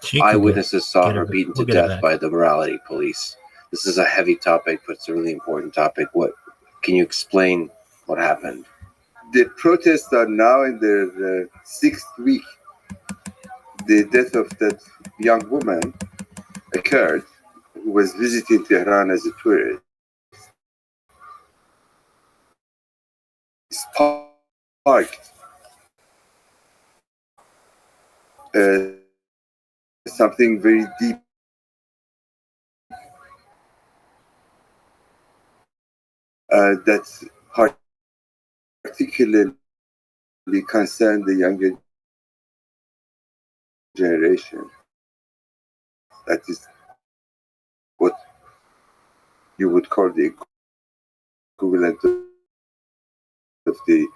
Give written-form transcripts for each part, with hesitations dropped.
She could Eyewitnesses saw get her. her beaten We'll to get it death back. by the morality police. This is a heavy topic, but it's a really important topic. What can you explain what happened? The protests are now in their sixth week. The death of that young woman occurred, who was visiting Tehran as a tourist. Sparked something very deep. That's particularly concerned the younger generation. That is what you would call the equivalent of the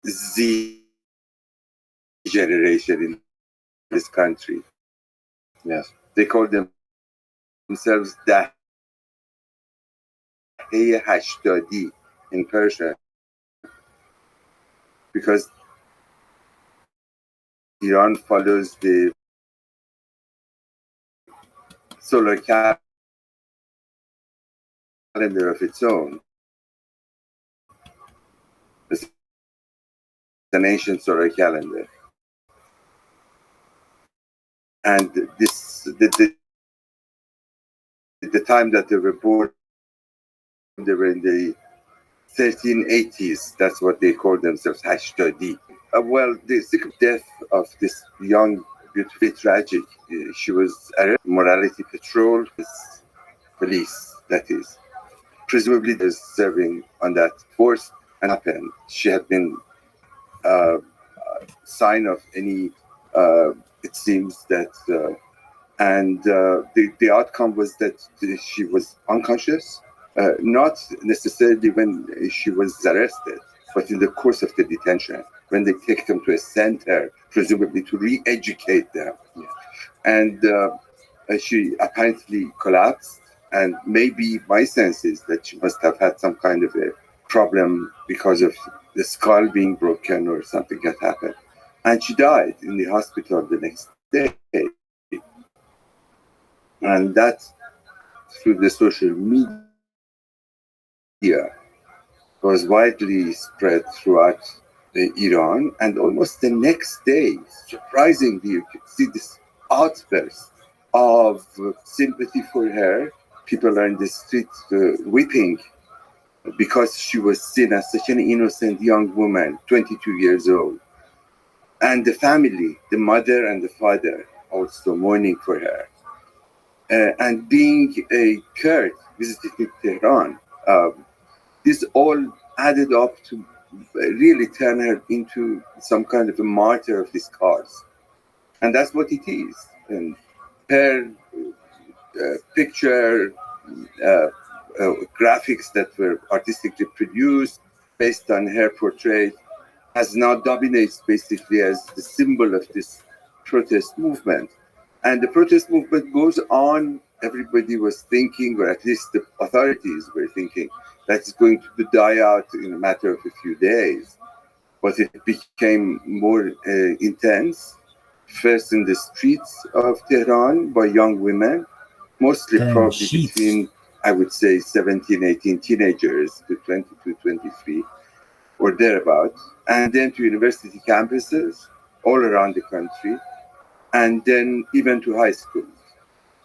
Z generation in this country. Yes. They call themselves Dahe Hashtadi in Persian, because Iran follows the solar calendar of its own. It's an ancient solar calendar. And this, the time that they were born, they were in the 1380s. That's what they call themselves, Hashtadi. Well, the death of this young, beautifully tragic. She was arrested. Morality patrol, police, that is. Presumably, was serving on that force and happened. She had been sign of any. It seems that, and the outcome was that she was unconscious. Not necessarily when she was arrested, but in the course of the detention, when they take them to a center, presumably to re-educate them. Yeah. And she apparently collapsed, and maybe my sense is that she must have had some kind of a problem because of the skull being broken or something that happened. And she died in the hospital the next day. And that, through the social media, was widely spread throughout Iran, and almost the next day, surprisingly, you could see this outburst of sympathy for her. People are in the street weeping because she was seen as such an innocent young woman, 22 years old. And the family, the mother and the father, also mourning for her. And being a Kurd visiting Tehran, this all added up to really turn her into some kind of a martyr of this cause. And that's what it is. And her picture, graphics that were artistically produced based on her portrait has now dominates basically as the symbol of this protest movement. And the protest movement goes on. Everybody was thinking, or at least the authorities were thinking, that it's going to die out in a matter of a few days. But it became more intense, first in the streets of Tehran by young women, mostly probably between, I would say, 17, 18 teenagers to 22, 23, or thereabouts, and then to university campuses all around the country, and then even to high schools.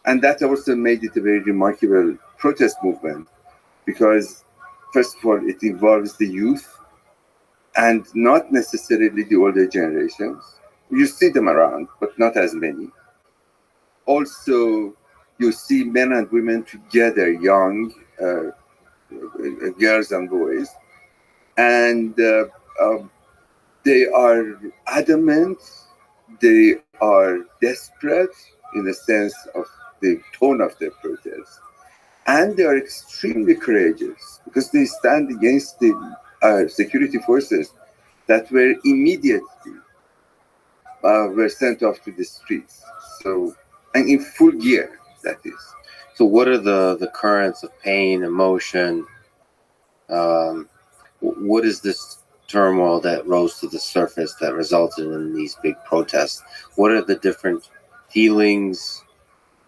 And that also made it a very remarkable protest movement, because first of all, it involves the youth and not necessarily the older generations. You see them around, but not as many. Also, you see men and women together, young girls and boys, and they are adamant, they are desperate in the sense of the tone of their protest. And they are extremely courageous because they stand against the security forces that were immediately were sent off to the streets. So, and in full gear, that is. So what are the currents of pain, emotion? What is this turmoil that rose to the surface that resulted in these big protests? What are the different feelings,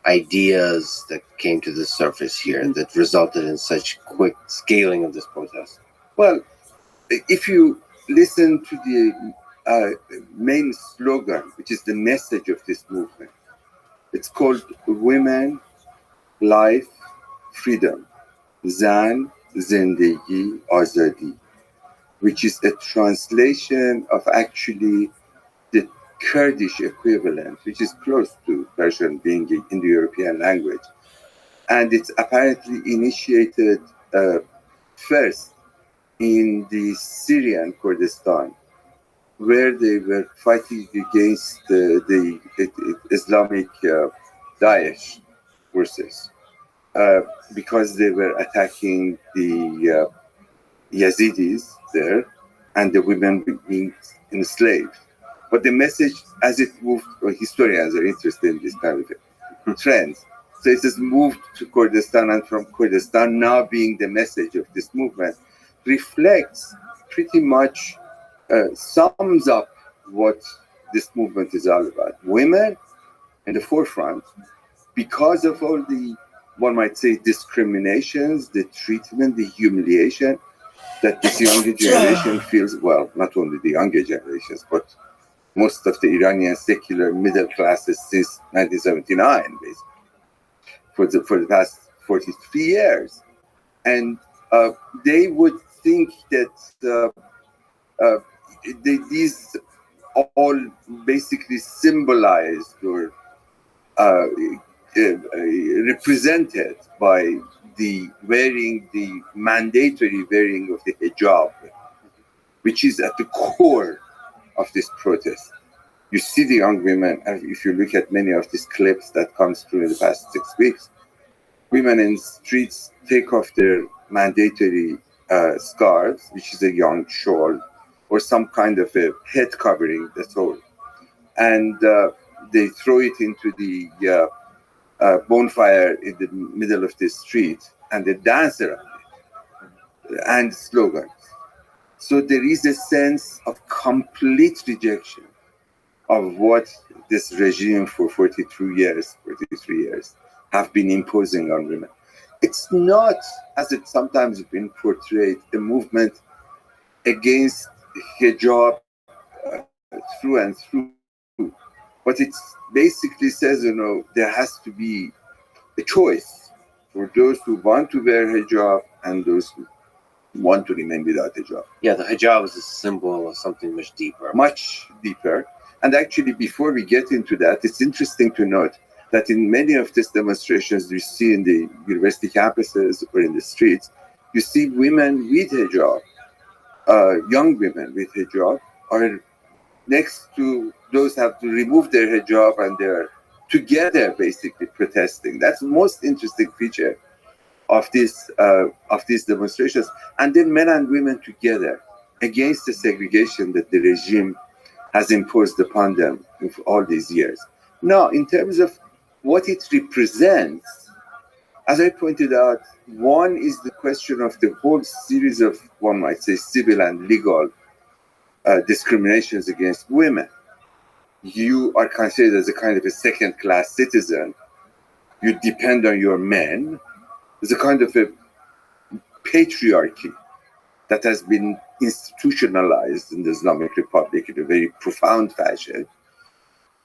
ideas that came to the surface here that resulted in such quick scaling of this protest? Well, if you listen to the main slogan, which is the message of this movement, it's called Women, Life, Freedom. Zan, Zindagi, Azadi, which is a translation of actually the Kurdish equivalent, which is close to Persian being in the European language. And it's apparently initiated first in the Syrian Kurdistan, where they were fighting against the Islamic Daesh forces because they were attacking the Yazidis there and the women being enslaved. But the message, as it moved, historians are interested in this kind of trends. So it has moved to Kurdistan, and from Kurdistan now being the message of this movement, reflects pretty much, sums up what this movement is all about. Women in the forefront, because of all the, one might say, discriminations, the treatment, the humiliation that this younger generation feels, well, not only the younger generations, but most of the Iranian secular middle classes since 1979, basically, for the past 43 years. And they would think that these all basically symbolized or represented by the mandatory wearing of the hijab, which is at the core of this protest. You see the young women, if you look at many of these clips that comes through in the past 6 weeks, women in streets take off their mandatory scarves, which is a young shawl, or some kind of a head covering, that's all. And they throw it into the bonfire in the middle of the street, and they dance around it, and slogans. So there is a sense of complete rejection of what this regime for 43 years have been imposing on women. It's not, as it sometimes been portrayed, a movement against hijab through and through, but it basically says, there has to be a choice for those who want to wear hijab and those who want to remain without hijab. Yeah, the hijab is a symbol of something much deeper. Much deeper. And actually, before we get into that, it's interesting to note that in many of these demonstrations you see in the university campuses or in the streets, you see women with hijab, young women with hijab, are next to those who have to remove their hijab, and they're together basically protesting. That's the most interesting feature of these demonstrations. And then men and women together against the segregation that the regime has imposed upon them for all these years. Now, in terms of what it represents, as I pointed out, one is the question of the whole series of, one might say, civil and legal discriminations against women. You are considered as a kind of a second-class citizen. You depend on your men. There's a kind of a patriarchy that has been institutionalized in the Islamic Republic in a very profound fashion.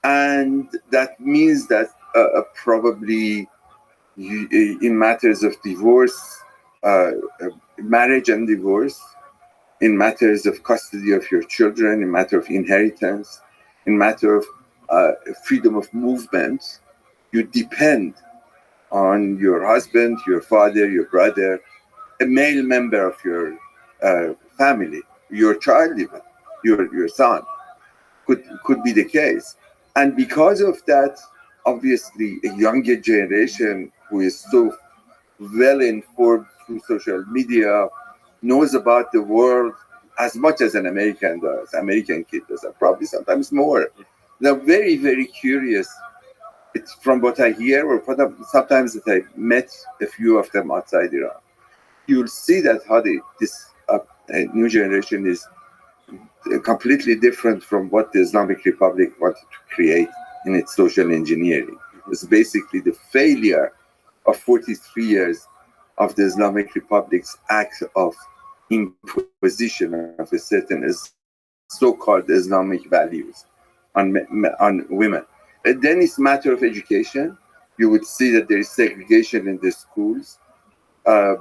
And that means that probably in matters of divorce, marriage and divorce, in matters of custody of your children, in matter of inheritance, in matter of freedom of movement, you depend on your husband, your father, your brother, a male member of your family, your child even, your son, could be the case. And because of that, obviously a younger generation who is so well informed through social media, knows about the world as much as an American does, American kid does, and probably sometimes more. They're very, very curious. It's from what I hear, or sometimes that I met a few of them outside Iran. You'll see that how this new generation is completely different from what the Islamic Republic wanted to create in its social engineering. It's basically the failure of 43 years of the Islamic Republic's act of imposition of a certain so-called Islamic values on women. And then it's matter of education. You would see that there is segregation in the schools. Uh,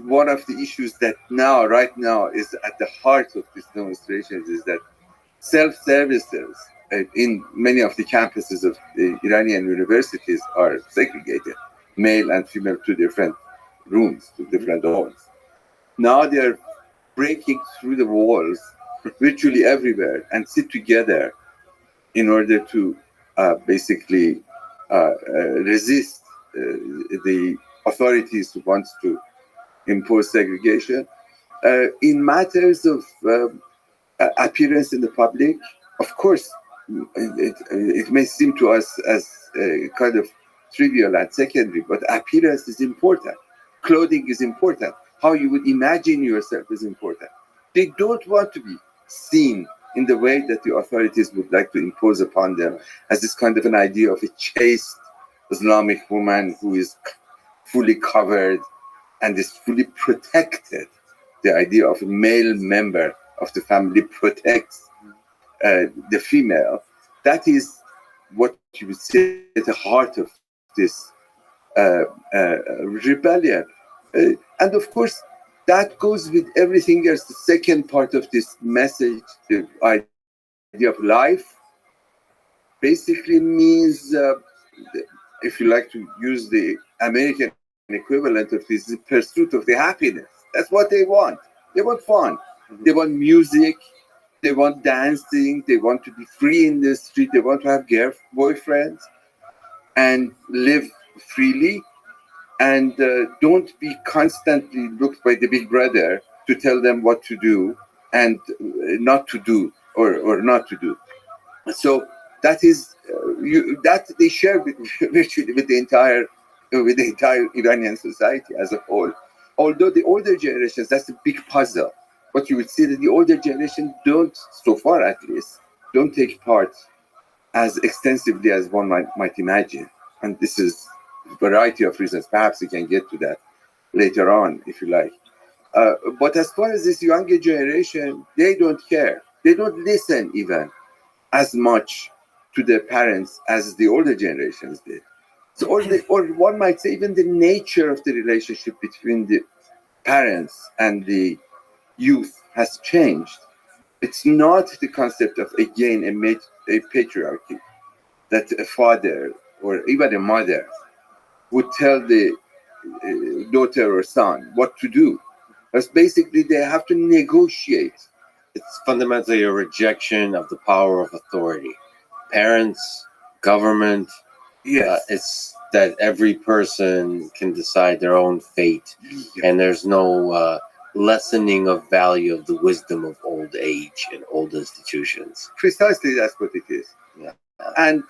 One of the issues that right now, is at the heart of these demonstrations is that self-services in many of the campuses of the Iranian universities are segregated, male and female, to different rooms, to different halls. Now they're breaking through the walls virtually everywhere and sit together in order to basically resist the authorities who wants to impose segregation. In matters of appearance in the public, of course, it may seem to us as kind of trivial and secondary, but appearance is important. Clothing is important. How you would imagine yourself is important. They don't want to be seen in the way that the authorities would like to impose upon them, as this kind of an idea of a chaste Islamic woman who is fully covered and is fully protected. The idea of a male member of the family protects the female. That is what you would say at the heart of this rebellion. And of course, that goes with everything else. The second part of this message, the idea of life, basically means, if you like to use the American equivalent of this, the pursuit of the happiness. That's what they want. They want fun. They want music. They want dancing. They want to be free in the street. They want to have boyfriends and live freely, and don't be constantly looked by the big brother to tell them what to do and not to do, or not to do. So that is that they share virtually with the entire Iranian society as a whole. Although the older generations, that's a big puzzle. But you would see that the older generation don't, so far at least, don't take part as extensively as one might imagine. And this is a variety of reasons. Perhaps we can get to that later on, if you like. But as far as this younger generation, they don't care. They don't listen even as much to their parents as the older generations did. So, or one might say, even the nature of the relationship between the parents and the youth has changed. It's not the concept of, again, a patriarchy, that a father or even a mother would tell the daughter or son what to do. Because basically they have to negotiate. It's fundamentally a rejection of the power of authority. Parents, government, Yes. it's that every person can decide their own fate, and there's no lessening of value of the wisdom of old age and old institutions. Precisely, that's what it is. Yeah. And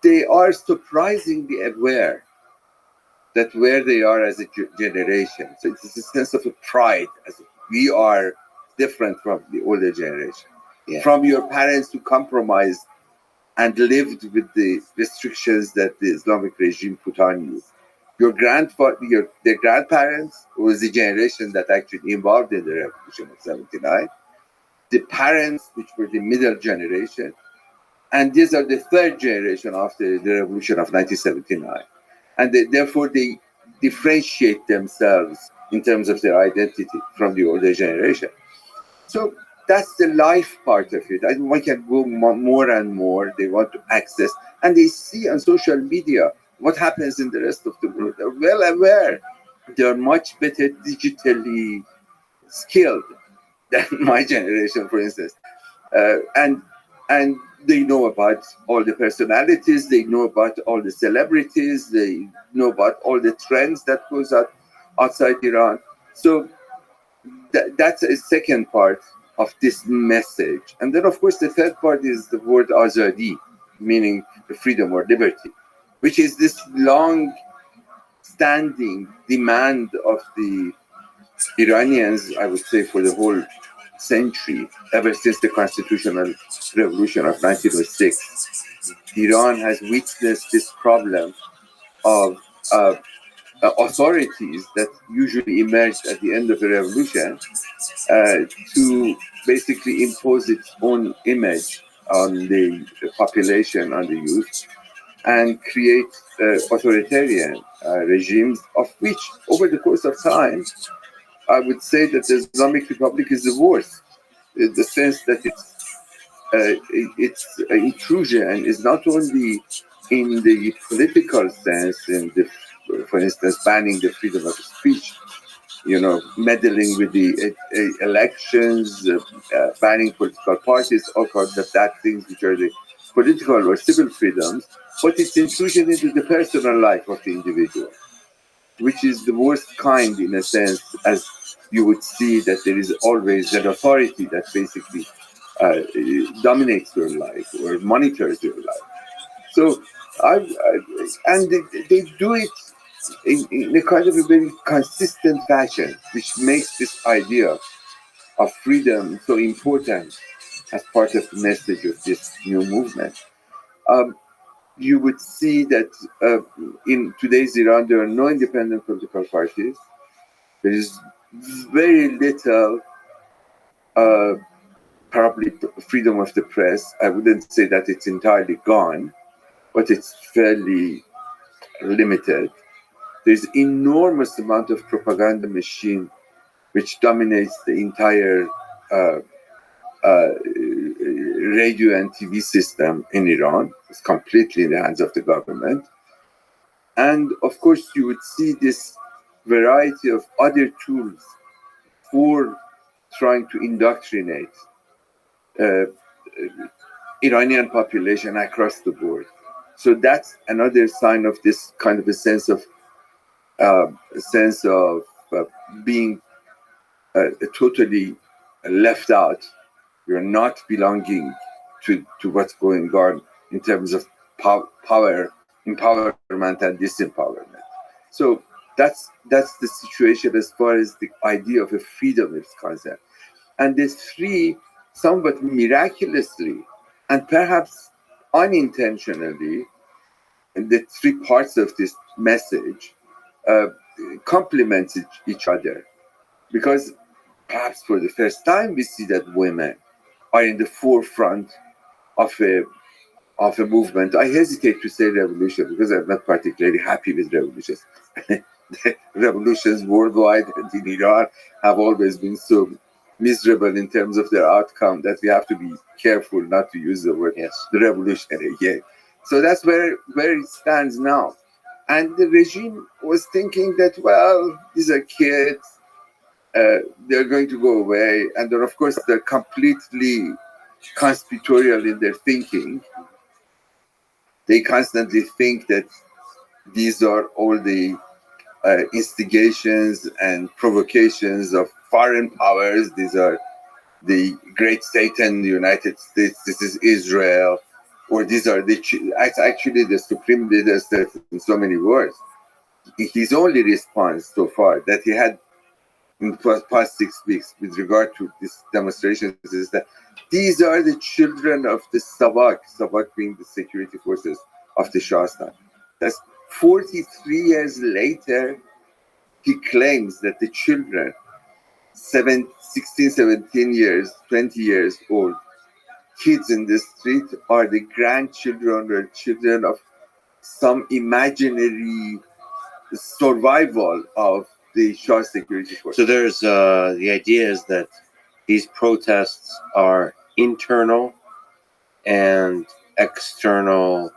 they are surprisingly aware that where they are as a generation. So it's a sense of a pride, as we are different from the older generation. Yeah. From your parents who compromised and lived with the restrictions that the Islamic regime put on you. Their grandparents, who was the generation that actually involved in the revolution of 79, the parents, which were the middle generation, and these are the third generation after the revolution of 1979. And therefore they differentiate themselves in terms of their identity from the older generation. So that's the life part of it. And one can go more and more. They want to access, and they see on social media what happens in the rest of the world. They're well aware. They're much better digitally skilled than my generation, for instance. And they know about all the personalities. They know about all the celebrities. They know about all the trends that goes on outside Iran. So that's a second part of this message. And then, of course, the third part is the word azadi, meaning the freedom or liberty, which is this long-standing demand of the Iranians, I would say, for the whole century, ever since the constitutional revolution of 1906, Iran has witnessed this problem of authorities that usually emerged at the end of the revolution uh, to basically impose its own image on the population, on the youth, and create authoritarian regimes, of which, over the course of time, I would say that the Islamic Republic is the worst, in the sense that its intrusion is not only in the political sense, for instance, banning the freedom of speech, meddling with the elections, banning political parties, all kinds of that things which are the political or civil freedoms, but its intrusion into the personal life of the individual, which is the worst kind in a sense, as you would see that there is always an authority that basically dominates your life or monitors your life. So, and they do it in a kind of a very consistent fashion, which makes this idea of freedom so important as part of the message of this new movement. Um, you would see that in today's Iran, there are no independent political parties. There is very little, uh, probably, freedom of the press. I wouldn't say that it's entirely gone, but it's fairly limited. There's enormous amount of propaganda machine which dominates the entire uh, radio and TV system in Iran. It's completely in the hands of the government. And of course, you would see this variety of other tools for trying to indoctrinate uh, Iranian population across the board. So that's another sign of this kind of a sense of uh, being totally left out. You're not belonging to what's going on in terms of power, empowerment, and disempowerment. So that's the situation as far as the idea of a freedom is concerned. And the three, somewhat miraculously and perhaps unintentionally, the three parts of this message uh, complement each other, because perhaps for the first time we see that women are in the forefront of a movement. I hesitate to say revolution because I'm not particularly happy with revolutions. The revolutions worldwide and in Iran have always been so miserable in terms of their outcome that we have to be careful not to use the word the revolutionary again. So that's where it stands now. And the regime was thinking that, well, these are kids, they're going to go away. And then, of course, they're completely conspiratorial in their thinking. They constantly think that these are all the instigations and provocations of foreign powers. These are the great Satan, the United States. This is Israel, or these are actually the supreme leader said in so many words. His only response so far that he had in the past 6 weeks with regard to this demonstrations is that these are the children of the Savak being the security forces of the Shahstan. That's 43 years later, he claims that the children, 16, 17 years, 20 years old, kids in the street are the grandchildren or children of some imaginary survival of the Shah security force. So there's the idea is that these protests are internal and external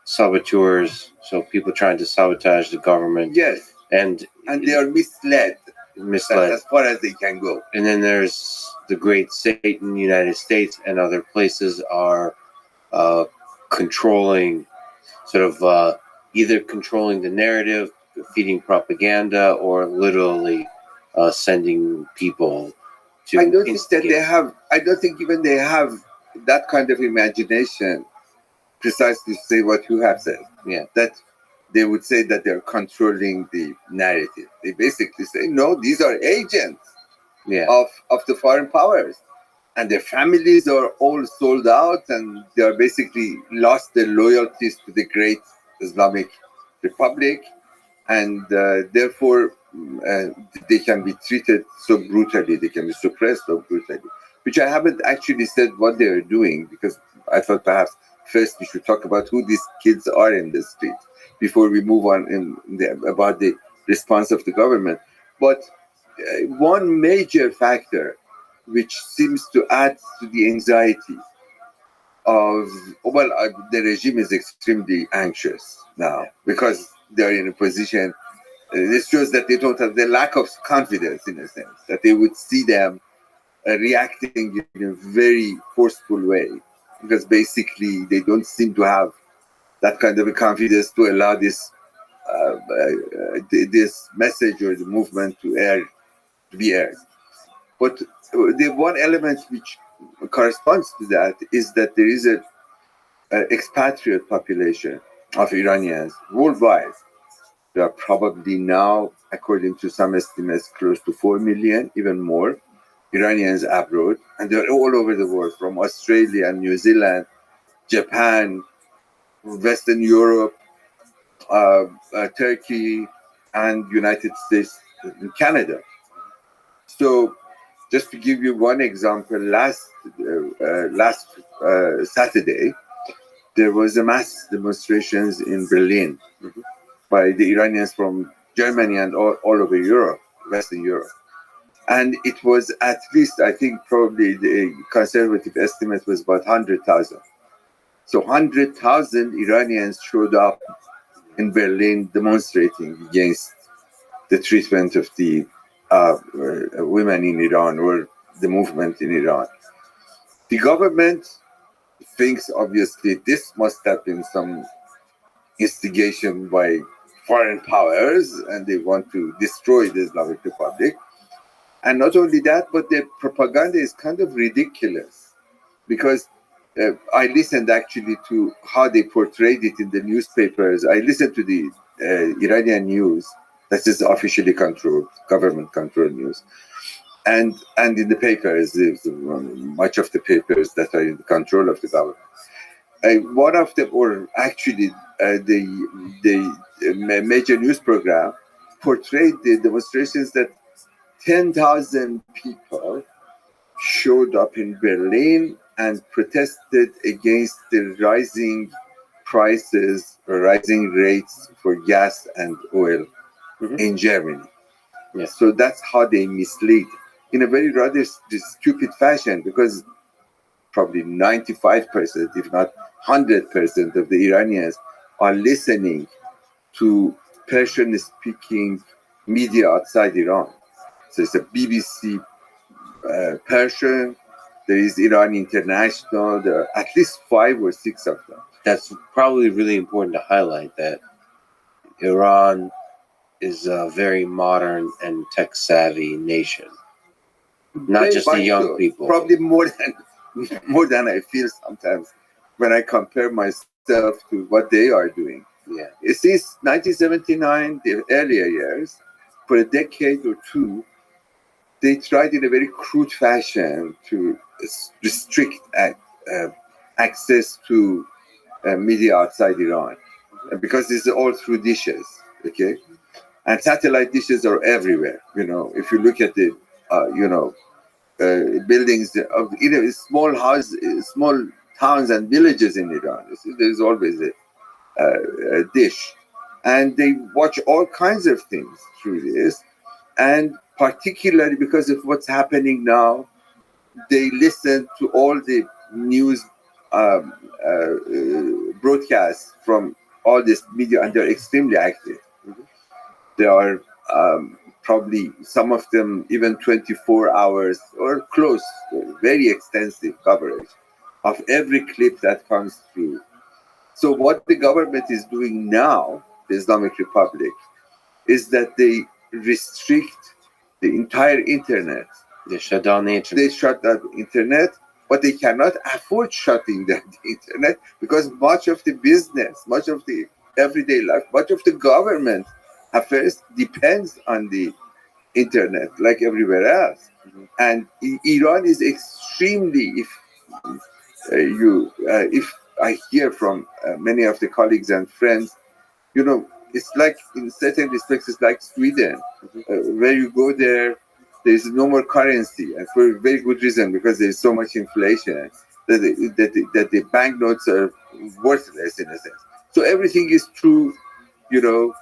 saboteurs, so people trying to sabotage the government. Yes, and they are misled. That's as far as they can go. And then there's the great Satan, United States, and other places are controlling, sort of either controlling the narrative, feeding propaganda, or literally sending people to. I don't think that they have. I don't think even they have that kind of imagination, precisely to say what you have said. Yeah, that they would say that they're controlling the narrative. They basically say, no, these are agents. Yeah. of the foreign powers. And their families are all sold out, and they are basically lost their loyalties to the great Islamic Republic, and therefore they can be treated so brutally, they can be suppressed so brutally, which I haven't actually said what they are doing, because I thought perhaps first we should talk about who these kids are in the street before we move on about the response of the government. But one major factor which seems to add to the anxiety of, the regime is extremely anxious now because they are in a position. This shows that they don't have the lack of confidence, in a sense, that they would see them reacting in a very forceful way, because basically they don't seem to have that kind of a confidence to allow this message or the movement to be aired. But the one element which corresponds to that is that there is a expatriate population of Iranians worldwide. There are probably now, according to some estimates, close to 4 million, even more, Iranians abroad. And they're all over the world, from Australia, New Zealand, Japan, Western Europe, Turkey, and United States and Canada. So, just to give you one example, last Saturday, there was a mass demonstrations in Berlin by the Iranians from Germany and all over Europe, Western Europe. And it was at least, I think probably the conservative estimate was about 100,000. So 100,000 Iranians showed up in Berlin demonstrating against the treatment of the women in Iran, or the movement in Iran. The government thinks obviously this must have been some instigation by foreign powers, and they want to destroy the Islamic Republic. And not only that, but their propaganda is kind of ridiculous, because I listened actually to how they portrayed it in the newspapers. I listened to the Iranian news, that is officially controlled, government-controlled news, and in the papers, much of the papers that are in the control of the government. One of them, or actually the major news program, portrayed the demonstrations that 10,000 people showed up in Berlin and protested against the rising prices or rising rates for gas and oil in Germany. Yeah. So that's how they mislead in a very rather stupid fashion, because probably 95%, if not 100% of the Iranians are listening to Persian-speaking media outside Iran. So it's a BBC Persian, there is Iran International, there are at least 5 or 6 of them. That's probably really important to highlight, that Iran is a very modern and tech-savvy nation. Not Very just the much young so. people. Probably more than I feel sometimes when I compare myself to what they are doing. Yeah. Since 1979, the earlier years, for a decade or two, they tried in a very crude fashion to restrict access to media outside Iran, because this is all through dishes, okay? And satellite dishes are everywhere. If you look at the, buildings of small towns and villages in Iran, there's always a dish, and they watch all kinds of things through this. And particularly because of what's happening now, they listen to all the news broadcasts from all this media, and they're extremely active. There are probably some of them even 24 hours or close, very extensive coverage of every clip that comes through. So what the government is doing now, the Islamic Republic, is that they restrict the entire internet. They shut down the internet. They shut down the internet, but they cannot afford shutting down the internet, because much of the business, much of the everyday life, much of the government affairs depends on the internet like everywhere else. Mhm. And Iran is extremely, if I hear from many of the colleagues and friends, it's like in certain respects, it's like Sweden, where you go there's no more currency, and for a very good reason, because there's so much inflation that the banknotes are worthless in a sense. So everything is through, you know,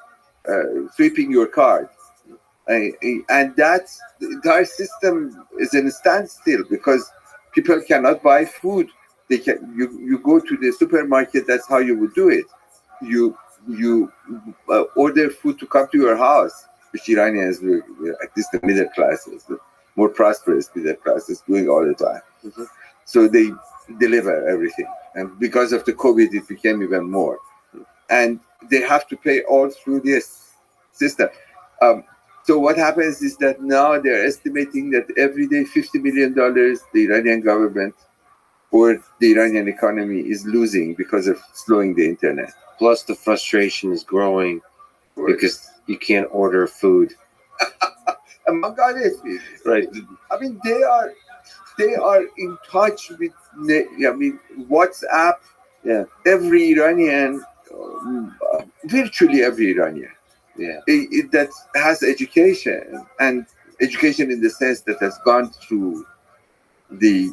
sweeping your card. And that's the entire system is in a standstill because people cannot buy food. You go to the supermarket. That's how you would do it. You order food to come to your house, which Iranians do, at least the middle classes, the more prosperous middle classes, doing all the time. Mhm. So they deliver everything, and because of the COVID, it became even more. And they have to pay all through this system. Um, so what happens is that now they're estimating that every day $50 million the Iranian government or the Iranian economy is losing because of slowing the internet. Plus, the frustration is growing because you can't order food. Among other things, Right. I mean, they are in touch with, WhatsApp. Yeah. Every Iranian, virtually every Iranian, Yeah. that has education, and education in the sense that has gone through the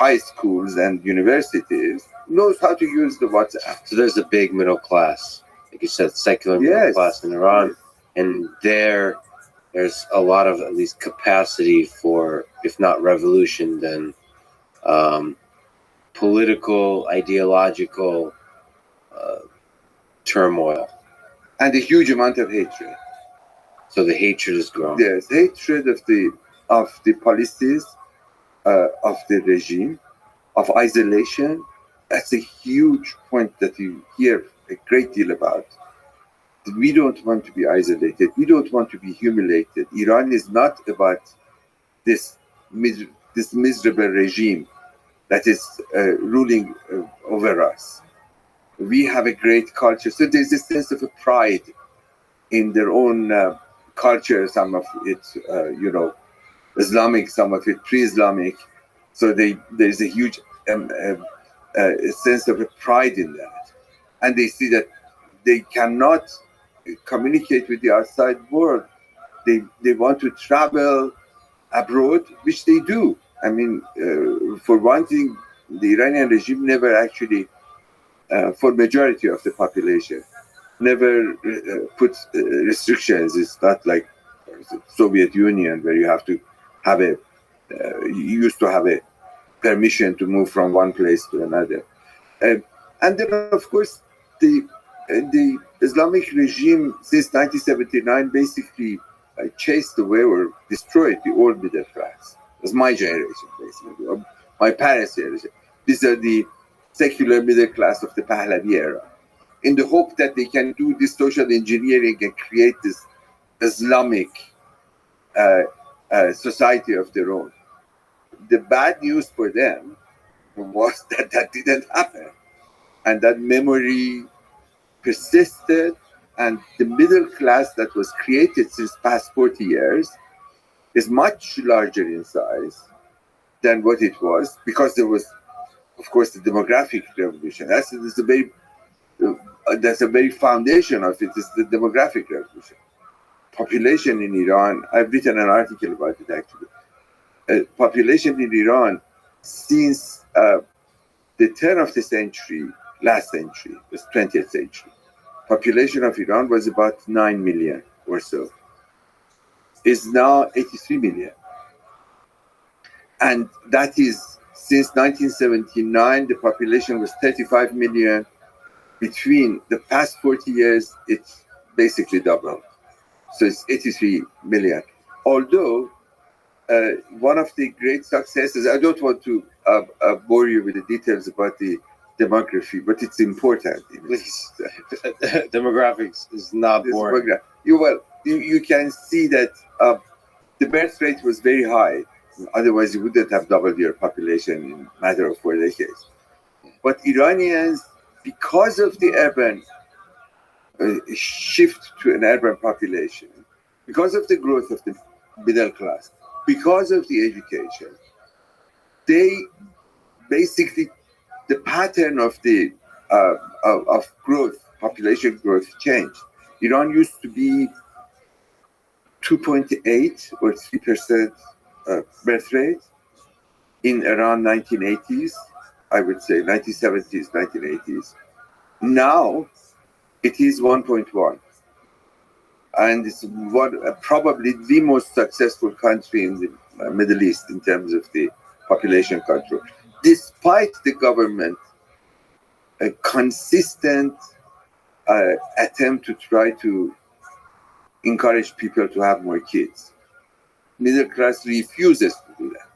high schools and universities, knows how to use the WhatsApp. So there's a big middle class, like you said, secular middle Yes. class in Iran, and there's a lot of at least capacity for, if not revolution, then political, ideological turmoil. And a huge amount of hatred. So the hatred is growing. There's hatred of the policies, of the regime, of isolation. That's a huge point that you hear a great deal about. We don't want to be isolated. We don't want to be humiliated. Iran is not about this this miserable regime that is ruling over us. We have a great culture. So there's a sense of a pride in their own culture, some of it, Islamic, some of it pre-Islamic. So there's a huge sense of a pride in that. And they see that they cannot communicate with the outside world. They want to travel abroad, which they do. I mean, for one thing, the Iranian regime never actually, for majority of the population, never put restrictions. It's not like the Soviet Union where you have to have you used to have a permission to move from one place to another. And then, of course, the Islamic regime since 1979 basically chased away or destroyed the old middle class. It was my generation, basically, or my parents' generation. These are the secular middle class of the Pahlavi era, in the hope that they can do this social engineering and create this Islamic society of their own. The bad news for them was that that didn't happen, and that memory persisted, and the middle class that was created since past 40 years is much larger in size than what it was, because there was, of course, the demographic revolution. That's a very foundation of it, is the demographic revolution. Population in Iran, I've written an article about it actually. Population in Iran since the turn of the century, last century, the 20th century, population of Iran was about 9 million or so. Is now 83 million. And that is, since 1979, the population was 35 million. Between the past 40 years, it's basically doubled. So it's 83 million. Although, one of the great successes, I don't want to bore you with the details about the demography, but it's important. Please. Demographics is not boring. You can see that the birth rate was very high. Otherwise, you wouldn't have doubled your population in a matter of 4 decades. But Iranians, because of the urban shift to an urban population, because of the growth of the middle class. Because of the education, they basically, the pattern of the of growth, population growth changed. Iran used to be 2.8 or 3% birth rate in around 1980s, I would say 1970s, 1980s. Now it is 1.1, and it's probably the most successful country in the Middle East in terms of the population control, despite the government a consistent attempt to try to encourage people to have more kids. Middle class refuses to do that.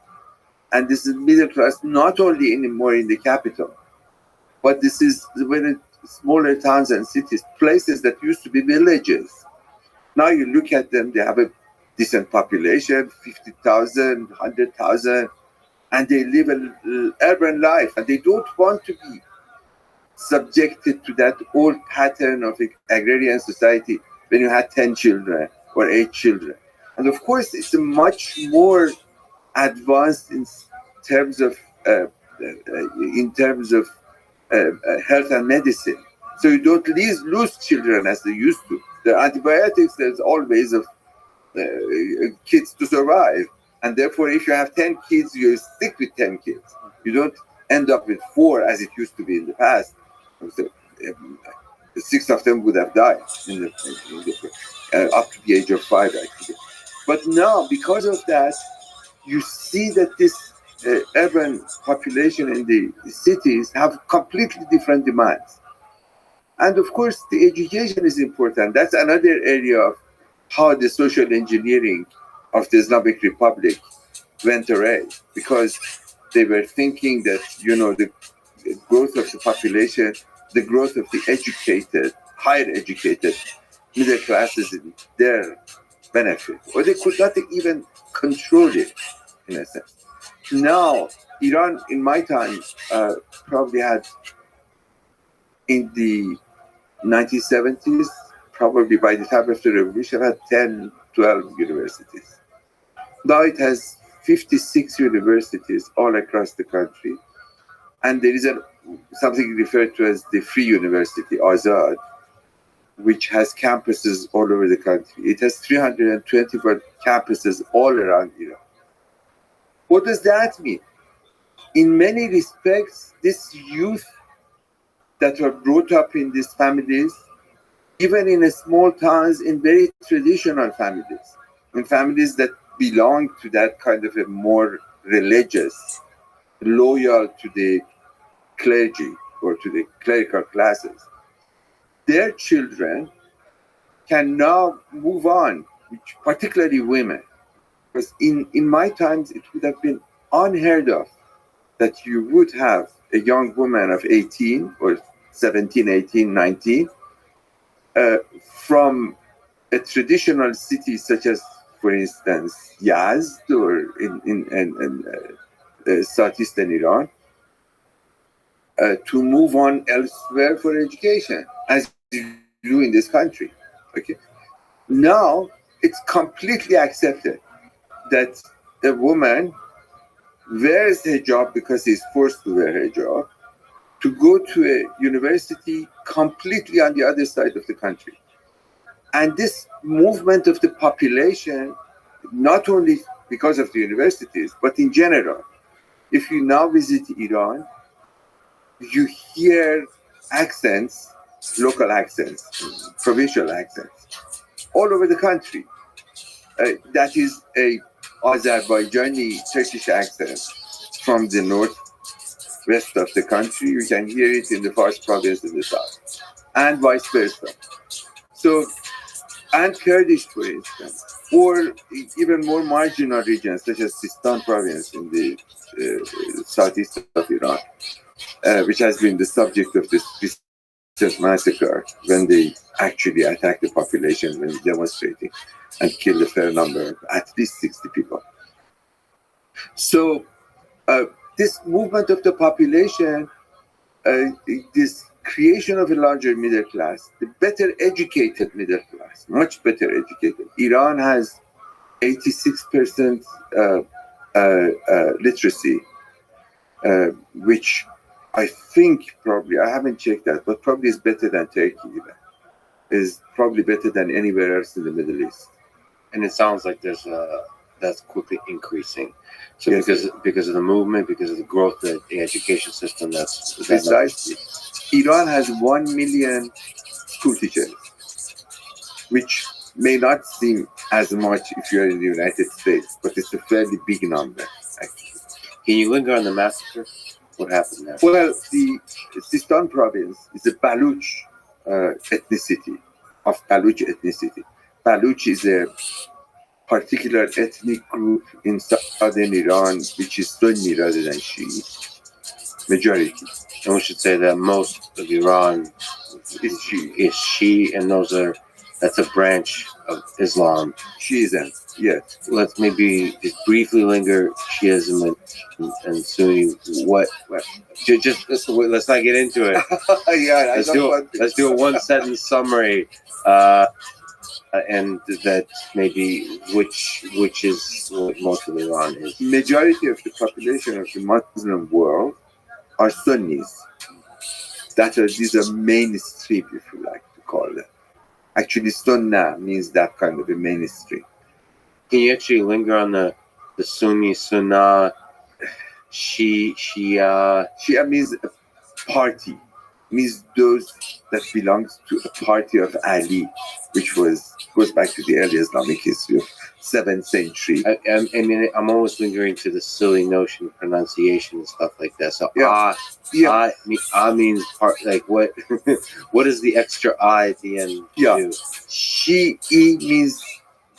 And this is middle class not only anymore in the capital, but this is when smaller towns and cities, places that used to be villages. Now you look at them, they have a decent population, 50,000, 100,000, and they live an urban life, and they don't want to be subjected to that old pattern of agrarian society when you had 10 children or 8 children. And of course, it's a much more advanced in terms of health and medicine. So you don't lose children as they used to. The antibiotics, there's always of kids to survive. And therefore, if you have 10 kids, you stick with 10 kids. You don't end up with 4 as it used to be in the past. So, 6 of them would have died up to the age of 5, actually. But now, because of that, you see that this urban population in the cities have completely different demands. And of course, the education is important. That's another area of how the social engineering of the Islamic Republic went awry, because they were thinking that, the growth of the population, the growth of the educated, higher educated middle classes in their benefit, or they could not even control it, in a sense. Now, Iran, in my time, probably had, in the 1970s, probably by the time of the revolution, had 10, 12 universities. Now it has 56 universities all across the country. And there is something referred to as the Free University, Azad, which has campuses all over the country. It has 324 campuses all around Iran. What does that mean? In many respects, this youth that are brought up in these families, even in small towns, in very traditional families, in families that belong to that kind of a more religious, loyal to the clergy or to the clerical classes, their children can now move on, particularly women. Because in my times, it would have been unheard of that you would have a young woman of 18 or 17, 18, 19 from a traditional city such as, for instance, Yazd or in southeastern Iran, to move on elsewhere for education, as you do in this country. Okay. Now it's completely accepted that a woman wears hijab because she's forced to wear hijab, to go to a university completely on the other side of the country. And this movement of the population, not only because of the universities, but in general, if you now visit Iran, you hear accents, local accents, provincial accents, all over the country. That is a Azerbaijani Turkish accent from the northwest of the country. You can hear it in the Fars province in the south, and vice versa. So, and Kurdish, for instance, or even more marginal regions such as Sistan province in the southeast of Iran, which has been the subject of this recent massacre when they actually attacked the population when demonstrating and killed a fair number, at least 60 people. So this movement of the population, this creation of a larger middle class, the better educated middle class, much better educated. Iran has 86% literacy, which I think probably, I haven't checked that, but probably is better than Turkey even. Is probably better than anywhere else in the Middle East. And it sounds like that's quickly increasing. So Yes, because of the movement, because of the growth of the education system, that's precisely. Iran has 1 million school teachers, which may not seem as much if you're in the United States, but it's a fairly big number, actually. Can you linger on the massacre? What happened there? Well, the Sistan province is a Baluch ethnicity, of Baluch ethnicity. Baluch is a particular ethnic group in southern Iran, which is Sunni rather than Shiite, majority. And we should say that most of Iran Is Shiite. is Shi, and that's a branch of Islam. Shiism, yes. Let's maybe just briefly linger Shiism and Sunni. Let's not get into it. Yeah, Let's do a one sentence summary, and that maybe which is what most of Iran is. Majority of the population of the Muslim world are Sunnis. These are mainstream, if you like to call them. Actually, Sunnah means that kind of a mainstream. Can you actually linger on the Sunni, Sunnah, Shia? Shia means a party, means those that belong to a party of Ali, which goes back to the early Islamic history of 7th century. I mean, I'm always lingering to the silly notion of pronunciation and stuff like that. So I means part, like what? What is the extra I at the end? Yeah, do? Shi'i means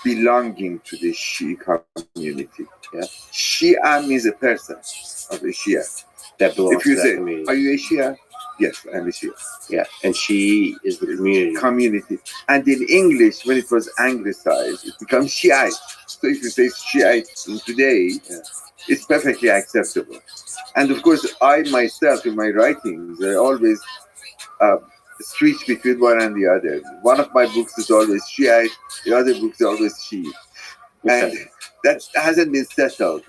belonging to the Shi'i community. Yeah, Shia means a person of a Shia that belongs if you to say, that community. Are you a Shia? Yes, I'm a Shia. Yeah, and she is the community. And in English, when it was anglicized, it becomes Shiite. So if you say Shiite today, it's perfectly acceptable. And of course, I myself, in my writings, I always switch between one and the other. One of my books is always Shiite, the other book is always Shi. And that hasn't been settled.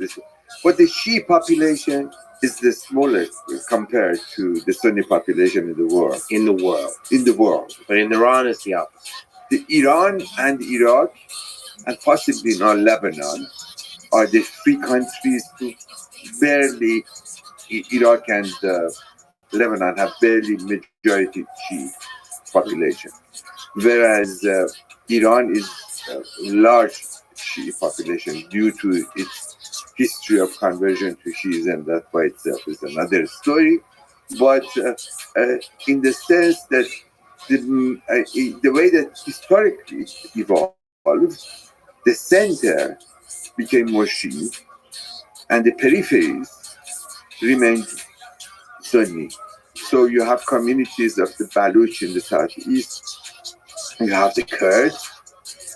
But the Shi population is the smallest compared to the Sunni population in the world. In the world. But in Iran, it's the opposite. The Iran and Iraq, and possibly now Lebanon, are the three countries who barely, Iraq and Lebanon have barely majority Shia population. Whereas Iran is a large Shia population due to its history of conversion to Shiism. That by itself is another story. But in the sense that the way that historically evolved, the center became more Shia and the peripheries remained Sunni. So you have communities of the Baluch in the southeast, you have the Kurds,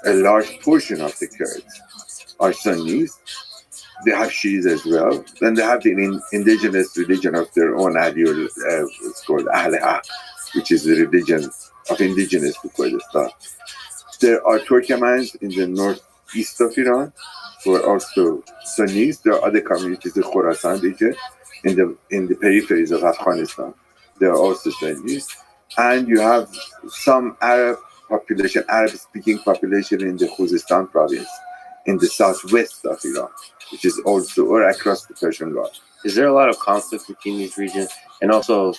a large portion of the Kurds are Sunnis. They have Shias as well. Then they have the indigenous religion of their own ideal, it's called Ahl, which is the religion of indigenous to Kurdistan. There are Turkmens in the northeast of Iran who are also Sunnis. There are other communities in Khorasan region, in the peripheries of Afghanistan. They are also Sunnis. And you have some Arab-speaking population in the Khuzestan province, in the southwest of Iran, which is also, or across the Persian Gulf. Is there a lot of conflict between these regions? And also,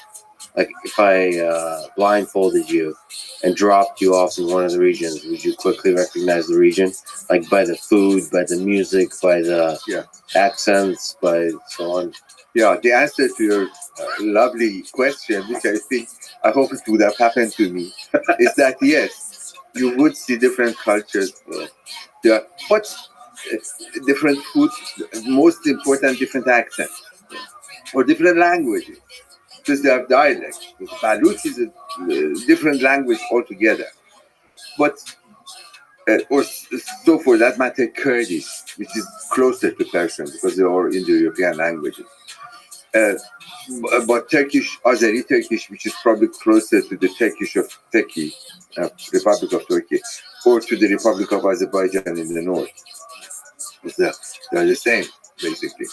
like, if I blindfolded you and dropped you off in one of the regions, would you quickly recognize the region? Like by the food, by the music, by the accents, by so on? Yeah, the answer to your lovely question, which I hope it would have happened to me, is that yes, you would see different cultures. But different food, most important, different accents or different languages, because they have dialects. Baluch is a different language altogether. But, or so for that matter, Kurdish, which is closer to Persian because they are Indo-European languages. But Turkish, Azeri Turkish, which is probably closer to the Turkish of Turkey, Republic of Turkey, or to the Republic of Azerbaijan in the north. They're the same, basically.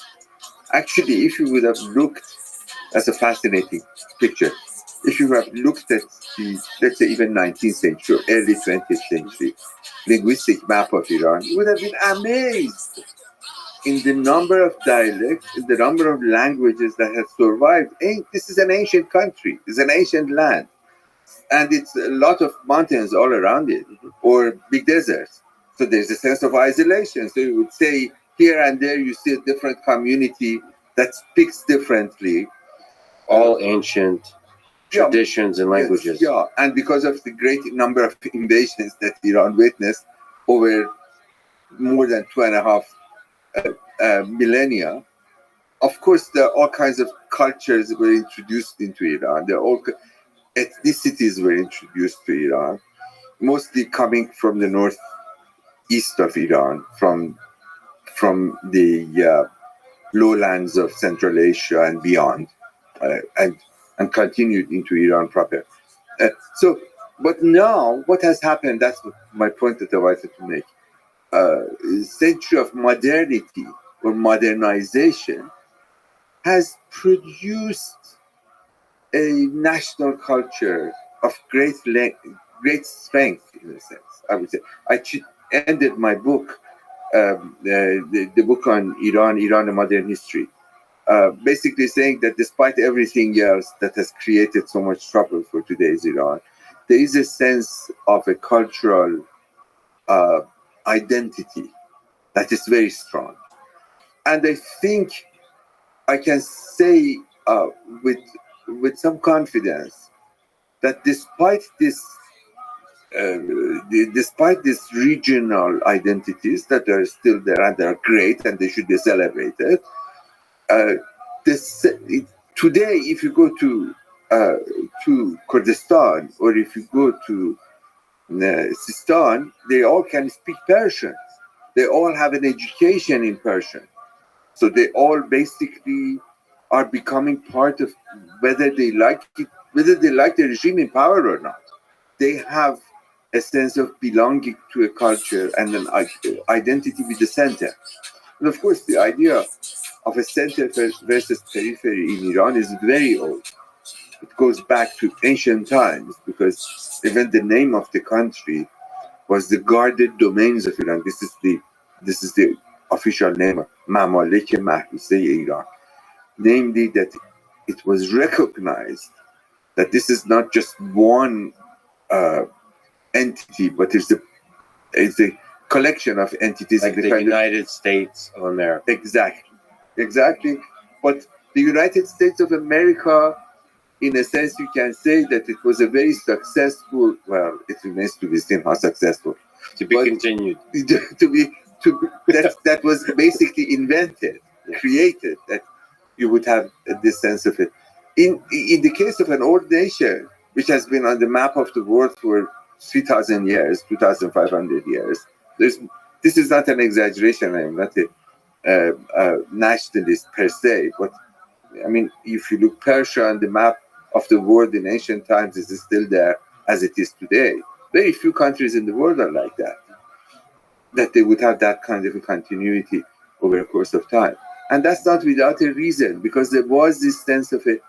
Actually, if you would have looked, that's a fascinating picture. If you have looked at the, let's say, even 19th century, early 20th century linguistic map of Iran, you would have been amazed in the number of dialects, in the number of languages that have survived. This is an ancient country, it's an ancient land, and it's a lot of mountains all around it, or big deserts. So there's a sense of isolation. So you would say here and there you see a different community that speaks differently. All ancient traditions and languages. Yes, yeah, and because of the great number of invasions that Iran witnessed over more than 2.5 millennia, of course, there are all kinds of cultures were introduced into Iran. There are all ethnicities were introduced to Iran, mostly coming from the northeast of Iran, from the lowlands of Central Asia and beyond, and continued into Iran proper. But now, what has happened? That's my point that I wanted to make. Century of modernity or modernization has produced a national culture of great strength, in a sense. I would say. I ended my book, the book on Iran, and modern history, basically saying that despite everything else that has created so much trouble for today's Iran, there is a sense of a cultural identity that is very strong. And I think I can say with some confidence that despite these regional identities that are still there and they are great and they should be celebrated, today, if you go to Kurdistan or if you go to Sistan, they all can speak Persian. They all have an education in Persian. So they all basically are becoming part of, whether they like it, whether they like the regime in power or not. They have a sense of belonging to a culture and an identity with the center. And of course, the idea of a center versus periphery in Iran is very old. It goes back to ancient times, because even the name of the country was the guarded domains of Iran. This is the official name, Mamalik Mahruse Iran. Namely, that it was recognized that this is not just one entity, but it's a collection of entities. Like the United States of America. Exactly. But the United States of America, in a sense, you can say that it was a very successful, well, it remains to be seen how successful. To be continued. That was basically invented, created, that you would have this sense of it. In the case of an old nation, which has been on the map of the world for 3,000 years, 2,500 years, this is not an exaggeration. I am not a nationalist per se, but I mean, if you look, Persia on the map of the world in ancient times is still there as it is today. Very few countries in the world are like that they would have that kind of a continuity over a course of time. And that's not without a reason, because there was this sense of a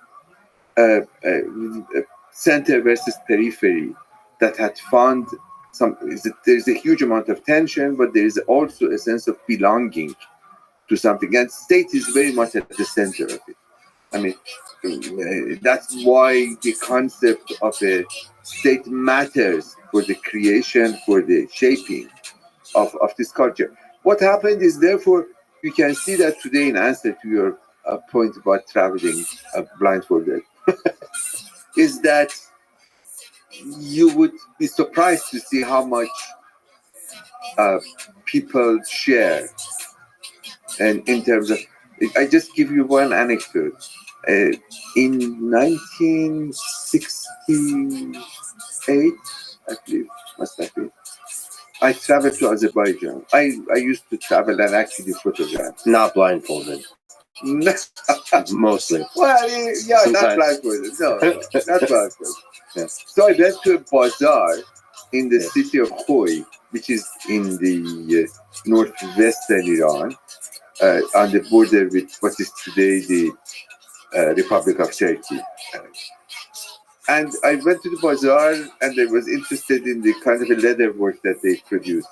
center versus periphery that had found there's a huge amount of tension, but there is also a sense of belonging to something. And state is very much at the center of it. I mean, that's why the concept of a state matters for the creation, for the shaping of this culture. What happened is, therefore, you can see that today, in answer to your point about traveling blindfolded, is that you would be surprised to see how much people share. And in terms of, I just give you one anecdote. In 1968, I believe, must have been, I traveled to Azerbaijan. I used to travel and actually photograph. Not blindfolded. Mostly. Well, yeah, sometimes. Not blindfolded. No, not blindfolded. Yeah. So I went to a bazaar in the city of Khoi, which is in the northwestern Iran, on the border with what is today the Republic of Turkey. And I went to the bazaar and I was interested in the kind of a leather work that they produce.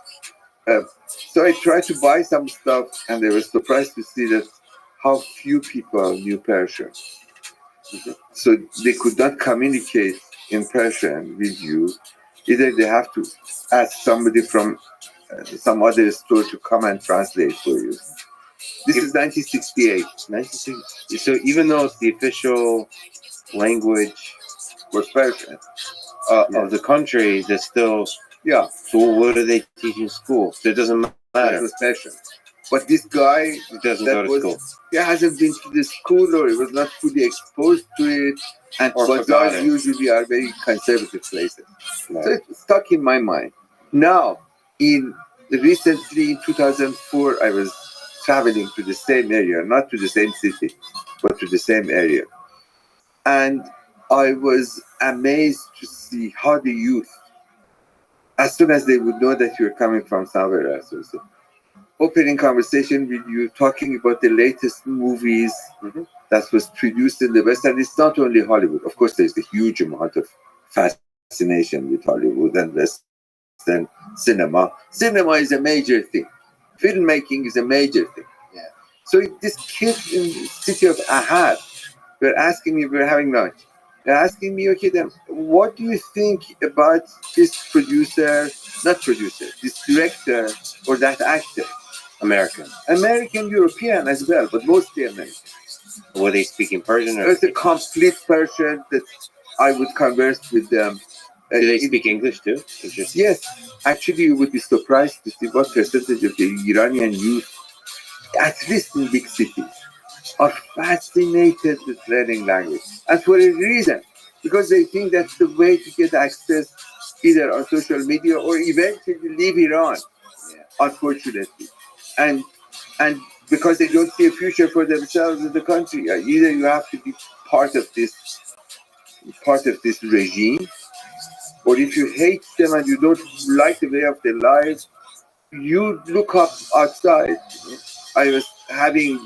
So I tried to buy some stuff and I was surprised to see that how few people knew Persian. So they could not communicate in Persian with you. Either they have to ask somebody from some other store to come and translate for you. This is 1968. 1960. So even though it's the official language Was Persian. of the country, there's still Yeah, so what do they teach in school? So it doesn't that matter. was Persian. But this guy It doesn't that go to was school. hasn't been to the school or he was not fully exposed to it. And Or bazaars forgot it. usually are very conservative places. So Right. it stuck in my mind. Now, recently in 2004, I was traveling to the same area, not to the same city, but to the same area. And I was amazed to see how the youth, as soon as they would know that you're coming from somewhere else, or so, opening conversation with you, talking about the latest movies that was produced in the West. And it's not only Hollywood. Of course, there's a huge amount of fascination with Hollywood and Western cinema. Cinema is a major thing. Filmmaking is a major thing. Yeah. So this kid in the city of Ahad, they're asking me, we're having lunch. They're asking me, okay, then, what do you think about this producer, not producer, this director or that actor? American. American, European as well, but mostly American. Were they speaking Persian or It's a complete Persian that I would converse with them. do they speak English too? Interesting. Yes, actually, you would be surprised to see what percentage of the Iranian youth, at least in big cities, are fascinated with learning language. And for a reason, because they think that's the way to get access either on social media or eventually leave Iran, unfortunately. And because they don't see a future for themselves in the country. Either you have to be part of this regime, or if you hate them and you don't like the way of their lives, you look up outside. I was having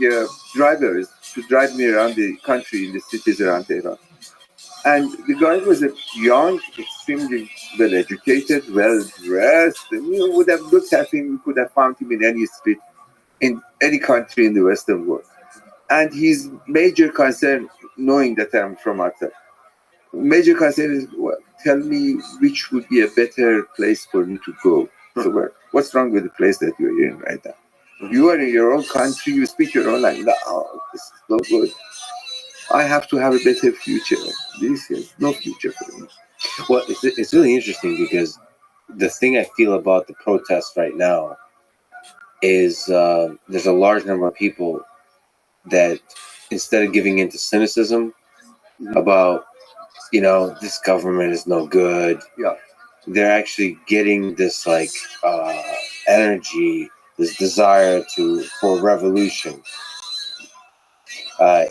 drivers to drive me around the country in the cities around Tehran. And the guy was a young, extremely well educated, well dressed. You would have looked at him, you could have found him in any street in any country in the Western world. And his major concern, knowing that I'm from outside, major concern is, well, tell me which would be a better place for me to go. So what's wrong with the place that you're in right now? You are in your own country, you speak your own language. No, this is no good. I have to have a better future. This is no future for me. Well, it's really interesting because the thing I feel about the protests right now is there's a large number of people that instead of giving into cynicism about, this government is no good, they're actually getting this like energy, this desire for revolution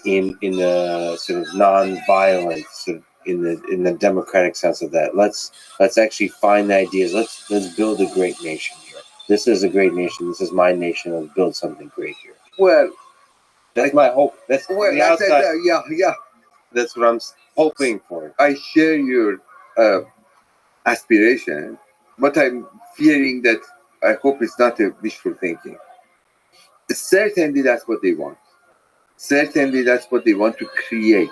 in a sort of non-violent, sort of in the democratic sense of that. Let's actually find ideas. Let's build a great nation here. This is a great nation. This is my nation. Let's build something great here. Well, That's my hope. That's the outside. yeah. That's what I'm hoping for. I share your aspiration, but I'm fearing that I hope it's not a wishful thinking. Certainly, that's what they want. Certainly, that's what they want to create.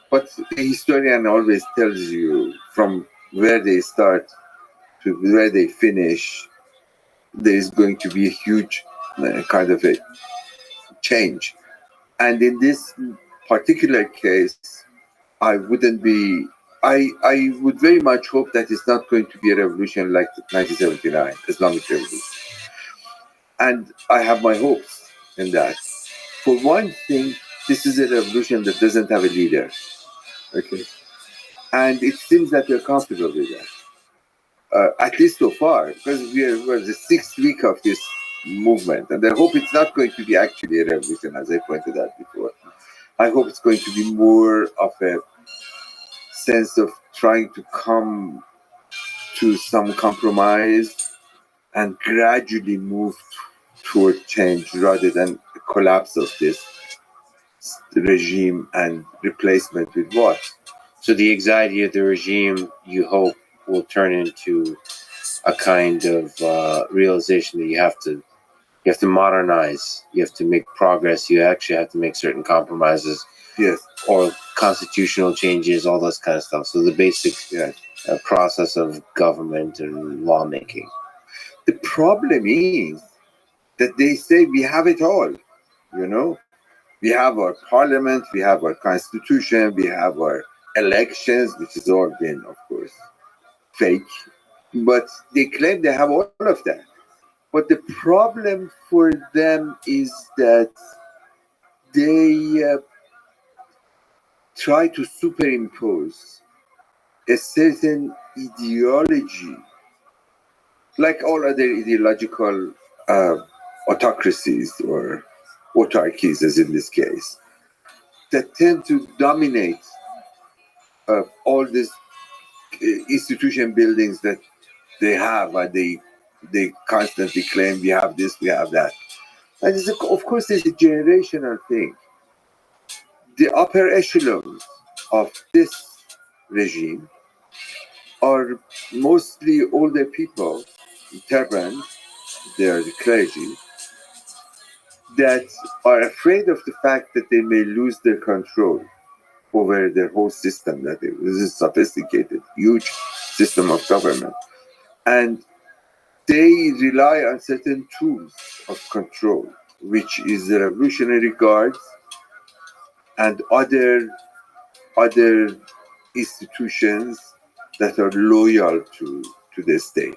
But the historian always tells you from where they start to where they finish, there is going to be a huge kind of a change. And in this particular case, I wouldn't be. I would very much hope that it's not going to be a revolution like 1979, Islamic Revolution. And I have my hopes in that. For one thing, this is a revolution that doesn't have a leader. Okay. And it seems that we're comfortable with that. At least so far, because we're the 6th week of this movement. And I hope it's not going to be actually a revolution, as I pointed out before. I hope it's going to be more of a sense of trying to come to some compromise and gradually move toward change rather than the collapse of this regime and replacement with what? So the anxiety of the regime, you hope, will turn into a kind of realization that you have to modernize, you have to make progress, you actually have to make certain compromises, Yes, or constitutional changes, all this kind of stuff. So the basic process of government and lawmaking. the problem is that they say we have it all, you know? We have our parliament, we have our constitution, we have our elections, which has all been, of course, fake. But they claim they have all of that. But the problem for them is that they try to superimpose a certain ideology, like all other ideological autocracies or autarchies, as in this case, that tend to dominate all these institution buildings that they have, and they constantly claim we have this, we have that. And of course, there's a generational thing. The upper echelons of this regime are mostly older people, turban, they are the clergy, that are afraid of the fact that they may lose their control over their whole system, that this is a sophisticated, huge system of government. And they rely on certain tools of control, which is the Revolutionary Guards and other institutions that are loyal to the state.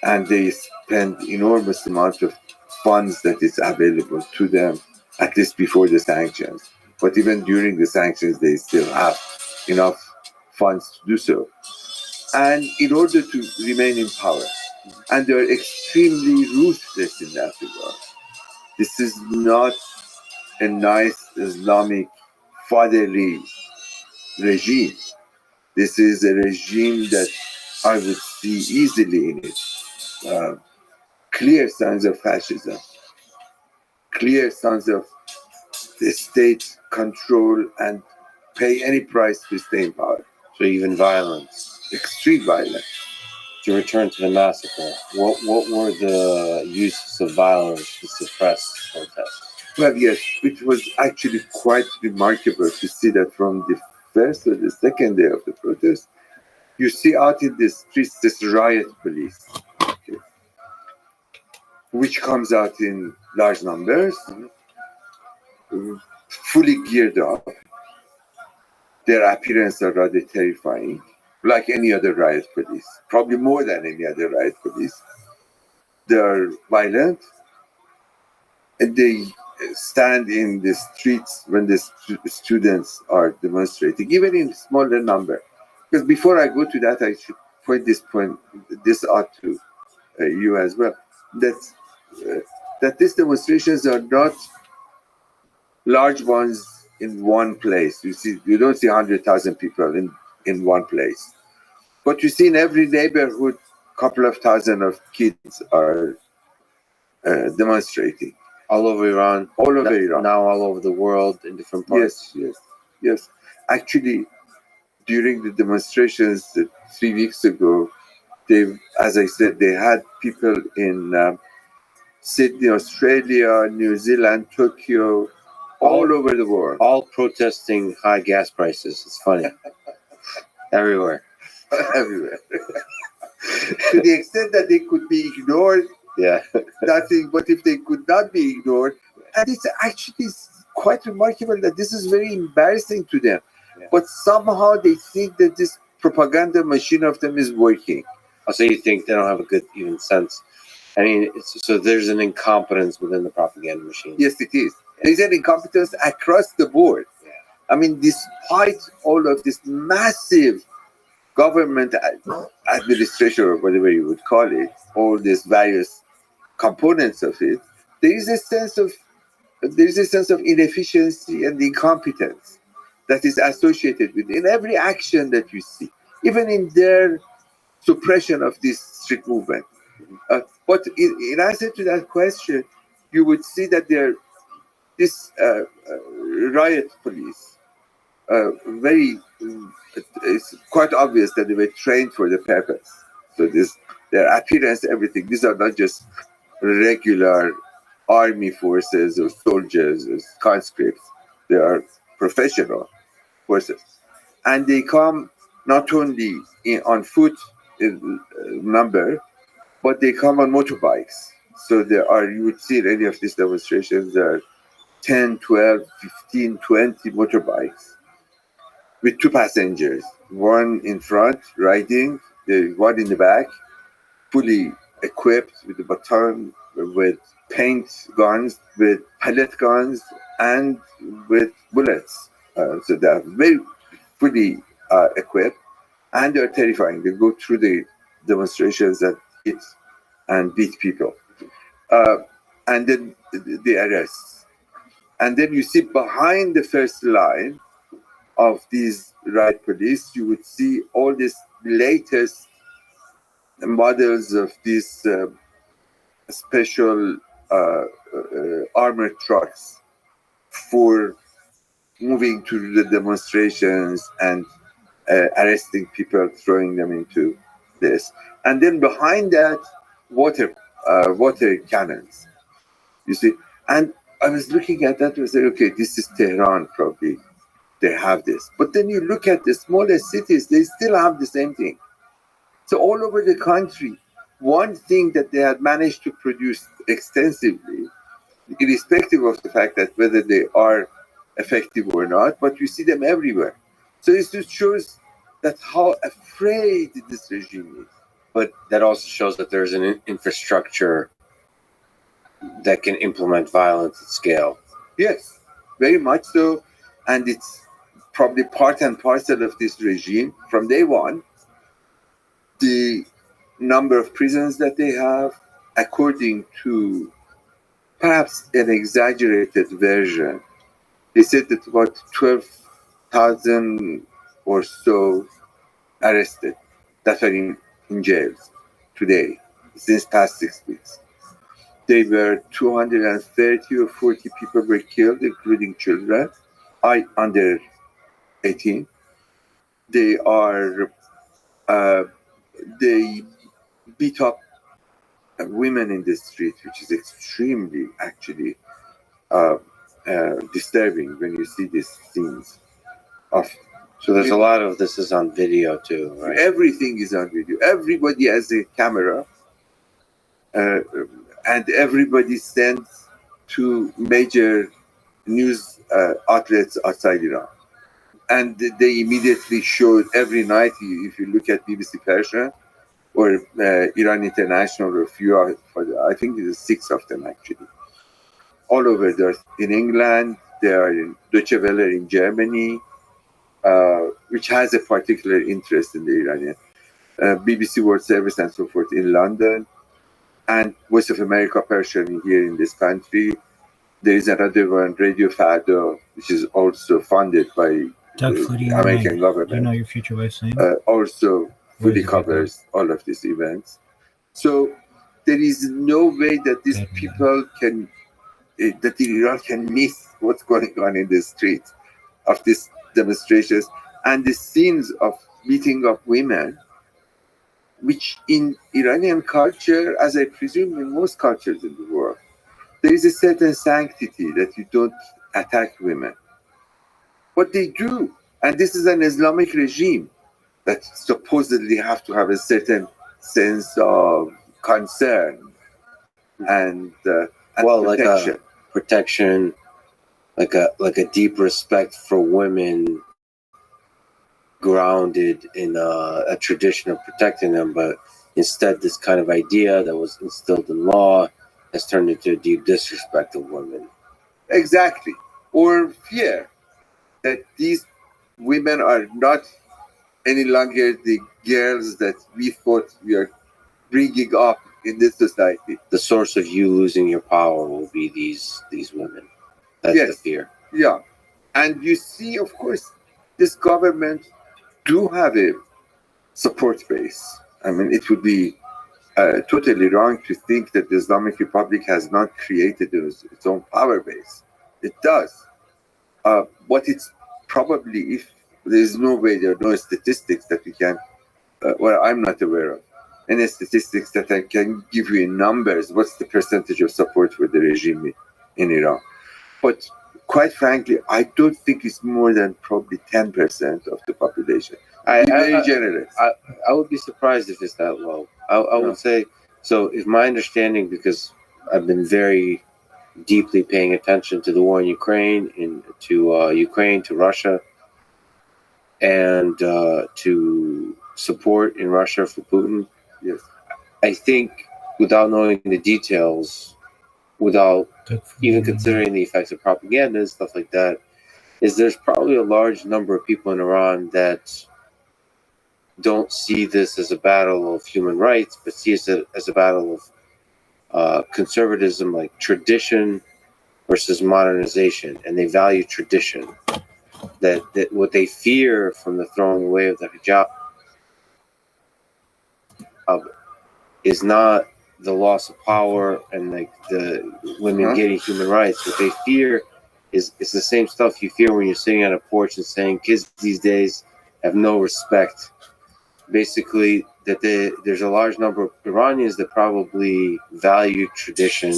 And they spend enormous amount of funds that is available to them, at least before the sanctions. But even during the sanctions, they still have enough funds to do so. And in order to remain in power, and they're extremely ruthless in that regard. This is not a nice Islamic fatherly regime. This is a regime that I would see easily in it clear signs of fascism, clear signs of the state control and pay any price to stay in power. So even violence. Extreme violence. To return to the massacre, what were the uses of violence to suppress protests? Well, yes, it was actually quite remarkable to see that from the first or the second day of the protest, you see out in the streets this riot police, okay, which comes out in large numbers, fully geared up. Their appearance are rather terrifying, like any other riot police, probably more than any other riot police. They are violent, and they stand in the streets when the students are demonstrating, even in smaller number. Because before I go to that, I should point this out to you as well, that these demonstrations are not large ones in one place. You don't see 100,000 people in one place, but you see in every neighborhood, couple of thousand of kids are demonstrating. All over Iran. All over Iran. Now all over the world in different parts. Yes. Actually, during the demonstrations 3 weeks ago, as I said, they had people in Sydney, Australia, New Zealand, Tokyo, all over the world. All protesting high gas prices. It's funny. Everywhere. Everywhere. To the extent that they could be ignored, nothing. But if they could not be ignored, and it's actually quite remarkable that this is very embarrassing to them. Yeah. But somehow they think that this propaganda machine of them is working. So you think they don't have a good even sense? I mean, so there's an incompetence within the propaganda machine. Yes, it is. There's an incompetence across the board. Yeah. I mean, despite all of this massive government administration, or whatever you would call it, all these various components of it, there is a sense of inefficiency and incompetence that is associated with it in every action that you see, even in their suppression of this street movement. But in answer to that question, you would see that this riot police, very, it's quite obvious that they were trained for the purpose. So their appearance, everything. These are not just regular army forces or soldiers or conscripts. They are professional forces, and they come not only on foot in number, but they come on motorbikes. So you would see in any of these demonstrations, there are 10, 12, 15, 20 motorbikes with two passengers, one in front riding, the one in the back, fully equipped with a baton, with paint guns, with pellet guns, and with bullets. So they're very fully equipped, and they're terrifying. They go through the demonstrations that hit and beat people. Uh, and then the arrests. And then you see behind the first line of these riot police, you would see all these latest models of these special armored trucks for moving to the demonstrations and arresting people, throwing them into this. And then behind that, water cannons, you see. And I was looking at that and said, okay, this is Tehran probably. They have this. But then you look at the smallest cities, they still have the same thing. So all over the country, one thing that they had managed to produce extensively, irrespective of the fact that whether they are effective or not, but you see them everywhere. So it just shows that how afraid this regime is. But that also shows that there's an infrastructure that can implement violence at scale. Yes, very much so. And it's probably part and parcel of this regime from day one. The number of prisons that they have, according to perhaps an exaggerated version, they said that about 12,000 or so arrested that are in jails today, since past 6 weeks. They were 230 or 40 people were killed, including children, under 18. They are they beat up women in the street, which is extremely actually disturbing when you see these scenes of. So there's a lot of this is on video too, right? Everything is on video. Everybody has a camera, and everybody sends to major news outlets outside Iran. And they immediately showed every night, if you look at BBC Persian or Iran International, or a few, I think there's 6 of them actually. All over there. In England, they are in Deutsche Welle in Germany, which has a particular interest in the Iranian. BBC World Service and so forth in London, and Voice of America Persian here in this country. There is another one, Radio Fado, which is also funded by the American government. Do you know your future wife's name? Also fully covers all of these events. So there is no way that these people can, that Iran can miss what's going on in the streets of these demonstrations and the scenes of beating up women, which in Iranian culture, as I presume in most cultures in the world, there is a certain sanctity that you don't attack women. But they do. And this is an Islamic regime that supposedly have to have a certain sense of concern and protection. Like protection, like a deep respect for women, grounded in a tradition of protecting them. But instead, this kind of idea that was instilled in law has turned into a deep disrespect of women. Exactly. Or fear that these women are not any longer the girls that we thought we are bringing up in this society. The source of you losing your power will be these women. That's the fear. Yeah. And you see, of course, this government do have a support base. I mean, it would be totally wrong to think that the Islamic Republic has not created its own power base. It does. But it's probably, if there's no way, there are no statistics that we can, well, I'm not aware of any statistics that I can give you in numbers. What's the percentage of support for the regime in Iran? But quite frankly, I don't think it's more than probably 10% of the population. Very generous. I would be surprised if it's that low. I would say so. If my understanding, because I've been very deeply paying attention to the war in Ukraine, to Russia, and to support in Russia for Putin. Yes. I think, without knowing the details, without even considering the effects of propaganda and stuff like that, is there's probably a large number of people in Iran that don't see this as a battle of human rights, but see it as a battle of conservatism, like tradition versus modernization, and they value tradition. That what they fear from the throwing away of the hijab is not the loss of power and like the women getting human rights. What they fear is the same stuff you fear when you're sitting on a porch and saying kids these days have no respect. Basically, that there's a large number of Iranians that probably value tradition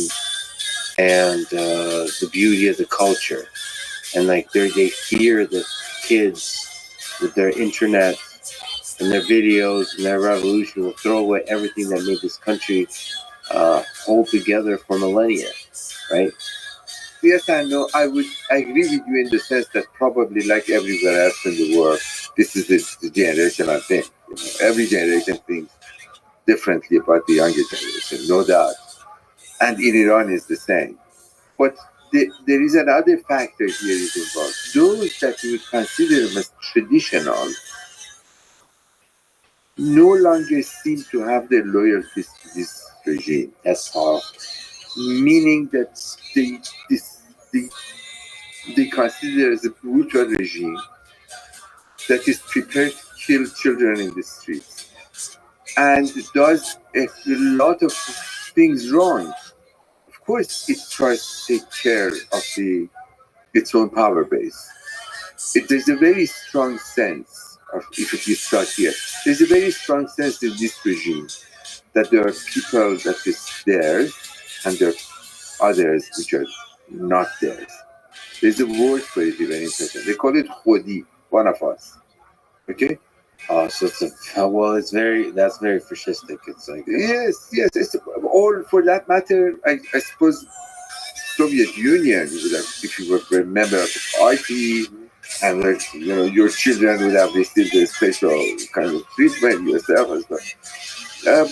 and the beauty of the culture, and like they fear that kids with their internet and their videos and their revolution will throw away everything that made this country hold together for millennia, right? Yes and no. I agree with you in the sense that probably, like everywhere else in the world, this is the generational thing. Every generation thinks differently about the younger generation, no doubt. And in Iran is the same. But there is another factor here is involved. Those that we would consider as traditional no longer seem to have their loyalties to this regime. That's all. Meaning that they consider as a brutal regime that is prepared to kill children in the streets and does a lot of things wrong. Of course, it tries to take care of its own power base. There's a very strong sense of, if you start here, there's a very strong sense in this regime that there are people that is theirs and there are others which are not theirs. There's a word for it even in Persian. They call it khodi, one of us. Okay? So that's very fascistic. It's like yes. It's all for that matter. I suppose Soviet Union would have, if you were a member of the party, and like your children would have received a special kind of treatment yourself as well.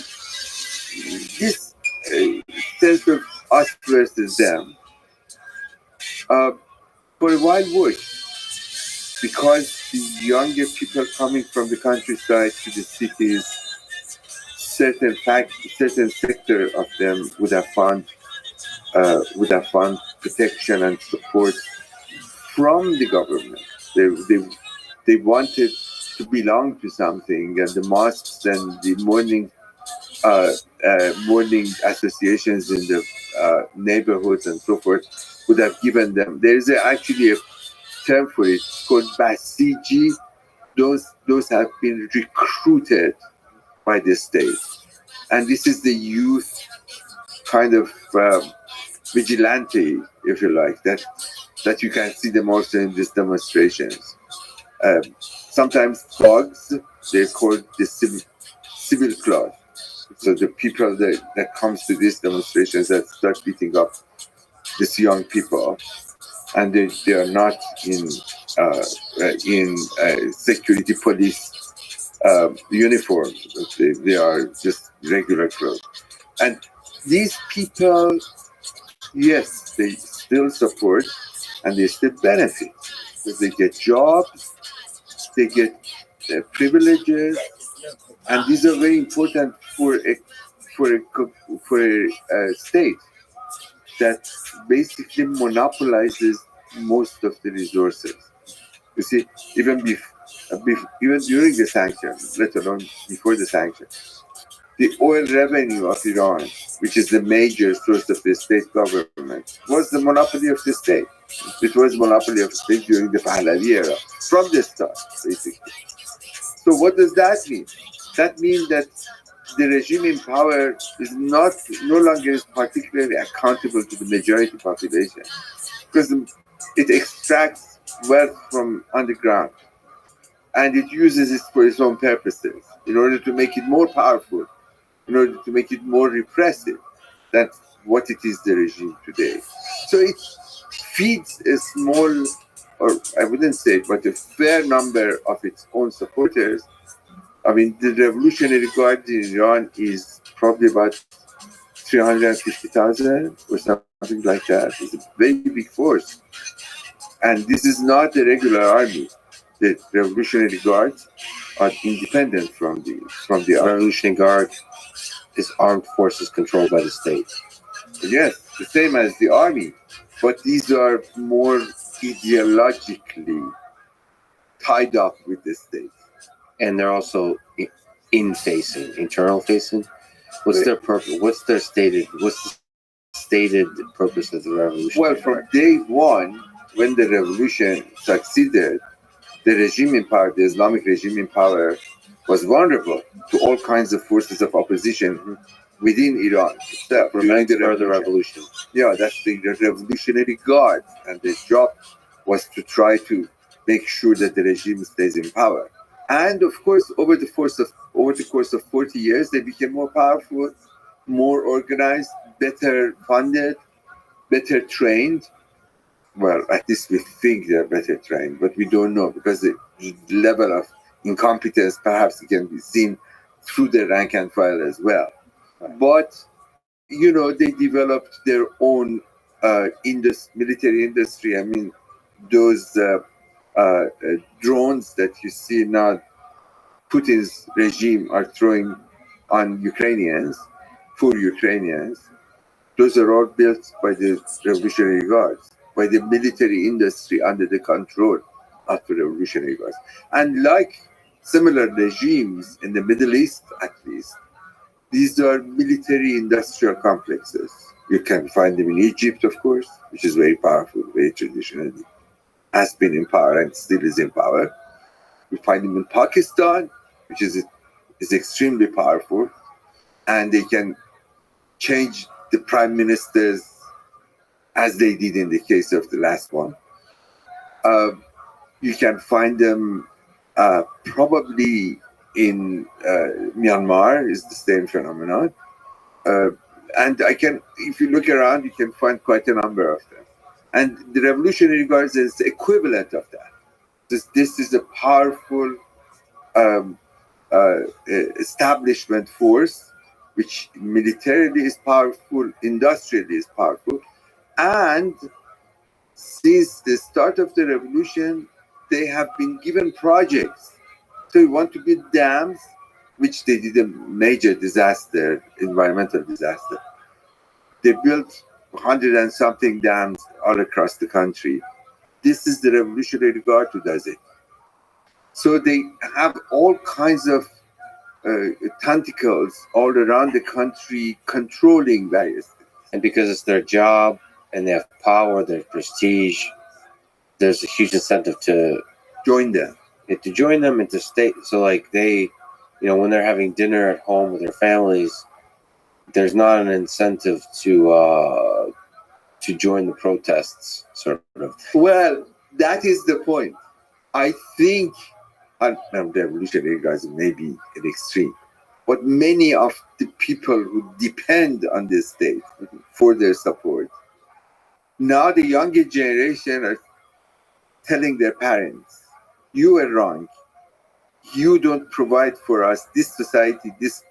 This sense of us versus them, for a while worked because the younger people coming from the countryside to the cities, certain sector of them would have found protection and support from the government. They wanted to belong to something, and the mosques and the morning associations in the neighborhoods and so forth would have given them. There is actually a term for it called Basiji. Those have been recruited by the state, and this is the youth kind of vigilante, if you like, that you can see them also in these demonstrations. Sometimes thugs, they're called the civil class. So the people that comes to these demonstrations that start beating up these young people, and they are not in security police uniform. They are just regular clothes. And these people, yes, they still support and they still benefit because they get jobs, they get privileges, and these are very important for a state that basically monopolizes most of the resources. You see, even during the sanctions, let alone before the sanctions, the oil revenue of Iran, which is the major source of the state government, was the monopoly of the state. It was monopoly of state during the Pahlavi era, from the start, basically. So what does that mean? That means that the regime in power is no longer is particularly accountable to the majority population because it extracts wealth from underground and it uses it for its own purposes in order to make it more powerful, in order to make it more repressive than what it is the regime today. So it feeds a small, or I wouldn't say, but a fair number of its own supporters. I mean, the Revolutionary Guard in Iran is probably about 350,000 or something like that. It's a very big force. And this is not a regular army. The Revolutionary Guards are independent from the army. Revolutionary Guard is armed forces controlled by the state. Yes, the same as the army, but these are more ideologically tied up with the state. And they're also internal facing. What's their purpose? What's the stated purpose of the revolution? Well, from day one, when the revolution succeeded, the regime in power, the Islamic regime in power, was vulnerable to all kinds of forces of opposition within Iran itself. During the revolution. Yeah, that's the Revolutionary Guard, and their job was to try to make sure that the regime stays in power. And of course, over the course of 40 years, they became more powerful, more organized, better funded, better trained. Well, at least we think they're better trained, but we don't know because the level of incompetence perhaps can be seen through the rank and file as well. But they developed their own military industry. I mean, those drones that you see now, Putin's regime are throwing on Ukrainians, for Ukrainians. Those are all built by the Revolutionary Guards, by the military industry under the control of the Revolutionary Guards. And like similar regimes in the Middle East, at least, these are military industrial complexes. You can find them in Egypt, of course, which is very powerful, very traditionally, has been in power and still is in power. We find them in Pakistan, which is extremely powerful, and they can change the prime ministers as they did in the case of the last one. You can find them probably in Myanmar, is the same phenomenon. And if you look around, you can find quite a number of them. And the Revolutionary Guards is the equivalent of that. This is a powerful establishment force, which militarily is powerful, industrially is powerful. And since the start of the revolution, they have been given projects. So you want to build dams, which they did a major disaster, environmental disaster. They built 100 and something dams all across the country. This is the Revolutionary Guard who does it. So they have all kinds of tentacles all around the country controlling various things. And because it's their job and they have power, their prestige, there's a huge incentive to join them. To join them and to stay. So like they, when they're having dinner at home with their families, there's not an incentive to join the protests, sort of. Well, that is the point. I think, and the Revolutionary Guards may be an extreme, but many of the people who depend on the state for their support, now the younger generation are telling their parents, you are wrong. You don't provide for us. This society, this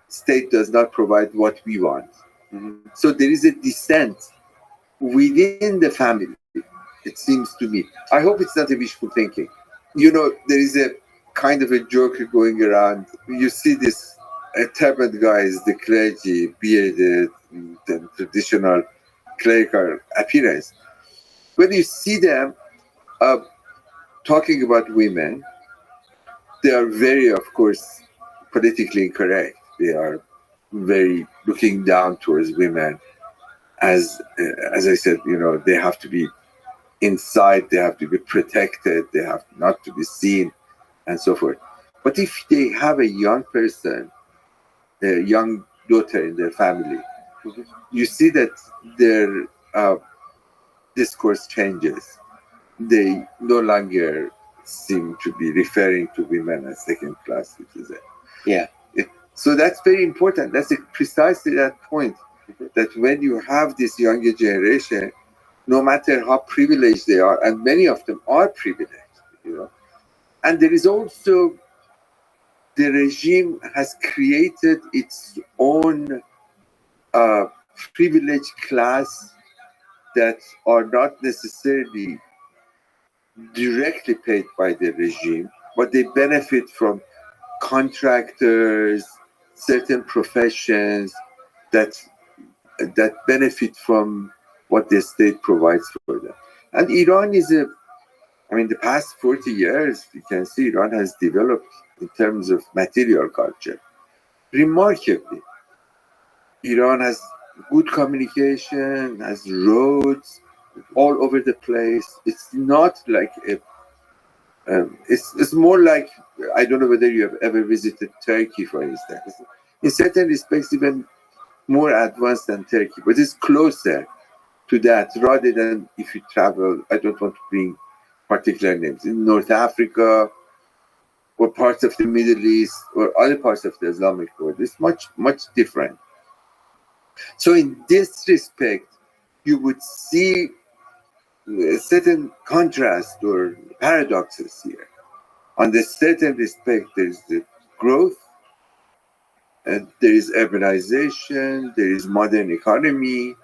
state does not provide what we want. Mm-hmm. So there is a dissent within the family, it seems to me. I hope it's not a wishful thinking. There is a kind of a joke going around. You see this turbaned guys, the clergy, bearded, the traditional clerical appearance. When you see them talking about women, they are very, of course, politically incorrect. They are very looking down towards women as I said, they have to be inside, they have to be protected, they have not to be seen, and so forth. But if they have a young person, a young daughter in their family, you see that their discourse changes. They no longer seem to be referring to women as second class citizens. Yeah. So that's very important. That's precisely that point, that when you have this younger generation, no matter how privileged they are, and many of them are privileged, and there is also, the regime has created its own privileged class that are not necessarily directly paid by the regime, but they benefit from contractors, certain professions that benefit from what the state provides for them. And Iran is the past 40 years, you can see Iran has developed in terms of material culture remarkably. Iran has good communication, has roads all over the place. It's not like it's more like, I don't know whether you have ever visited Turkey, for instance. In certain respects, even more advanced than Turkey, but it's closer to that rather than if you travel. I don't want to bring particular names in North Africa or parts of the Middle East or other parts of the Islamic world. It's much, much different. So in this respect, you would see a certain contrast or paradoxes here. On the certain respect, there's the growth, and there is urbanization, there is modern economy.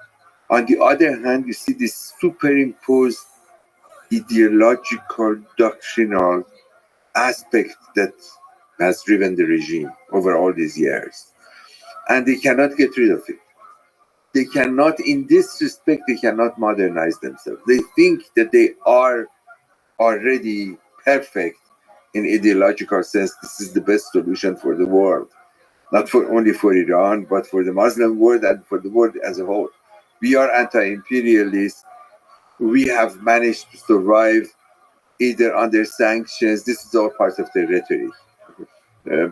On the other hand, you see this superimposed ideological, doctrinal aspect that has driven the regime over all these years. And they cannot get rid of it. They cannot, in this respect, they cannot modernize themselves. They think that they are already perfect in ideological sense. This is the best solution for the world, not for only for Iran, but for the Muslim world and for the world as a whole. We are anti-imperialists. We have managed to survive either under sanctions. This is all part of their rhetoric.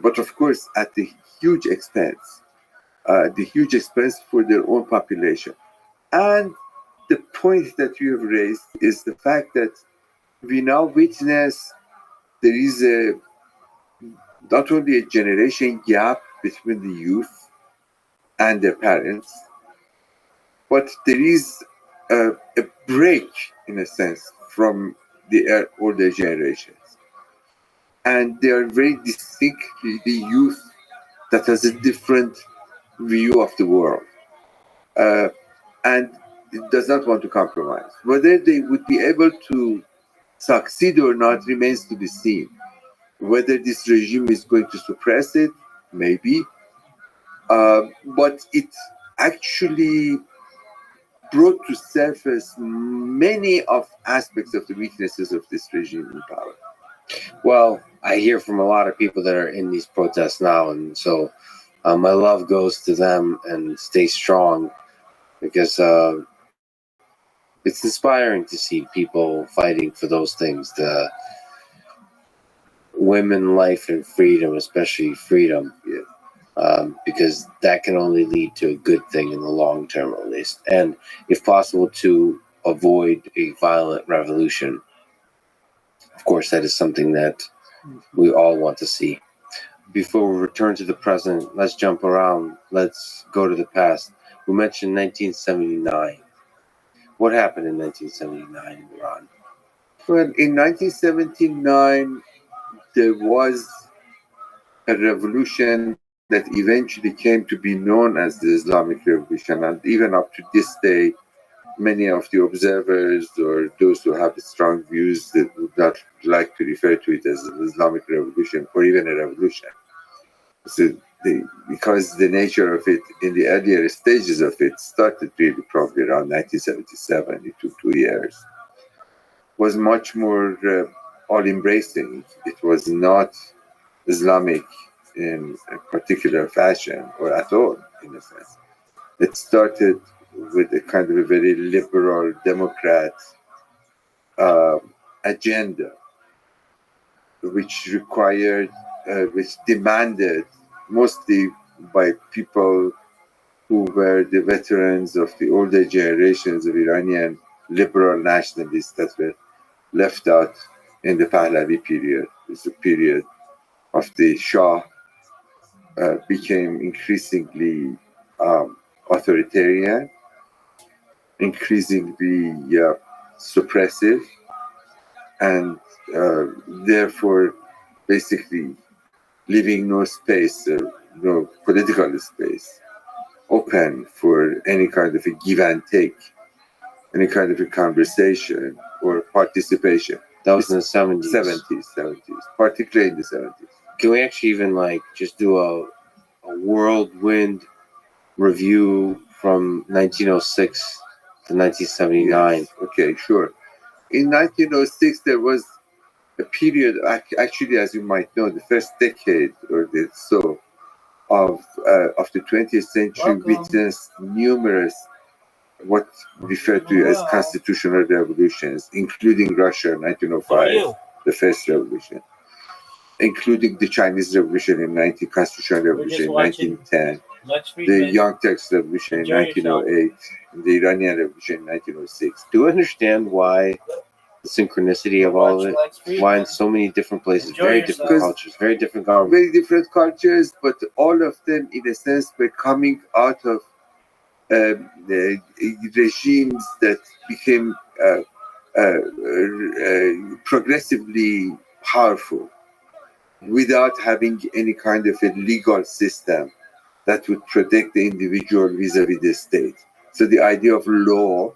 But of course, at the huge expense, for their own population. And the point that you have raised is the fact that we now witness there is not only a generation gap between the youth and their parents, but there is a break, in a sense, from the older generations. And they are very distinctly the youth that has a different view of the world. And it does not want to compromise. Whether they would be able to succeed or not remains to be seen. Whether this regime is going to suppress it, maybe. But it actually brought to surface many of aspects of the weaknesses of this regime in power. Well, I hear from a lot of people that are in these protests now, and so my love goes to them, and stay strong, because it's inspiring to see people fighting for those things, the women, life, and freedom, especially freedom. Because that can only lead to a good thing in the long term, at least, and if possible, to avoid a violent revolution. Of course, that is something that we all want to see. Before we return to the present, let's jump around. Let's go to the past. We mentioned 1979. What happened in 1979 in Iran? Well, in 1979, there was a revolution that eventually came to be known as the Islamic Revolution. And even up to this day, many of the observers or those who have strong views that would not like to refer to it as an Islamic Revolution or even a revolution. So because the nature of it in the earlier stages of it started really probably around 1977. It took 2 years. Was much more all-embracing. It was not Islamic in a particular fashion or at all, in a sense. It started with a kind of a very liberal Democrat uh, agenda, which required, which demanded, mostly by people who were the veterans of the older generations of Iranian liberal nationalists that were left out in the Pahlavi period. It's a period of the Shah became increasingly authoritarian, increasingly suppressive, and therefore basically leaving no space, no political space open for any kind of a give and take, any kind of a conversation or participation. That was in the 70s. 70s, particularly in the 70s. Can we actually even just do a whirlwind review from 1906 to 1979? Yes. Okay, sure. In 1906, there was a period, actually, as you might know, the first decade or so of the 20th century witnessed numerous what referred to as constitutional revolutions, including Russia in 1905, the first revolution, including the Chinese Revolution in Constitutional Revolution in 1910, the Young Turks Revolution in 1908, and the Iranian Revolution in 1906. Do you understand why the synchronicity of all of it? Why in so many different places, very different cultures, very different governments? Very different cultures, but all of them, in a sense, were coming out of the regimes that became progressively powerful without having any kind of a legal system that would protect the individual vis-a-vis the state. So the idea of law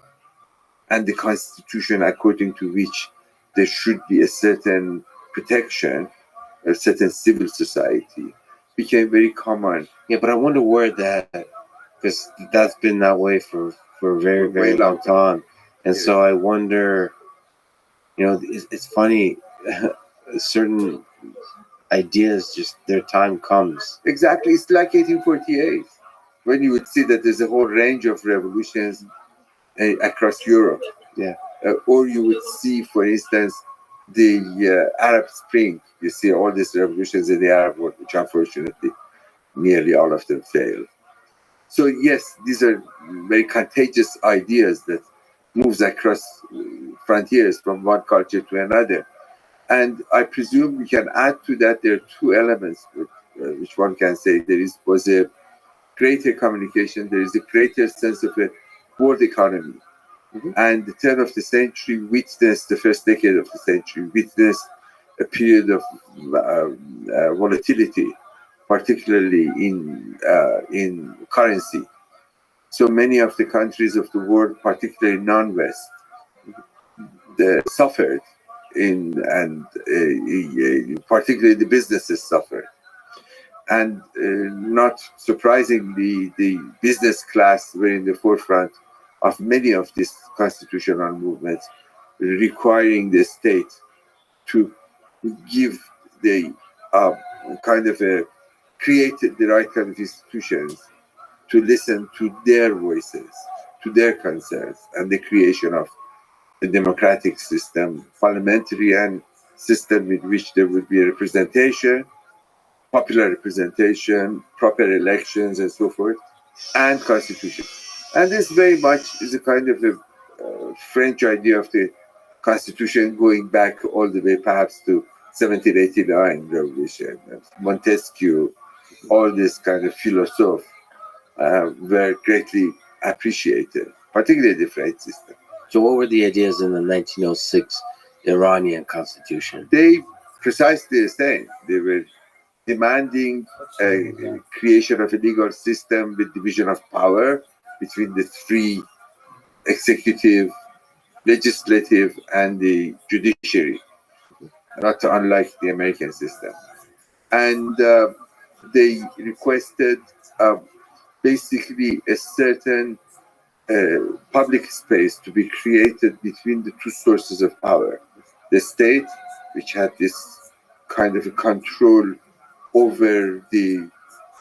and the constitution according to which there should be a certain protection, a certain civil society, became very common. Yeah, but I wonder where that, because that's been that way for a very, very long time. And so I wonder, it's funny, certain ideas, just their time comes. Exactly. It's like 1848, when you would see that there's a whole range of revolutions across Europe. Yeah. Or you would see, for instance, the Arab Spring. You see all these revolutions in the Arab world, which unfortunately nearly all of them failed. So yes, these are very contagious ideas that moves across frontiers from one culture to another. And I presume we can add to that, there are two elements which one can say was a greater communication, there is a greater sense of a world economy. Mm-hmm. And the turn of the century witnessed, the first decade of the century witnessed a period of volatility, particularly in currency. So many of the countries of the world, particularly non-West, they suffered, and particularly the businesses suffered. And not surprisingly, the business class were in the forefront of many of these constitutional movements, requiring the state to give the kind of create the right kind of institutions to listen to their voices, to their concerns, and the creation of a democratic system, parliamentary and system with which there would be a representation, popular representation, proper elections, and so forth, and constitution. And this very much is a kind of a French idea of the constitution going back all the way perhaps to 1789 revolution. Montesquieu, all this kind of philosophes were greatly appreciated, particularly the French system. So what were the ideas in the 1906 Iranian constitution? They precisely the same. They were demanding a creation of a legal system with division of power between the three: executive, legislative, and the judiciary, not unlike the American system. And they requested basically a certain public space to be created between the two sources of power. The state, which had this kind of a control over the,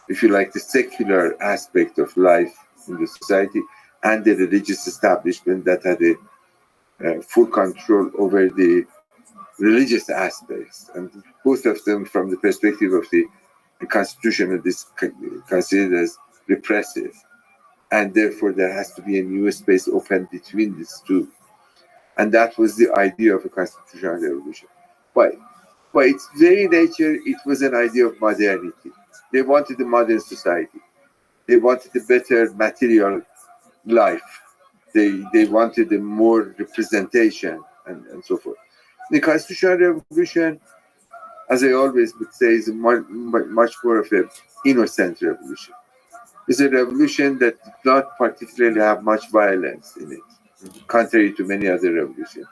if you like, the secular aspect of life in the society, and the religious establishment that had a full control over the religious aspects, and both of them, from the perspective of the constitution, is considered as repressive, and therefore there has to be a new space open between these two. And that was the idea of a constitutional revolution. By its very nature, it was an idea of modernity. They wanted a modern society. They wanted a better material life. They wanted a more representation, and so forth. The constitutional revolution, as I always would say, is much more of an innocent revolution. It's a revolution that did not particularly have much violence in it, contrary to many other revolutions.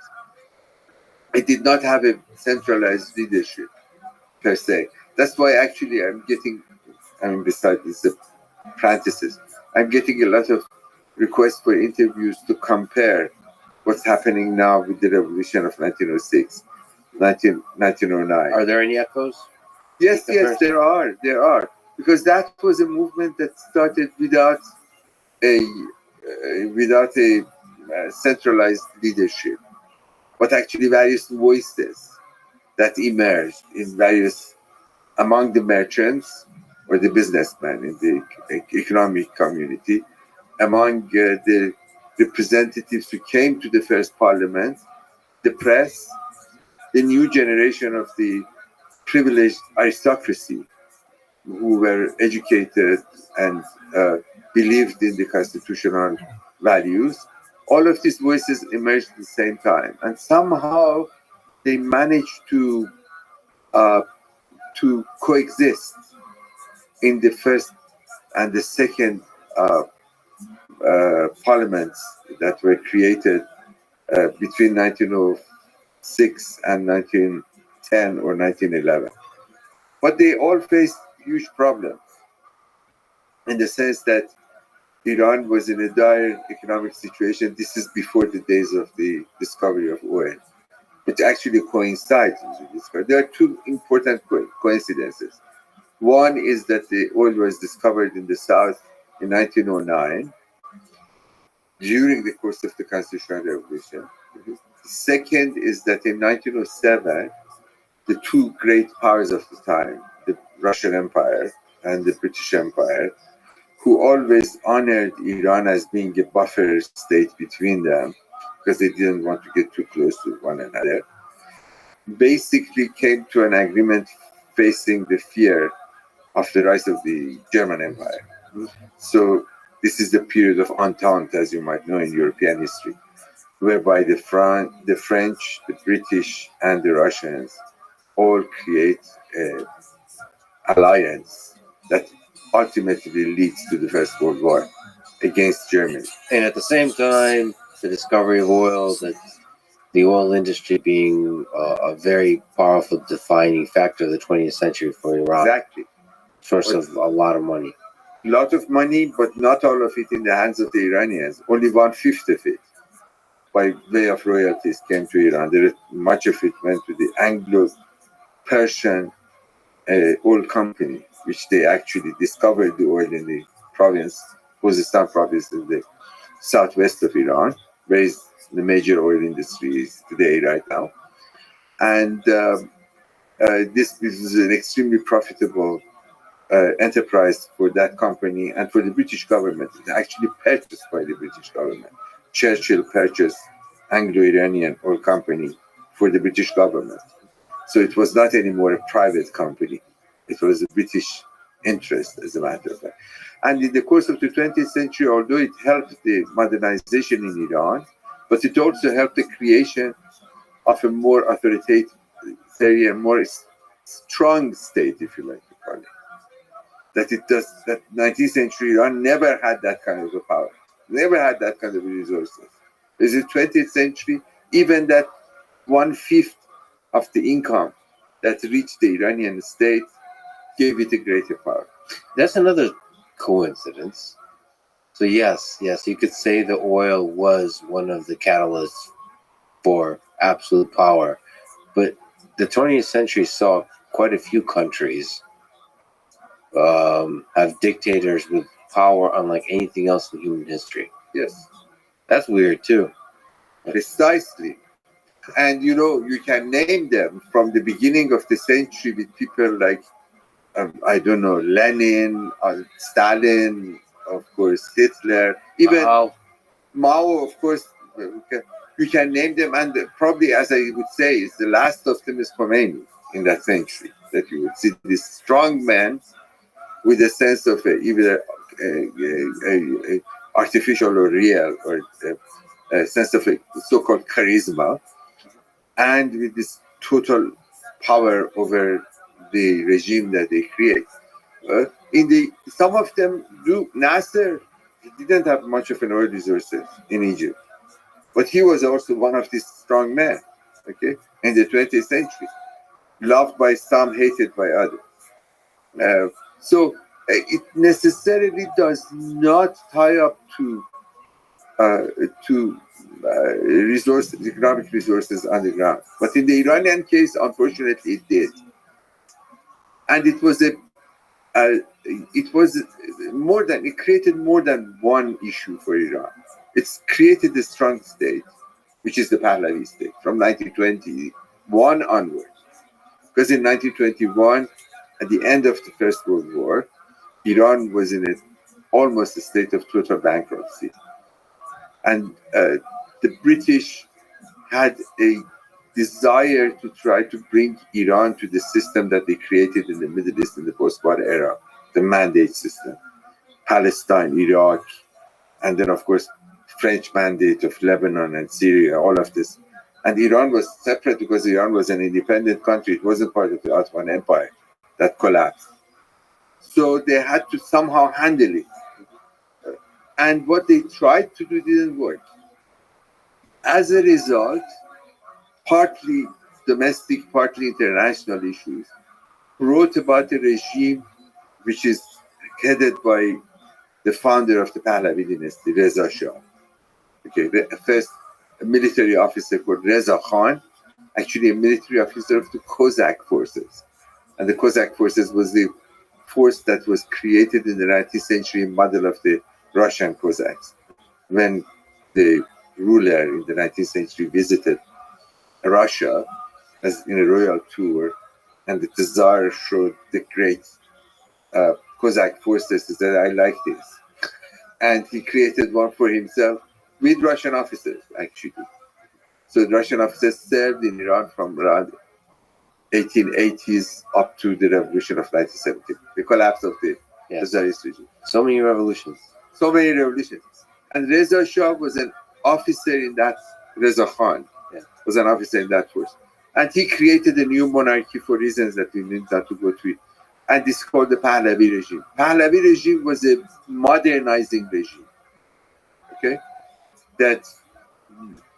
It did not have a centralized leadership per se. That's why actually besides the parenthesis, I'm getting a lot of requests for interviews to compare what's happening now with the revolution of 1906, 1909. Are there any echoes? Yes, there are. Because that was a movement that started without a centralized leadership, but actually various voices that emerged in various, among the merchants or the businessmen in the economic community, among the representatives who came to the first parliament, the press, the new generation of the privileged aristocracy who were educated and believed in the constitutional values. All of these voices emerged at the same time, and somehow they managed to coexist in the first and the second parliaments that were created between 1906 and 1910 or 1911. But they all faced huge problems, in the sense that Iran was in a dire economic situation. This is before the days of the discovery of oil, which actually coincides with the discovery. There are two important coincidences. One is that the oil was discovered in the south in 1909 during the course of the Constitutional Revolution. The second is that in 1907, the two great powers of the time, the Russian Empire and the British Empire, who always honored Iran as being a buffer state between them, because they didn't want to get too close to one another, basically came to an agreement facing the fear of the rise of the German Empire. So this is the period of Entente, as you might know in European history, whereby the French, the British, and the Russians all create an alliance that ultimately leads to the First World War against Germany. And at the same time, the discovery of oil, that the oil industry being a very powerful defining factor of the 20th century for Iran. Exactly. Source of a lot of money. A lot of money, but not all of it in the hands of the Iranians. Only 1/5 of it, by way of royalties, came to Iran. Much of it went to the Anglo-Persian oil company, which they actually discovered the oil in the province, Khuzestan province in the southwest of Iran, where the major oil industry is today right now. And this was an extremely profitable enterprise for that company and for the British government. It actually purchased by the British government. Churchill purchased Anglo-Iranian oil company for the British government. So it was not anymore a private company. It was a British interest, as a matter of fact. And in the course of the 20th century, although it helped the modernization in Iran, but it also helped the creation of a more authoritarian, more strong state, if you like to call it. That 19th century Iran never had that kind of a power, never had that kind of resources. In the 20th century, even that 1/5 of the income that reached the Iranian state gave it a greater power. That's another coincidence. So yes, you could say the oil was one of the catalysts for absolute power, but the 20th century saw quite a few countries have dictators with power unlike anything else in human history. Yes, That's weird too. precisely. And you can name them from the beginning of the century with people like, I don't know, Lenin, Stalin, of course, Hitler, even Mao, of course. You can name them, and probably, as I would say, is the last of them is Khomeini in that century. That you would see this strong man with a sense of either artificial or real, or a sense of a so-called charisma, and with this total power over the regime that they create. Some of them do. Nasser, he didn't have much of an oil resources in Egypt, but he was also one of these strong men, okay, in the 20th century, loved by some, hated by others. So it necessarily does not tie up to economic resources on the ground. But in the Iranian case, unfortunately, it did, and it created more than one issue for Iran. It's created a strong state, which is the Pahlavi state from 1921 onward. Because in 1921, at the end of the First World War, Iran was in almost a state of total bankruptcy. And the British had a desire to try to bring Iran to the system that they created in the Middle East in the post-war era, the mandate system, Palestine, Iraq, and then, of course, French mandate of Lebanon and Syria, all of this. And Iran was separate because Iran was an independent country. It wasn't part of the Ottoman Empire that collapsed. So they had to somehow handle it. And what they tried to do didn't work. As a result, partly domestic, partly international issues brought about a regime which is headed by the founder of the Pahlavi dynasty, Reza Shah. Okay, the first military officer called Reza Khan, actually a military officer of the Cossack forces. And the Cossack forces was the force that was created in the 19th century model of the Russian Cossacks. When the ruler in the 19th century visited Russia as in a royal tour, and the Tsar showed the great Cossack forces, he said, I like this. And he created one for himself with Russian officers, actually. So the Russian officers served in Iran from around 1880s up to the revolution of 1917, the collapse of the Tsarist regime. So many revolutions. So many revolutions. And Reza Shah was an officer in that, Reza Khan was an officer in that force. And he created a new monarchy for reasons that we need not to go to it. And it's called the Pahlavi regime. Pahlavi regime was a modernizing regime, okay, that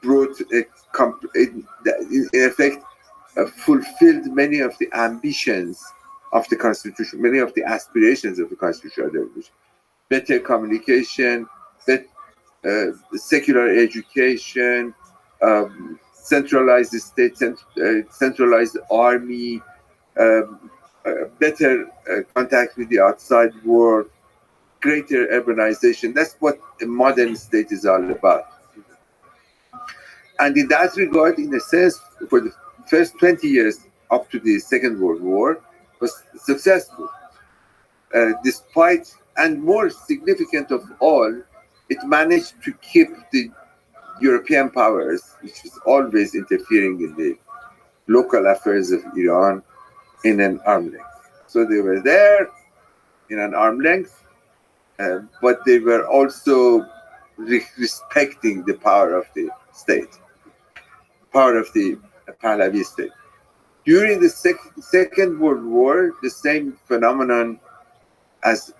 brought in effect, fulfilled many of the ambitions of the constitution, many of the aspirations of the constitutional revolution. Better communication, secular education, centralized state, centralized army, better contact with the outside world, greater urbanization. That's what a modern state is all about. And in that regard, in a sense, for the first 20 years up to the Second World War, was successful. Despite, and more significant of all, it managed to keep the European powers, which was always interfering in the local affairs of Iran, in an arm length. So they were there in an arm length, but they were also respecting the power of the state, power of the Pahlavi state. During the Second World War, the same phenomenon as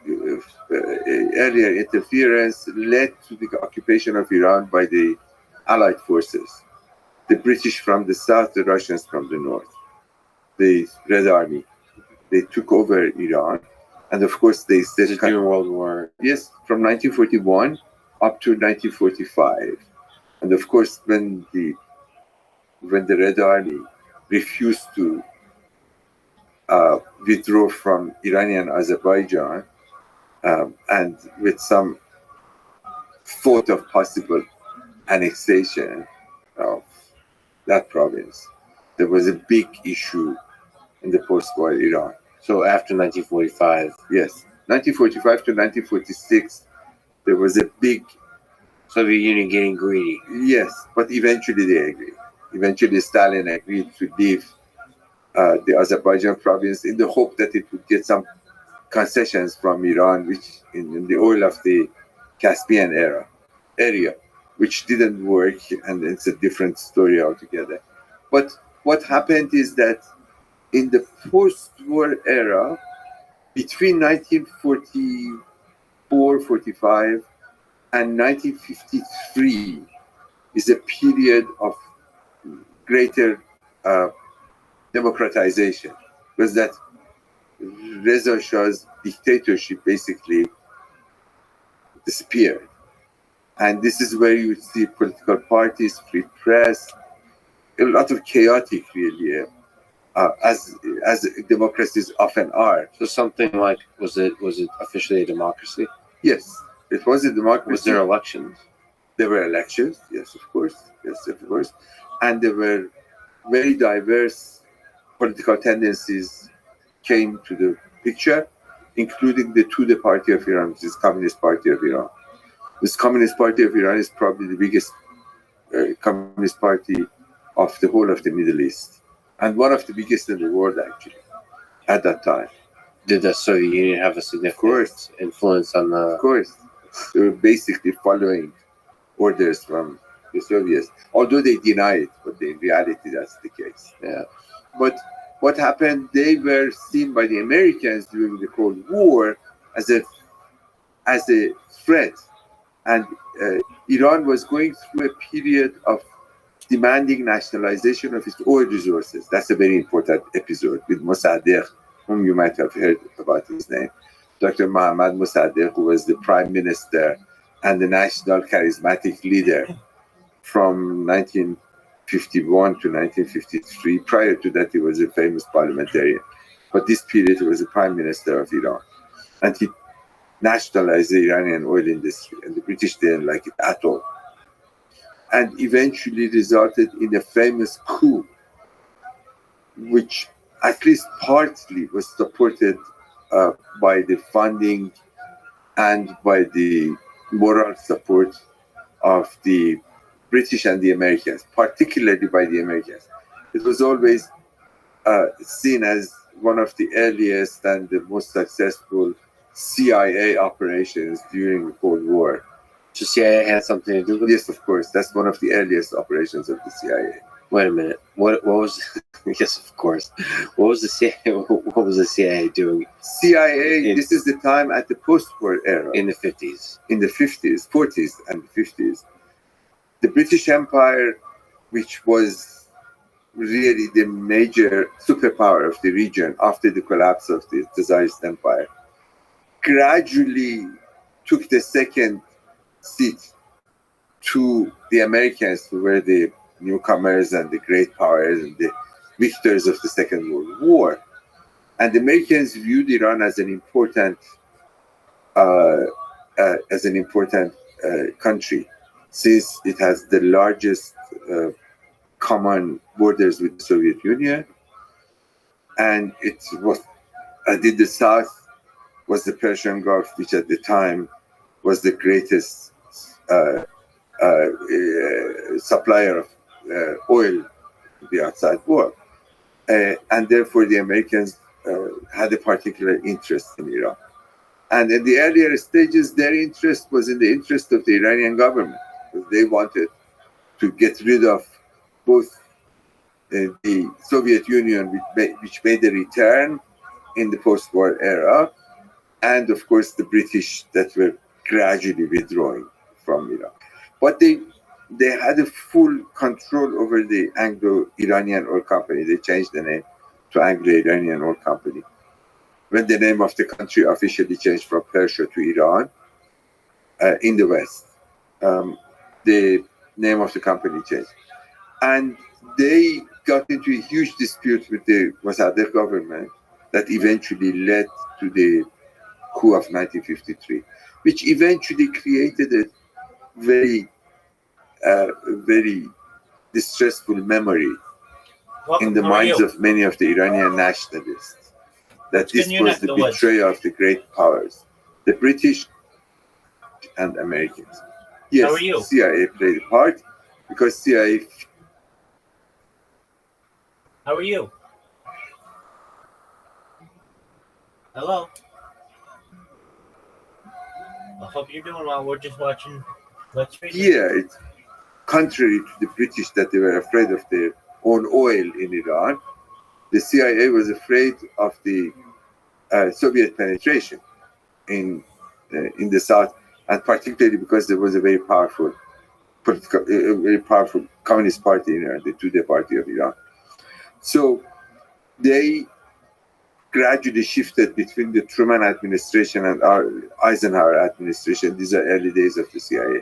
earlier interference led to the occupation of Iran by the Allied forces, the British from the south, the Russians from the north, the Red Army. They took over Iran, and of course they said during World War. Yes, from 1941 up to 1945, and of course when the Red Army refused to withdrew from Iranian Azerbaijan, and with some thought of possible annexation of that province. There was a big issue in the post-war Iran. So after 1945, Yes, 1945 to 1946, there was a big, Soviet Union getting greedy. yes, but eventually they agreed. Eventually Stalin agreed to leave the Azerbaijan province in the hope that it would get some concessions from Iran, which in the oil of the Caspian area, which didn't work, and it's a different story altogether. But what happened is that in the post-war era, between 1944, 45, and 1953 is a period of greater democratization, because that Reza Shah's dictatorship basically disappeared. And this is where you see political parties, free press, a lot of chaotic, really, as democracies often are. So something like, was it officially a democracy? Yes, it was a democracy. Was there elections? There were elections, yes, of course, and there were very diverse political tendencies came to the picture, including the Tudeh Party of Iran, which is Communist Party of Iran. This Communist Party of Iran is probably the biggest communist party of the whole of the Middle East, and one of the biggest in the world, actually, at that time. Did the Soviet Union have a significant influence on the... Of course, they were basically following orders from the Soviets, although they deny it, but in reality, that's the case. Yeah. But what happened, they were seen by the Americans during the Cold War as a threat. And Iran was going through a period of demanding nationalization of its oil resources. That's a very important episode with Mossadegh, whom you might have heard about his name. Dr. Mohammad Mossadegh, who was the prime minister and the national charismatic leader from 1951 to 1953. Prior to that, he was a famous parliamentarian. But this period, he was the prime minister of Iran. And he nationalized the Iranian oil industry, and the British didn't like it at all. And eventually resulted in a famous coup, which at least partly was supported by the funding and by the moral support of the British and the Americans, particularly by the Americans. It was always seen as one of the earliest and the most successful CIA operations during the Cold War. So CIA had something to do with it? Yes, of course. That's one of the earliest operations of the CIA. Wait a minute. What was... Yes, of course. What was the CIA doing? CIA, this is the time at the post-war era. In the 50s. In the 50s, 40s and 50s. The British Empire, which was really the major superpower of the region after the collapse of the Tsarist Empire, gradually took the second seat to the Americans, who were the newcomers and the great powers and the victors of the Second World War. And the Americans viewed Iran as an important country, since it has the largest common borders with the Soviet Union, and it was did the south was the Persian Gulf, which at the time was the greatest supplier of oil to the outside world. And therefore the Americans had a particular interest in Iran. And in the earlier stages, their interest was in the interest of the Iranian government, because they wanted to get rid of both the Soviet Union, which made a return in the post-war era, and of course the British that were gradually withdrawing from Iran. But they had a full control over the Anglo-Iranian Oil Company. They changed the name to Anglo-Iranian Oil Company. When the name of the country officially changed from Persia to Iran, in the West, the name of the company changed. And they got into a huge dispute with the Mossadegh government that eventually led to the coup of 1953, which eventually created a very, very distressful memory in the minds of many of the Iranian nationalists that this was the betrayal of the great powers, the British and Americans. Yes, CIA played a part because CIA. How are you? Hello. I hope you're doing well. We're just watching. Yeah, it's contrary to the British that they were afraid of their own oil in Iran. The CIA was afraid of the Soviet penetration in the south, and particularly because there was a very powerful communist party in Iran, the Tudeh Party of Iran. So they gradually shifted between the Truman administration and our Eisenhower administration. These are early days of the CIA.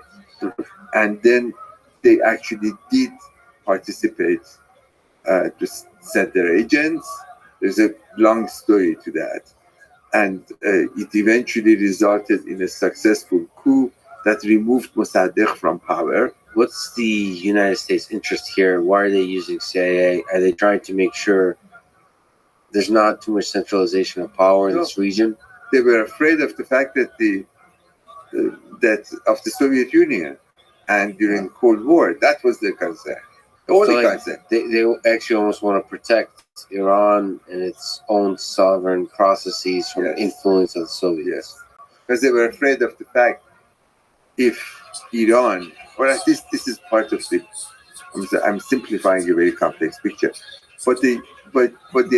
And then they actually did participate to send their agents. There's a long story to that. And it eventually resulted in a successful coup that removed Mossadegh from power. What's the United States interest here? Why are they using CIA? Are they trying to make sure there's not too much centralization of power in this region? They were afraid of the fact that of the Soviet Union, and during the Cold War, that was their concern. The only concern. They actually almost want to protect Iran and its own sovereign processes from the influence of the Soviets. Yes, because they were afraid of the fact if Iran, or at least this is part of the, I'm simplifying a very complex picture, but the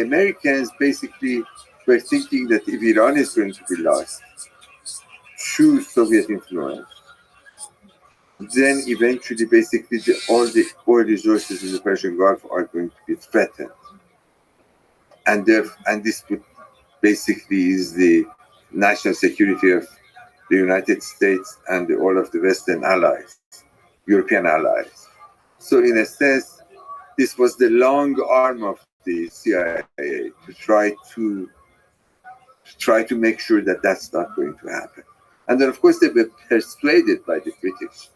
Americans basically were thinking that if Iran is going to be lost through Soviet influence, then eventually basically all the oil resources in the Persian Gulf are going to be threatened. And this would basically is the national security of the United States and all of the Western allies, European allies. So in a sense, this was the long arm of the CIA to try to make sure that that's not going to happen. And then, of course, they were persuaded by the British.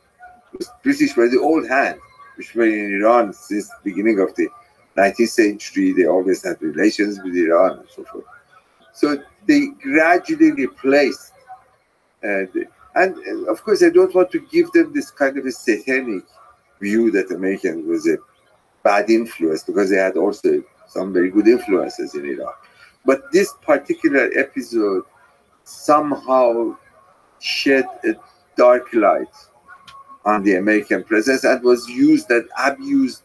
The British were the old hand, which were in Iran since the beginning of the 19th century. They always had relations with Iran and so forth. So they gradually replaced, and of course, I don't want to give them this kind of a satanic view that American was a bad influence, because they had also some very good influences in Iran. But this particular episode somehow shed a dark light on the American presence and was used and abused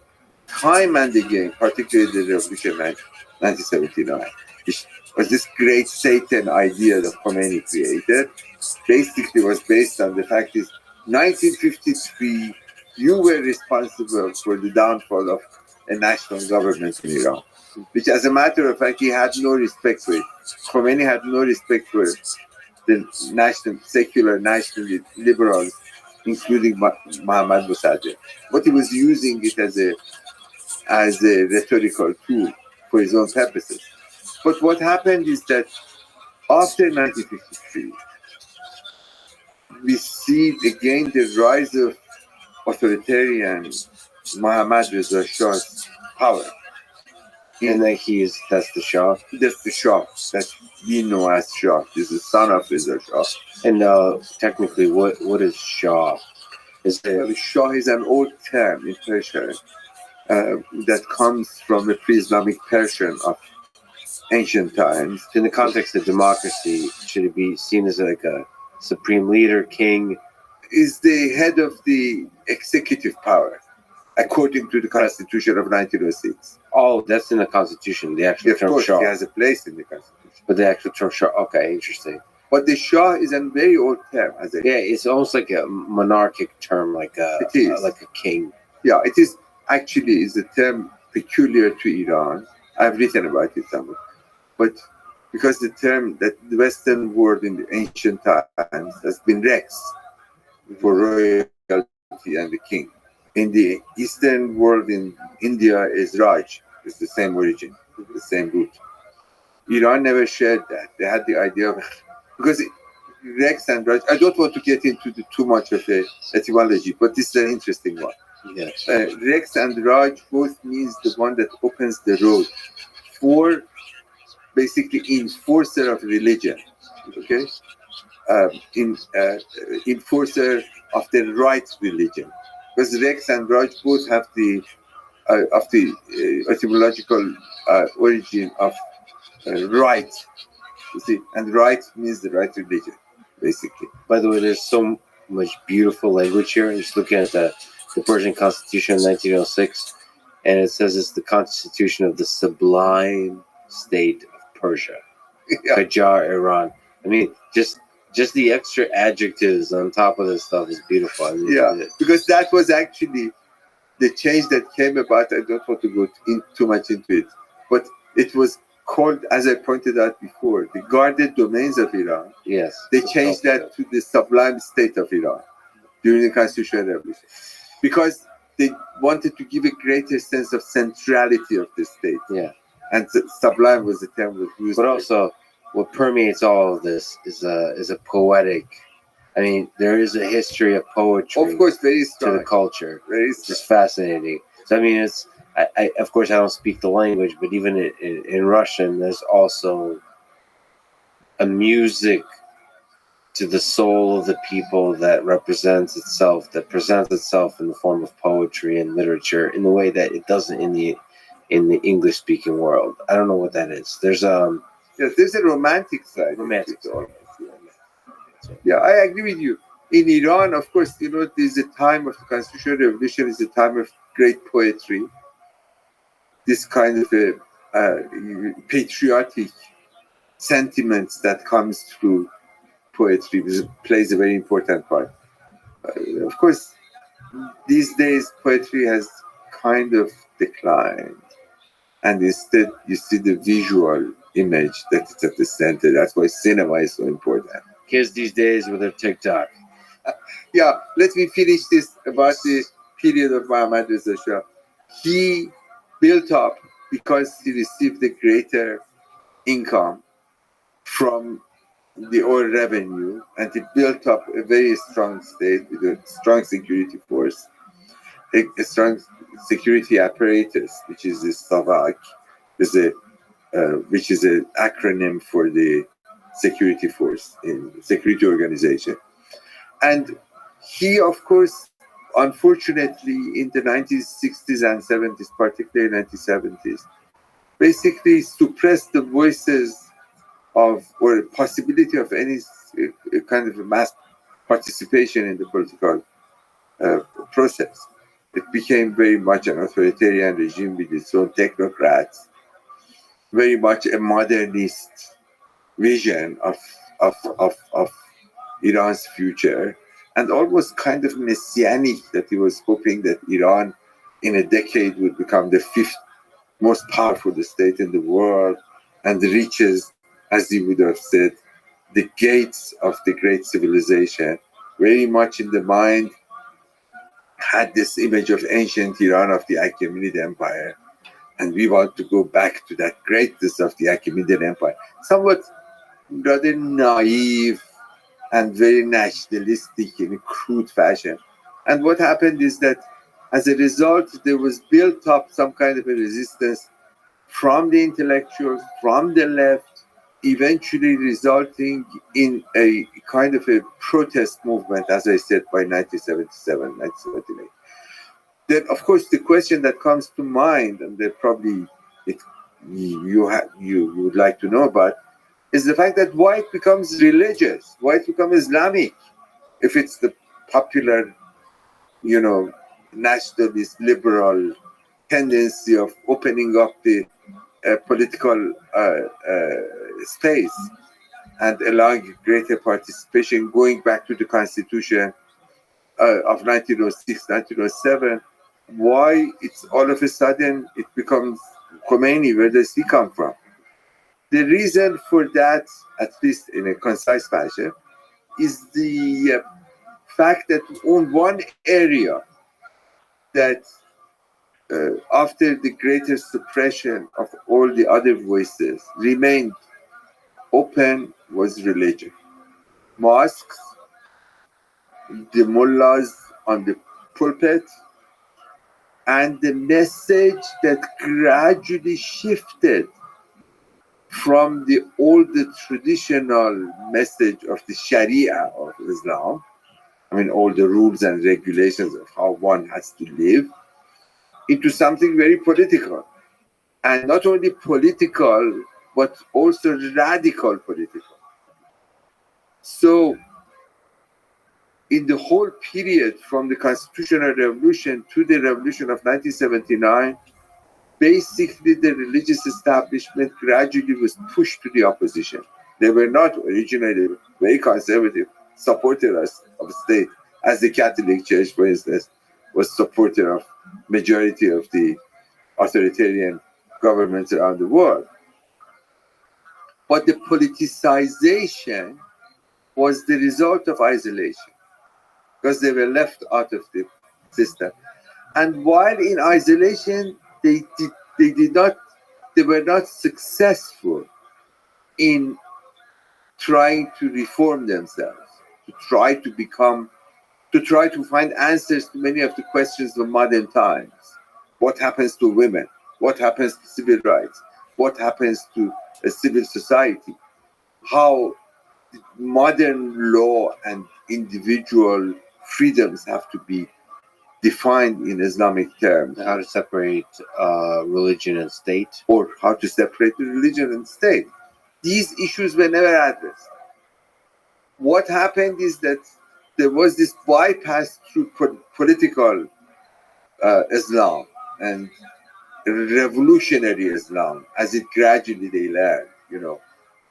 time and again, particularly the Revolution of 1979, which was this great Satan idea that Khomeini created. Basically was based on the fact that 1953, you were responsible for the downfall of a national government in Iran, which as a matter of fact, he had no respect for it. Khomeini had no respect for the secular national liberals, including Mohammad Mossadegh. But he was using it as a rhetorical tool for his own purposes. But what happened is that after 1953, we see again the rise of authoritarian Mohammad Reza Shah's power. And that's the Shah? That's the Shah, that we know as Shah. He's the son of Reza Shah. And technically, what is Shah? Shah is an old term in Persian that comes from the pre-Islamic Persian of ancient times. In the context of democracy, should it be seen as like a supreme leader, king? Is the head of the executive power, according to the Constitution of 1906. Oh, that's in the Constitution. The actual term Shah. He has a place in the Constitution. But the actual term Shah, okay, interesting. But the Shah is a very old term. It's almost like a monarchic term, like a king. Yeah, it is actually is a term peculiar to Iran. I've written about it somewhere. But because the term that the Western world in the ancient times has been Rex for royalty and the king. In the Eastern world, in India, is Raj. It's the same origin, the same root. Iran never shared that. They had the idea of, because Rex and Raj, I don't want to get into too much of the etymology, but this is an interesting one. Yes. Rex and Raj both means the one that opens the road for basically enforcer of religion, okay? Enforcer of the right religion. Because Rex and Raj both have the etymological origin of right, you see, and right means the right religion, basically. By the way, there's so much beautiful language here. I'm just looking at the Persian Constitution of 1906, and it says it's the Constitution of the Sublime State of Persia, Yeah. Qajar, Iran. I mean, just the extra adjectives on top of this stuff is beautiful. I mean, Yeah, because that was actually the change that came about. I don't want to go too much into it, but it was called, as I pointed out before, the guarded domains of Iran. yes. They changed that to the sublime state of Iran during the Constitutional Revolution because they wanted to give a greater sense of centrality of the state. Yeah. And sublime was the term that was used. But also, what permeates all of this is a poetic. I mean, there is a history of poetry. Of course, very to strong. the culture. Very It's strong. just fascinating. So I mean, it's I of course I don't speak the language, but even in Russian, there's also a music to the soul of the people that presents itself in the form of poetry and literature in the way that it doesn't in the English speaking world. I don't know what that is. There's Yes, there's a romantic side. romantic to it side. all. Yeah, I agree with you. In Iran, of course, there's a time of the Constitutional Revolution is a time of great poetry. This kind of a patriotic sentiments that comes through poetry plays a very important part. Of course, these days poetry has kind of declined, and instead you see the visual image that is at the center. That's why cinema is so important. Kids these days with their TikTok. Yeah, let me finish this about the period of Muhammad Reza Shah. He built up because he received a greater income from the oil revenue, and he built up a very strong state with a strong security force, a strong security apparatus, which is the SAVAK, which is an acronym for the security force in security organization. And he, of course, unfortunately, in the 1960s and 70s, particularly 1970s, basically suppressed the voices of, or possibility of any kind of mass participation in the political process. It became very much an authoritarian regime with its own technocrats, very much a modernist vision of Iran's future, and almost kind of messianic that he was hoping that Iran in a decade would become the fifth most powerful state in the world and reaches, as he would have said, the gates of the great civilization. Very much in the mind had this image of ancient Iran of the Achaemenid Empire, and we want to go back to that greatness of the Achaemenid Empire. Somewhat rather naive and very nationalistic in a crude fashion. And what happened is that as a result, there was built up some kind of a resistance from the intellectuals, from the left, eventually resulting in a kind of a protest movement, as I said, by 1977, 1978. Then, of course, the question that comes to mind, and that probably you would like to know about, is the fact that why it becomes religious, why it becomes Islamic, if it's the popular, nationalist, liberal tendency of opening up the political space and allowing greater participation, going back to the Constitution of 1906, 1907, why it's all of a sudden it becomes Khomeini, where does he come from? The reason for that, at least in a concise fashion, is the fact that on one area that after the greater suppression of all the other voices, remained open was religion. Mosques, the mullahs on the pulpit, and the message that gradually shifted from the old traditional message of the Sharia of Islam, I mean, all the rules and regulations of how one has to live, into something very political. And not only political, but also radical political. So, in the whole period from the Constitutional Revolution to the Revolution of 1979, basically the religious establishment gradually was pushed to the opposition. They were not originally very conservative, supporters of state, as the Catholic Church, for instance, was supporter of majority of the authoritarian governments around the world. But the politicization was the result of isolation, because they were left out of the system. And while in isolation, they were not successful in trying to reform themselves, to try to find answers to many of the questions of modern times. What happens to women? What happens to civil rights? What happens to a civil society? How modern law and individual freedoms have to be defined in Islamic terms. How to separate religion and state. Or how to separate the religion and state. These issues were never addressed. What happened is that there was this bypass through political Islam and revolutionary Islam, as it gradually they learned,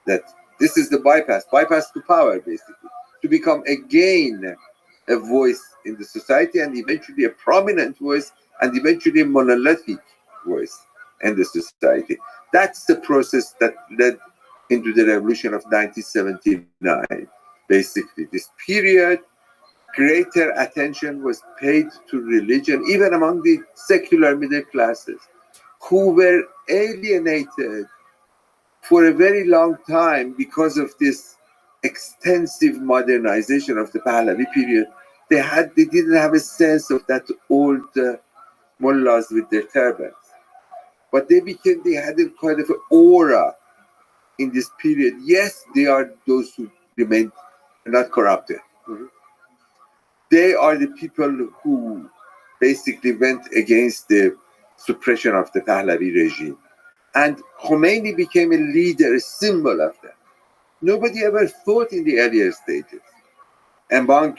that this is the bypass to power, basically, to become again a voice in the society, and eventually a prominent voice, and eventually a monolithic voice in the society. That's the process that led into the revolution of 1979. Basically, this period, greater attention was paid to religion, even among the secular middle classes, who were alienated for a very long time because of this extensive modernization of the Pahlavi period. They didn't have a sense of that old mullahs with their turbans, but they had a kind of an aura in this period. Yes, they are those who remained not corrupted. Mm-hmm. They are the people who basically went against the suppression of the Pahlavi regime. And Khomeini became a leader, a symbol of that. Nobody ever thought in the earlier stages, among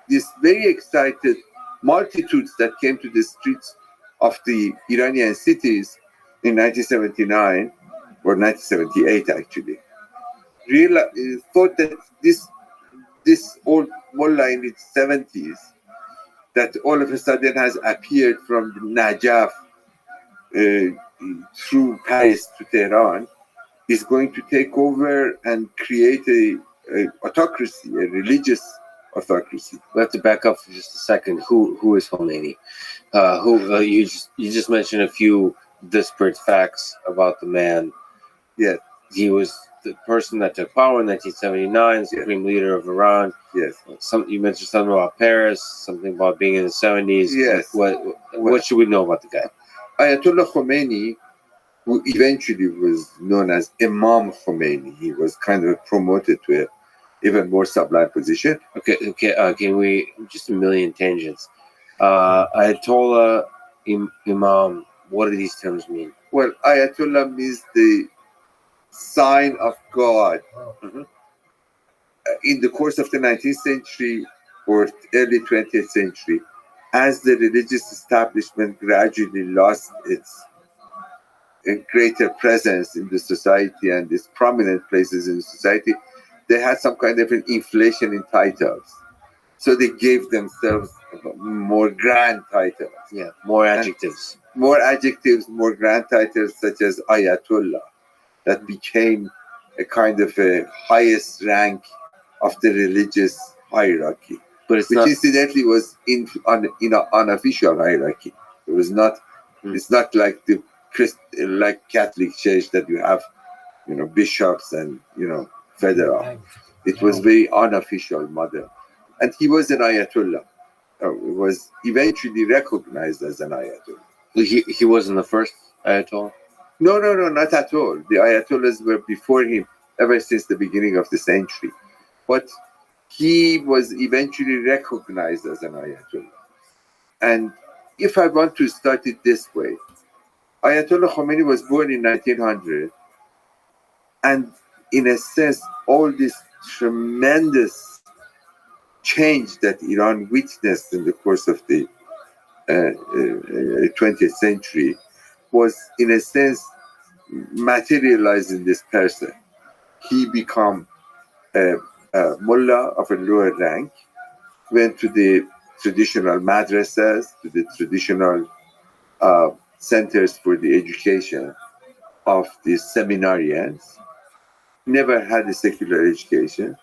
these very excited multitudes that came to the streets of the Iranian cities in 1979, or 1978 actually, thought that this old mullah in its 70s, that all of a sudden has appeared from Najaf through Paris to Tehran, is going to take over and create a autocracy, a religious autocracy. We have to back up for just a second. Who is Khomeini? You just mentioned a few disparate facts about the man. Yes. He was the person that took power in 1979, supreme leader of Iran. Yes. You mentioned something about Paris, something about being in the 70s. Yes. What should we know about the guy? Ayatollah Khomeini, who eventually was known as Imam Khomeini, he was kind of promoted to an even more sublime position. Okay. Can we just a million tangents? Ayatollah, Imam. What do these terms mean? Well, Ayatollah means the sign of God. Mm-hmm. In the course of the 19th century or early 20th century, as the religious establishment gradually lost its greater presence in the society and its prominent places in the society, they had some kind of an inflation in titles. So they gave themselves more grand titles. Yeah, more adjectives. More grand titles, such as Ayatollah, that became a kind of a highest rank of the religious hierarchy. But which incidentally was in an unofficial hierarchy. It was not It's not like the like Catholic Church that you have, bishops and federal. It was very unofficial model, and he was an Ayatollah. Was eventually recognized as an Ayatollah. He wasn't the first Ayatollah? No, not at all. The Ayatollahs were before him ever since the beginning of the century. But he was eventually recognized as an Ayatollah. And if I want to start it this way, Ayatollah Khomeini was born in 1900, and in a sense, all this tremendous change that Iran witnessed in the course of the 20th century was, in a sense, materialized in this person. He became a mullah of a lower rank, went to the traditional madrasas, to the traditional centers for the education of the seminarians, never had a secular education,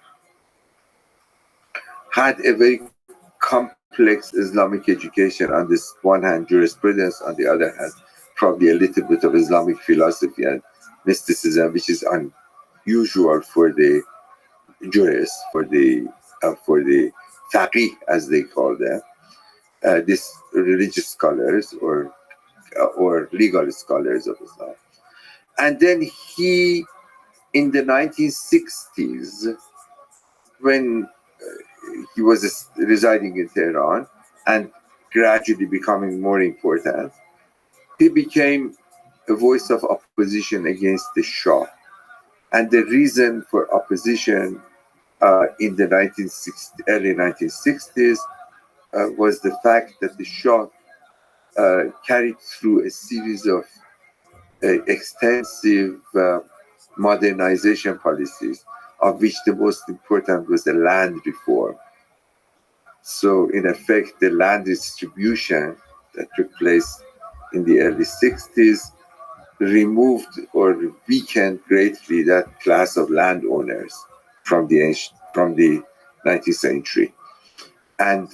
had a very complex Islamic education on this one hand, jurisprudence, on the other hand, probably a little bit of Islamic philosophy and mysticism, which is unusual for the jurists, for the faqih, as they call them, these religious scholars or legal scholars of Islam. And then he, in the 1960s, when he was residing in Tehran and gradually becoming more important, he became a voice of opposition against the Shah. And the reason for opposition in the early 1960s was the fact that the Shah carried through a series of extensive modernization policies, of which the most important was the land reform. So in effect, the land distribution that took place in the early 60s removed or weakened greatly that class of landowners from the 19th century. And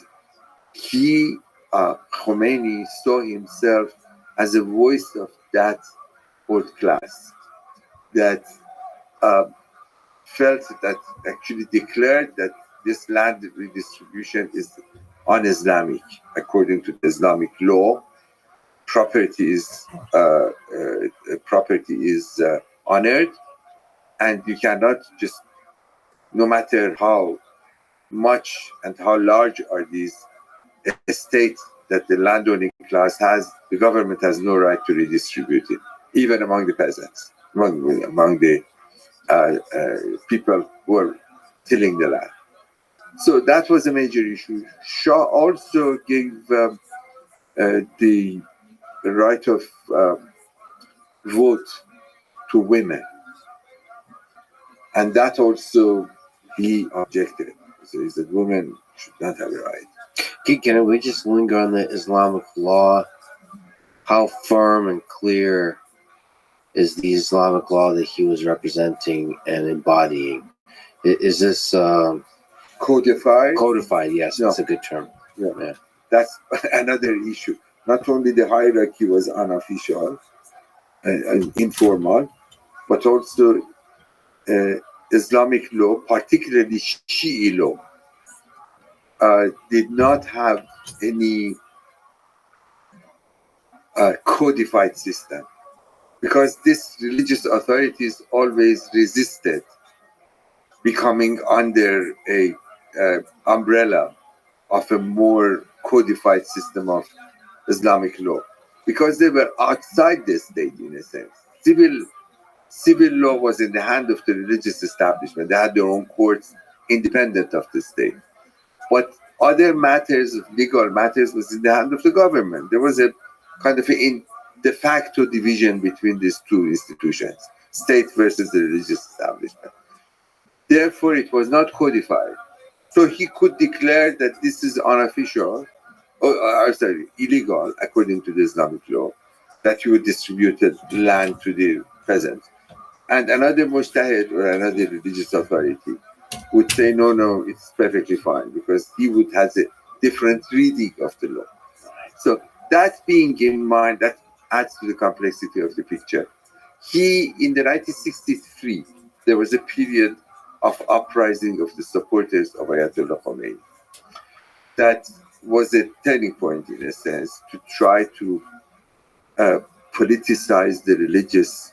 Khomeini saw himself as a voice of that old class that felt that, actually declared that this land redistribution is un-Islamic. According to the Islamic law, property is honored, and you cannot just, no matter how much and how large are these estates that the landowning class has, the government has no right to redistribute it, even among the peasants, among the people who are tilling the land. So that was a major issue. Shah also gave the right of vote to women, and that also he objected. So he said women should not have a right. Can we just linger on the Islamic law? How firm and clear is the Islamic law that he was representing and embodying? Is this Codified? codified? Yes, No. that's a good term. Yeah. That's another issue. Not only the hierarchy was unofficial and informal, but also Islamic law, particularly Shi'i law, did not have any codified system, because these religious authorities always resisted becoming under a umbrella of a more codified system of Islamic law, because they were outside the state in a sense. Civil law was in the hand of the religious establishment. They had their own courts independent of the state. But other matters, legal matters, was in the hand of the government. There was a kind of a de facto division between these two institutions, state versus the religious establishment. Therefore, it was not codified. So he could declare that this is unofficial, illegal, according to the Islamic law, that you distributed land to the peasants. And another mujtahid or another religious authority would say, no, it's perfectly fine, because he has a different reading of the law. So that being in mind, that adds to the complexity of the picture. In the 1963, there was a period of uprising of the supporters of Ayatollah Khomeini. That was a turning point, in a sense, to try to politicize the religious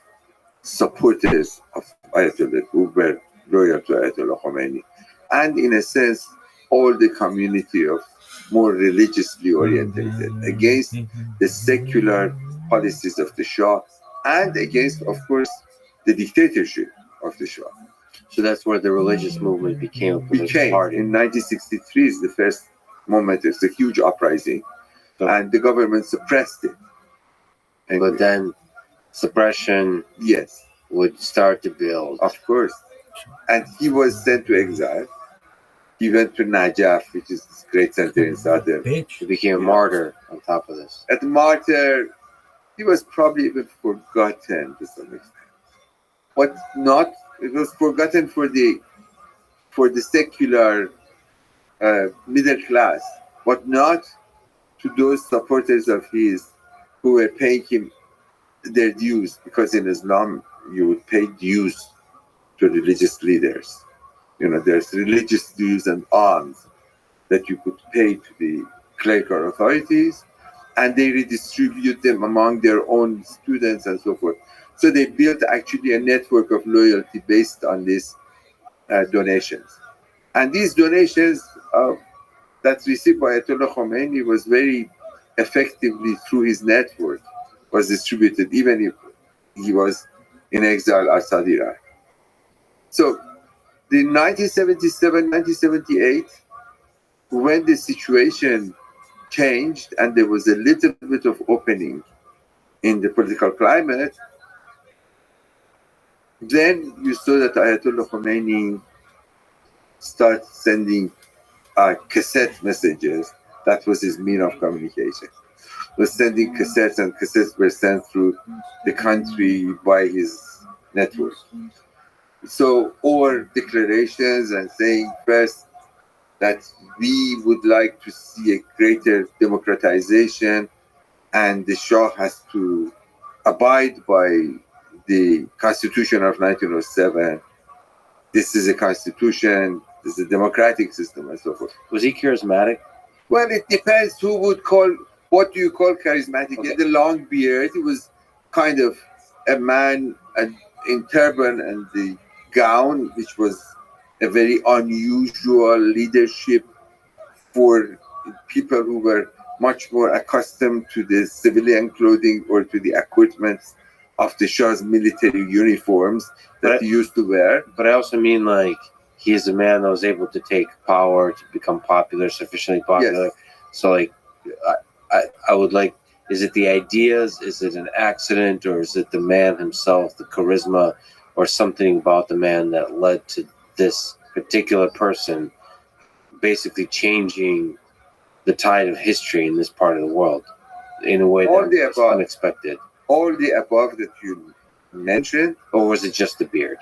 supporters of Ayatollah, who were loyal to Ayatollah Khomeini, and in a sense, all the community of more religiously orientated against the secular policies of the Shah and against, of course, the dictatorship of the Shah. So that's where the religious movement became a political party. In 1963 is the first moment. It's a huge uprising, and the government suppressed it. But then suppression would start to build. Of course. And he was sent to exile. He went to Najaf, which is this great center in southern. He became a martyr on top of this. At the martyr, he was probably even forgotten to some extent. But not, it was forgotten for the secular middle class, but not to those supporters of his who were paying him their dues, because in Islam you would pay dues to religious leaders. You know, there's religious dues and alms that you could pay to the clerical authorities, and they redistribute them among their own students and so forth. So they built actually a network of loyalty based on these donations. And these donations that received by Ayatollah Khomeini was very effectively through his network was distributed, even if he was in exile outside Iraq. So in 1977, 1978, when the situation changed and there was a little bit of opening in the political climate, then you saw that Ayatollah Khomeini started sending cassette messages. That was his mean of communication. He was sending cassettes, and cassettes were sent through the country by his network. So, or declarations and saying first that we would like to see a greater democratization and the Shah has to abide by the Constitution of 1907. This is a constitution, this is a democratic system, and so forth. Was he charismatic? Well, it depends who would call, what do you call charismatic? He had a long beard. He was kind of a man in turban and the gown, which was a very unusual leadership for people who were much more accustomed to the civilian clothing or to the equipment of the Shah's military uniforms that he used to wear. But I also mean, like, he is a man that was able to take power to become popular, sufficiently popular. Yes. So, like, I would like, is it the ideas, is it an accident, or is it the man himself, the charisma, or something about the man that led to this particular person basically changing the tide of history in this part of the world in a way that was unexpected? All the above that you mentioned. Or was it just the beard?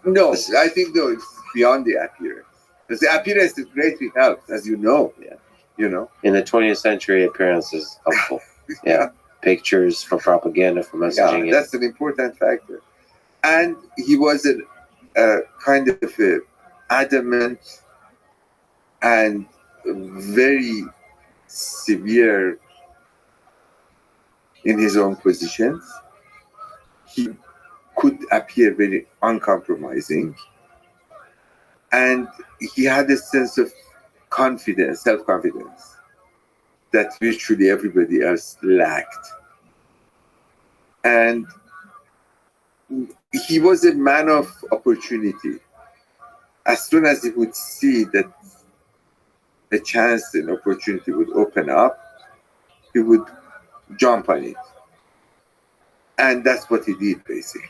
No, I think though it's beyond the appearance. Because the appearance is greatly helped, as you know. Yeah. You know. In the 20th century, appearance is helpful. Yeah. Pictures for propaganda, for messaging. Yeah, that's an important factor. And he was a kind of a adamant and very severe in his own positions. He could appear very uncompromising, and he had a sense of confidence, self-confidence, that virtually everybody else lacked. And he was a man of opportunity. As soon as he would see that a chance, an opportunity would open up, he would jump on it. And that's what he did, basically.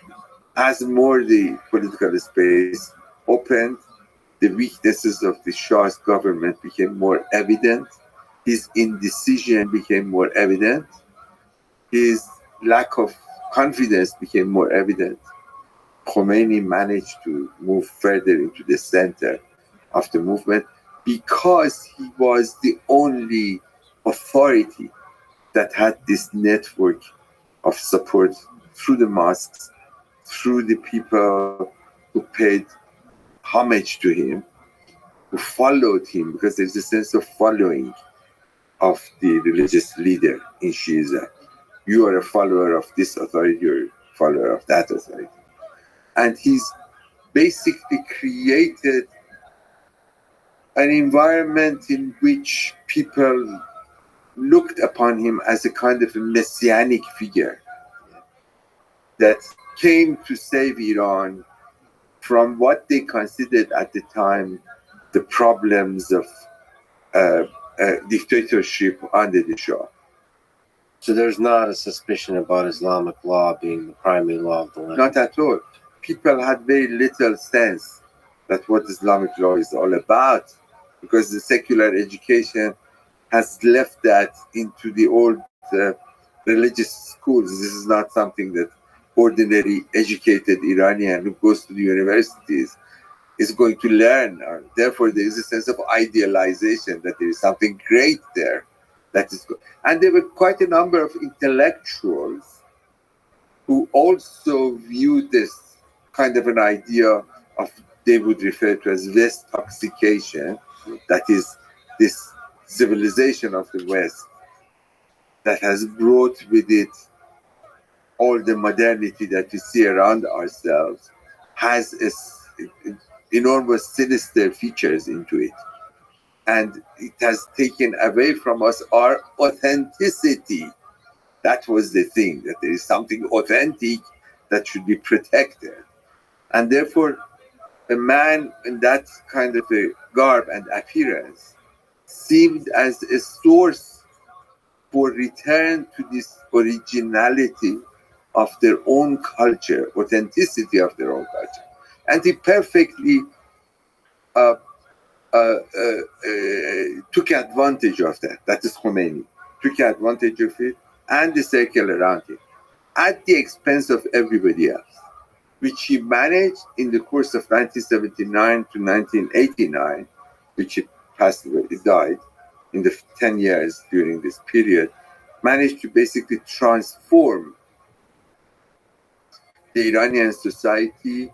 As more the political space opened, the weaknesses of the Shah's government became more evident. His indecision became more evident. His lack of confidence became more evident. Khomeini managed to move further into the center of the movement because he was the only authority that had this network of support through the mosques, through the people who paid homage to him, who followed him, because there's a sense of following of the religious leader in Shiism. You are a follower of this authority, you're a follower of that authority. And he's basically created an environment in which people looked upon him as a kind of a messianic figure that came to save Iran from what they considered at the time the problems of dictatorship under the Shah. So there's not a suspicion about Islamic law being the primary law of the land? Not at all. People had very little sense that what Islamic law is all about, because the secular education has left that into the old religious schools. This is not something that ordinary educated Iranian who goes to the universities is going to learn. Therefore, there is a sense of idealization that there is something great there. That is good. And there were quite a number of intellectuals who also viewed this kind of an idea of, they would refer to as West-toxication, that is this civilization of the West that has brought with it all the modernity that we see around ourselves, has enormous sinister features into it. And it has taken away from us our authenticity. That was the thing, that there is something authentic that should be protected. And therefore, a man in that kind of a garb and appearance seemed as a source for return to this originality of their own culture, authenticity of their own culture. And he perfectly took advantage of that. That is Khomeini. Took advantage of it and the circle around him at the expense of everybody else, which he managed in the course of 1979 to 1989, which he passed away, he died in the 10 years during this period, managed to basically transform the Iranian society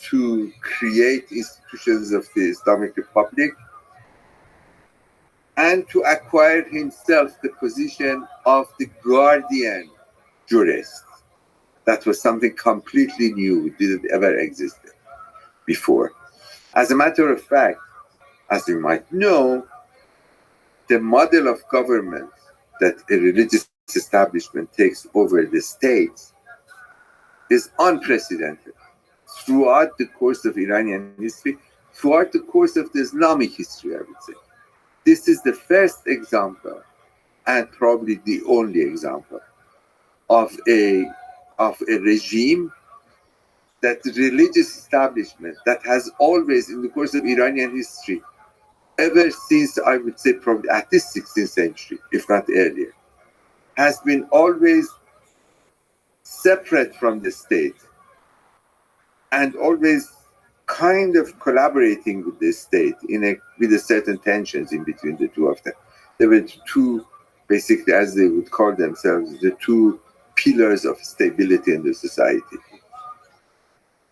to create institutions of the Islamic Republic and to acquire himself the position of the guardian jurist. That was something completely new, didn't ever exist before. As a matter of fact, as you might know, the model of government that a religious establishment takes over the state is unprecedented throughout the course of Iranian history, throughout the course of the Islamic history, I would say. This is the first example, and probably the only example, of a regime, that religious establishment that has always, in the course of Iranian history, ever since, I would say, probably at least 16th century, if not earlier, has been always separate from the state and always kind of collaborating with the state with a certain tensions in between the two of them. There were two, basically, as they would call themselves, the two pillars of stability in the society.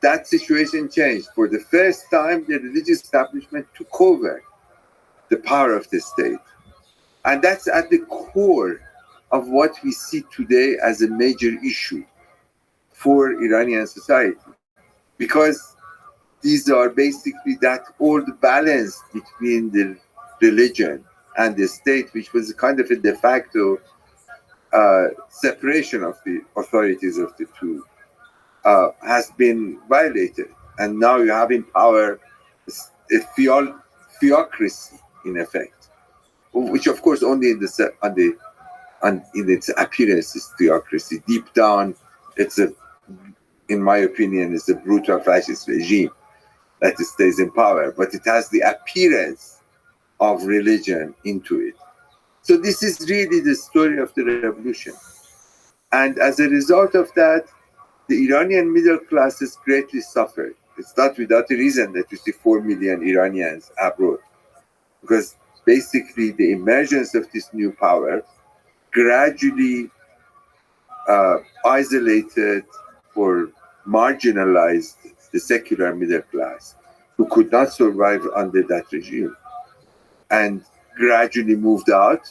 That situation changed. For the first time, the religious establishment took over the power of the state. And that's at the core of what we see today as a major issue for Iranian society. Because these are basically that old balance between the religion and the state, which was kind of a de facto separation of the authorities of the two, has been violated. And now you have in power a theocracy, in effect, which of course only in its appearance is theocracy. Deep down, in my opinion, it's a brutal fascist regime that stays in power, but it has the appearance of religion into it. So this is really the story of the revolution. And as a result of that, the Iranian middle classes greatly suffered. It's not without a reason that you see 4 million Iranians abroad, because basically the emergence of this new power gradually isolated or marginalized the secular middle class who could not survive under that regime and gradually moved out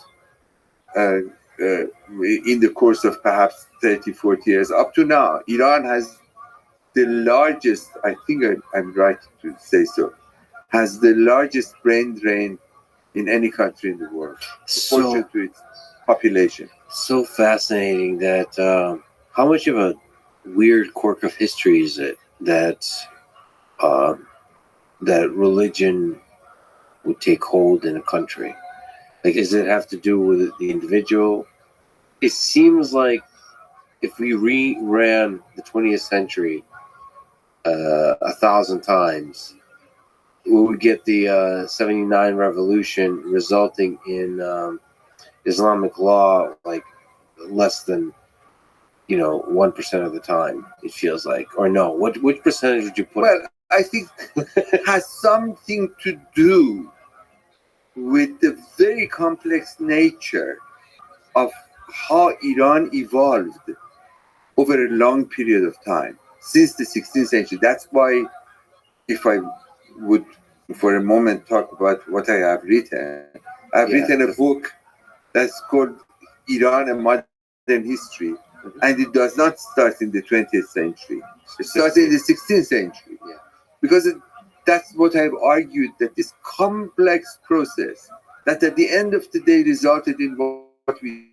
uh, in the course of perhaps 30, 40 years. Up to now, Iran has the largest, I think I'm right to say so, has the largest brain drain in any country in the world, proportion to its population. So fascinating that how much of a weird quirk of history is it that uh, that religion would take hold in a country? Like, does it have to do with the individual? It seems like if we reran the 20th century 1,000 times, we would get the 79 revolution resulting in Islamic law like less than 1% of the time. It feels like, or no, which percentage would you put? Well, I think it has something to do with the very complex nature of how Iran evolved over a long period of time since the 16th century. That's why, if I would for a moment talk about what I have written, I've written a book that's called Iran, a Modern History, and it does not start in the 20th century. It starts in the 16th century. Because that's what I've argued, that this complex process that at the end of the day resulted in what we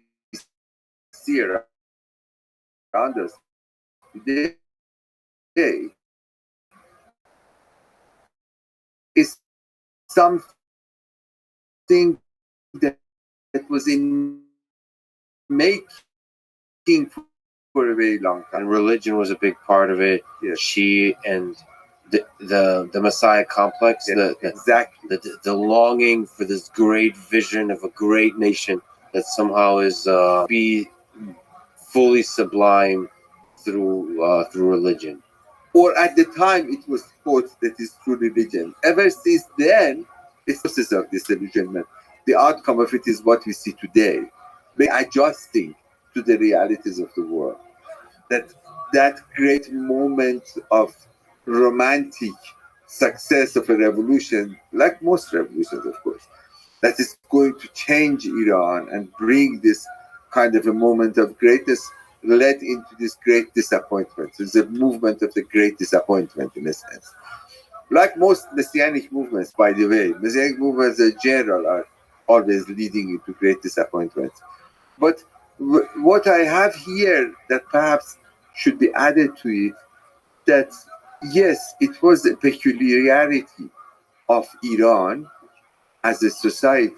see around us today is something that was in making for a very long time. And religion was a big part of it. Yes. She and the Messiah complex, Yes, exactly. the longing for this great vision of a great nation that somehow is be fully sublime through religion. Or at the time it was thought that is through religion. Ever since then, it's the process of disillusionment. The outcome of it is what we see today. We're adjusting to the realities of the world. That great moment of romantic success of a revolution, like most revolutions, of course, that is going to change Iran and bring this kind of a moment of greatness, led into this great disappointment. It's a movement of the great disappointment, in a sense. Like most messianic movements, by the way, messianic movements in general are always leading into great disappointment. But what I have here that perhaps should be added to it, that yes, it was a peculiarity of Iran as a society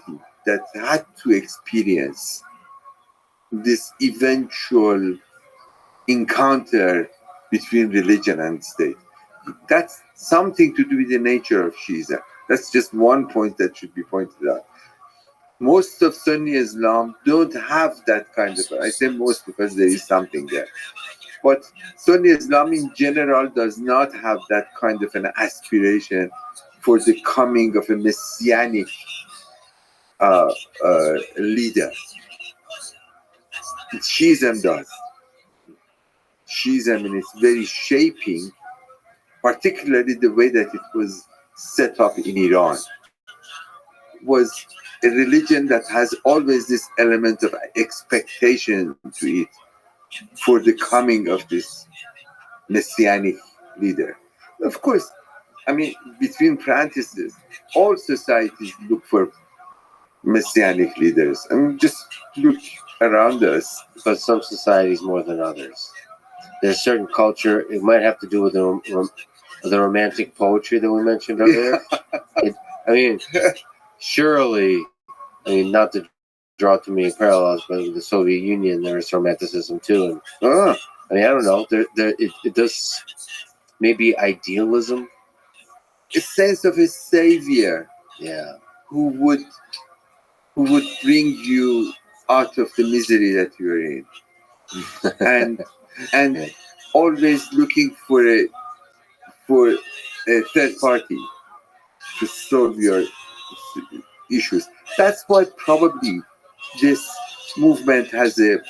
that had to experience this eventual encounter between religion and state. That's something to do with the nature of Shiism. That's just one point that should be pointed out. Most of Sunni Islam don't have that kind of, I say most because there is something there. But Sunni Islam in general does not have that kind of an aspiration for the coming of a messianic leader. Shiism does. Shiism in its very shaping, particularly the way that it was set up in Iran, was a religion that has always this element of expectation to it for the coming of this messianic leader. Of course, I mean, between parentheses, all societies look for messianic leaders. I mean, just look around us. But some societies more than others. There's certain culture. It might have to do with the romantic poetry that we mentioned earlier. Surely, not to draw too many parallels, but in the Soviet Union, there is romanticism too. And I don't know. It does maybe idealism, a sense of a savior, who would bring you out of the misery that you're in, and always looking for a third party to solve your issues. That's why probably this movement has a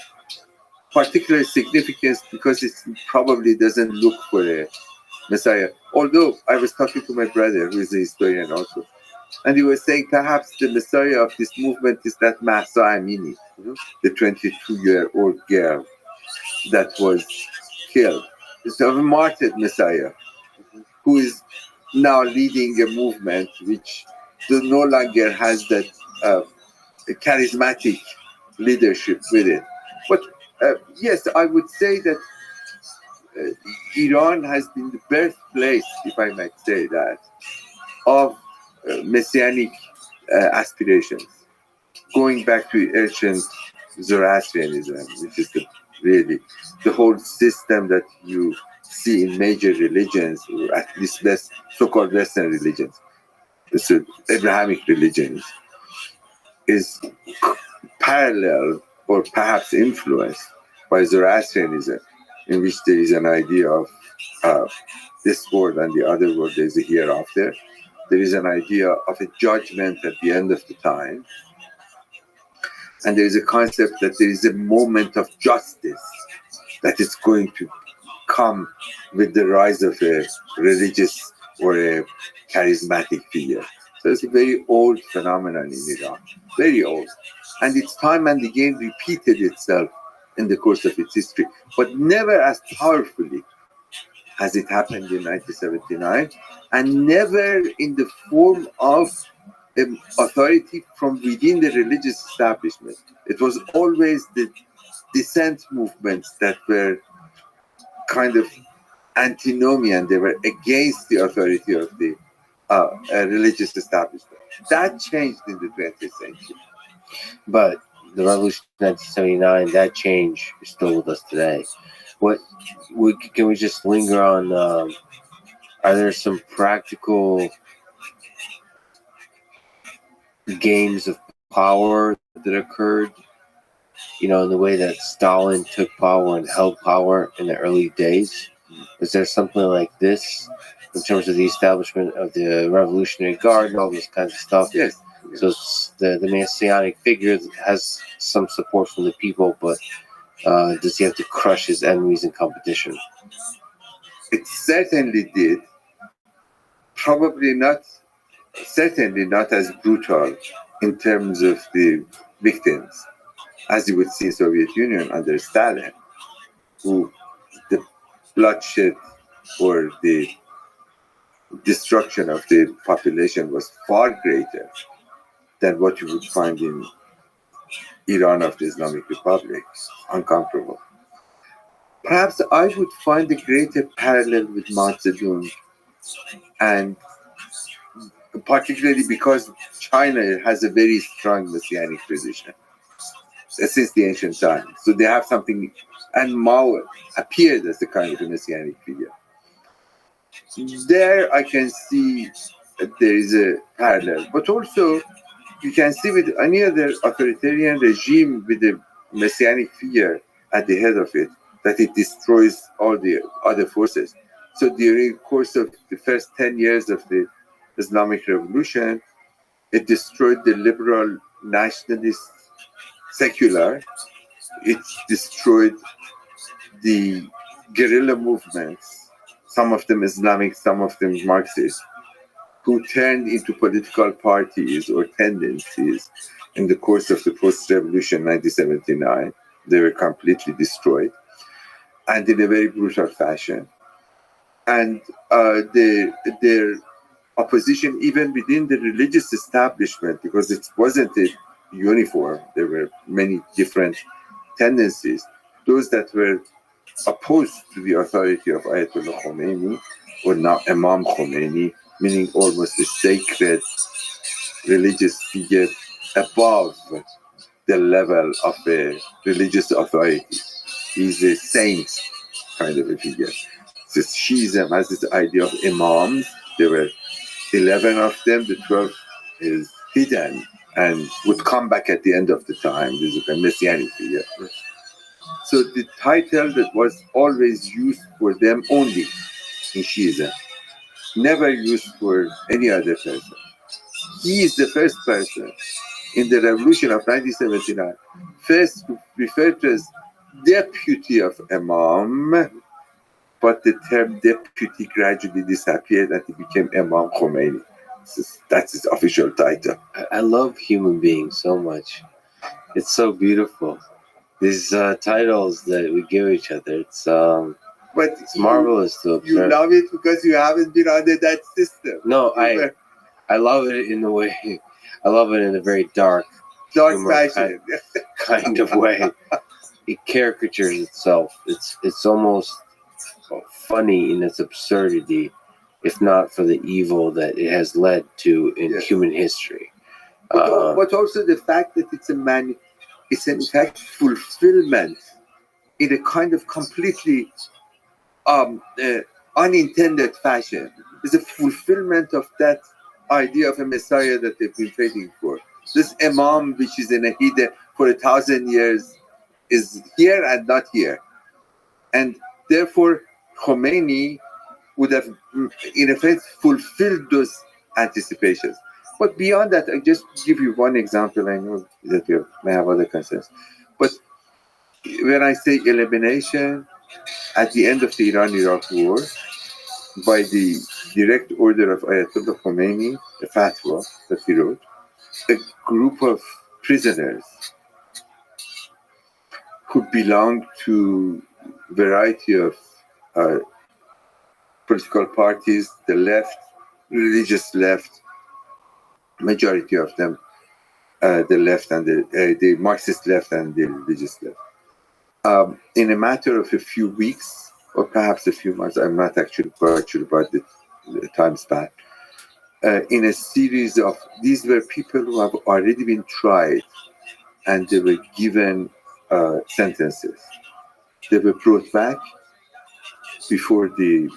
particular significance because it probably doesn't look for a Messiah. Although I was talking to my brother, who is a historian also, and he was saying perhaps the Messiah of this movement is that Mahsa Amini, the 22-year-old girl that was killed. It's a martyred Messiah who is now leading a movement which no longer has that charismatic leadership with it. But yes, I would say that Iran has been the birthplace, if I might say that, of messianic aspirations, going back to ancient Zoroastrianism, which is really the whole system that you see in major religions, or at least less so-called Western religions, so Abrahamic religions, is parallel or perhaps influenced by Zoroastrianism, in which there is an idea of this world and the other world, there is a hereafter. There is an idea of a judgment at the end of the time. And there is a concept that there is a moment of justice that is going to come with the rise of a religious or a charismatic figure. So it's a very old phenomenon in Iran, very old. And it's time and again repeated itself in the course of its history, but never as powerfully as it happened in 1979, and never in the form of authority from within the religious establishment. It was always the dissent movements that were kind of antinomian. They were against the authority of the religious establishment. That changed in the 20th century. But the revolution of 1979, that change is still with us today. Can we just linger on? Are there some practical games of power that occurred? In the way that Stalin took power and held power in the early days? Is there something like this in terms of the establishment of the Revolutionary Guard and all this kinds of stuff? Yes. So the Messianic figure has some support from the people, but does he have to crush his enemies in competition? It certainly did. Certainly not as brutal in terms of the victims as you would see in Soviet Union under Stalin, who the bloodshed or the destruction of the population was far greater than what you would find in Iran of the Islamic Republic, uncomparable. Perhaps I would find a greater parallel with Mao Zedong, and particularly because China has a very strong messianic tradition since the ancient times. So they have something, and Mao appeared as a kind of a messianic figure. There I can see that there is a parallel, but also you can see with any other authoritarian regime with a messianic figure at the head of it, that it destroys all the other forces. So during the course of the first 10 years of the Islamic Revolution, it destroyed the liberal, nationalist, secular. It destroyed the guerrilla movements, some of them Islamic, some of them Marxist, who turned into political parties or tendencies in the course of the post-revolution 1979. They were completely destroyed, and in a very brutal fashion. And their opposition, even within the religious establishment, because it wasn't a uniform, there were many different tendencies. Those that were opposed to the authority of Ayatollah Khomeini, or now Imam Khomeini, meaning almost a sacred religious figure above the level of a religious authority. He's a saint kind of a figure. So Shiism has this idea of imams. There were 11 of them. The 12th is hidden and would come back at the end of the time. This is a messianic figure. So the title that was always used for them only in Shiism, never used for any other person. He is the first person in the revolution of 1979 first referred to as deputy of Imam, but the term deputy gradually disappeared and it became Imam Khomeini. That's his official title. I love human beings so much. It's so beautiful. These titles that we give each other, it's But marvelous to observe. you love it because you haven't been under that system. No, I love it in a way. I love it in a very dark humor fashion. kind of way. It caricatures itself. It's almost funny in its absurdity, if not for the evil that it has led to in human history. But also the fact that it's in fact fulfillment in a kind of completely unintended fashion. It's a fulfillment of that idea of a Messiah that they've been waiting for. This Imam, which is in a hidden for 1,000 years, is here and not here. And therefore, Khomeini would have, in effect, fulfilled those anticipations. But beyond that, I just give you one example. I know that you may have other concerns. But when I say elimination, at the end of the Iran-Iraq war, by the direct order of Ayatollah Khomeini, the fatwa that he wrote, a group of prisoners who belonged to a variety of political parties, the left, religious left, majority of them, the left and the Marxist left and the religious left. In a matter of a few weeks, or perhaps a few months, I'm not actually quite sure about the time span, in a series of, these were people who have already been tried and they were given sentences. They were brought back before the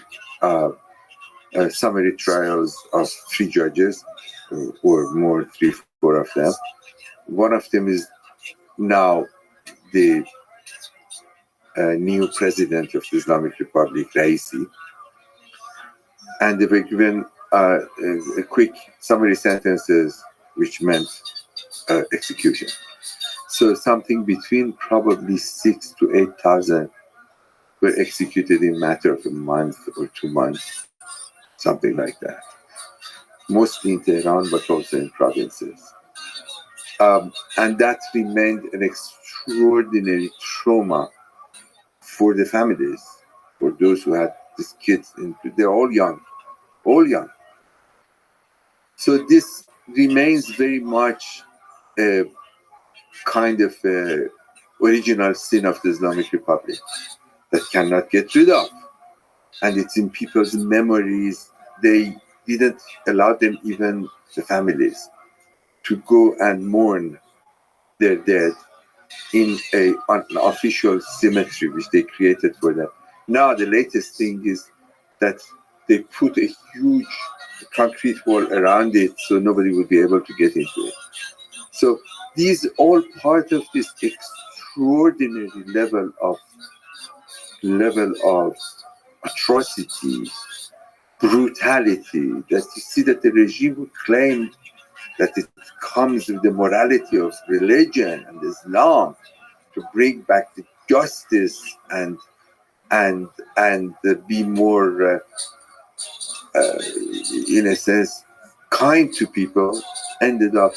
summary trials of 3 judges, or more, 3, 4 of them. One of them is now the new president of the Islamic Republic, Raisi. And they were given a quick summary sentences, which meant execution. So something between probably 6,000 to 8,000 were executed in a matter of a month or 2 months, something like that. Mostly in Tehran, but also in provinces. And that remained an extraordinary trauma for the families, for those who had these kids. They're all young. So this remains very much a kind of original sin of the Islamic Republic that cannot get rid of. And it's in people's memories. They didn't allow them, even the families, to go and mourn their dead in an official cemetery which they created for them. Now the latest thing is that they put a huge concrete wall around it so nobody would be able to get into it. So these all part of this extraordinary level of atrocity, brutality, that you see that the regime who claimed that it comes with the morality of religion and Islam to bring back the justice and be more, in a sense, kind to people, ended up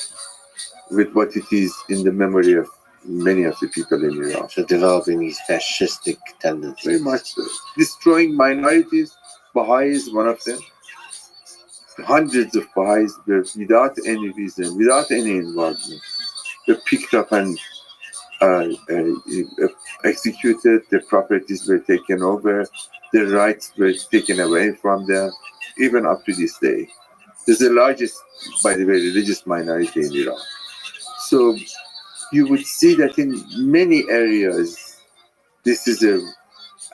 with what it is in the memory of many of the people in Iran. So developing these fascistic tendencies. Very much so. Destroying minorities. Baha'i is one of them. Hundreds of Baha'is were, without any reason, without any involvement, were picked up and executed. Their properties were taken over. Their rights were taken away from them, even up to this day. There's the largest, by the way, religious minority in Iran. So you would see that in many areas, this is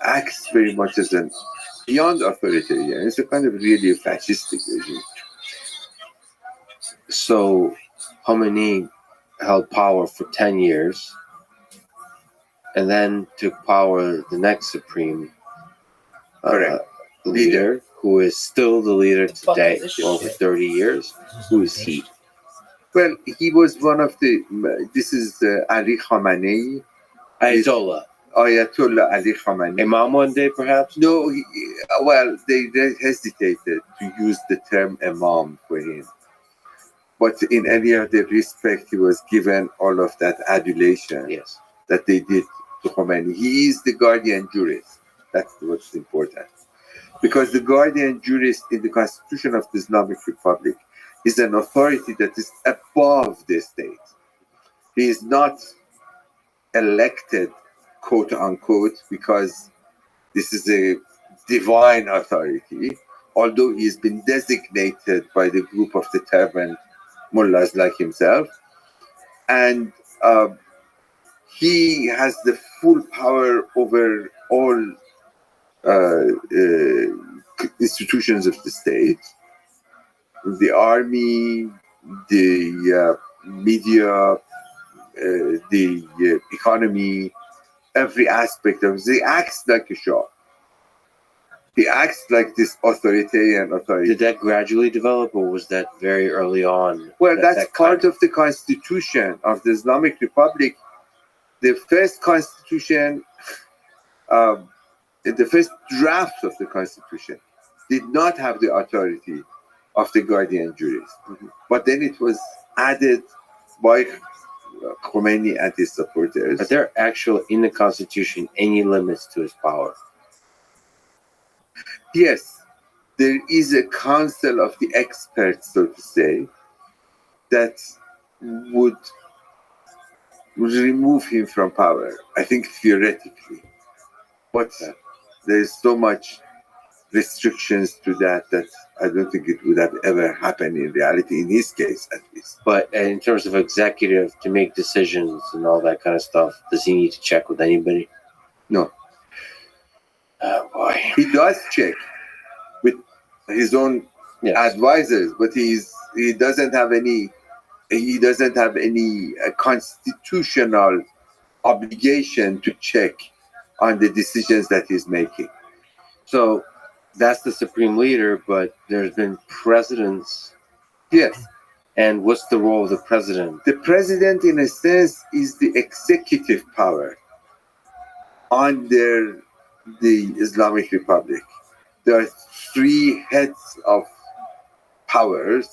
acts very much as an beyond authoritarian. It's a kind of really a fascistic regime. So Khomeini held power for 10 years and then took power the next supreme leader, who is still the leader today, over 30 years. Who is he? Well, he was one of the. This is Ali Khamenei, Ayatollah. Ayatollah Ali Khamenei. Imam one day, perhaps? No, well, they hesitated to use the term Imam for him. But in any other respect, he was given all of that adulation Yes. that they did to Khomeini. He is the guardian jurist. That's what's important. Because the guardian jurist in the Constitution of the Islamic Republic is an authority that is above the state. He is not elected, quote unquote, because this is a divine authority, although he has been designated by the group of the turbaned mullahs like himself. And he has the full power over all institutions of the state, the army, the media, the economy, every aspect of it. He acts like a shah. He acts like this authoritarian authority. Did that gradually develop, or was that very early on? Well, that's that part of the constitution of the Islamic Republic. The first constitution, the first draft of the constitution did not have the authority of the guardian jurist. Mhm. But then it was added by Khomeini and his supporters. Are there actually in the Constitution any limits to his power? Yes, there is a council of the experts, so to say, that would remove him from power. I think theoretically. But there's so much restrictions to that I don't think it would have ever happened in reality, in his case at least. But in terms of executive to make decisions and all that kind of stuff, does he need to check with anybody? No. Oh boy. He does check with his own advisors, but he doesn't have any constitutional obligation to check on the decisions that he's making. So that's the supreme leader, but there's been presidents. Yes. And what's the role of the president? The president, in a sense, is the executive power under the Islamic Republic. There are three heads of powers.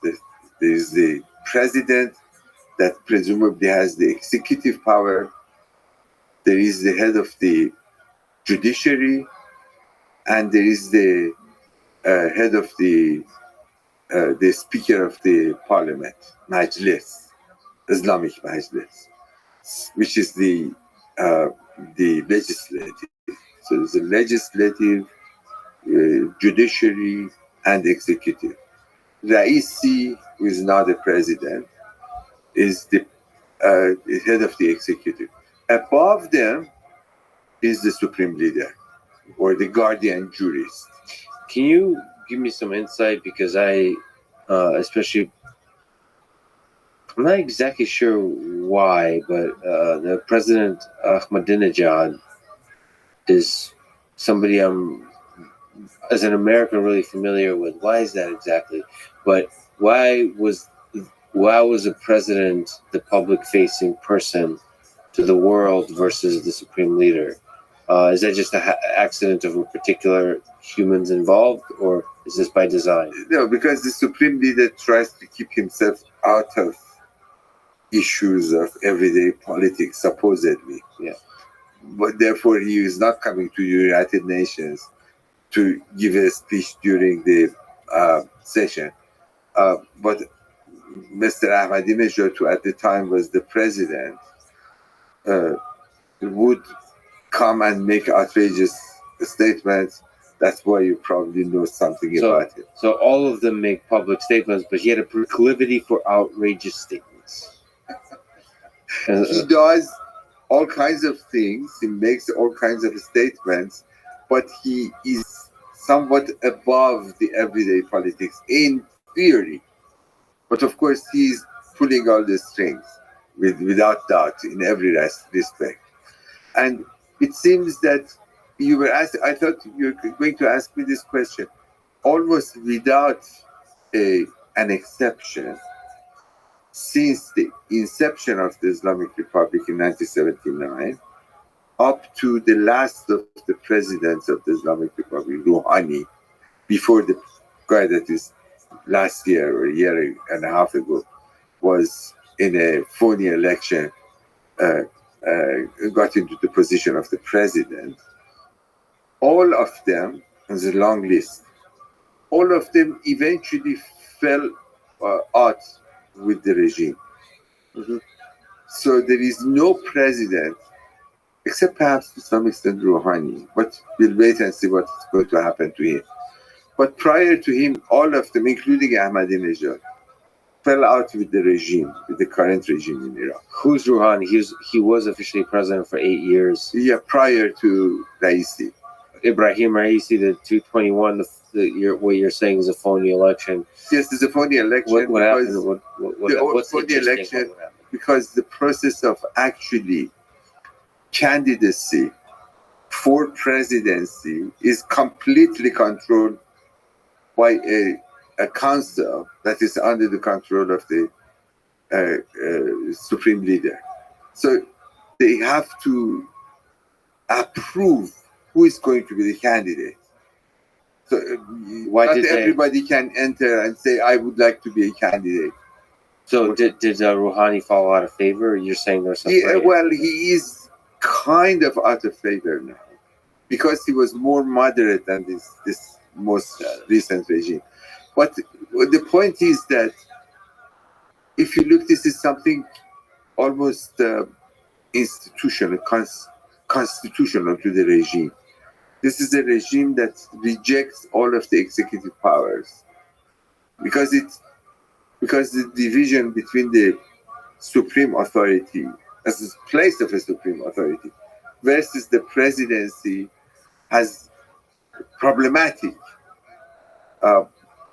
There is the president that presumably has the executive power. There is the head of the judiciary, and there is the head of the speaker of the parliament, Majlis, Islamic Majlis, which is the legislative. So there's a legislative, judiciary, and executive. Raisi, who is now the president, is the head of the executive. Above them is the supreme leader, or the guardian jurist. Can you give me some insight? Because I'm not exactly sure why, but the president Ahmadinejad is somebody I'm, as an American, really familiar with. Why is that exactly? But why was a president the public-facing person to the world versus the supreme leader? Is that just an accident of a particular humans involved, or is this by design? No, because the supreme leader tries to keep himself out of issues of everyday politics, supposedly. Yeah. But therefore, he is not coming to the United Nations to give a speech during the session. But Mr. Ahmadinejad, who at the time was the president, would come and make outrageous statements. That's why you probably know something about it. So all of them make public statements, but he had a proclivity for outrageous statements. He does all kinds of things. He makes all kinds of statements, but he is somewhat above the everyday politics in theory. But of course, he's pulling all the strings without doubt in every respect. And it seems that you were asked, I thought you were going to ask me this question, almost without an exception. since the inception of the Islamic Republic in 1979 up to the last of the presidents of the Islamic Republic, Rouhani, before the guy that is last year or a year and a half ago was in a phony election, got into the position of the president. All of them, there's a long list, all of them eventually fell out with the regime. Mhm. So there is no president, except perhaps to some extent Rouhani, but we'll wait and see what's going to happen to him. But prior to him, all of them, including Ahmadinejad, fell out with the regime, with the current regime in Iraq. Who's Rouhani? He was officially president for 8 years. Yeah, prior to Raisi. Ibrahim Raisi, the 221, what you're saying is a phony election. Yes, there's a phony election. What happened? What's phony interesting election about what happened? because the process of actually candidacy for presidency is completely controlled by a council that is under the control of the supreme leader. So they have to approve who is going to be the candidate. So not everybody can enter and say, I would like to be a candidate. So did Rouhani fall out of favor? You're saying there's some Well, he is kind of out of favor now because he was more moderate than this most recent regime. But the point is that if you look, this is something almost institutional, constitutional to the regime. This is a regime that rejects all of the executive powers because the division between the supreme authority as a place of a supreme authority versus the presidency has problematic.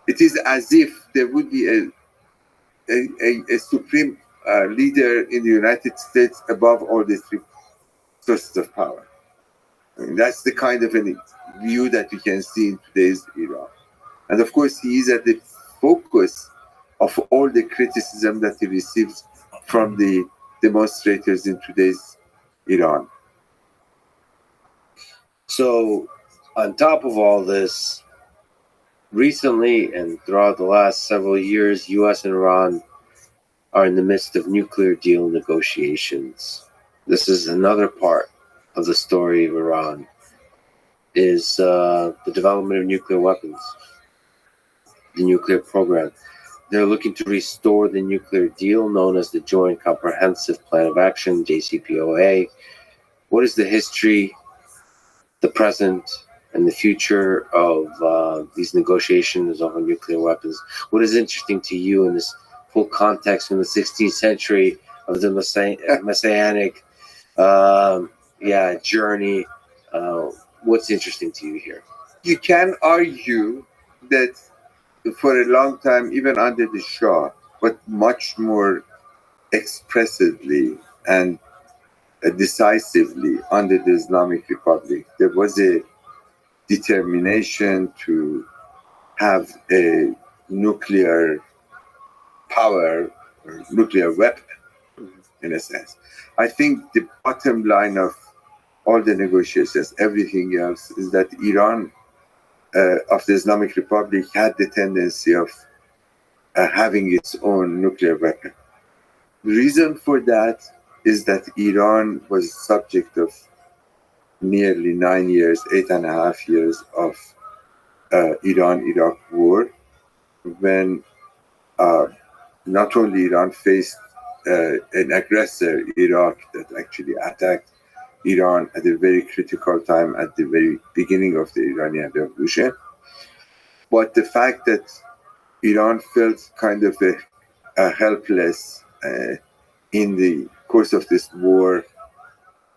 It is as if there would be a supreme leader in the United States above all the three sources of power. I mean, that's the kind of a view that you can see in today's Iran. And of course, he is at the focus of all the criticism that he receives from the demonstrators in today's Iran. So, on top of all this, recently and throughout the last several years, U.S. and Iran are in the midst of nuclear deal negotiations. This is another part of the story of Iran, is the development of nuclear weapons, the nuclear program. They're looking to restore the nuclear deal known as the Joint Comprehensive Plan of Action, JCPOA. What is the history, the present, and the future of these negotiations over nuclear weapons? What is interesting to you in this whole context from the 16th century of the messianic journey? What's interesting to you here? You can argue that for a long time, even under the Shah, but much more expressively and decisively under the Islamic Republic, there was a determination to have a nuclear power, or nuclear weapon, in a sense. I think the bottom line of all the negotiations, everything else, is that Iran of the Islamic Republic had the tendency of having its own nuclear weapon. The reason for that is that Iran was subject of nearly 9 years, 8.5 years of Iran-Iraq war, when not only Iran faced an aggressor, Iraq, that actually attacked Iran at a very critical time at the very beginning of the Iranian Revolution, but the fact that Iran felt kind of helpless in the course of this war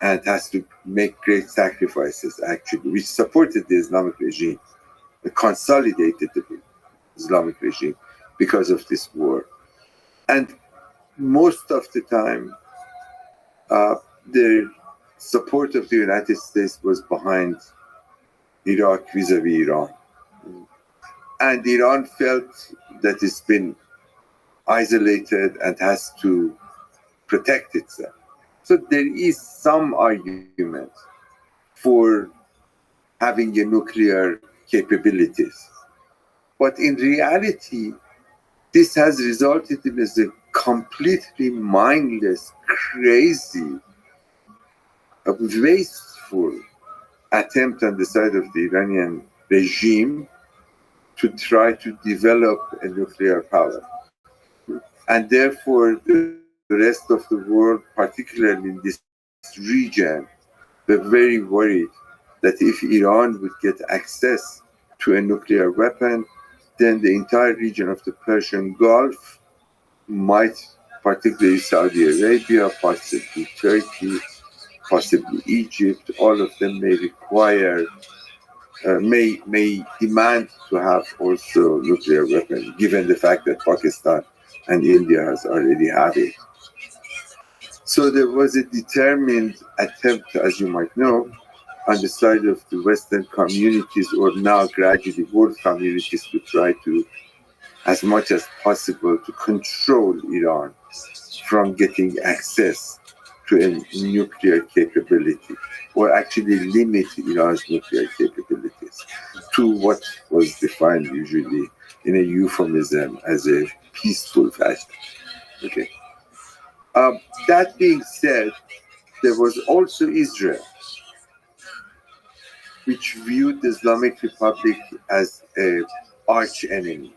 and has to make great sacrifices, actually, which supported the Islamic regime, consolidated the Islamic regime because of this war. And most of the time, the support of the United States was behind Iraq vis-a-vis Iran. And Iran felt that it's been isolated and has to protect itself. So there is some argument for having a nuclear capabilities. But in reality, this has resulted in a completely mindless, crazy, wasteful attempt on the side of the Iranian regime to try to develop a nuclear power. And therefore, the rest of the world, particularly in this region, were very worried that if Iran would get access to a nuclear weapon, then the entire region of the Persian Gulf might, particularly Saudi Arabia, possibly Turkey, possibly Egypt, all of them may require, may demand to have also nuclear weapons, given the fact that Pakistan and India has already had it. So there was a determined attempt, as you might know, on the side of the Western communities, or now gradually world communities, to try to, as much as possible, to control Iran from getting access to a nuclear capability, or actually limit Iran's nuclear capabilities to what was defined usually in a euphemism as a peaceful fashion. Okay. That being said, there was also Israel, which viewed the Islamic Republic as an arch enemy.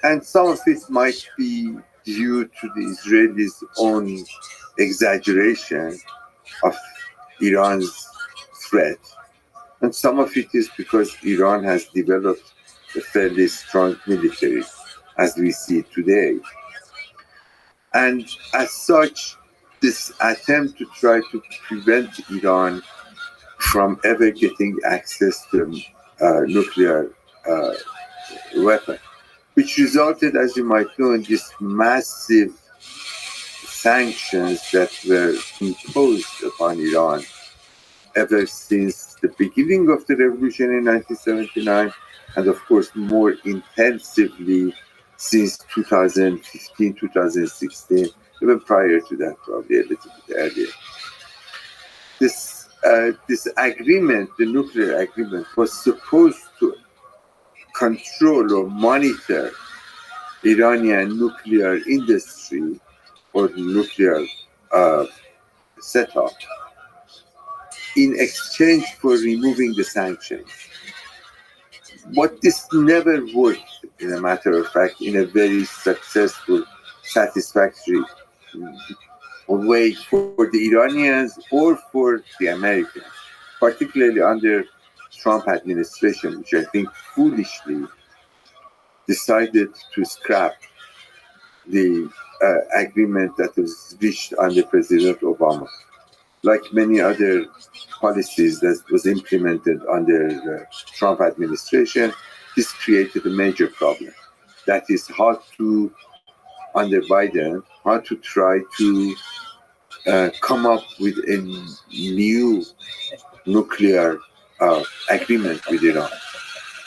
And some of it might be due to the Israelis' own exaggeration of Iran's threat. And some of it is because Iran has developed a fairly strong military, as we see today. And as such, this attempt to try to prevent Iran from ever getting access to nuclear weapon, which resulted, as you might know, in these massive sanctions that were imposed upon Iran ever since the beginning of the revolution in 1979, and of course more intensively since 2015, 2016, even prior to that, probably a little bit earlier. This agreement, the nuclear agreement, was supposed to control or monitor Iranian nuclear industry or nuclear setup in exchange for removing the sanctions. But this never worked, in a matter of fact, in a very successful, satisfactory way for the Iranians or for the Americans, particularly under Trump administration, which I think foolishly decided to scrap the agreement that was reached under President Obama. Like many other policies that was implemented under the Trump administration, this created a major problem. That is how to, under Biden, how to try to come up with a new nuclear agreement with Iran.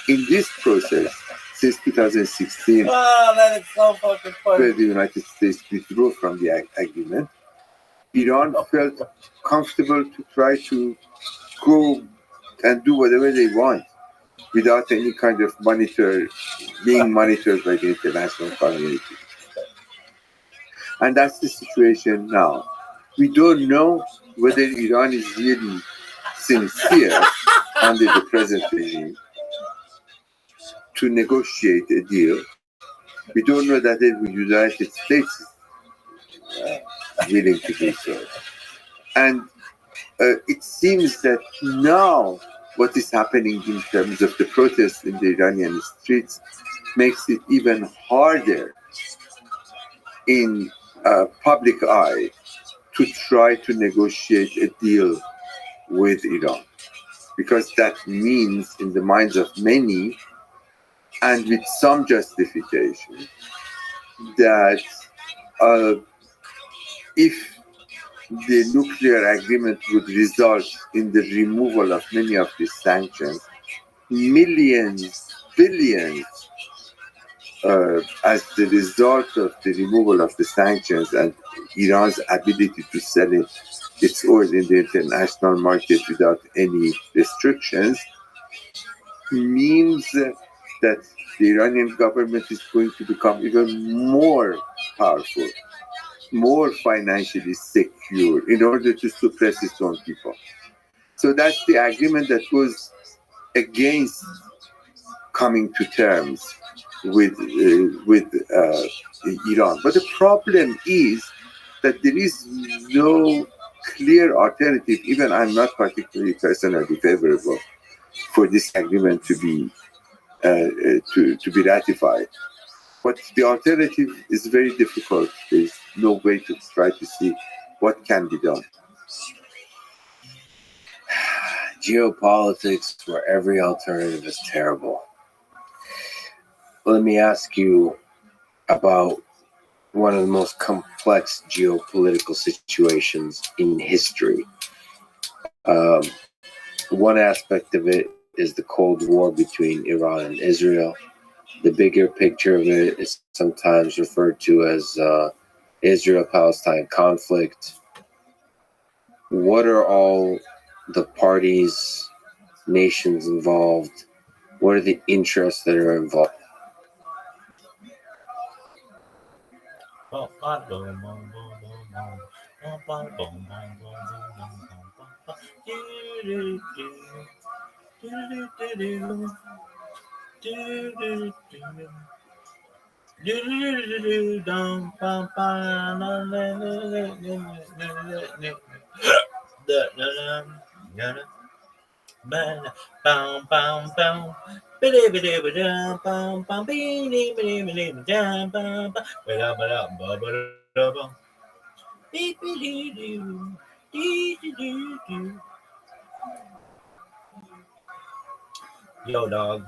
In this process, since 2016, that is so fucking funny. where the United States withdrew from the agreement, Iran felt comfortable to try to go and do whatever they want without any kind of being monitored by the international community. And that's the situation now. We don't know whether Iran is really sincere under the present regime to negotiate a deal. We don't know that the United States is willing to do so. And it seems that now what is happening in terms of the protests in the Iranian streets makes it even harder in public eye to try to negotiate a deal with Iran. Because that means, in the minds of many, and with some justification, that if the nuclear agreement would result in the removal of many of these sanctions, millions, billions as the result of the removal of the sanctions and Iran's ability to sell its oil in the international market without any restrictions, means that the Iranian government is going to become even more powerful, more financially secure in order to suppress its own people. So that's the agreement that goes against coming to terms with Iran. But the problem is that there is no clear alternative. Even I'm not particularly personally favorable for this agreement to be ratified. But the alternative is very difficult. There's no way to try to see what can be done. Geopolitics where every alternative is terrible. Let me ask you about one of the most complex geopolitical situations in history. One aspect of it is the Cold War between Iran and Israel. The bigger picture of it is sometimes referred to as Israel-Palestine conflict. What are all the parties, nations involved? What are the interests that are involved? Yo, dog.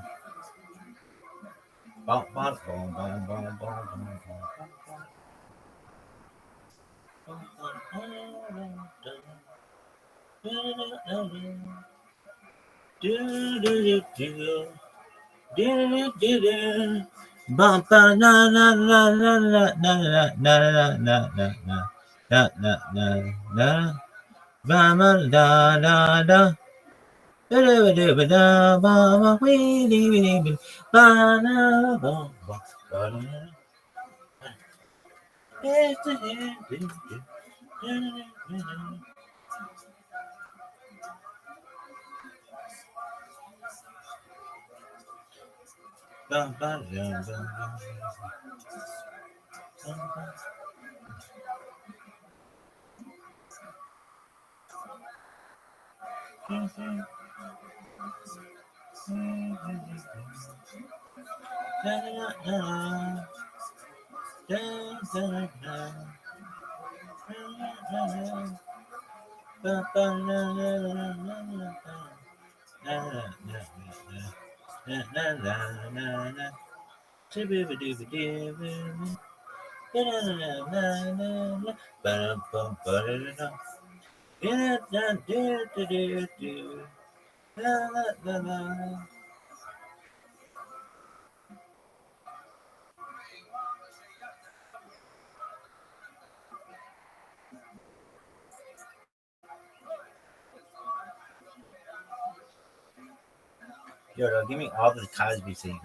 Yo, dog, give me all the Cosby things.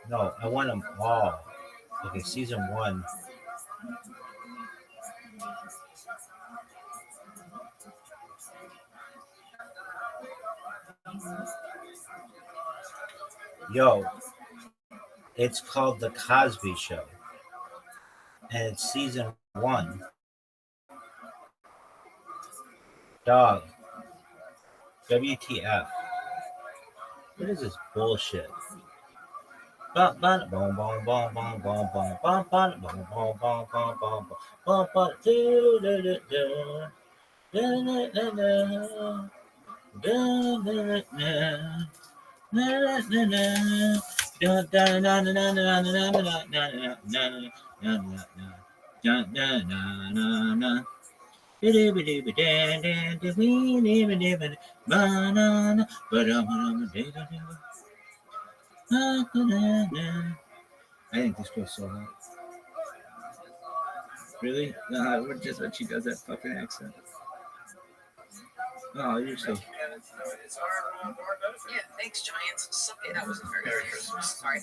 No, I want them all. Okay, season 1. Yo, it's called The Cosby Show. And it's season 1. Dog. WTF. What is this bullshit? I think this girl's so hot. Really? No, just when she does that fucking accent. Oh, you're so. Yeah, thanks, Giants. Suck it. That wasn't very Merry Christmas. All right,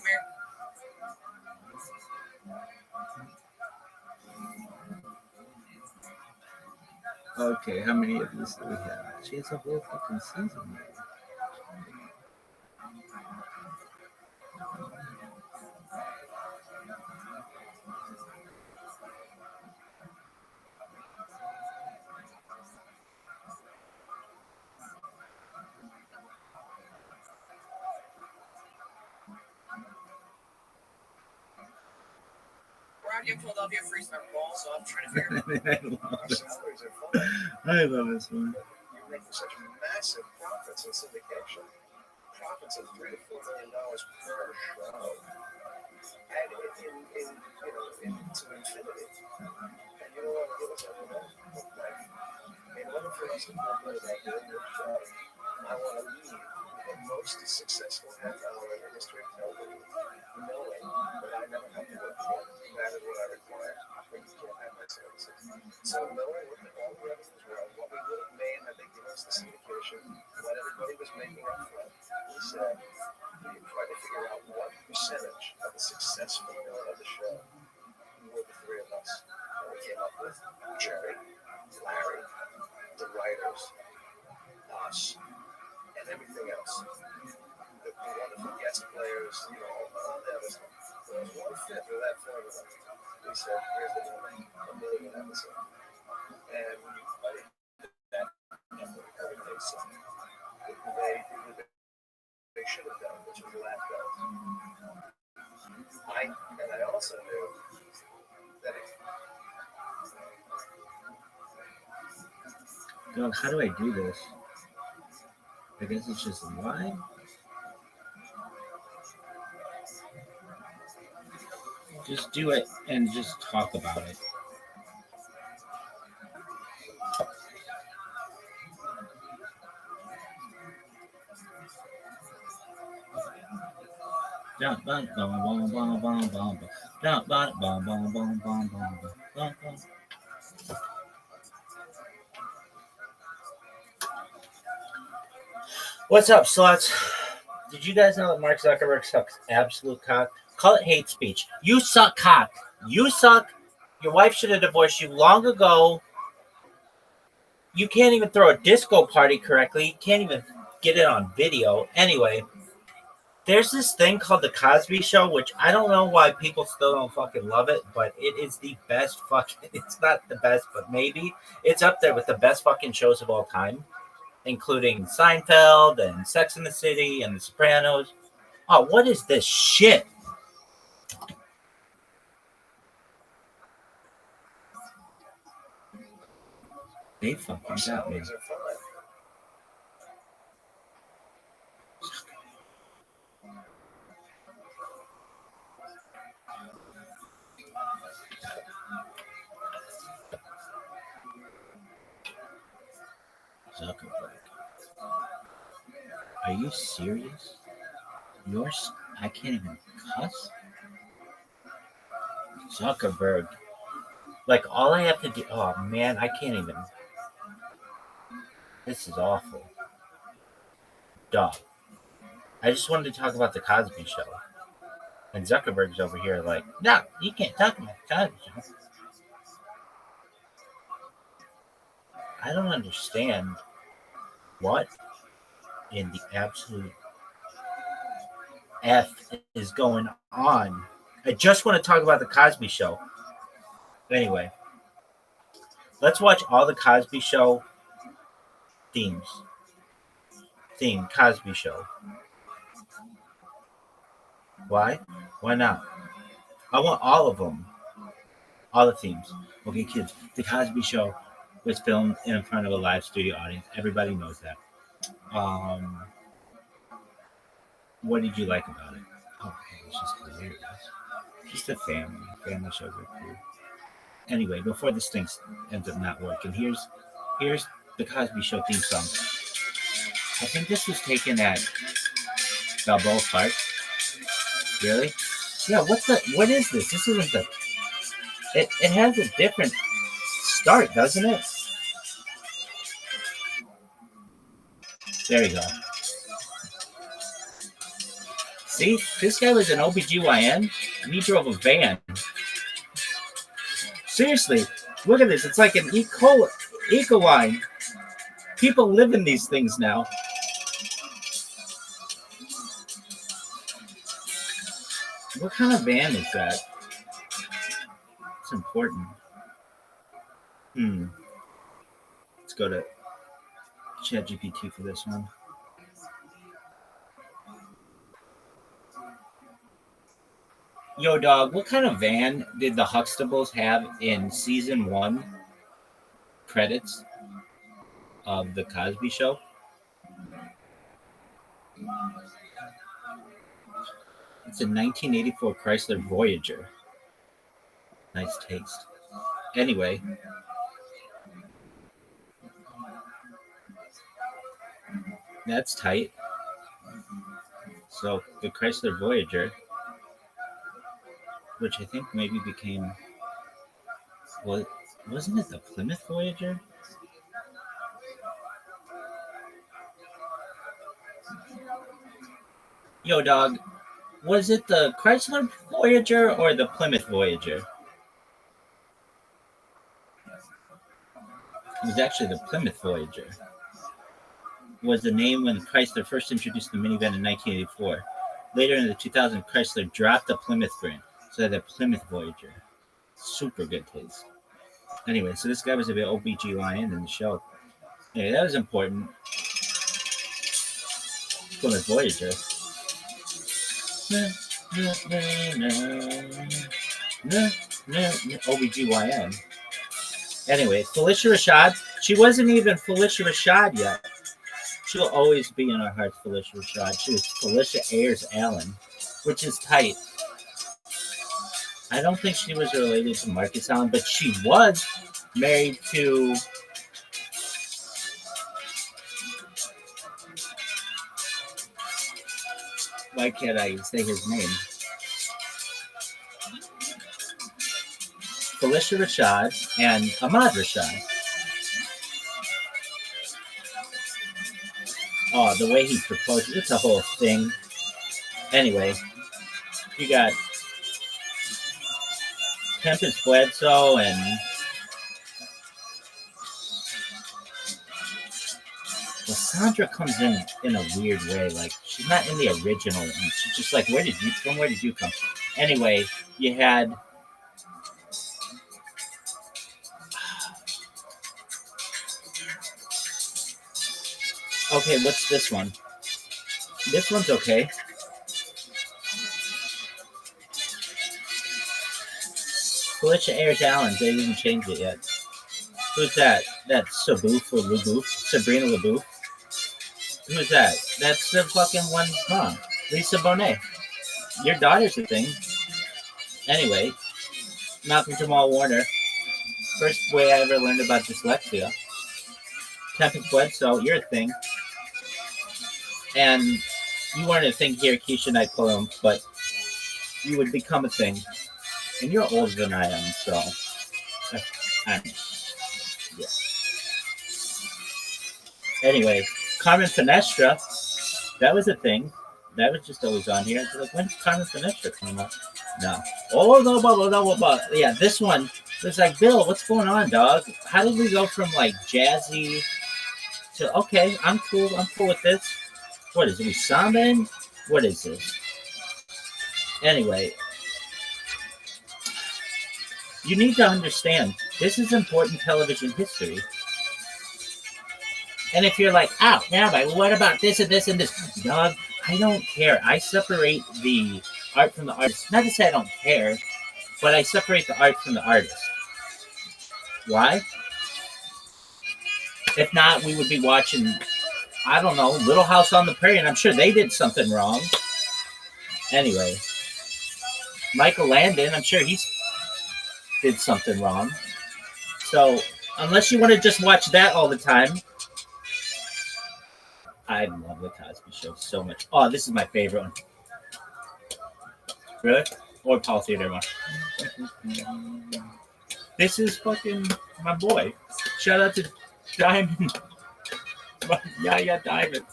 Merry. Okay, how many of these do we have? She has a whole fucking season. We're out here in Philadelphia freezing our balls off, trying to figure out. I love this one. You're making such massive profits in syndication. Profits of $3 to $4 million per show, and into infinity. And you know what? Give us a little like, in order for us to feel good about doing this show, I want to leave the most successful half hour in the history of television, knowing that I never have to work for it. That is what I require when you can't have my services. So knowing what all the revenues were, what we would have made had they given us the syndication, what everybody was making up front, we said, we tried to figure out what percentage of the successful of the show were the three of us. And we came up with Jerry, Larry, the writers, us, and everything else. The wonderful guest players, all the other stuff. There was 1/5 of that for everybody. We said, here's the number, 1 million episodes. And we played that number, everything so they should have done, which was laughed at. I also knew that God, how do I do this? I guess it's just live. Just do it and just talk about it. What's up, sluts? Did you guys know that Mark Zuckerberg sucks absolute cock? Call it hate speech. You suck cock. You suck. Your wife should have divorced you long ago. You can't even throw a disco party correctly. You can't even get it on video. Anyway, there's this thing called The Cosby Show, which I don't know why people still don't fucking love it, but it is the best fucking... It's not the best, but maybe. It's up there with the best fucking shows of all time, including Seinfeld and Sex and the City and The Sopranos. Oh, what is this shit? They fucking got me. Zuckerberg. Are you serious? I can't even cuss? Zuckerberg. Like, all I have to do... Oh, man, I can't even... This is awful. Duh. I just wanted to talk about The Cosby Show. And Zuckerberg's over here like, no, you can't talk about The Cosby Show. I don't understand what in the absolute F is going on. I just want to talk about The Cosby Show. Anyway, let's watch all the Cosby Show theme, Cosby Show. Why? Why not? I want all of them. All the themes. Okay, kids, The Cosby Show was filmed in front of a live studio audience. Everybody knows that. What did you like about it? Oh, it's just hilarious. Just a family. Family shows are cool. Anyway, before this thing ends up not working, here's The Cosby Show theme song. I think this was taken at Balboa Park. Really? Yeah, what is this? This isn't the it has a different start, doesn't it? There you go. See, this guy was an OBGYN and he drove a van. Seriously, look at this. It's like an eco line. People live in these things now. What kind of van is that? It's important. Let's go to ChatGPT for this one. Yo, dog, what kind of van did the Huxtables have in season 1 credits of The Cosby Show? It's a 1984 Chrysler Voyager. Nice taste. Anyway. That's tight. So, the Chrysler Voyager, which I think maybe became, wasn't it the Plymouth Voyager? Yo, dog, was it the Chrysler Voyager or the Plymouth Voyager? It was actually the Plymouth Voyager. Was the name when Chrysler first introduced the minivan in 1984. Later in the 2000s, Chrysler dropped the Plymouth brand, so they had the Plymouth Voyager. Super good taste. Anyway, so this guy was a bit OBGYN in the show. Yeah, that was important. Plymouth Voyager. OBGYN. Anyway, Felicia Rashad. She wasn't even Felicia Rashad yet. She'll always be in our hearts, Felicia Rashad. She was Felicia Ayers Allen, which is tight. I don't think she was related to Marcus Allen, but she was married to why can't I say his name? Felicia Rashad and Ahmad Rashad. Oh, the way he proposed, it's a whole thing. Anyway, you got Tempest Bledsoe and Sandra comes in a weird way. Like, she's not in the original one. She's just like, where did you come? Anyway, you had okay, what's this one? This one's okay. Felicia Ayers Allen, they didn't change it yet. Who's that? That's Sabrina LaBeouf. Who's that? That's the fucking one's mom, Lisa Bonet. Your daughter's a thing. Anyway, Malcolm Jamal Warner. First way I ever learned about dyslexia. Tempest Bledsoe, you're a thing. And you weren't a thing here, Keisha Knight Pulliam, but you would become a thing. And you're older than I am, so yeah. Anyway, Carmen Finestra, that was a thing. That was just always on here. Like, when's Carmen Finestra coming up? No. Oh, no. Yeah, this one was like, Bill, what's going on, dog? How did we go from like jazzy to okay, I'm cool with this. What is it? We sambaing? What is this? Anyway, you need to understand, this is important television history. And if you're like, oh, Rabbi, what about this and this and this? Dog, I don't care. I separate the art from the artist. Not to say I don't care, but I separate the art from the artist. Why? If not, we would be watching, I don't know, Little House on the Prairie, and I'm sure they did something wrong. Anyway, Michael Landon, I'm sure he did something wrong. So, unless you want to just watch that all the time, I love The Cosby Show so much. Oh, this is my favorite one. Really? Or Paul Theater one. This is fucking my boy. Shout out to Diamond. Yeah, Diamond.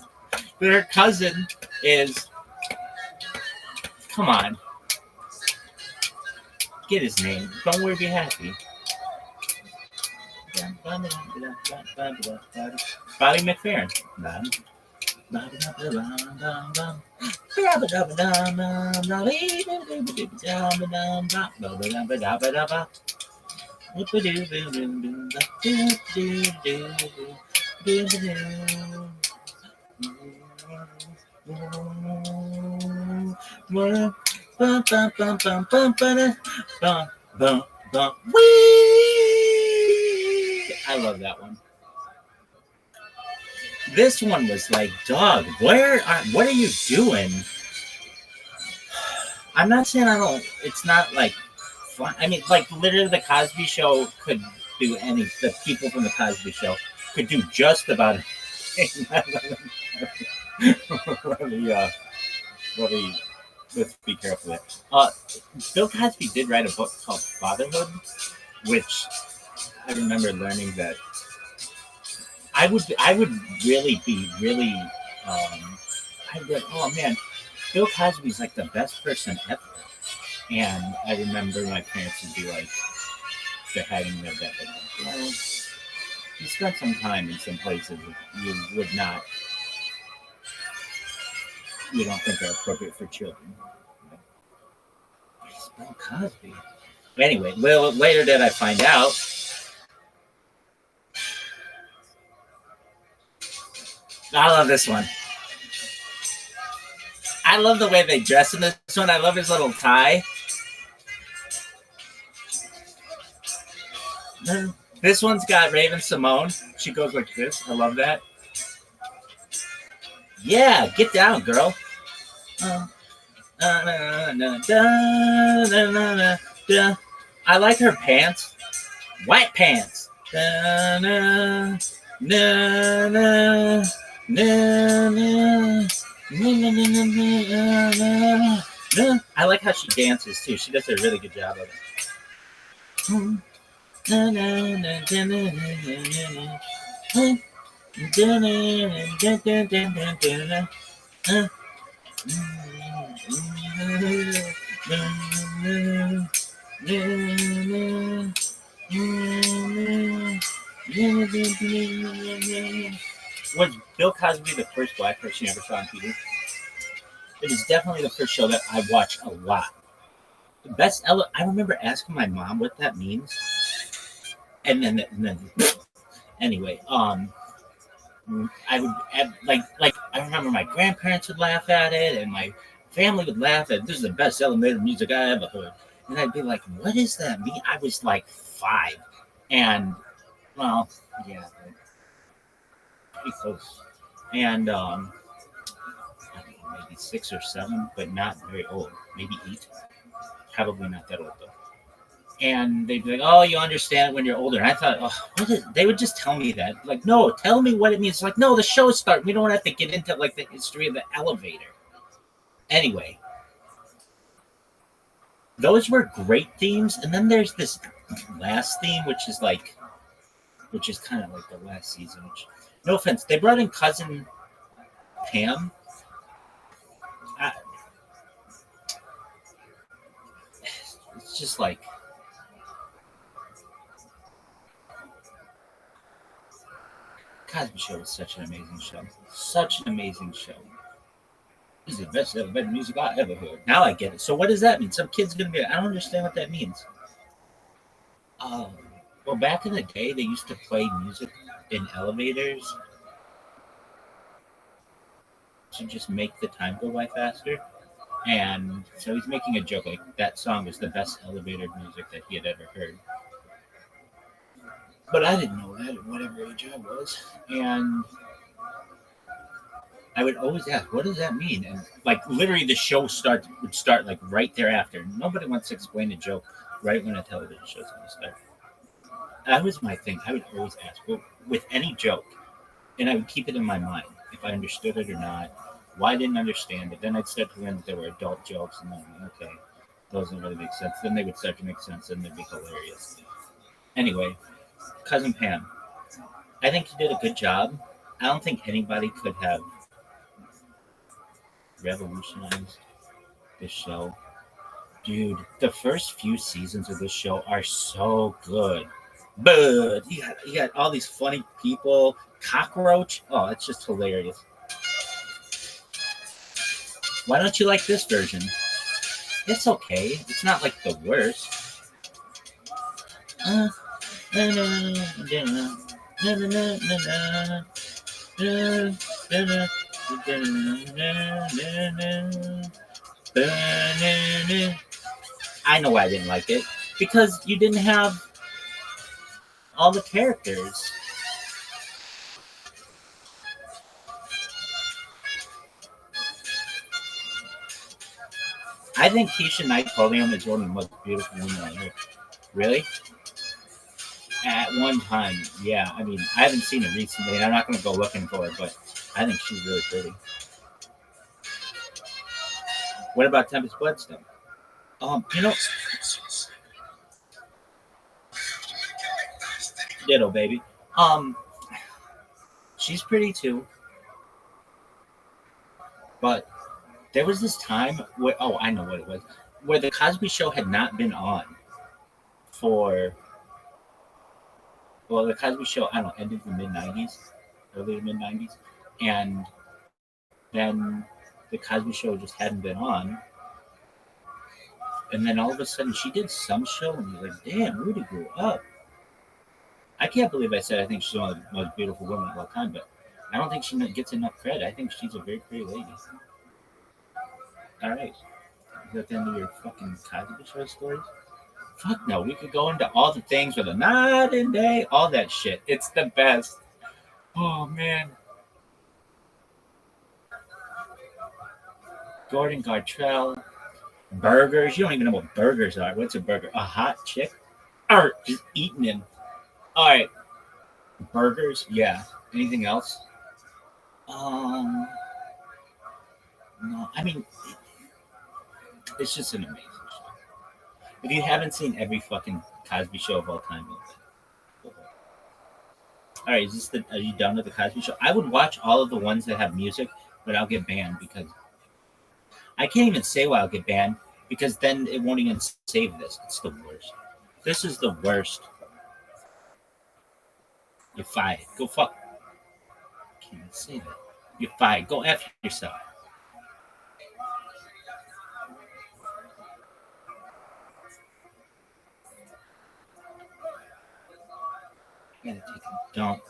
But her cousin is. Come on. Get his name. Don't worry, be happy. Bobby McFerrin. I love that one. This one was like, dog, what are you doing? I'm not saying I don't. It's not like fun. I mean, like literally, the Cosby Show could do any. The people from the Cosby Show could do just about anything. Really, let's be careful there. Bill Cosby did write a book called Fatherhood, which I remember learning that I would really be really. I'd be like, oh man, Bill Cosby's like the best person ever. And I remember my parents would be like, they're hiding their death. Like, well, you spent some time in some places you would not, you don't think are appropriate for children. It's Bill Cosby. Anyway, little later did I find out. I love this one. I love the way they dress in this one. I love his little tie. This one's got Raven Simone. She goes like this. I love that. Yeah, get down, girl. I like her pants. White pants. I like how she dances too. She does a really good job of it. Was Bill Cosby the first black person you ever saw on TV? It is definitely the first show that I watched a lot. The best I remember asking my mom what that means. And then anyway, I would like I remember my grandparents would laugh at it and my family would laugh at this is the best elevator music I ever heard. And I'd be like, what does that mean? I was like 5. And well, yeah, pretty close. And I don't know, maybe 6 or 7, but not very old. Maybe 8. Probably not that old though. And they'd be like, oh, you understand it when you're older. And I thought, oh, they would just tell me that. Like, no, tell me what it means. Like, no, the show's starting. We don't have to get into like the history of the elevator. Anyway, those were great themes. And then there's this last theme, which is kind of like the last season. Which, no offense, they brought in cousin Pam. It's just like, Cosby Show is such an amazing show. Such an amazing show. This is the best elevator music I ever heard. Now I get it. So what does that mean? Some kid's gonna be like, I don't understand what that means. Well, back in the day, they used to play music in elevators to just make the time go by faster. And so he's making a joke like that song was the best elevator music that he had ever heard. But I didn't know that at whatever age I was. And I would always ask, what does that mean? And like literally the show would start like right thereafter. Nobody wants to explain a joke right when a television show's going to start. That was my thing. I would always ask, well, with any joke, and I would keep it in my mind if I understood it or not, why I didn't understand it. Then I'd start to learn that there were adult jokes, and then okay. doesn't really make sense. Then they would start to make sense and they'd be hilarious. Anyway, Cousin Pam, I think you did a good job. I don't think anybody could have revolutionized this show. Dude, the first few seasons of this show are so good. But you got all these funny people. Cockroach. Oh, it's just hilarious. Why don't you like this version? It's okay. It's not like the worst. I know why I didn't like it. Because you didn't have all the characters. I think Keisha Knight Podium is one of the most beautiful women on earth. Really? At one time, yeah. I mean, I haven't seen her recently, and I'm not going to go looking for her, but I think she's really pretty. What about Tempest Bloodstone? You know, ditto, baby. She's pretty too, but there was this time where, oh, I know what it was, where the Cosby Show had not been on for, well, the Cosby Show, I don't know, ended in the mid-90s, early mid-90s, and then the Cosby Show just hadn't been on, and then all of a sudden she did some show, and you're like, damn, Rudy grew up. I can't believe I said I think she's one of the most beautiful women of all time, but I don't think she gets enough credit. I think she's a very pretty lady. All right. Is that the end of your fucking Cosby Show stories? Fuck no. We could go into all the things with a night and day, all that shit. It's the best. Oh, man. Gordon Gartrell. Burgers. You don't even know what burgers are. What's a burger? A hot chick? Or just eating them. All right. Burgers? Yeah. Anything else? No. I mean, it's just an amazing show. If you haven't seen every fucking Cosby Show of all time, all right, are you done with the Cosby Show? I would watch all of the ones that have music, but I'll get banned because I can't even say why I'll get banned because then it won't even save this. It's the worst. This is the worst. You're fired. Go fuck. I can't even say that. You're fired. Go F yourself. I gotta take a dump.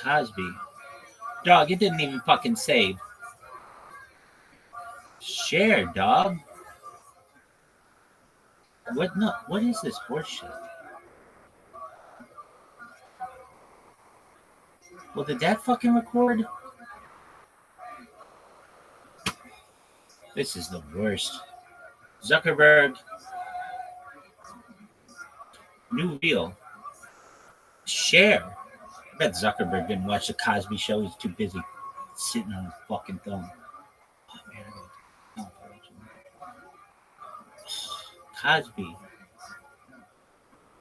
Cosby. Dog, it didn't even fucking save. Share, dog. What? No. What is this horseshit? Well, did that fucking record? This is the worst. Zuckerberg. New Deal. Share. I bet Zuckerberg didn't watch the Cosby Show. He's too busy sitting on his fucking thumb. Oh, man, Cosby.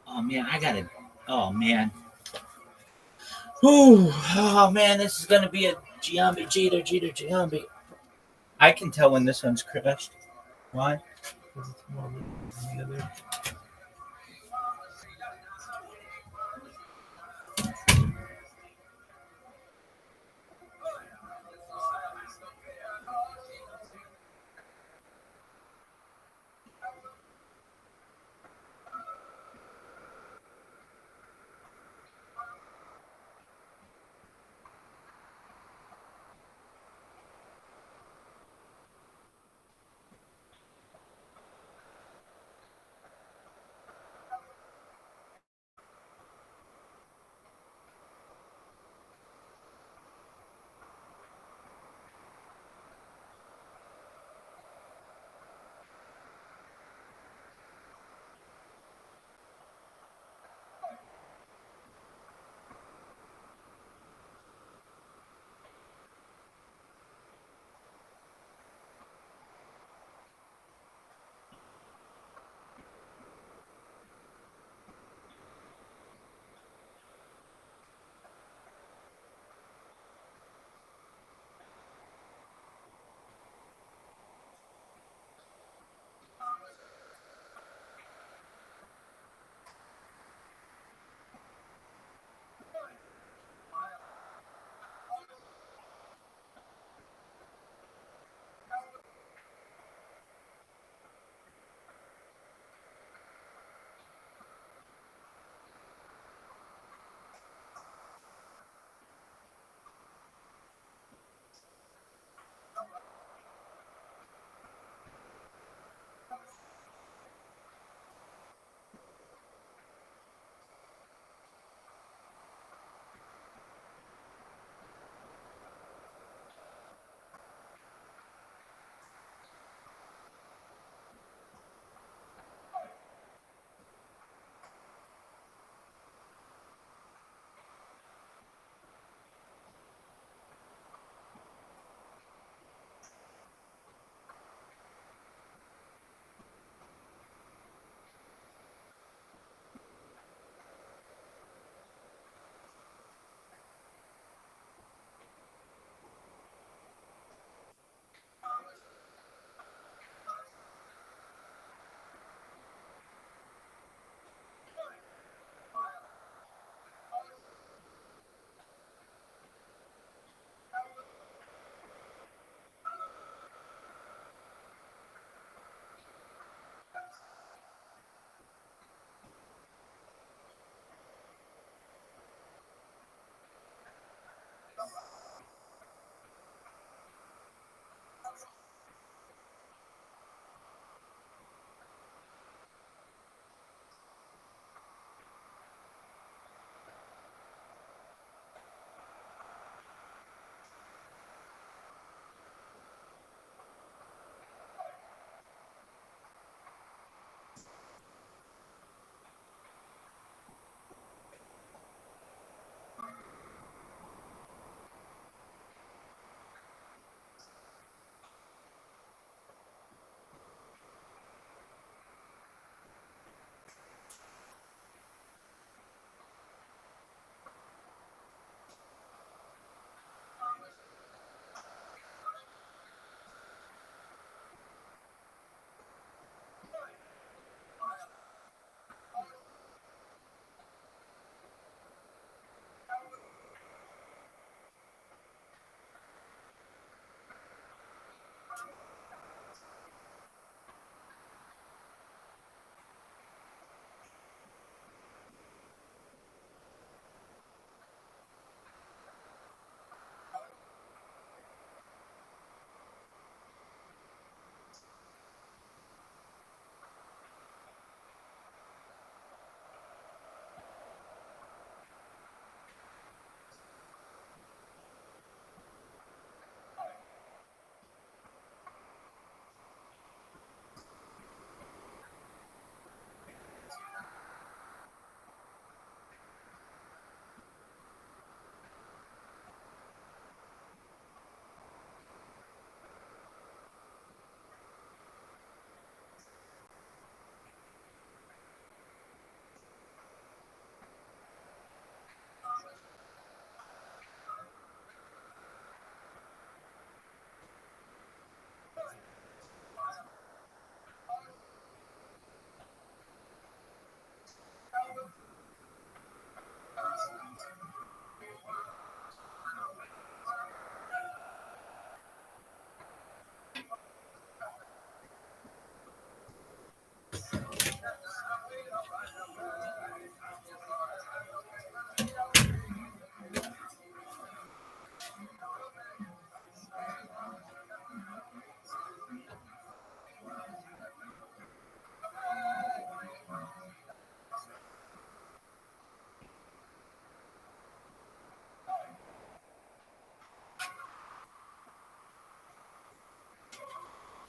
Oh, man, I gotta. Oh, man. Ooh, oh, man, this is gonna be a Giambi, Jeter, Giambi. I can tell when this one's crushed. Why? Because it's more than the other.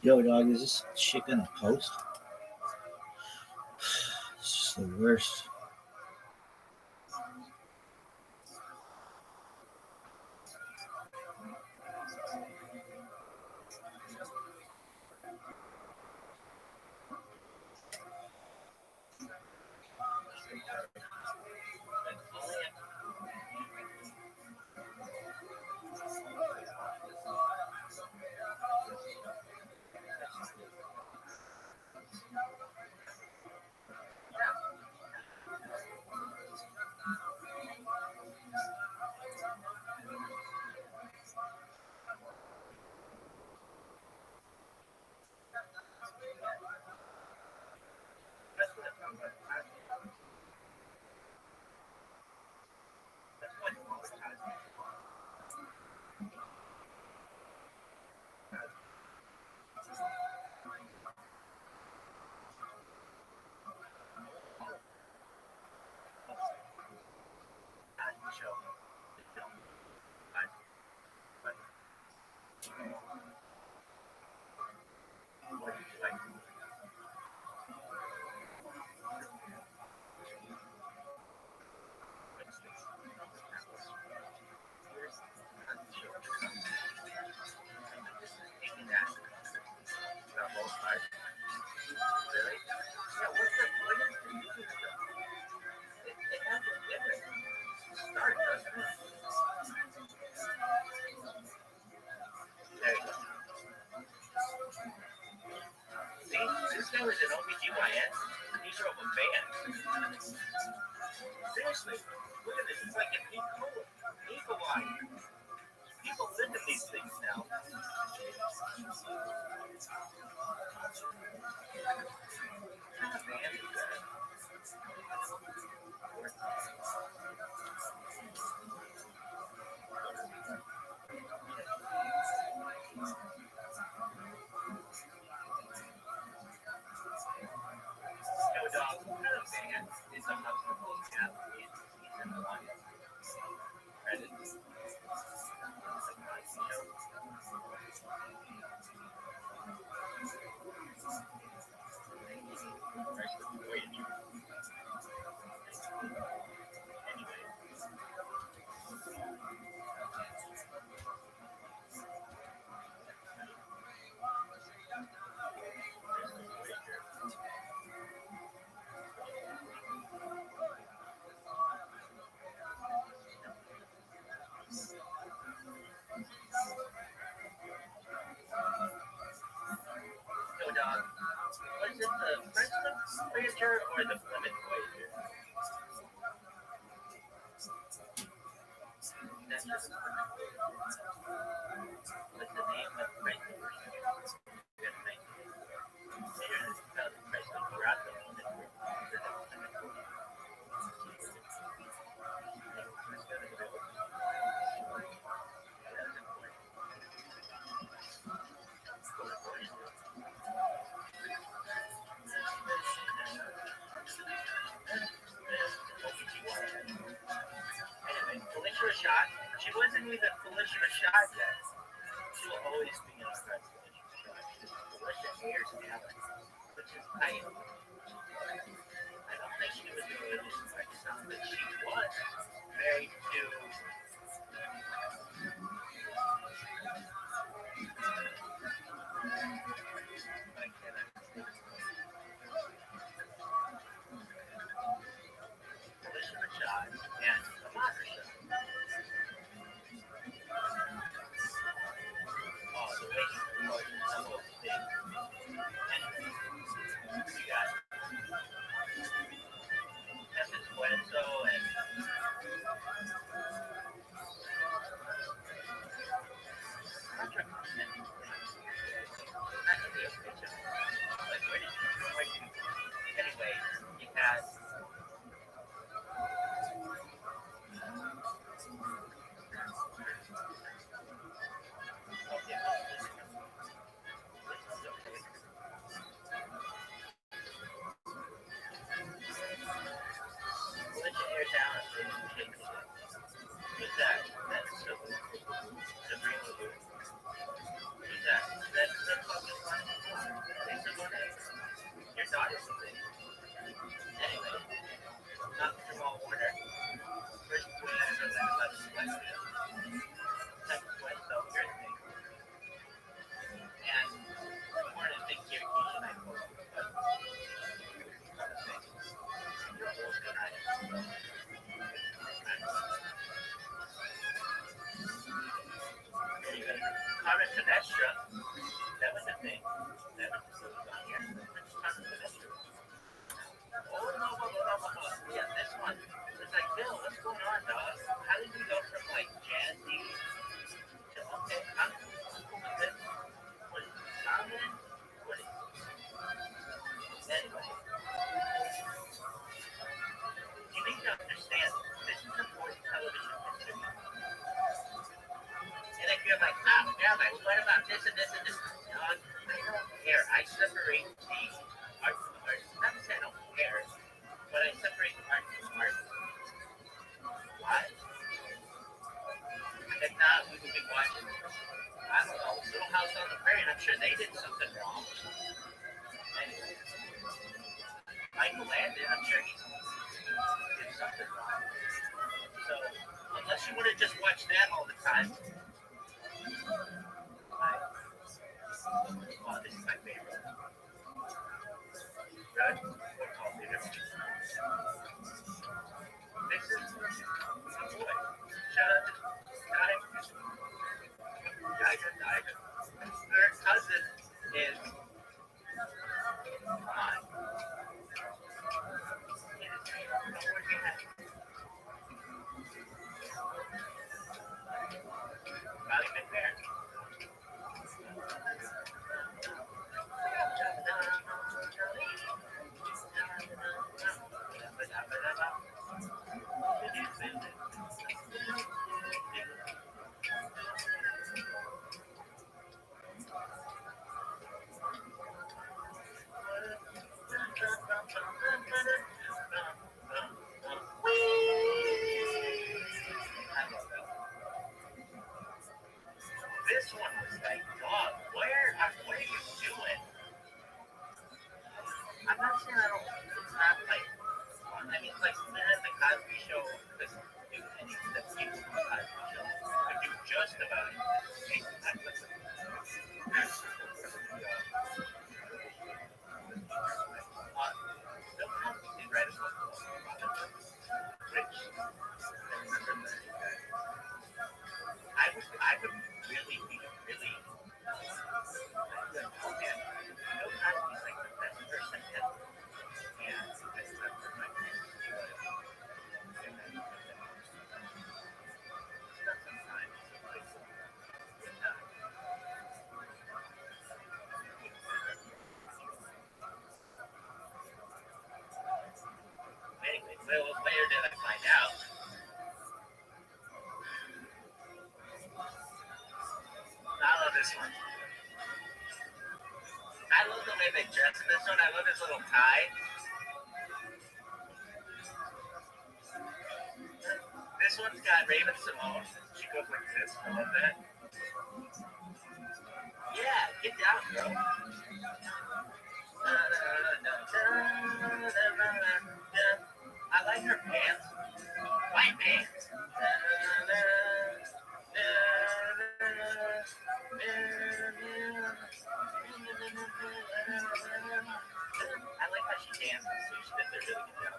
Yo, dog, is this shit gonna post? It's just the worst. This guy was an OBGYN. He drove a van. Seriously, look at this. It's like an eco-wine. People live in these things now. What kind of van is that? No, dog. What kind of van is a hospital athlete? He's in the one. Credit. No, dog. Was it the Frenchman Voyager or the Plymouth Voyager? That's just what's the name of the Frenchman version? Anyway, Felicia Rashad, she wasn't even Felicia Rashad yet. She will always be in our friends Felicia Rashad. She's Felicia Ayers Allen, which is I don't think she was the religious like son, but she was married to Felicia Rashad and Ahmad Rashad. Oh, the way he was the whole thing. Anyway, you got Memphis Bledsoe and anyway, you had extra. That was a thing. That was just on here. Let's talk to the extra. Oh, no. Yeah, this one. It's like, Bill, what's going on, dog? How did you go from like jazzy to okay, I'm cool with this. What is it? Salmon? What is it? Anyway, you need to understand this is important television consuming. And if you're like, yeah, but what about this and this and this? Dog, I don't care. I separate the art from the artist. Not to say I don't care, but I separate the art from the artist. Why? If not, we would be watching, I don't know, Little House on the Prairie, and I'm sure they did something wrong. Anyway, Michael Landon, I'm sure he did something wrong. So, unless you want to just watch that all the time, oh, this is my favorite. Right? What's all the difference? This is my boy. Shout out to Tiger. Her cousin is mine. Probably been there. This one was like, dog, what are you doing? I'm not saying I don't, it's not like, I mean, like, the Cosby Show doesn't do anything that people from the Cosby Show could do just about anything. Bill Cosby did write a book called Rich. I would really be really, oh man, Bill Cosby's like the best person ever. And that's not my Anyway, well, where did I find out? I love this one. I love the way they dress in this one. I love his little tie. This one's got Raven Simone. She goes like this. I love that. Yeah, get down, bro. I like her pants. White pants. I like how she dances, so she did a really good job.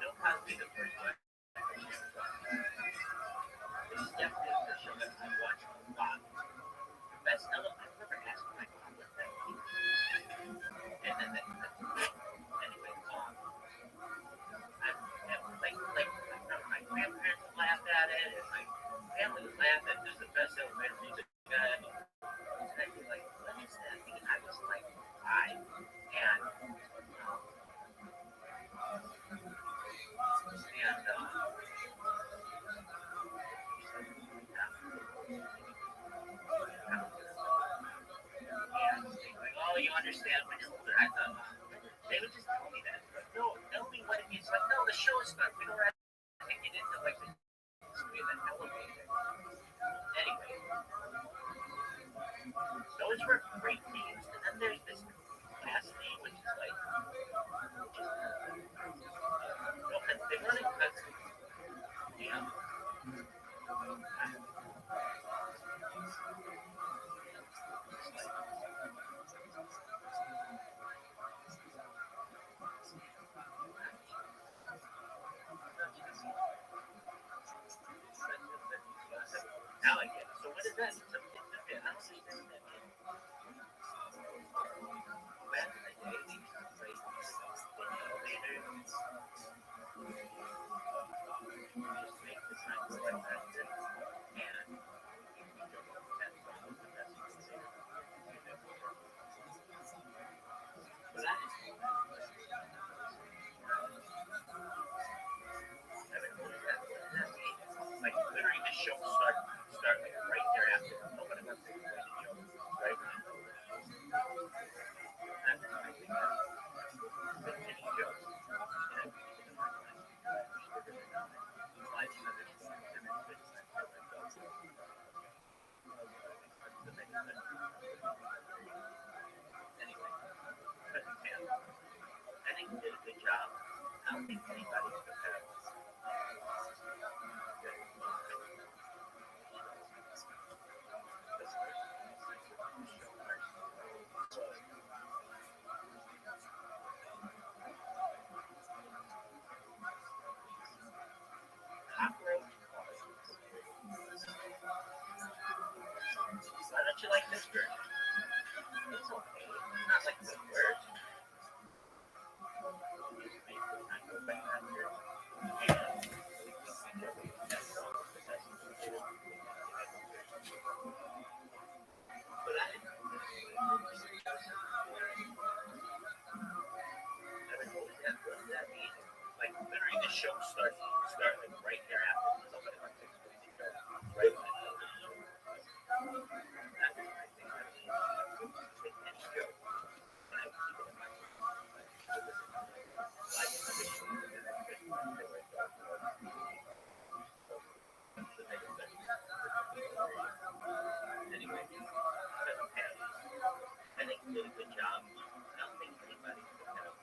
Bill Cosby, the first one. This is definitely the show that I watch a lot. Best element. I've never asked my mom what that means. And then, anyway, my grandparents would laugh at it, and my family would laugh at it. It was the best elevator music good. And I'd be like, what is that? And I was like, five. And oh, you understand when you're older. I thought they would just tell me that. No, tell me what it means. Like, no, the show is fun. We don't have to get into like the history of the elevator. Anyway, those were great teams. And then there's this last team, which is like, they run in cuts Now I get it. So what is that? I don't understand what that means. Back in the day, they used to play in the elevator. Just make the time go like that. And you don't know what that song was the best one there. But that is what does that mean? Like literally the show start like right there after. Nobody wants to play the joke. Right? I think that's the any joke. And anyway, I think he did a good job. I don't think anybody's prepared. Cockroach. Why don't you like this bird? It's okay. Not like the bird. Just make the time go back after. But I never noticed that. What does that mean? Like literally the show start like right there after. Somebody like this right when it does. That's what I think that means. With any joke. When I keep it in my anyway, I think he did a good job. I don't think anybody could have.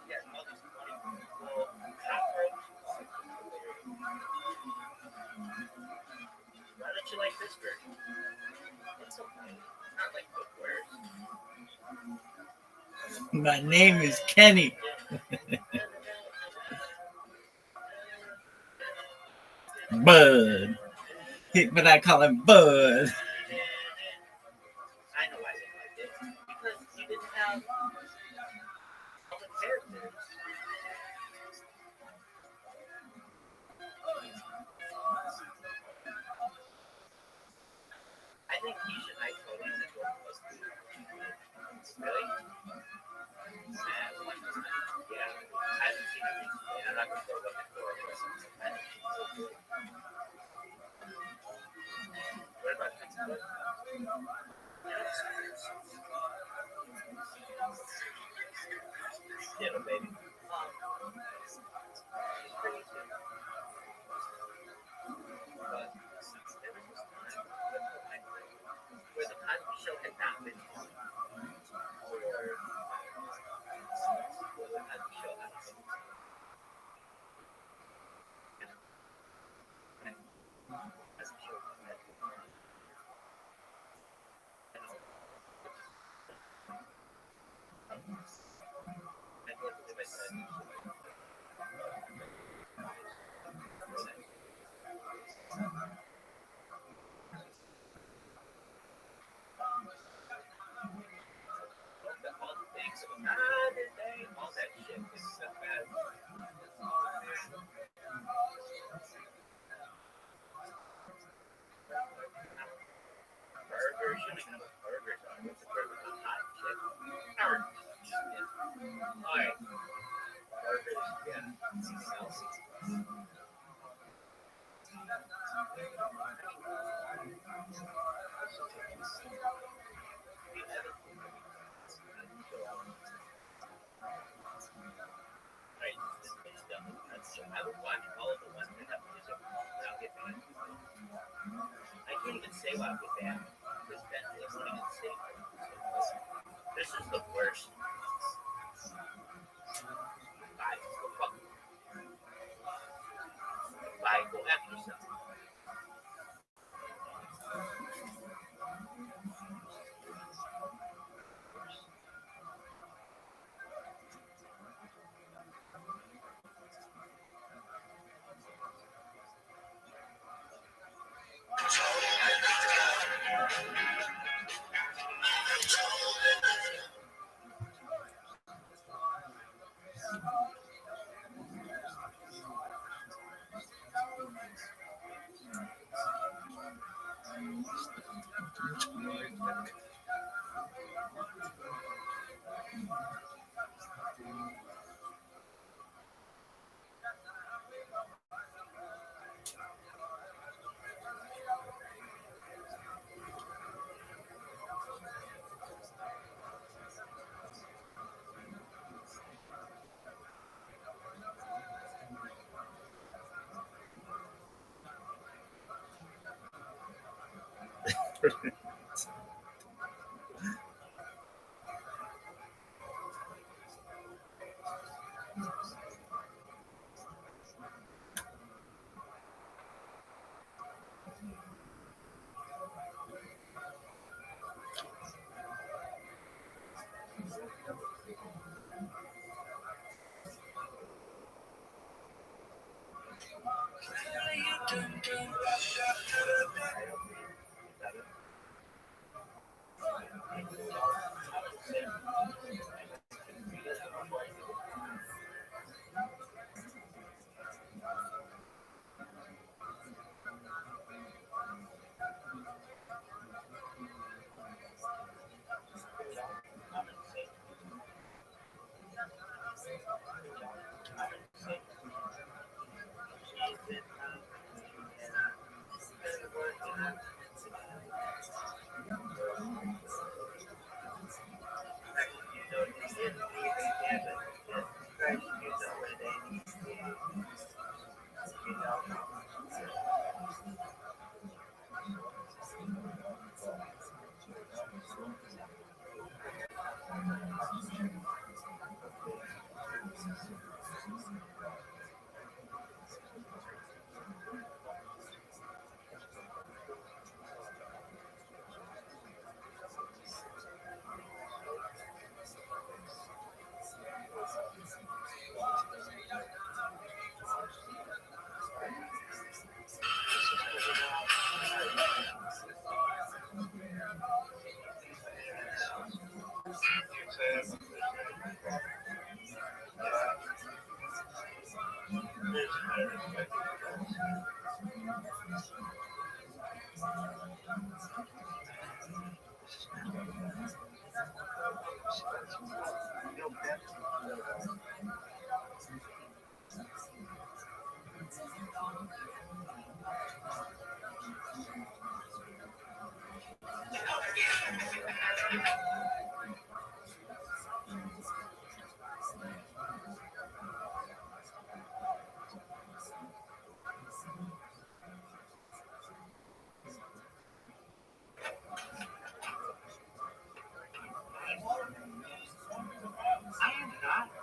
Yeah, all these funny little cockroach. Why don't you like this bird? It's okay. It's not like the worst. My name is Kenny. Bud. But I call him Bud. I know why they liked it. Because you didn't have all the characters. I think Keisha and I totally said what was really? Yeah. I haven't seen it recently. I'm not going to say what the story was. What about next book? Yeah, baby. Pretty too. But there was this time where the Cosby Show had not been on. Or the Cosby Show had been on. Cosby Show had been on. I can't believe I said all the things about all that shit is so bad. Burgers, you don't even know what burgers are. What's a burger? Hot chicken. Alright. Burgers, yeah. Right, this is done. I would watch all of the ones that have music without getting mad. I can't even say why I get mad. Because Ben won't even say why. This is the worst. Bye. Go fuck. Bye. Go F yourself.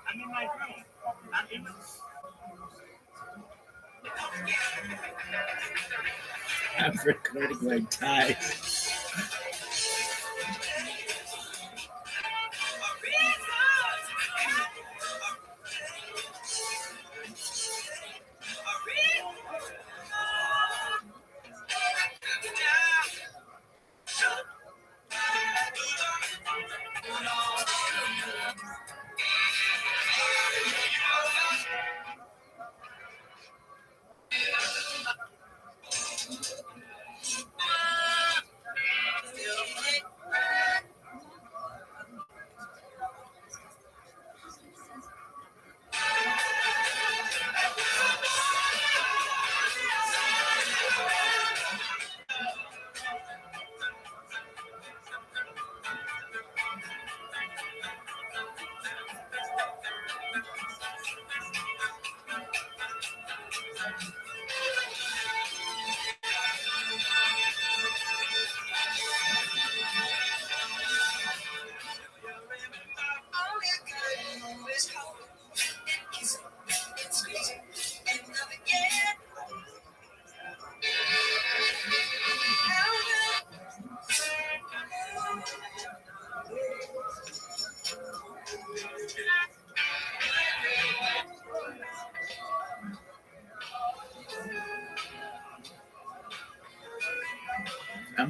I'm in my room. I'm in my... I'm recording my tie.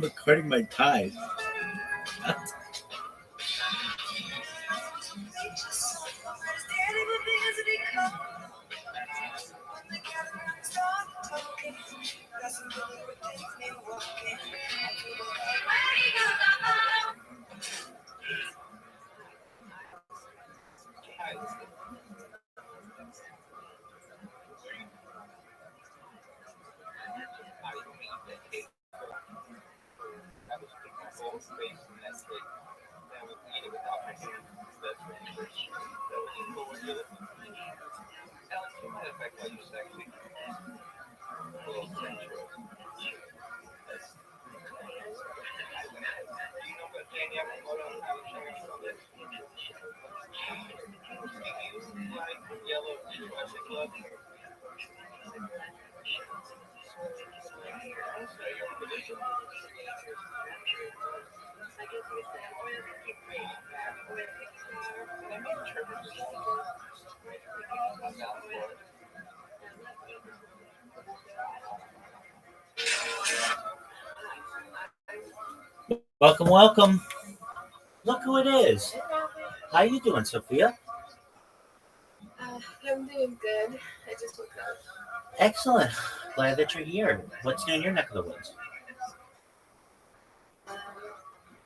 I'm recording my ties. Welcome, welcome. Look who it is. How you doing, Sophia? I'm doing good. I just woke up. Excellent. Glad that you're here. What's new in your neck of the woods?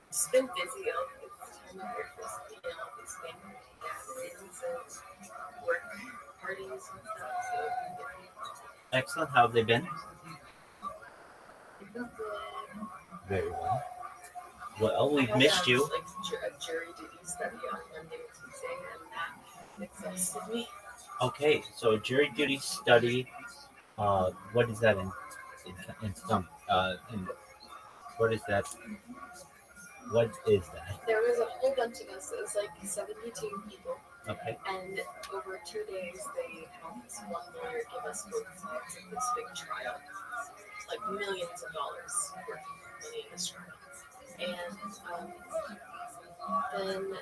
It's been busy all this time of year for it's been gatherings and work parties and stuff. So Excellent. How have they been? it's been good. Very well. Well, I we've had, missed you. Like a jury duty study on Monday and Tuesday, and that exhausted me. Okay, so a jury duty study. What is that in some? What is that? What is that? There was a whole bunch of us. It was like 72 people. Okay. And over 2 days, they had this one lawyer give us both sides of this big trial, like millions of dollars worth of money in this trial. And then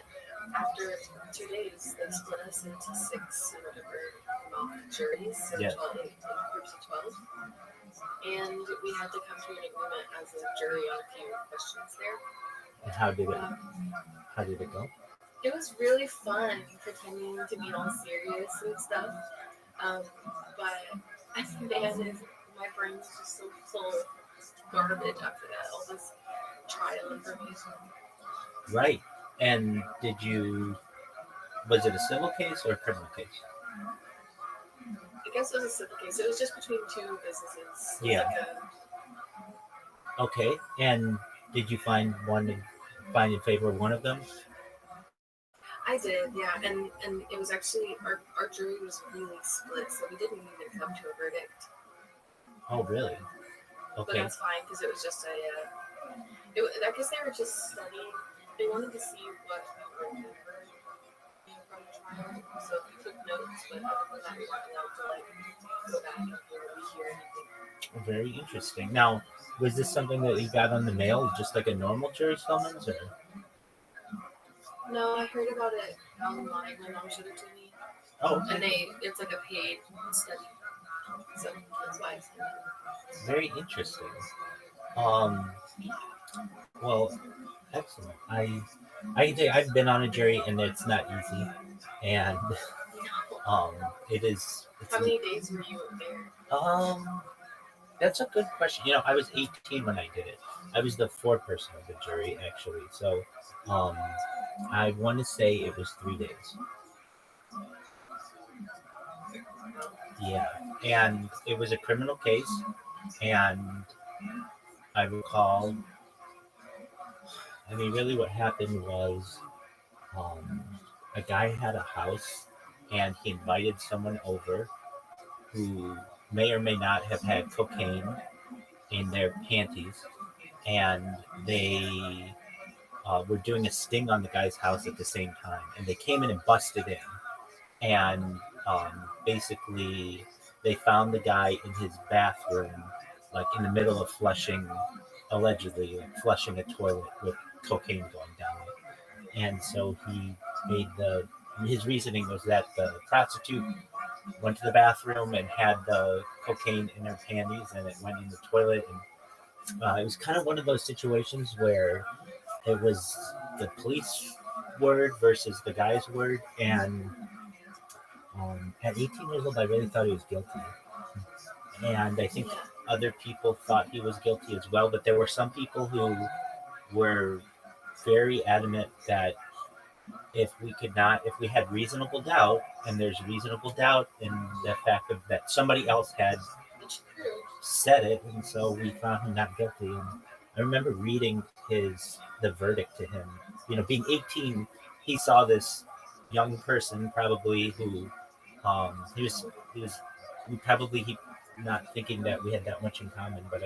after 2 days, they split us into 6 or whatever mock juries, so Yeah. 12, in groups of 12. And we had to come to an agreement as a jury on a few questions there. And how did it go? It was really fun pretending to be all serious and stuff. But man, my brain was just so full of garbage after that. All this trial information. Right. And was it a civil case or a criminal case? I guess it was a civil case. It was just between 2 businesses. It was Yeah. like Okay. And did you find in favor of one of them? I did, yeah. And it was actually, our jury was really split, so we didn't even come to a verdict. Oh, really? But Okay. that's fine because it was just I guess they were just studying. They wanted to see what we remembered from the trial. So we took notes, but other than that, we weren't allowed to go back and hear anything. Very interesting. Now, was this something that you got on the mail, just like a normal jury summons, or? No, I heard about it online. My mom showed it to me, Oh, okay. and it's like a paid study. So that's why I said it. Very interesting. Well, excellent. I can tell you, I've been on a jury, and it's not easy, and it is. How many days were you there? That's a good question. I was 18 when I did it. I was the foreperson of the jury, actually. So, I want to say it was 3 days. Yeah, and it was a criminal case, and I recall. I mean, really, what happened was, a guy had a house, and he invited someone over who may or may not have had cocaine in their panties, and they were doing a sting on the guy's house at the same time, and they came in and busted in, and basically they found the guy in his bathroom, like in the middle of allegedly flushing a toilet with cocaine going down it. And so his reasoning was that the prostitute went to the bathroom and had the cocaine in her panties, and it went in the toilet, and it was kind of one of those situations where it was the police word versus the guy's word, and at 18 years old, I really thought he was guilty, and I think Yeah. other people thought he was guilty as well. But there were some people who were very adamant that if we had reasonable doubt, and there's reasonable doubt in the fact of that somebody else had It's true. said it, and so we found him not guilty. And I remember reading the verdict to him. Being 18, he saw this young person probably who he was probably he not thinking that we had that much in common, but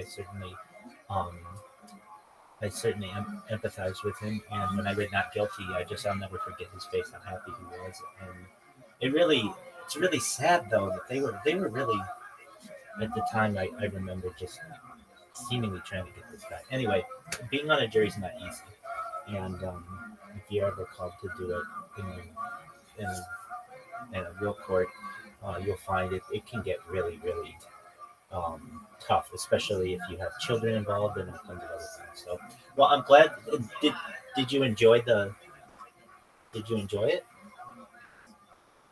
um, I certainly empathized with him. And when I read not guilty, I'll never forget his face, how happy he was. And it's really sad though that they were really at the time. I remember just seemingly trying to get this guy. Anyway, being on a jury is not easy, and if you're ever called to do it in a real court, you'll find it can get really, really tough, especially if you have children involved and a bunch of other things. So, well, I'm glad. Did you enjoy the? Did you enjoy it?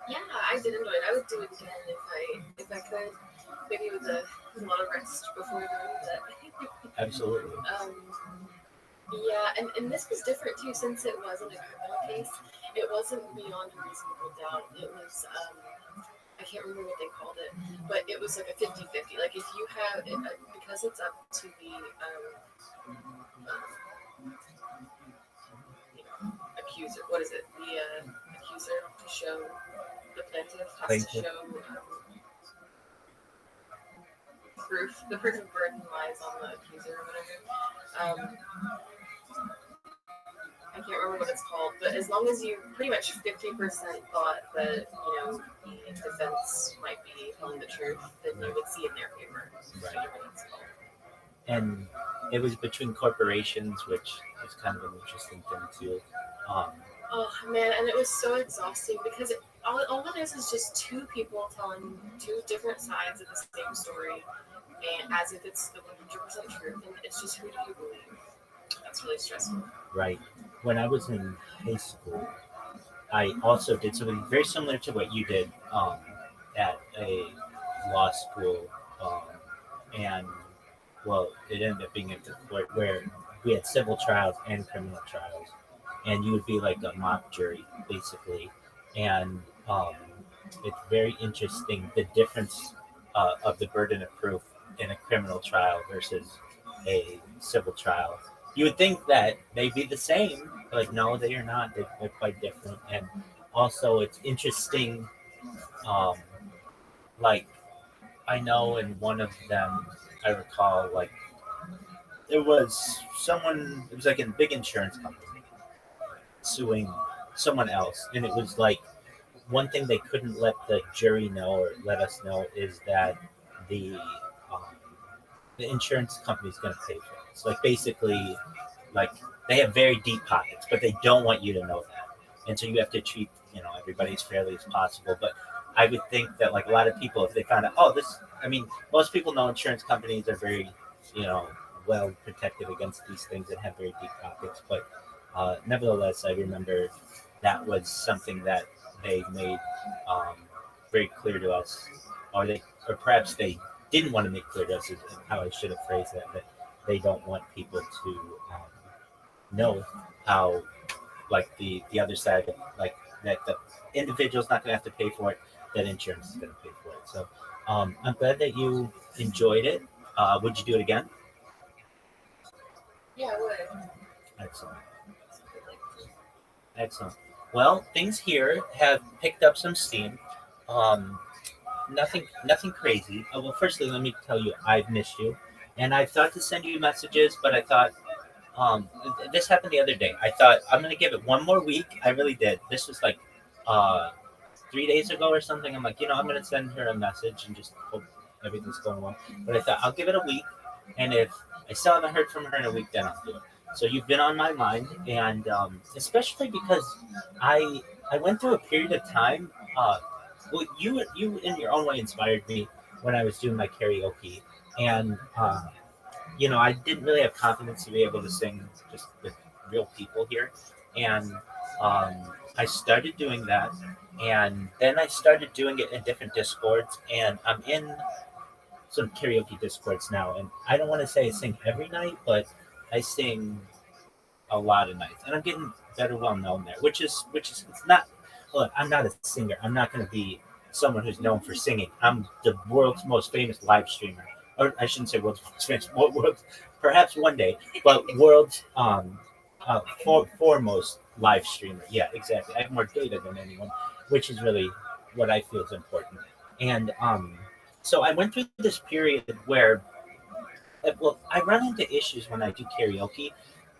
Yeah, I did enjoy it. I would do it again if I could. Maybe with a lot of rest before doing it. Absolutely. Yeah, and this was different too, since it wasn't a criminal case. It wasn't beyond a reasonable doubt. It was I can't remember what they called it, but it was like a 50-50. Like if you have it, because it's up to the accuser. What is it? The accuser to show the plaintiff has to show proof. The proof of burden lies on the accuser or whatever. I can't remember what it's called, but as long as you pretty much 50% thought that the defense might be telling the truth, then you would see in their favor. Right. Whatever that's called. And it was between corporations, which is kind of an interesting thing too. Oh man, and it was so exhausting because all it is just two people telling two different sides of the same story, and as if it's the 100% truth, and it's just who do you believe? That's really stressful. Right. When I was in high school, I also did something very similar to what you did at a law school, and well, it ended up being at the court where we had civil trials and criminal trials, and you would be like a mock jury basically, and it's very interesting the difference of the burden of proof in a criminal trial versus a civil trial. You would think that they'd be the same, but no, they are not. They're quite different, and also it's interesting. Um, like I know in one of them, I recall like there was someone. It was like a big insurance company suing someone else, and it was like one thing they couldn't let the jury know or let us know is that the um, the insurance company is going to pay for it. It's like basically, like they have very deep pockets, but they don't want you to know that, and so you have to treat everybody as fairly as possible. But I would think that like a lot of people, if they found out, most people know insurance companies are very, well protected against these things and have very deep pockets. But nevertheless, I remember that was something that they made very clear to us, or perhaps they didn't want to make clear to us, is how I should have phrased that they don't want people to know how, like the other side, like that the individual's not going to have to pay for it, that insurance is going to pay for it. So I'm glad that you enjoyed it. Would you do it again? Yeah, I would. Excellent. Excellent. Well, things here have picked up some steam. Um, nothing crazy. Well, firstly, let me tell you, I've missed you, and I thought to send you messages, but I thought this happened the other day. I thought I'm gonna give it one more week. I really did. This was like 3 days ago or something. I'm like, I'm gonna send her a message and just hope everything's going well. But I thought I'll give it a week, and if I still haven't heard from her in a week, then I'll do it. So you've been on my mind, and especially because I went through a period of time. Well, you in your own way inspired me when I was doing my karaoke, and I didn't really have confidence to be able to sing just with real people here, and I started doing that, and then I started doing it in different discords, and I'm in some karaoke discords now, and I don't want to say I sing every night, but I sing a lot of nights, and I'm getting better well known there, which is it's not. Look, I'm not a singer. I'm not going to be someone who's known for singing. I'm the world's most famous live streamer, or I shouldn't say world's most famous. Perhaps one day, but world's foremost live streamer. Yeah, exactly. I have more data than anyone, which is really what I feel is important. And so I went through this period where well, I run into issues when I do karaoke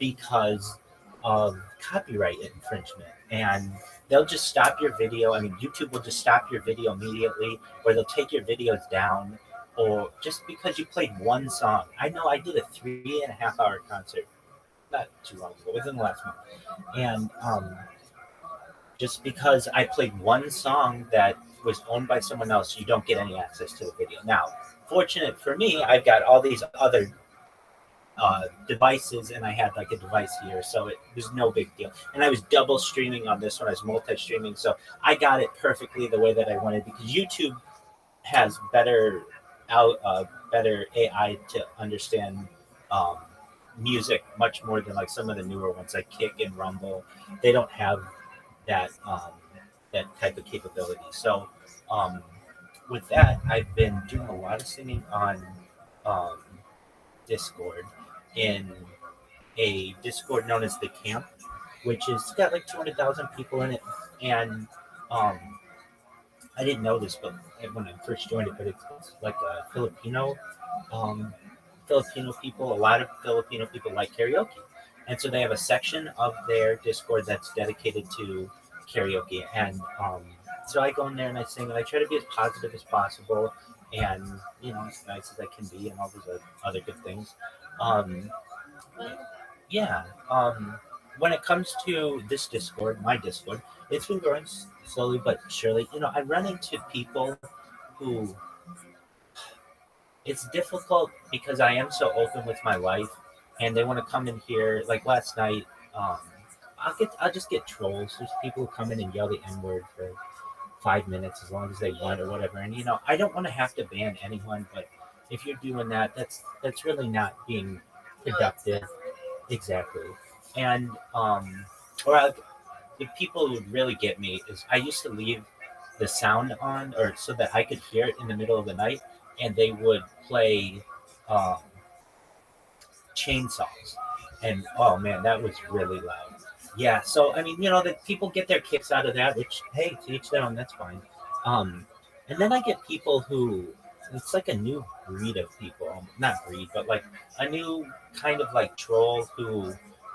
because of copyright infringement, and they'll just stop your video. I mean, YouTube will just stop your video immediately, or they'll take your videos down, or just because you played one song. I know I did a 3.5 hour concert not too long ago, within the last month, and just because I played one song that was owned by someone else, you don't get any access to the video. Now, fortunate for me, I've got all these other devices, and I had like a device here, so it was no big deal. And I was double streaming on this one. I was multi-streaming, so I got it perfectly the way that I wanted, because YouTube has better AI to understand um, music much more than like some of the newer ones like Kick and Rumble. They don't have that that type of capability. So um, with that, I've been doing a lot of singing on um, Discord, in a Discord known as the Camp, which is got like 200,000 people in it. And um, I didn't know this, but when I first joined it, but it's like a um, Filipino people. A lot of Filipino people like karaoke, and so they have a section of their Discord that's dedicated to karaoke. And so I go in there and I sing, and I try to be as positive as possible, and as nice as I can be, and all these other good things. Um, yeah. When it comes to this Discord, my Discord, it's been growing slowly but surely. I run into people who it's difficult because I am so open with my life, and they want to come in here. Like last night, um, I'll just get trolls. There's people who come in and yell the N word for 5 minutes as long as they want or whatever. And I don't want to have to ban anyone, but if you're doing that, that's really not being No, that's productive. not worthy. Exactly. And or the people who would really get me is I used to leave the sound on, or so that I could hear it in the middle of the night, and they would play um, chainsaws, and oh man, that was really loud. Yeah, so I mean, the people get their kicks out of that, which hey, to each their own, that's fine. Um, and then I get people who it's like a new breed of people, not breed, but like a new kind of like troll who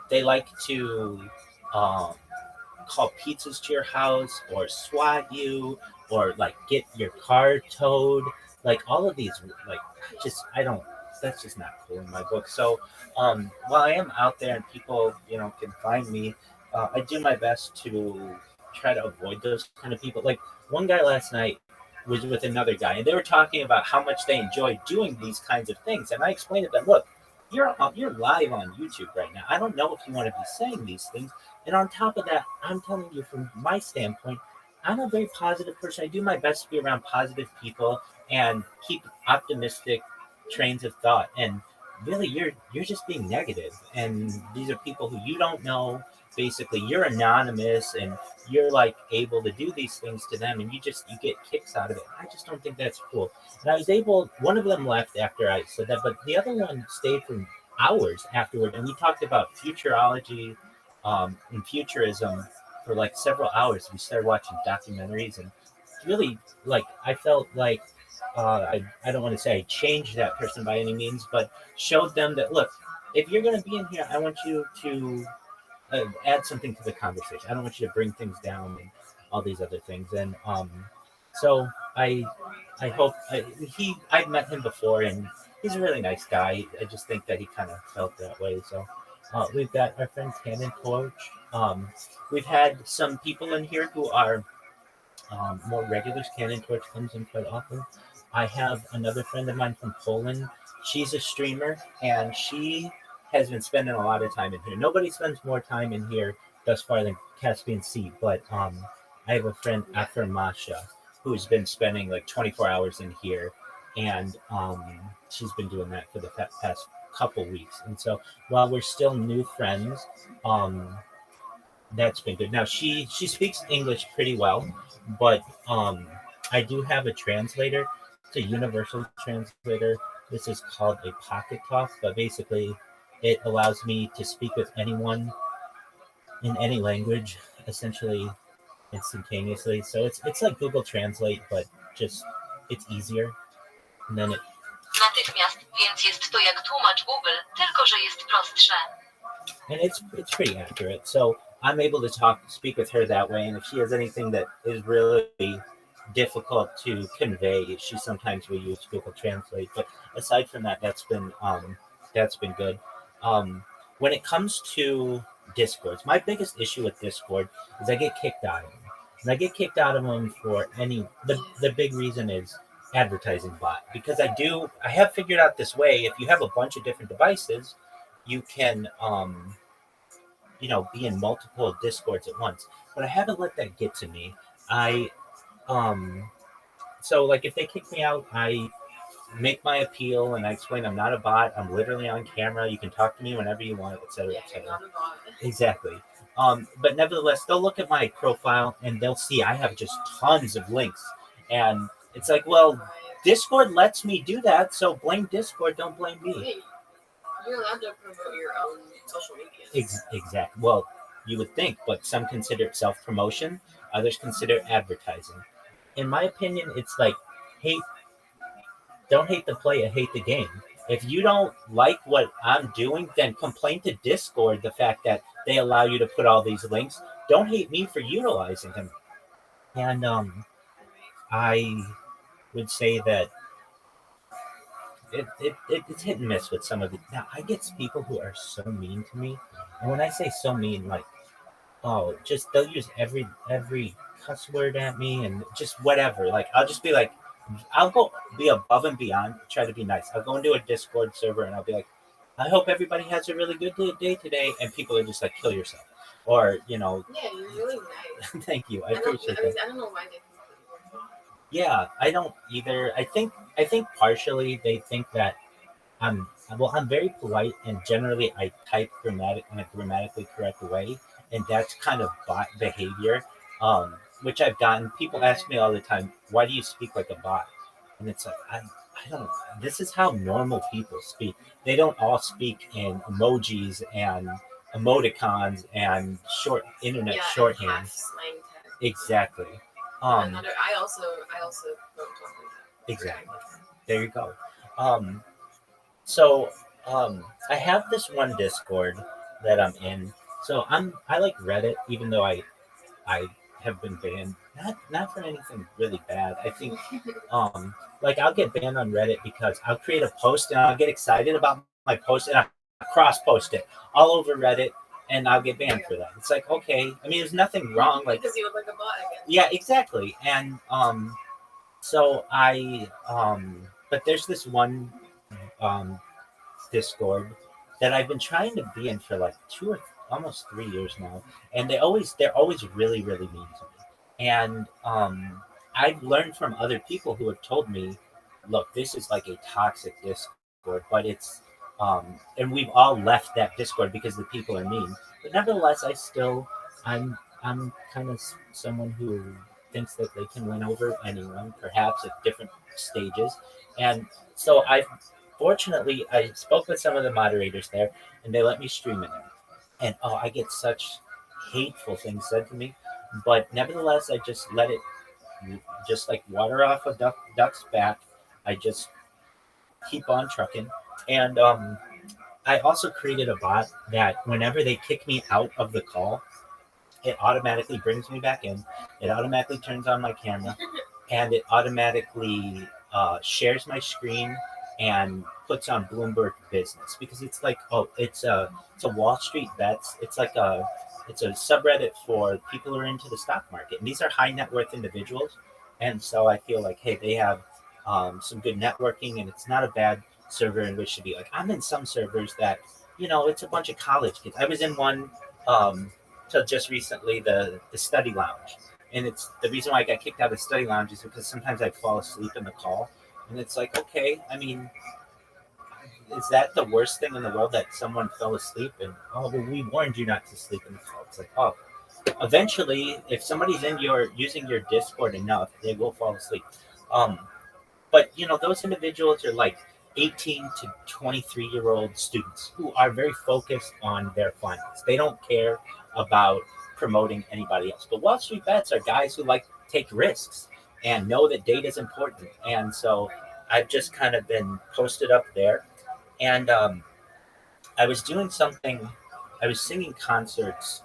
they like to um, call pizzas to your house or swat you or like get your car towed. Like all of these, like just I don't. That's just not cool in my book. So while I am out there and people, can find me, I do my best to try to avoid those kind of people. Like one guy last night was with another guy, and they were talking about how much they enjoy doing these kinds of things. And I explained to them, look, you're live on YouTube right now. I don't know if you want to be saying these things. And on top of that, I'm telling you from my standpoint, I'm a very positive person. I do my best to be around positive people and keep optimistic trains of thought. And really, you're just being negative. And these are people who you don't know. Basically, you're anonymous, and you're like able to do these things to them, and you get kicks out of it. I just don't think that's cool. And I was able. One of them left after I said that, but the other one stayed for hours afterward, and we talked about futurology and futurism for like several hours. We started watching documentaries, and really, like, I felt like I don't want to say I changed that person by any means, but showed them that look, if you're going to be in here, I want you to add something to the conversation. I don't want you to bring things down and all these other things. And so I hope I've met him before, and he's a really nice guy. I just think that he kind of felt that way. So we've got our friend Cannon Torch. We've had some people in here who are more regulars. Cannon Torch comes in quite often. I have another friend of mine from Poland She's a streamer, and she has been spending a lot of time in here. Nobody spends more time in here thus far than Caspian Sea, but I have a friend after Masha who's been spending like 24 hours in here, and she's been doing that for the past couple weeks. And so while we're still new friends, um, that's been good. Now she speaks English pretty well, but I do have a translator. It's a universal translator. This is called a pocket talk, but basically it allows me to speak with anyone in any language, essentially instantaneously. So it's like Google Translate, but just it's easier. And then it Natychmiast, więc jest to jak tłumacz Google, tylko że jest prostsze. and it's pretty accurate. So I'm able to speak with her that way. And if she has anything that is really difficult to convey, she sometimes will use Google Translate. But aside from that, that's been good. When it comes to Discords, my biggest issue with Discord is I get kicked out of them. And I get kicked out of them for the big reason is advertising bot, because I have figured out this way. If you have a bunch of different devices, you can be in multiple discords at once, but I haven't let that get to me. I so like if they kick me out, I make my appeal and I explain I'm not a bot, I'm literally on camera, you can talk to me whenever you want, etc., Yeah, you're etc. not a bot. Exactly. But nevertheless, they'll look at my profile and they'll see I have just tons of links, and it's like, well, Right. Discord lets me do that, so blame Discord, don't blame me. Hey, you're allowed to promote your own social media. Exactly. Well, you would think, but some consider it self promotion, others consider it advertising. In my opinion, it's like hate. Don't hate the player, hate the game. If you don't like what I'm doing, then complain to Discord the fact that they allow you to put all these links. Don't hate me for utilizing them. And I would say that it's hit and miss with some of the. Now I get people who are so mean to me, and when I say so mean, like, oh, just they'll use every cuss word at me and just whatever. Like I'll just be like, I'll go be above and beyond, try to be nice. I'll go into a Discord server and I'll be like, I hope everybody has a really good day today, and people are just like, kill yourself, or Yeah, you're really nice. thank you, I I don't, appreciate I, mean, that. I don't know why they think that you're bot. Yeah, I don't either. I think partially they think that I'm very polite and generally I type in a grammatically correct way, and that's kind of bot behavior, which I've gotten. People ask me all the time, "Why do you speak like a bot?" And it's like I don't. This is how normal people speak. They don't all speak in emojis and emoticons and short internet Yeah, and shorthand. half slang tag. Exactly. Another. I also don't talk like that. Exactly. There you go. Um, So I have this one Discord that I'm in. So I like Reddit, even though I have been banned. Not for anything really bad. I think like I'll get banned on Reddit because I'll create a post and I'll get excited about my post and I cross post it all over Reddit and I'll get banned for that. It's like, okay, I mean there's nothing wrong. Like Because you look like a bot again. yeah, exactly. And so but there's this one um Discord that I've been trying to be in for like almost 3 years now, and they're always really really mean to me. And I've learned from other people who have told me, look, this is like a toxic Discord, but it's and we've all left that Discord because the people are mean. But nevertheless, I'm kind of someone who thinks that they can win over anyone, perhaps at different stages, and so fortunately, I spoke with some of the moderators there, and they let me stream it. And I get such hateful things said to me, but nevertheless, I just let it, just like water off a duck's back. I just keep on trucking, and I also created a bot that whenever they kick me out of the call, it automatically brings me back in. It automatically turns on my camera, and it automatically shares my screen and puts on Bloomberg Business because it's like it's a Wall Street bets. It's a subreddit for people who are into the stock market, and these are high net worth individuals. And so I feel like, hey, they have some good networking, and it's not a bad server in which to be. Like I'm in some servers that it's a bunch of college kids. I was in one till just recently, the study lounge, and it's the reason why I got kicked out of the study lounge is because sometimes I'd fall asleep in the call, and it's like, okay, I mean, is that the worst thing in the world that someone fell asleep and well, we warned you not to sleep in the call? It's like, oh, eventually, if somebody's using your Discord enough, they will fall asleep. Um, but those individuals are like 18 to 23-year-old students who are very focused on their finals. They don't care about promoting anybody else. But Wall Street bets are guys who like to take risks and know that data is important. And so I've just kind of been posted up there. And I was doing something. I was singing concerts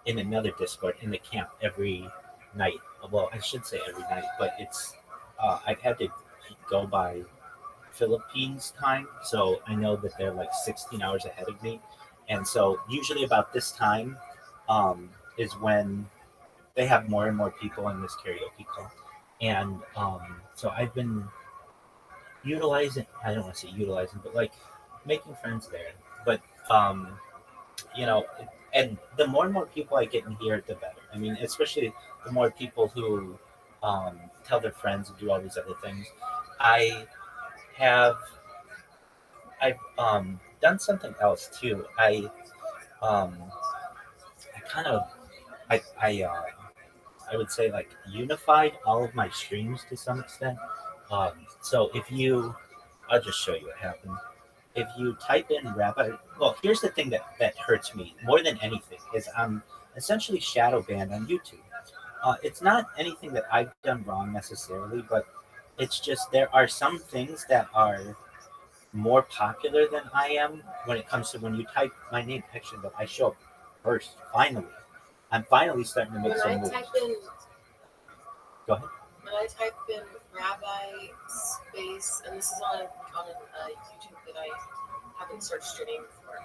in another Discord in the camp every night. Well, I should say every night, but it's I've had to go by Philippines time, so I know that they're like 16 hours ahead of me, and so usually about this time is when they have more and more people in this karaoke call, and so I've been utilizing. I don't want to say utilizing, but like making friends there. But you know, and the more and more people I get in here, the better. I mean, especially the more people who tell their friends and do all these other things. I have I've done something else too. Um, I kind of I would say like unified all of my streams to some extent. So if you, I'll just show you what happened. If you type in Rabbi, well, here's the thing that hurts me more than anything is I'm essentially shadow banned on YouTube. It's not anything that I've done wrong necessarily, but it's just there are some things that are more popular than I am when it comes to when you type my name. Actually, but I show up first. Finally, I'm finally starting to make When some I moves. type in, Go ahead. when I type in Rabbi space, and this is on YouTube that I haven't searched your name before.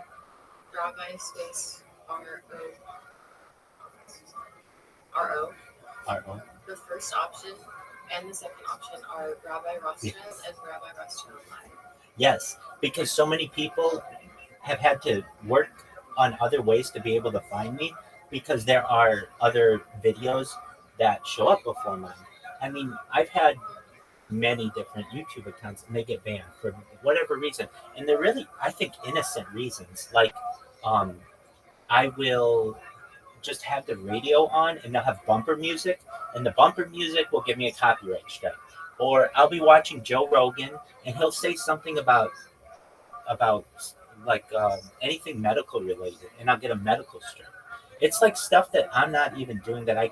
Rabbi space R-O. R-O. The first option and the second option are Rabbi Rothschild and Rabbi Rothschild Live. Yes, because so many people have had to work on other ways to be able to find me because there are other videos that show up before mine. I mean, I've had many different YouTube accounts and they get banned for whatever reason. And they're really, I think, innocent reasons. Like, I will just have the radio on and they'll have bumper music, and the bumper music will give me a copyright strike. Or I'll be watching Joe Rogan and he'll say something about like anything medical related, and I'll get a medical strike. It's like stuff that I'm not even doing that I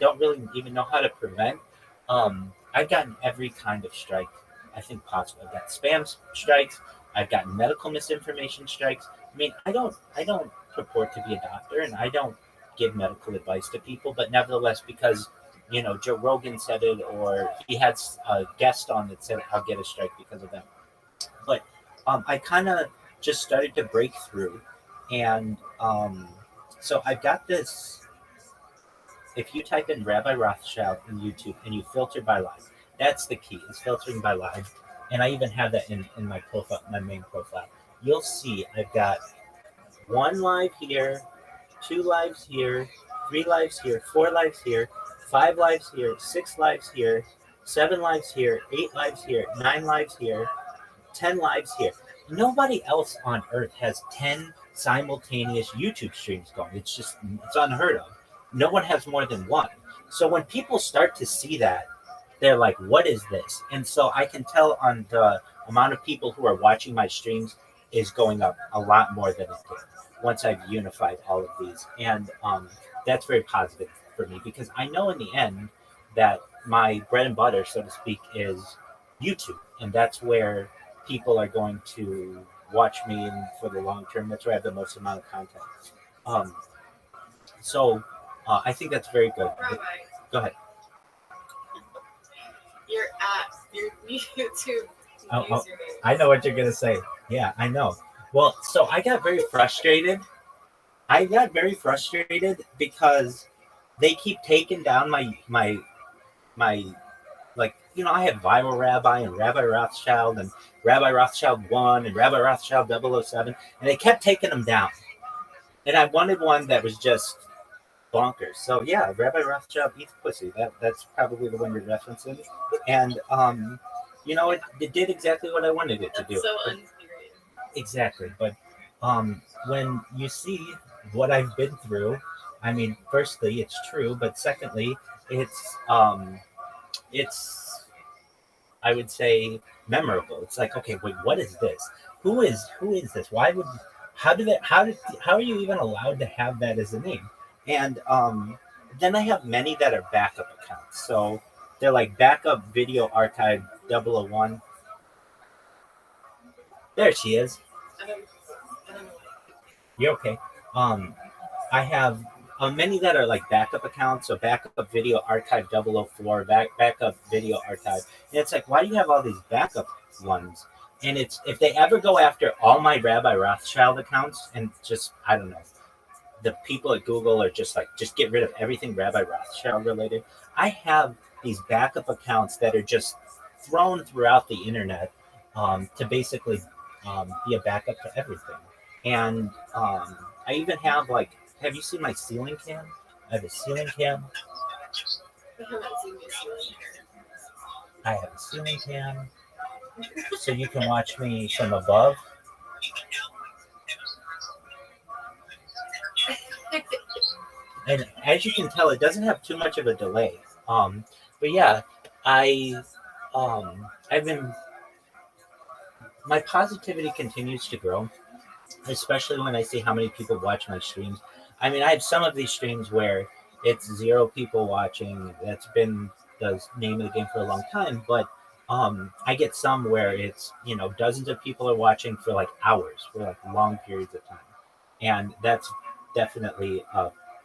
don't really even know how to prevent. I've gotten every kind of strike I think possible. I've got spam strikes. I've gotten medical misinformation strikes. I mean, I don't purport to be a doctor, and I don't give medical advice to people, but nevertheless, because Joe Rogan said it, or he had a guest on that said I'll get a strike because of that. But I kind of just started to break through, and so I've got this. If you type in Rabbi Rothschild in YouTube and you filter by live, that's the key. Is filtering by live, and I even have that in my profile, my main profile. You'll see I've got 1 live here, 2 lives here, 3 lives here, 4 lives here, 5 lives here, 6 lives here, 7 lives here, 8 lives here, 9 lives here, 10 lives here. Nobody else on earth has 10 simultaneous YouTube streams going. It's unheard of. No one has more than one. So when people start to see that, they're like, what is this? And so I can tell on the amount of people who are watching my streams is going up a lot more than it did once I've unified all of these. And that's very positive for me because I know in the end that my bread and butter, so to speak, is YouTube. And that's where people are going to watch me for the long term. That's where I have the most amount of content. So I think that's very good. Rabbi, Go ahead. your YouTube Oh, username. I know what you're going to say. Yeah, I know. Well, so I got very frustrated. Because they keep taking down my like I had Viral Rabbi and Rabbi Rothschild and Rabbi Rothschild 1 and Rabbi Rothschild 007, and they kept taking them down. And I wanted one that was just bonkers. So yeah, Rabbi Rothschild eats pussy. That's probably the one you're referencing. And it did exactly what I wanted it to do. So unserious. Exactly. But when you see what I've been through, I mean, firstly, it's true, but secondly, it's I would say memorable. It's like, okay, wait, what is this? Who is this? Why would how are you even allowed to have that as a name? And then I have many that are backup accounts. So they're like backup video archive 001. There she is. I don't know. You're okay. Um, I have many that are like backup accounts, so backup video archive 004, backup video archive. And it's like, why do you have all these backup ones? And it's if they ever go after all my Rabbi Rothschild accounts and just, I don't know, the people at Google are just like, just get rid of everything Rabbi Rothschild related. I have these backup accounts that are just thrown throughout the internet to basically be a backup to everything. And I even have like, have you seen my ceiling cam? I have a ceiling cam. I haven't seen this really. I have a ceiling cam, so you can watch me from above. And as you can tell, it doesn't have too much of a delay. But yeah, I I've been my positivity continues to grow, especially when I see how many people watch my streams. I mean, I have some of these streams where it's 0 people watching. That's been the name of the game for a long time, but I get some where it's dozens of people are watching for like hours, for like long periods of time, and that's definitely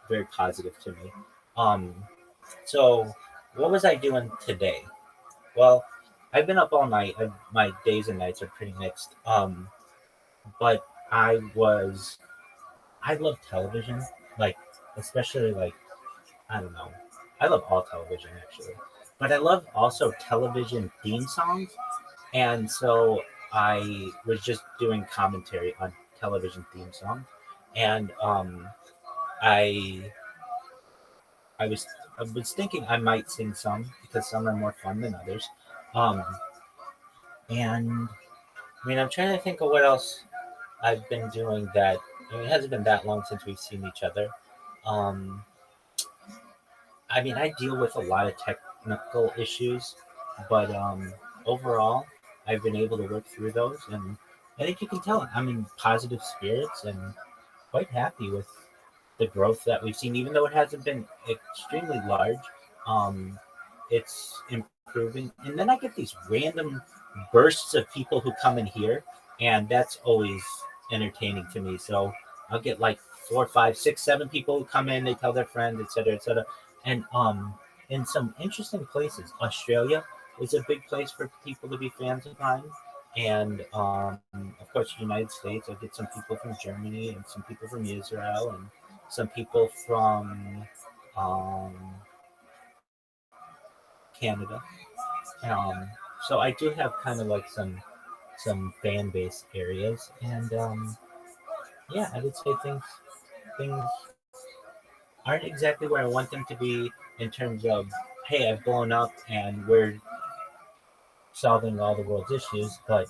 very positive to me. Um, so, what was I doing today? Well, I've been up all night. My days and nights are pretty mixed. But I love television, like especially like I don't know, I love all television actually, but I love also television theme songs, and so I was just doing commentary on television theme songs, and I I was thinking I might sing some because some are more fun than others, um, and I mean I'm trying to think of what else I've been doing that. I mean, it hasn't been that long since we've seen each other. Um, I mean, I deal with a lot of technical issues, but overall, I've been able to work through those, and I think you can tell I'm in positive spirits and quite happy with the growth that we've seen, even though it hasn't been extremely large. Um, it's improving, and then I get these random bursts of people who come in here, and that's always entertaining to me. So I'll get like 4, 5, 6, 7 people who come in, they tell their friends, etc., etc., and in some interesting places, Australia is a big place for people to be fans of mine. And of course, United States. I get some people from Germany and some people from Israel and some people from um, Canada. So I do have kind of like some fan base areas, and yeah, I would say things aren't exactly where I want them to be in terms of hey, I've blown up and we're solving all the world's issues, but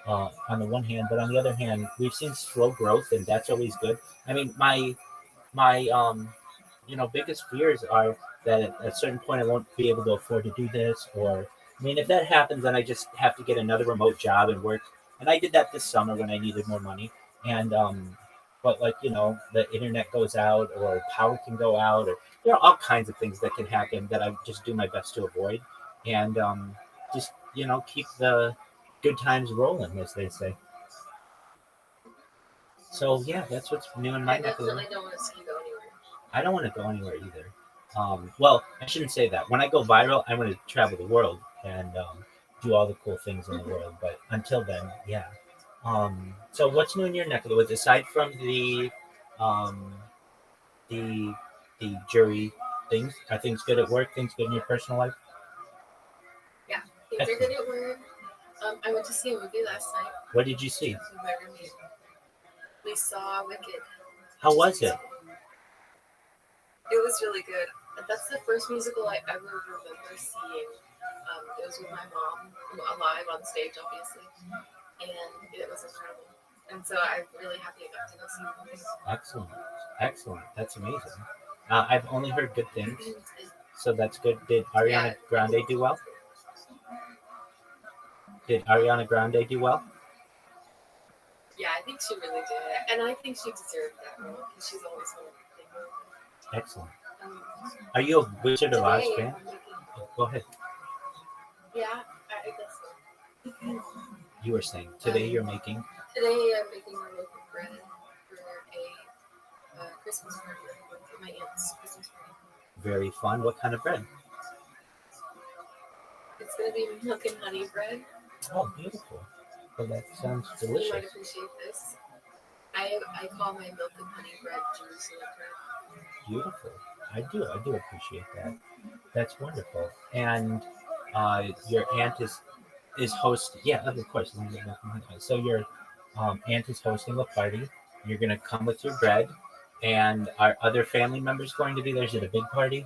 on the one hand, but on the other hand, we've seen slow growth, and that's always good. I mean, my biggest fears are that at a certain point I won't be able to afford to do this, or I mean, if that happens, then I just have to get another remote job and work. And I did that this summer when I needed more money, and but like the internet goes out, or power can go out, or there are all kinds of things that can happen that I just do my best to avoid, and just keep the good times rolling, as they say. So yeah, that's what's new in my I neck of the definitely woods. don't want to see you go anywhere. I don't want to go anywhere either. Well, I shouldn't say that. When I go viral, I want to travel the world and do all the cool things in the world. But until then, yeah. So what's new in your neck of the woods aside from um, the the jury things? Are things good at work? Things good in your personal life? Yeah. Pager didn't work. I went to see a movie last night What did you see? with my roommate. We saw Wicked. How was it? It was really good. That's the first musical I ever remember seeing. It was with my mom, live on stage, obviously, and it was incredible. And so I'm really happy I got to go see the movie. Excellent. Excellent. That's amazing. I've only heard good things, so that's good. Did Ariana Grande do well? Did Ariana Grande do well? Yeah, I think she really did, and I think she deserved that role because she's always one of the things. Excellent. Um, Are you a Wizard of Oz today, fan? I'm making, Oh, go ahead. yeah, I guess so. You were saying today you're making. Today I'm making my local bread for a Christmas party, my aunt's Christmas party. Very fun. What kind of bread? It's gonna be milk and honey bread. Oh, beautiful. Well, that sounds You might delicious. appreciate this. I call my milk and honey bread Jerusalem bread. Beautiful. I do appreciate that. That's wonderful. And your aunt is hosting. Yeah, of course. So your aunt is hosting a party. You're gonna come with your bread, and are other family members going to be there? Is it a big party?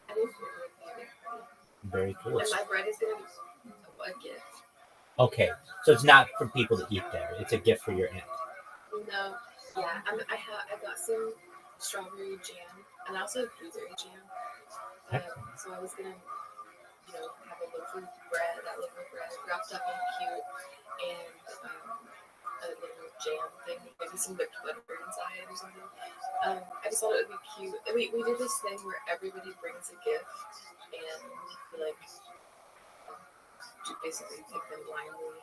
I didn't feel like that. Very cool. And my bread is gonna be a gift. Okay, so it's not for people to eat there. It's a gift for your aunt. No, yeah, I got some strawberry jam, and I also have blueberry jam. So I was gonna, have a loaf of bread, wrapped up and cute, and a little jam thing, maybe some whipped butter inside or something. I just thought it would be cute. And we did this thing where everybody brings a gift, and we basically pick them blindly.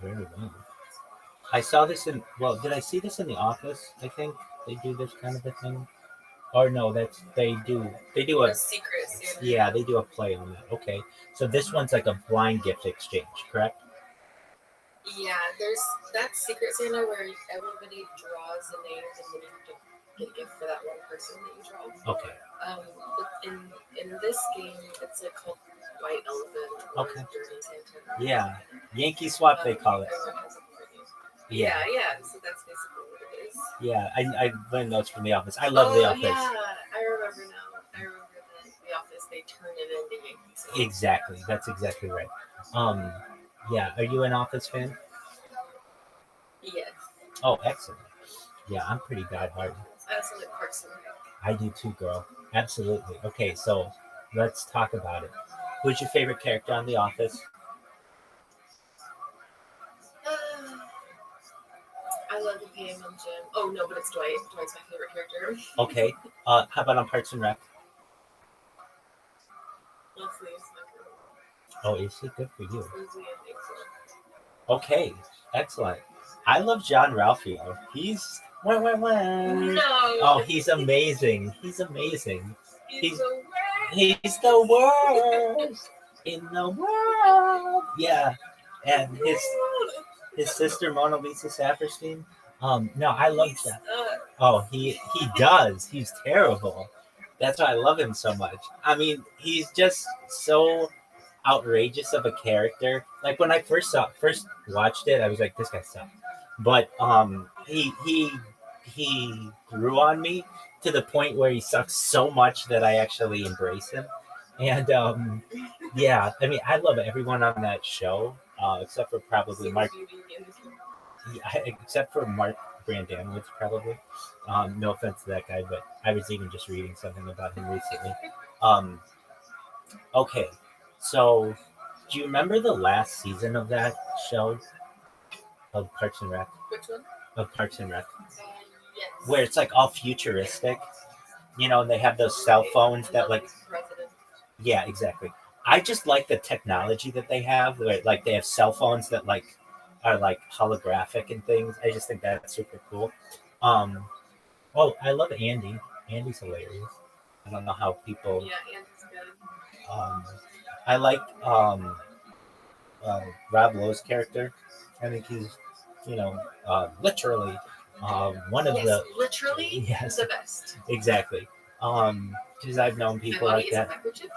Very well. I saw this in. Well, did I see this in The Office? I think they do this kind of a thing. Or no, they do a secret Santa. yeah, they do a play on that. Okay, so this one's like a blind gift exchange, correct? Yeah, there's that secret Santa where everybody draws a name and then you have to get a gift for that one person that you draw. Okay. But in this game, it's like called White Elephant. Or Okay. Dirty Santa. Yeah, Yankee Swap they call it. Everyone has a different name. Yeah, Yeah. So that's basically what it is. yeah. I learned those from The Office. I love The Office. Yeah, I remember now. I remember that The Office they turn it into Yankee Swap. Exactly. That's exactly right. Yeah. Are you an Office fan? Yes. Oh, excellent. Yeah, I'm pretty diehard. I also like Parks and Rec. I do too, girl. Absolutely. Okay, so let's talk about it. Who's your favorite character on The Office? I love Pam and Jim. Oh no, but it's Dwight. Dwight's my favorite character. Okay. How about on Parks and Rec? Leslie is my favorite. Oh, is he good for you? Lindsay and Dixon. Okay, excellent. I love John Ralphio. He's No. oh, he's amazing. He's amazing. He's He's the worst in the world. Yeah, and his sister Mona Lisa Saperstein. No, I love that. Oh, he does. He's terrible. That's why I love him so much. I mean, he's just so outrageous of a character. Like when I first watched it, I was like, this guy sucks. But he grew on me to the point where he sucks so much that I actually embrace him. And yeah, I mean, I love everyone on that show, except for probably Mark. Yeah, except for Mark Brandanowitz, probably. No offense to that guy, but I was even just reading something about him recently. Okay, so do you remember the last season of that show of Parks and Rec? Which one? Of Parks and Rec, Yes. where it's like all futuristic, and they have those cell phones that like. President. Yeah, exactly. I just like the technology that they have, where like they have cell phones that like are like holographic and things. I just think that's super cool. Oh, I love Andy. Andy's hilarious. I don't know how people. Yeah, Andy's good. I like Rob Lowe's character. I think he's, literally one of the. Literally Yes. the best. Exactly. Because I've known people My body like is a that. microchip.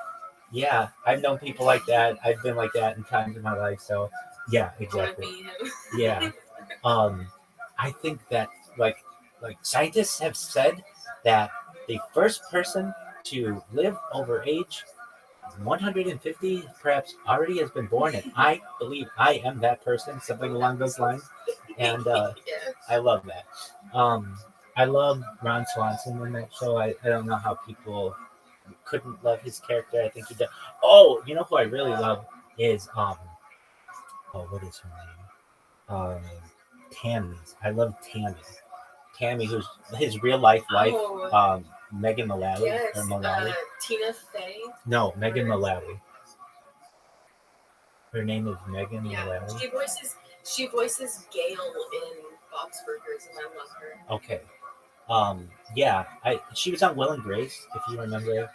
Yeah, I've known people like that. I've been like that in times in my life. So yeah, I want to exactly. be him. Yeah. Um, I think that like scientists have said that the first person to live over age 150 perhaps already has been born, and I believe I am that person, something along those lines. And Yeah. I love that. Um, I love Ron Swanson in that show. I don't know how people couldn't love his character. I think he did. Oh, you know who I really love is oh, what is her name? Tammy. I love Tammy. Tammy, who's his real life wife, Oh, Megan Mullally or yes. Mullally. Tina Fey. No, Megan Mullally. Her name is Megan Yeah. Mullally. She voices Gail in Bob's Burgers, and I love her. Okay. Yeah, she was on Will and Grace, if you remember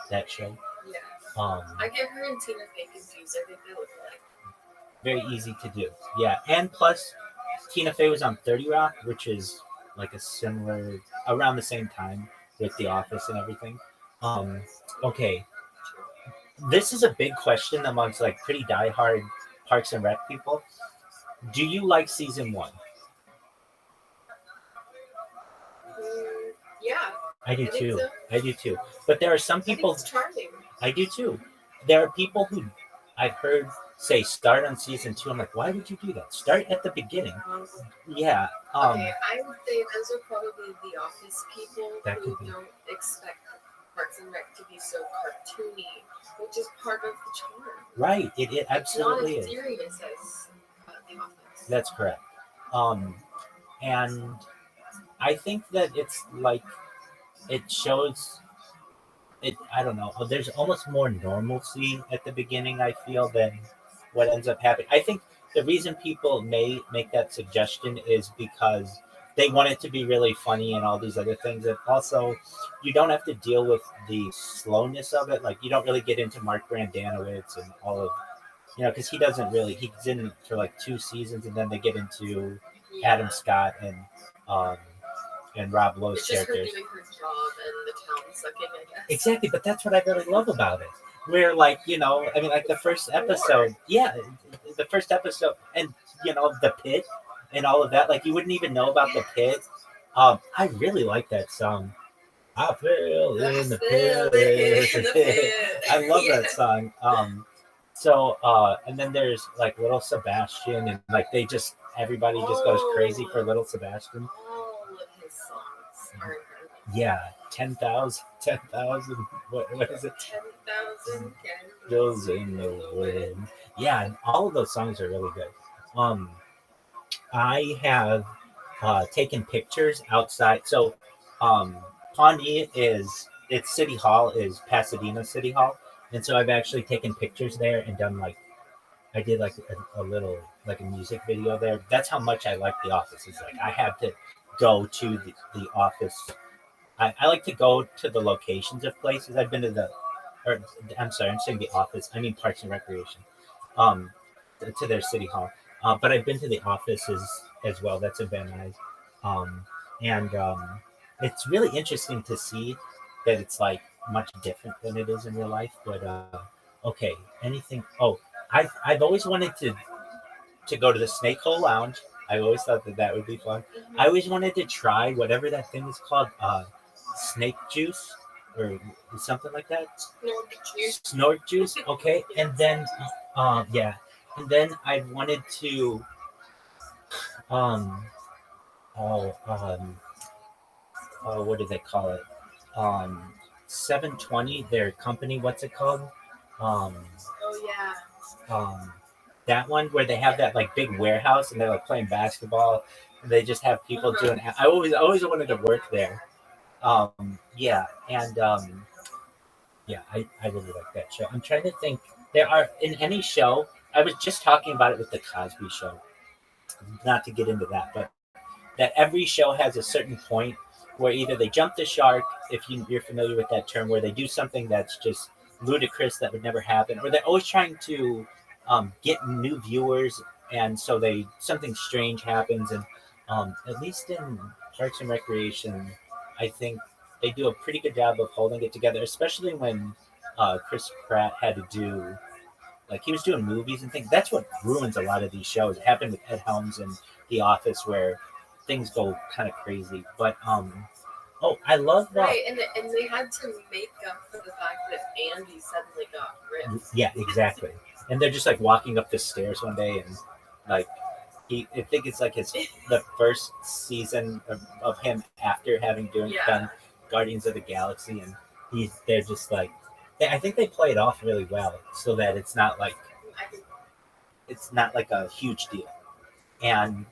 that show. Yeah. Um, I get her and Tina Fey confused. I think they look alike. very easy to do. Yeah, and plus Tina Fey was on 30 Rock, which is like a similar around the same time with The Office and everything. Um, okay, this is a big question amongst like pretty diehard Parks and Rec people. Do you like season one? Yeah, I do I think too. so. I do too. But there are some I think people. it's charming. I do too. There are people who I've heard say start on season two. I'm like, why would you do that? Start at the beginning. Yeah. Okay, I would say those are probably the Office people That who could be. don't expect Parks and Rec to be so cartoony, which is part of the charm. Right. It absolutely It's is. not as serious as The Office. That's correct. Um, and I think that it's like it shows it. I don't know. There's almost more normalcy at the beginning. I feel than what ends up happening. I think the reason people may make that suggestion is because they want it to be really funny and all these other things, and also you don't have to deal with the slowness of it. Like you don't really get into Mark Brandanowitz and all of because he doesn't really he's in for like 2 seasons and then they get into Adam Yeah. Scott um and Rob Lowe's It's just her characters. doing her job and the town sucking, I guess. Exactly, but that's what I really love about it. Where like I mean, like the first episode, yeah, the first episode, and the pit and all of that. Like you wouldn't even know about the pit. I really like that song. I feel in the pit. I love that song. And then there's like Little Sebastian, and like everybody just goes crazy for Little Sebastian. All of his songs are incredible. Yeah, 10,000. What is it? 10,000 Candles in the wind. Yeah, and all of those songs are really good. I have taken pictures outside. So, Pawnee its city hall is Pasadena City Hall, and so I've actually taken pictures there and done I did like a little like a music video there. That's how much I like The Office. It's like I had to go to the office. I like to go to the locations of places. I've been to or I'm sorry, I'm saying The Office. I mean Parks and Recreation, um, to their city hall. But I've been to the offices as well. That's in Van Nuys, and it's really interesting to see that it's like much different than it is in real life. But okay, anything? Oh, I've always wanted to go to the Snake Hole Lounge. I always thought that would be fun. I always wanted to try whatever that thing is called, snake juice or something like that. Snort juice. Okay, and then yeah, and then I wanted to um oh what do they call it? 720. Their company. What's it called? Um Oh, yeah. um that one where they have that like big warehouse and they're like playing basketball and they just have people doing. I always wanted to work there. Yeah, and yeah, I really like that show. I'm trying to think. There are in any show. I was just talking about it with the Cosby Show. Not to get into that, but that every show has a certain point where either they jump the shark, if you're familiar with that term, where they do something that's just ludicrous that would never happen, or they're always trying to get new viewers, and so something strange happens. And at least in Parks and Recreation, I think they do a pretty good job of holding it together, especially when Chris Pratt had to do, like he was doing movies and things. That's what ruins a lot of these shows. It happened with Ed Helms and The Office, where things go kind of crazy. But oh, I love that. Right, and they had to make up for the fact that Andy suddenly got ripped. Yeah, exactly. And they're just like walking up the stairs one day, and like I think it's like the first season of him after having done Guardians of the Galaxy, and they're just like, I think they play it off really well, so that it's not like a huge deal, and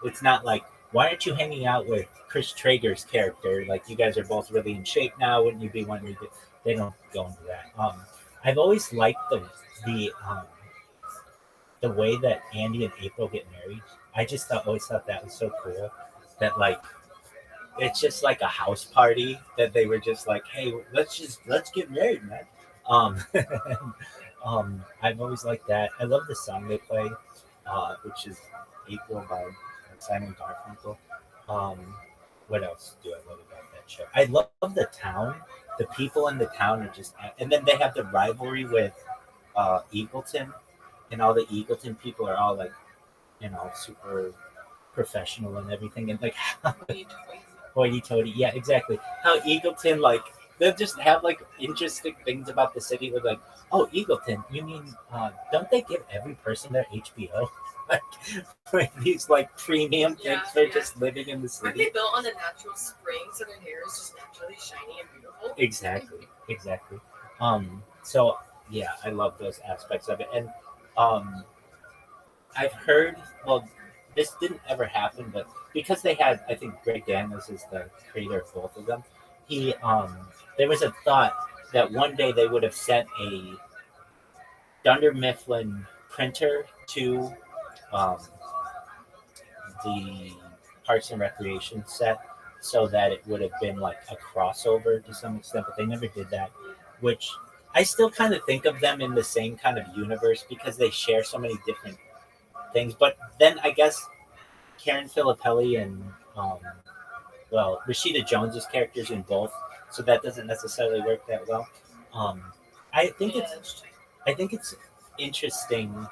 it's not like, why aren't you hanging out with Chris Traeger's character? Like, you guys are both really in shape now. Wouldn't you be wanting to? They don't go into that. I've always liked the way that Andy and April get married. I just always thought that was so cool. That like it's just like a house party that they were just like, hey, let's get married, man. Um, I've always liked that. I love the song they play, which is April by Simon Garfunkel. What else do I love about that show? I love the town. The people in the town are just, and then they have the rivalry with Eagleton, and all the Eagleton people are all like, super professional and everything, and like hoity-toity. Yeah, exactly. How Eagleton, like, they'll just have like interesting things about the city. With like, oh, Eagleton, you mean don't they give every person their HBO? like these like premium things. They're just living in the city. Aren't they built on a natural spring, so their hair is just naturally shiny and beautiful? Exactly. So yeah, I love those aspects of it, and I've heard. Well, this didn't ever happen, but because they had, I think Greg Daniels is the creator of both of them. He there was a thought that one day they would have sent a Dunder Mifflin printer to the Parks and Recreation set, so that it would have been like a crossover to some extent, but they never did that, which I still kind of think of them in the same kind of universe because they share so many different things. But then I guess Karen Filippelli and Rashida Jones's characters in both, so that doesn't necessarily work that well. I think it's interesting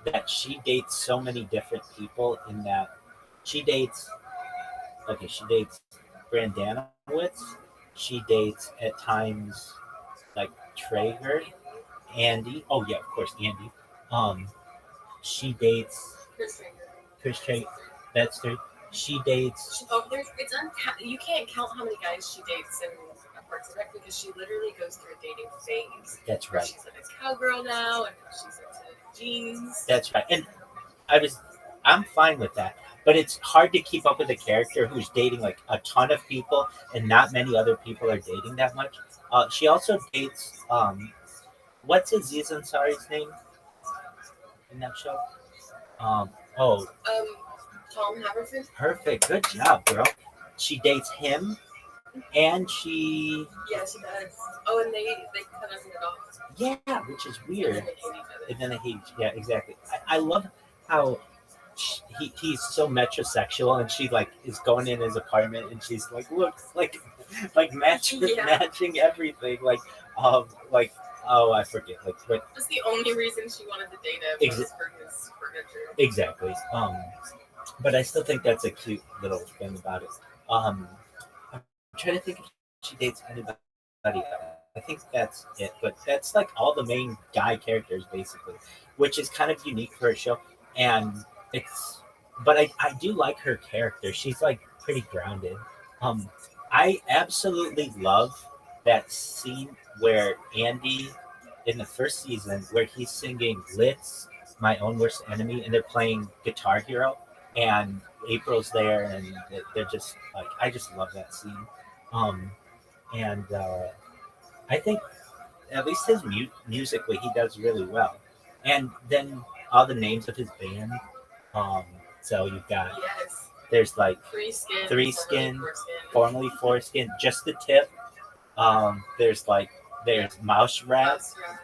that she dates so many different people, in that she dates Brandanowitz, she dates at times like Traeger, Andy. Oh yeah, of course, Andy. She dates Chris Traeger. That's true. She dates. You can't count how many guys she dates in Parks and Rec, because she literally goes through a dating phase. That's right. She's like a cowgirl now, and she's into jeans. That's right. And I'm fine with that. But it's hard to keep up with a character who's dating like a ton of people, and not many other people are dating that much. She also dates what's Aziz Ansari's name in that show? Tom Haverford. Perfect. Good job, girl. She dates him, and she. Yeah, she does. Oh, and they cut us in the dogs. Yeah, which is weird. And then they hate each other. Yeah, exactly. I love how he's so metrosexual, and she like is going in his apartment, and she's like, look, like matching everything, oh, I forget, but that's the only reason she wanted to date him, was for his furniture. Exactly. But I still think that's a cute little thing about it. I'm trying to think if she dates anybody else. I think that's it, but that's like all the main guy characters basically, which is kind of unique for a show. And but I do like her character. She's like pretty grounded. I absolutely love that scene where Andy, in the first season, where he's singing Litz, My Own Worst Enemy, and they're playing Guitar Hero, and April's there, and they're just like, I just love that scene. I think at least his musically, he does really well. And then all the names of his band. So you've got, there's like Three Skin, formerly Foreskin, Just the Tip. There's Mouse Rat,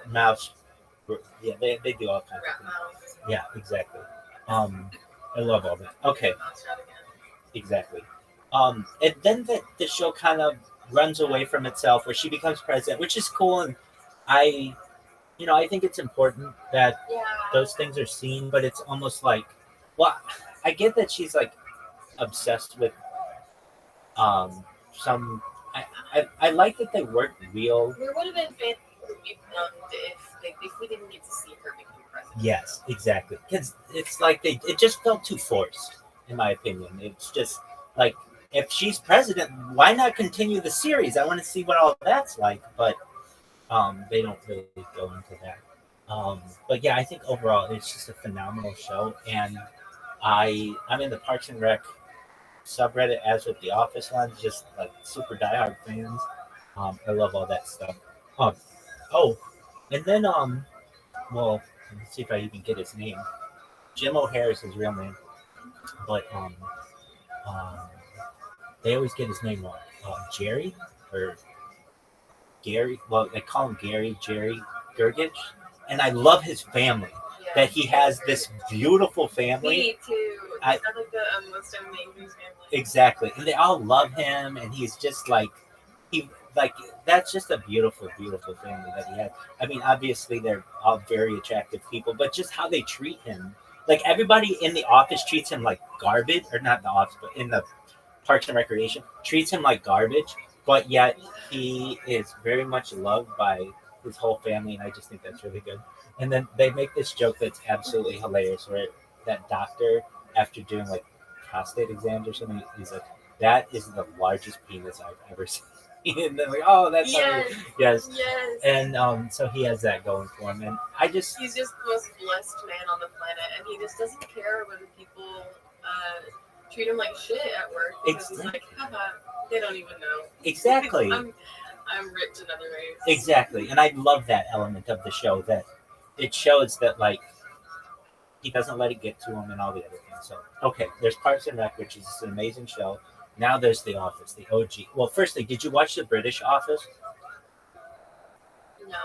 Mouse. Yeah, they do all kinds of things. Yeah, exactly. I love all that. Okay, exactly. And then the show kind of runs away from itself, where she becomes president, which is cool, and I I think it's important that Yeah. those things are seen, but it's almost like, well, I get that she's like obsessed with um some. I like that they weren't real. It would have been fantastic if we didn't get to see her become president. Yes, exactly. Because it's like it just felt too forced, in my opinion. It's just like, if she's president, why not continue the series? I want to see what all that's like, but they don't really go into that. But yeah, I think overall it's just a phenomenal show, and I'm in the Parks and Rec subreddit as with the Office ones, just like super diehard fans. I love all that stuff. Um, oh, and then well, let's see if I even get his name. Jim O'Hare is his real name, but um, they always get his name wrong. Jerry or Gary. Well, they call him Gary Jerry Gergich, and I love his family. Yeah. That he has this beautiful family. Me too. I- It's not like the most amazing family. Exactly, and they all love him, and he's just like he like that's just a beautiful, beautiful family that he has. I mean, obviously they're all very attractive people, but just how they treat him, like everybody in the office treats him like garbage, or not the office, but in the Parks and Recreation treats him like garbage, but yet he is very much loved by his whole family, and I just think that's really good. And then they make this joke that's absolutely hilarious, where that doctor, after doing like prostate exams or something, he's like, "That is the largest penis I've ever seen." And they're like, "Oh, that's Yes. yes." Yes. And so he has that going for him, and I just He's just the most blessed man on the planet, and he just doesn't care when people treat him like shit at work, because he's like, haha, they don't even know. exactly. I'm rich in other ways. Exactly, and I love that element of the show, that it shows that like he doesn't let it get to him and all the other things. So okay, there's Parks and Rec, which is an amazing show. Now there's The Office, the OG. Well, firstly, did you watch the British Office? No,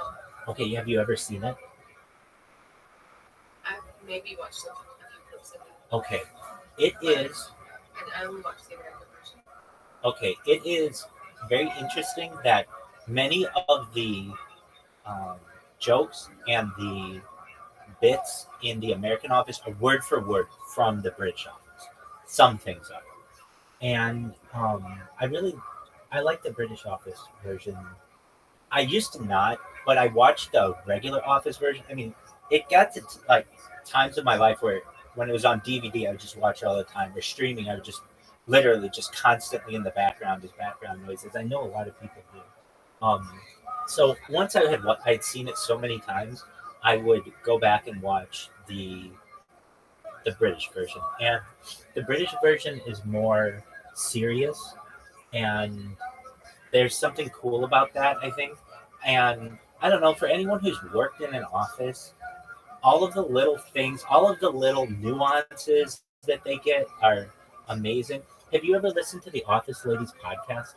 Okay, have you ever seen it? I've maybe watched a few clips of it. Okay, it is I only watched the American version. okay. It is very interesting that many of the um, jokes and the bits in the American Office are word for word from the British Office. Some things are, and I like the British Office version. I used to not, but I watched the regular Office version. I mean, it got to like times of my life where when it was on DVD, I would just watch it all the time. Or streaming, I would just literally just constantly in the background as background noises. I know a lot of people do. Um, so once I'd seen it so many times, I would go back and watch the British version, and the British version is more serious, and there's something cool about that, I think. And I don't know, for anyone who's worked in an office, all of the little things, all of the little nuances that they get are amazing. Have you ever listened to the Office Ladies podcast?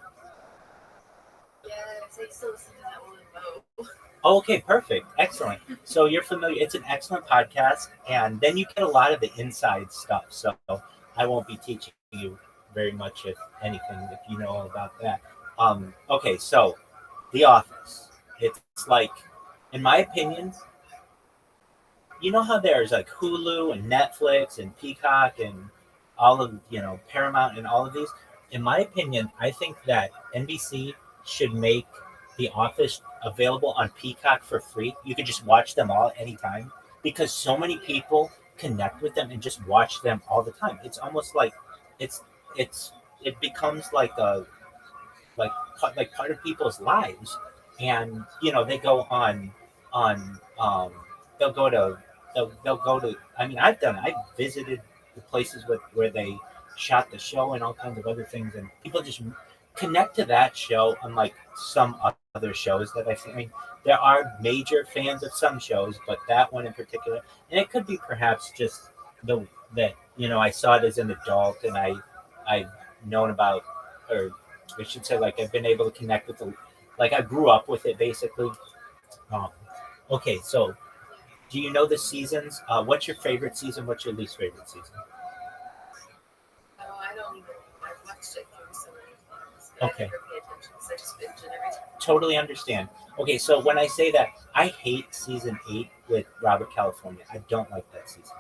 Yes, I used to listen to that one in Mo. Oh, okay, perfect. Excellent. So you're familiar. It's an excellent podcast, and then you get a lot of the inside stuff. So I won't be teaching you very much, if anything, if you know all about that. Okay, so The Office. It's like, in my opinion, you know how there's like Hulu and Netflix and Peacock and all of Paramount and all of these. In my opinion, I think that NBC should make The Office available on Peacock for free. You could just watch them all anytime, because so many people connect with them and just watch them all the time. It's almost like it's it's it becomes like a like part of people's lives, and they go on they'll go to they'll go to. I mean, I've visited the places where they shot the show and all kinds of other things, and people just connect to that show, unlike some other shows that I've seen. I mean, there are major fans of some shows, but that one in particular, and it could be perhaps just the that I saw it as an adult, and I've known about, or I should say, like, I've been able to connect with like, I grew up with it basically. Um, okay, so do you know the seasons? What's your favorite season? What's your least favorite season? Oh, I don't even. I've watched it through so many times. But Okay. I never pay attention, so I just binge it every time. Totally understand. Okay, so when I say that, I hate season 8 with Robert California. I don't like that season.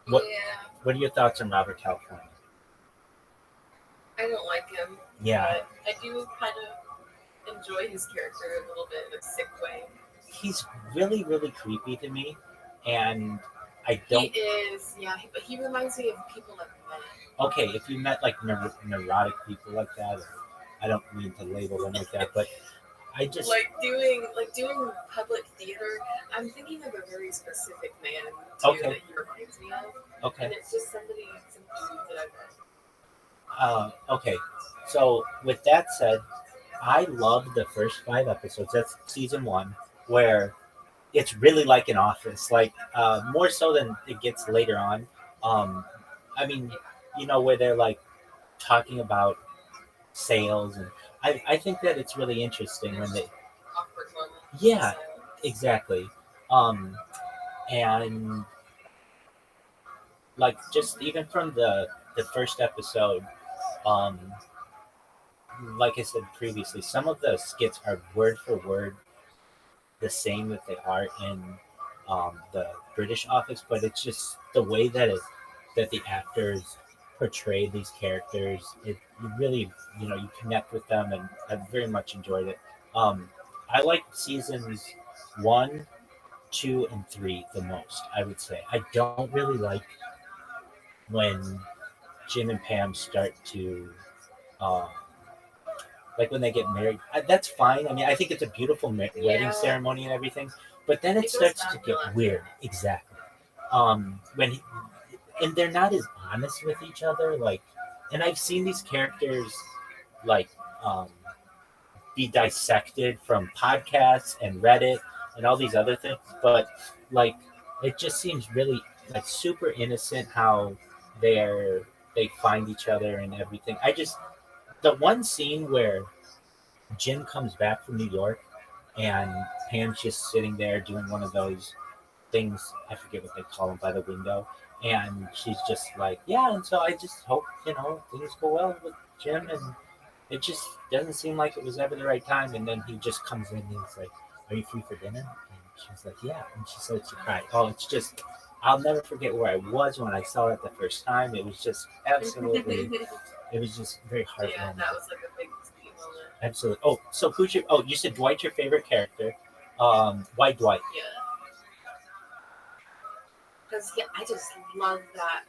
What Yeah, What are your thoughts on Robert California? I don't like him. Yeah, But I do kind of enjoy his character a little bit in a sick way. he's really, really creepy to me, and I He don't. is, yeah, but he reminds me of people like men. Okay, if you met like neurotic people like that, or, I don't mean to label them like that, but I just Like doing public theater. I'm thinking of a very specific man too Okay. that he reminds me of, okay. and it's just somebody that I've met. Okay, so with that said, I love the first 5 episodes. That's season 1, where it's really like an office, like more so than it gets later on. Um, I mean, where they're like talking about sales, and I think that it's really interesting when There's they, awkward moments. yeah, So, exactly. Um, and like just even from the first episode, um, like I said previously, some of the skits are word for word the same that they are in the British Office, but it's just the way that the actors portray these characters. You really you connect with them, and I very much enjoyed it. I like seasons 1, 2, and 3 the most. I would say I don't really like when Jim and Pam start to. Uh, like when they get married. That's fine. I mean, I think it's a beautiful wedding yeah, ceremony and everything, but then it it goes starts to downhill get after weird. that. Exactly. And they're not as honest with each other. Like, and I've seen these characters like um, be dissected from podcasts and Reddit and all these other things, but like it just seems really like super innocent how they're they find each other and everything. I just the one scene where Jim comes back from New York, and Pam's just sitting there doing one of those things. I forget what they call them by the window, and she's just like, "Yeah." And so I just hope things go well with Jim, and it just doesn't seem like it was ever the right time. And then he just comes in and he's like, "Are you free for dinner?" And she's like, "Yeah." And she said she cried. Oh, it's just. I'll never forget where I was when I saw it the first time. It was just absolutely. It was just very Yeah, heartwarming. that was like a big moment. Absolutely. Oh, so who's your? Oh, you said Dwight's your favorite character. Why Dwight? Yeah, because yeah, I just love that.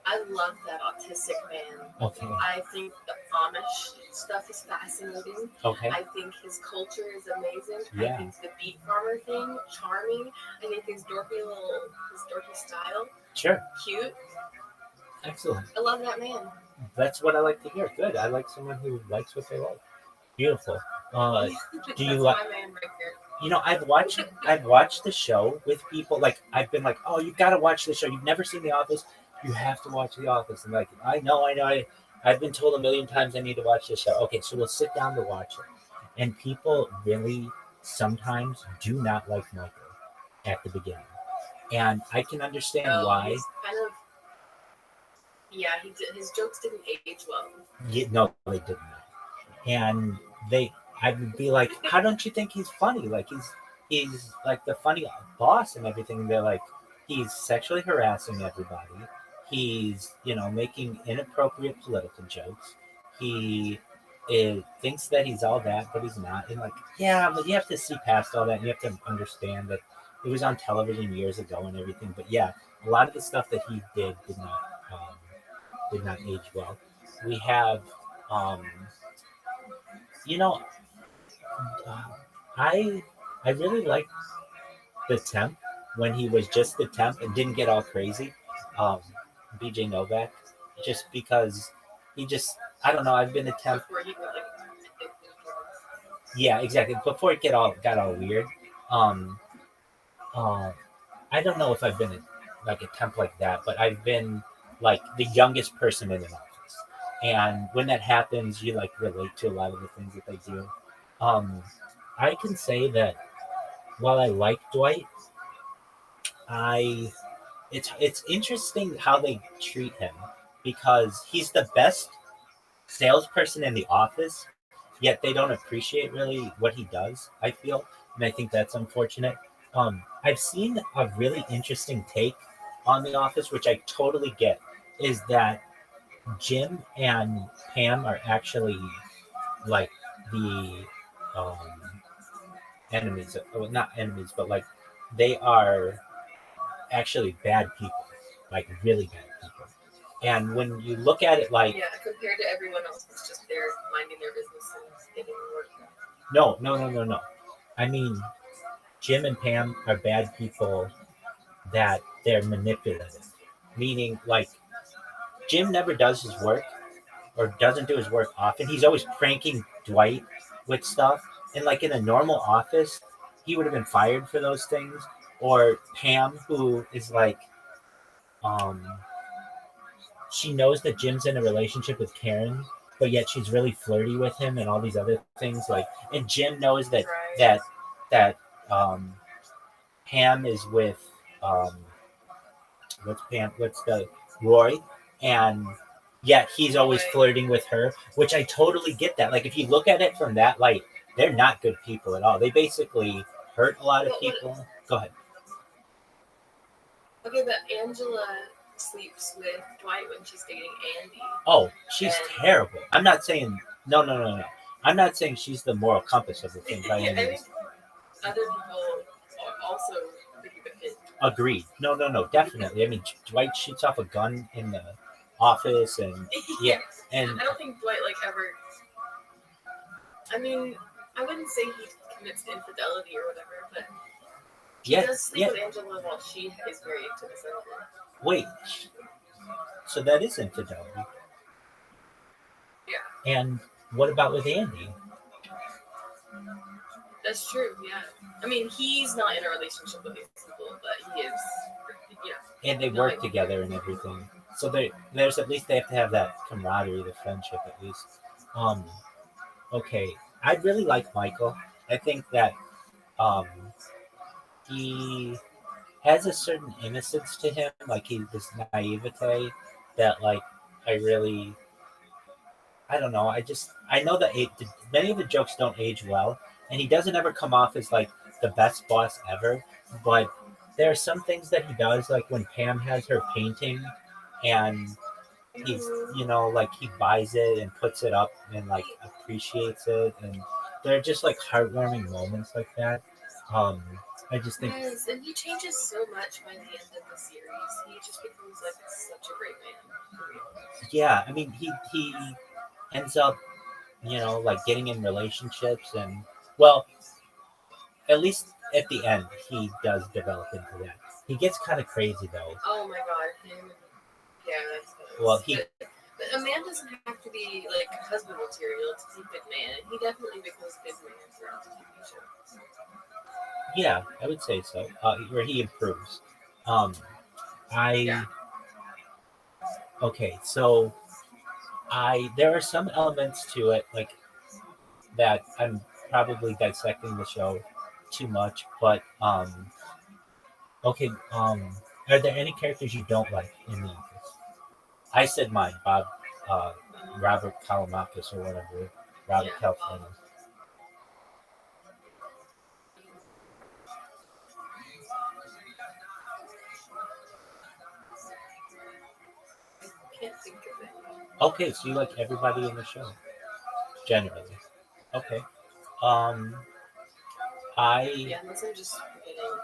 I love that autistic man. Okay. I think the Amish stuff is fascinating. Okay. I think his culture is amazing. Yeah. I think the beet farmer thing, charming. I think his dorky style, Sure. cute. Excellent. I love that man. That's what I like to hear. Good. I like someone who likes what they like. Beautiful. Do That's you like? my man right there. I've watched the show with people. Like I've been like, oh, you got to watch the show. You've never seen The Office. You have to watch The Office. And like, I know. I've been told a million times I need to watch this show. Okay, so we'll sit down to watch it. And people really sometimes do not like Michael at the beginning, and I can understand why. He's kind of his jokes didn't age well. No, they didn't. And I would be like, how don't you think he's funny? Like he's like the funny boss and everything. And they're like, he's sexually harassing everybody. He's making inappropriate political jokes. He thinks that he's all that, but he's not. And like, yeah, but you have to see past all that. And you have to understand that it was on television years ago and everything. But yeah, a lot of the stuff that he did not age well. We have, you know, I I really liked the temp when he was just the temp and didn't get all crazy. Um, BJ Novak, just because he just I don't know. I've been a temp. Before he got like Yeah, exactly. Before it got all weird. Um, uh, I don't know if I've been like a temp like that, but I've been like the youngest person in an office, and when that happens, you like relate to a lot of the things that they do. Um, I can say that while I like Dwight, I it's interesting how they treat him because he's the best salesperson in the office, yet they don't appreciate really what he does, I feel. And I think that's unfortunate. I've seen a really interesting take on The Office, which I totally get, is that Jim and Pam are actually like the um, enemies. Well, not enemies, but like they are actually bad people, like really bad people. And when you look at it like, Yeah, compared to everyone else, it's just they're minding their business and getting work done. no. I mean, Jim and Pam are bad people that they're manipulative, meaning like Jim never does his work or doesn't do his work often. He's always pranking Dwight with stuff. And like in a normal office, he would have been fired for those things. Or Pam, who is like, um, she knows that Jim's in a relationship with Karen, but yet she's really flirty with him and all these other things. Like, and Jim knows that Right. that um, Pam is with um, what's Pam? What's the Roy? And yet he's always Right. flirting with her, which I totally get that. Like if you look at it from that light, they're not good people at all. They basically hurt a lot of people. Go ahead. Okay, but Angela sleeps with Dwight when she's dating Andy. Oh, she's And- terrible. I'm not saying no. I'm not saying she's the moral compass of the thing by Yeah, any I means. think other people also think of it. Agreed. No, definitely. I mean, Dwight shoots off a gun in the office, and yeah, and I don't think Dwight like ever. I mean, I wouldn't say he commits infidelity or whatever, but he yeah, does sleep yeah. with Angela while she is married to the senator. Wait, so that is infidelity. Yeah, And what about with Andy? that's true. Yeah, I mean, he's not in a relationship with these people, but he is. Yeah. And they work together and everything. So there's at least they have to have that camaraderie, the friendship at least. Um, okay, I really like Michael. I think that um, he has a certain innocence to him, like he this naivete that like I really I don't know. I know that many of the jokes don't age well, and he doesn't ever come off as like the best boss ever. But there are some things that he does, like when Pam has her painting, and he's like he buys it and puts it up and like appreciates it, and they're just like heartwarming moments like that. Um, I just think Yes, and he changes so much by the end of the series. He just becomes like such a great man. yeah, I mean he ends up like getting in relationships and well at least at the end he does develop into that. He gets kind of crazy though. Oh my god, him. Yeah, that's Well, but a man doesn't have to be like husband material to be a good man. He definitely becomes a good man for a TV show. yeah, I would say so. Where he improves. I Yeah. Okay, so there are some elements to it like that I'm probably dissecting the show too much, but okay, are there any characters you don't like in The Office? I said mine, Bob, Robert Kalamakis or whatever, Robert California. Can't think of it. Okay, so you like everybody in the show, generally. Okay. Um, Yeah, unless I'm just forgetting.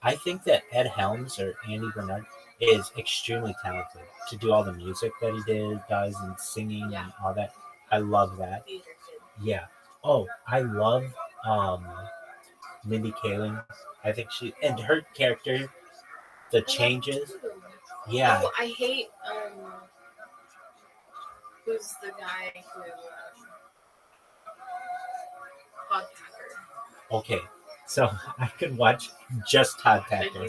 I think that Ed Helms or Andy Bernard is extremely talented to do all the music that he does and singing and all that. I love that. Theater kid. Yeah. Oh, I love um, Mindy Kaling. I think and her character, the changes. Yeah. Oh, I hate who's the guy who Podpacker. Okay. So I could watch just Todd Packer.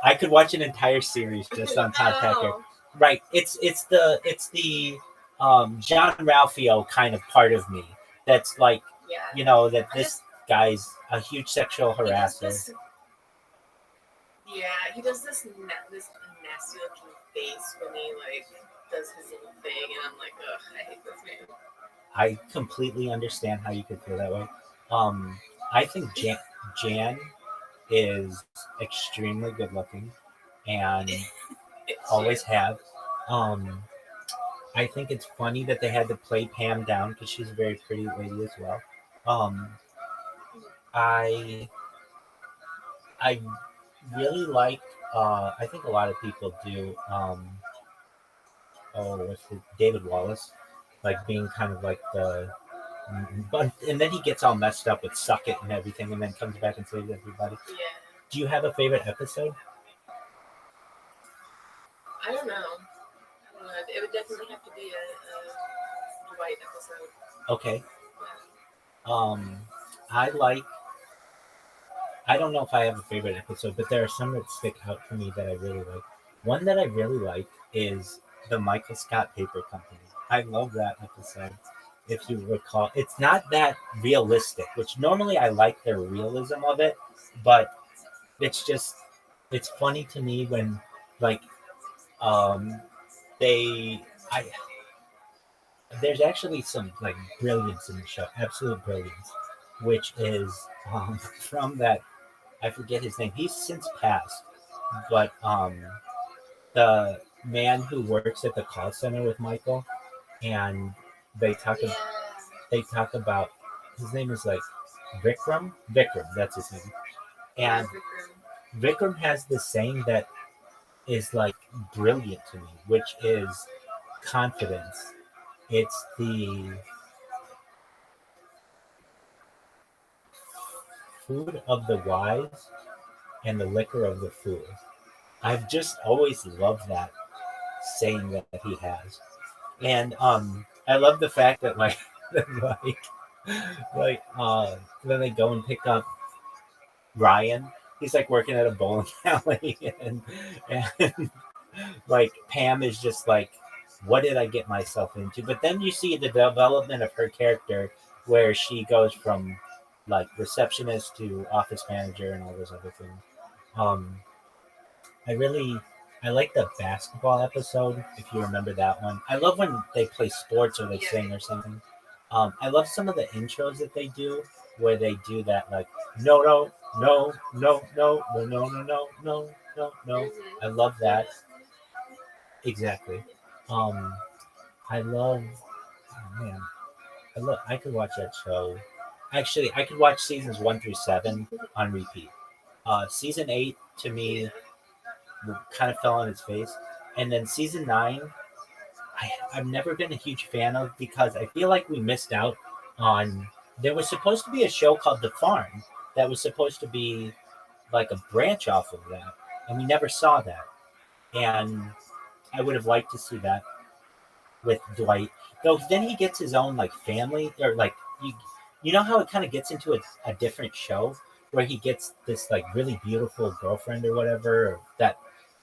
I could watch an entire series just on Todd Packer. Right. It's the John Ralphio kind of part of me that's like that this guy's a huge sexual harasser. He does this nasty looking face when he like does his little thing, and I'm like, ugh, I hate this man. I completely understand how you could feel that way. I think Jan is extremely good looking and always have. Um, I think it's funny that they had to play Pam down because she's a very pretty lady as well. Um, I I really like. I think a lot of people do. What's the David Wallace, like being kind of like the, but and then he gets all messed up with suck it and everything, and then comes back and saves everybody. Yeah. Do you have a favorite episode? I don't know. It would definitely have to be a Dwight episode. Okay. Yeah. I like. I don't know if I have a favorite episode, but there are some that stick out for me that I really like. One that I really like is the Michael Scott Paper Company. I love that episode. If you recall, it's not that realistic, which normally I like the realism of it, but it's just it's funny to me when like um they I there's actually some like brilliance in the show, absolute brilliance, which is from that I forget his name. He's since passed, but the man who works at the call center with Michael, and they talk Yeah. they talk about his name is like Vikram. Vikram, that's his name. And Vikram has this saying that is like brilliant to me, which is confidence. It's the food of the wise and the liquor of the fool. I've just always loved that saying that he has. And I love the fact that like like when they go and pick up Ryan, he's like working at a bowling alley and like Pam is just like, what did I get myself into? But then you see the development of her character where she goes from like receptionist to office manager and all those other things. Um, I really I like the basketball episode, if you remember that one. I love when they play sports or they sing or something. I love some of the intros that they do where they do that like no no no no no no no no no no no no. I love that. Exactly. Um I love oh man, I could watch that show. Actually I could watch seasons 1 through 7 on repeat. Season 8 to me kind of fell on its face. And then season 9, I've never been a huge fan of because I feel like we missed out on. There was supposed to be a show called The Farm that was supposed to be like a branch off of that, and we never saw that. And I would have liked to see that with Dwight. Though then he gets his own like family or like you know how it kind of gets into a different show where he gets this like really beautiful girlfriend or whatever, or that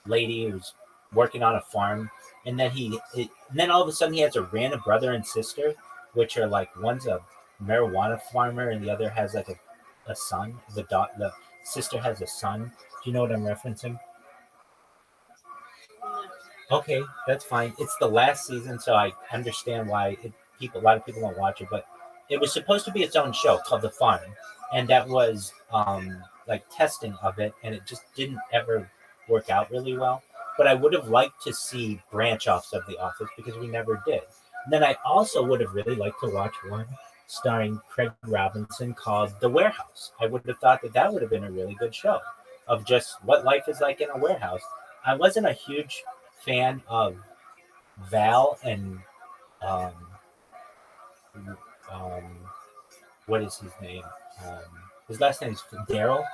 lady who's working on a farm, and then and then all of a sudden he has a random brother and sister, which are like one's a marijuana farmer and the other has like a son. The sister has a son. Do you know what I'm referencing? Okay, that's fine. It's the last season, so I understand why a lot of people don't watch it. But it was supposed to be its own show called The Farm, and that was like testing of it, and it just didn't ever work out really well. But I would have liked to see branch offs of The Office because we never did. And then I also would have really liked to watch one starring Craig Robinson called The Warehouse. I would have thought that would have been a really good show of just what life is like in a warehouse. I wasn't a huge fan of Val and um, um, what is his name? His last name is Daryl.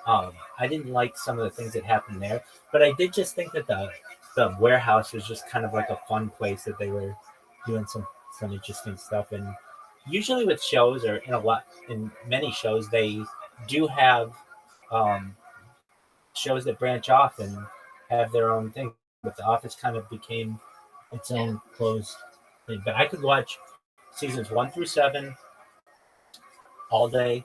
I didn't like some of the things that happened there, but I did just think that the warehouse was just kind of like a fun place that they were doing some interesting stuff. And usually with shows or in many shows they do have um, shows that branch off and have their own thing. But The Office kind of became its own closed thing. But I could watch seasons 1 through 7 all day,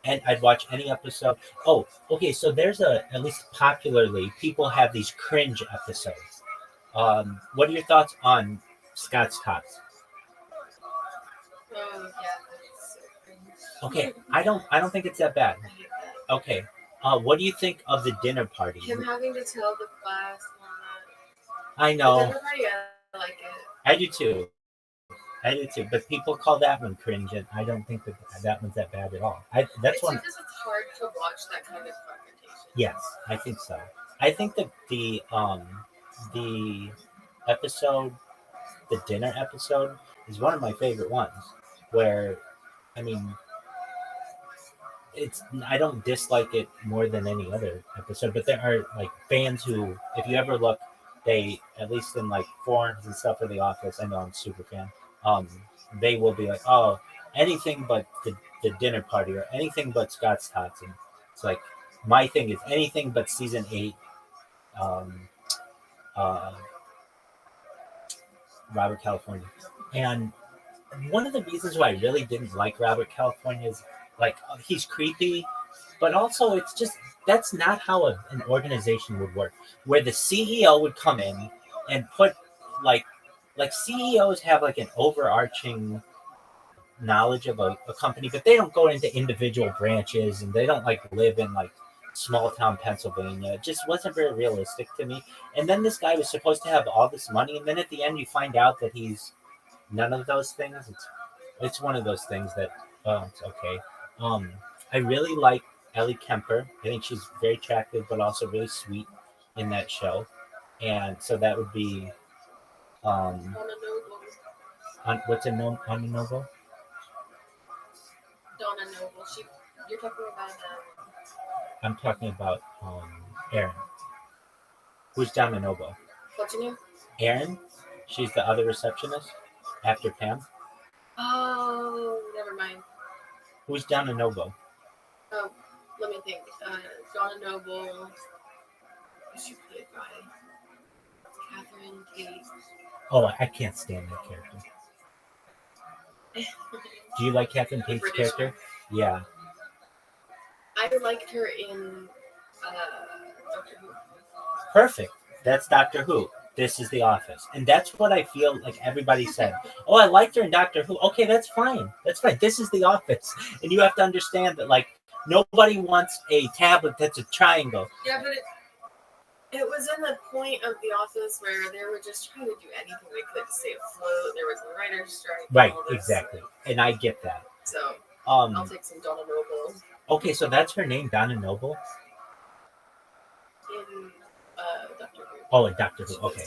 and I'd watch any episode. Oh, okay. So there's at least popularly, people have these cringe episodes. What are your thoughts on Scott's Tots? Oh yeah, that's so cringe. Okay, I don't think it's that bad. I hate that. Okay, what do you think of the dinner party? Him having to tell the class and all that. I The know, dinner party, I like it. I do too. I do too. But people call that one cringe, and I don't think that one's that bad at all. That's It's one. because it's hard to watch that kind of confrontation. Yes, I think so. I think that the episode, the dinner episode, is one of my favorite ones. Where, I mean, it's I don't dislike it more than any other episode, but there are like fans who, if you ever look, they at least in like forums and stuff for The Office. I know I'm a super fan. Um, they will be like, oh, anything but the dinner party or anything but Scott's Tots, and it's like my thing is anything but season 8. Um, uh, Robert California, and one of the reasons why I really didn't like Robert California is like he's creepy, but also it's just that's not how an organization would work. Where the CEO would come in and put like CEOs have like an overarching knowledge of a company, but they don't go into individual branches and they don't like live in like small town Pennsylvania. It just wasn't very realistic to me. And then this guy was supposed to have all this money, and then at the end you find out that he's none of those things. It's one of those things that it's okay. I really like Ellie Kemper. I think she's very attractive, but also really sweet in that show. And so that would be On a noble. what's a on a novel? Donna Noble. You're talking about I'm talking about Erin. Who's Donna Noble? what's her name? Erin. She's the other receptionist after Pam. Oh, never mind. Who's Donna Noble? Oh, let me think. Donna Noble. She played by Catherine Tate. Oh, I can't stand that character. Do you like Catherine Tate's British character? Yeah. I liked her in Doctor Who. Perfect. That's Doctor Who. This is The Office. And that's what I feel like everybody said. Oh, I liked her in Doctor Who. Okay, that's fine. That's fine. This is The Office. And you have to understand that, like, nobody wants a tablet that's a triangle. Yeah, but it was in the point of The Office where they were just trying to do anything they could to stay afloat. There was a writer's strike. Right, exactly. And I get that. So I'll Um. take some Donna Noble Okay, so that's her name, Donna Noble? in Doctor Who. Oh, in Doctor Who. She plays Okay.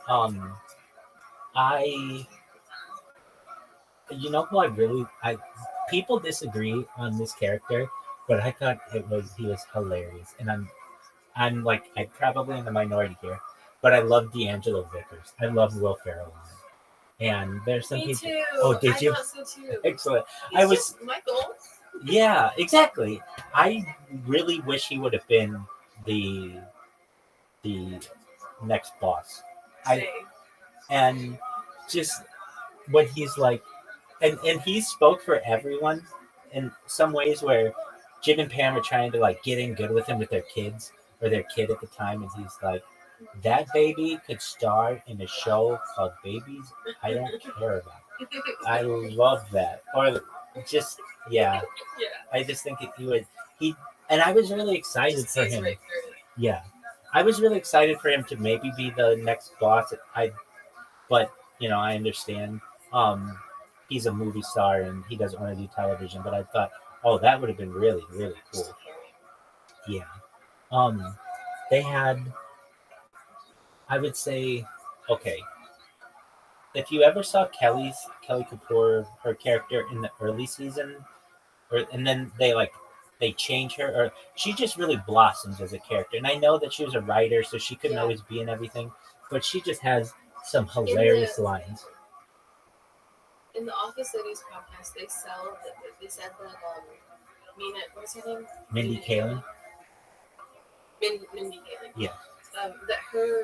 Donna Noble. Okay. I you know who people disagree on this character, but I thought he was hilarious, and I'm like I'm probably in the minority here, but I love D'Angelo Vickers. I love Will Ferrell, and there's some Me people. too. Oh, did you? I thought so too. Excellent. He's I was just Michael. Yeah, exactly. I really wish he would have been the next boss. Same. And just when he's like and he spoke for everyone in some ways where Jim and Pam are trying to like get in good with him with their kids or their kid at the time, and he's like, that baby could star in a show called Babies I Don't Care About. I love that. Or just yeah. Yeah. I just think he and I was really excited Just for sees him. right through it. Yeah. I was really excited for him to maybe be the next boss. But I understand. He's a movie star and he doesn't want to do television, but I thought, oh, that would have been really, really cool. Yeah. They had, I would say, okay. If you ever saw Kelly Kapoor, her character in the early season, and then they change her, or she just really blossoms as a character. And I know that she was a writer, so she couldn't always be in everything, but she just has some hilarious lines. In the Office Ladies podcast, they said that what's her name? Mindy Kaling. Mindy Kaling. Yeah. That her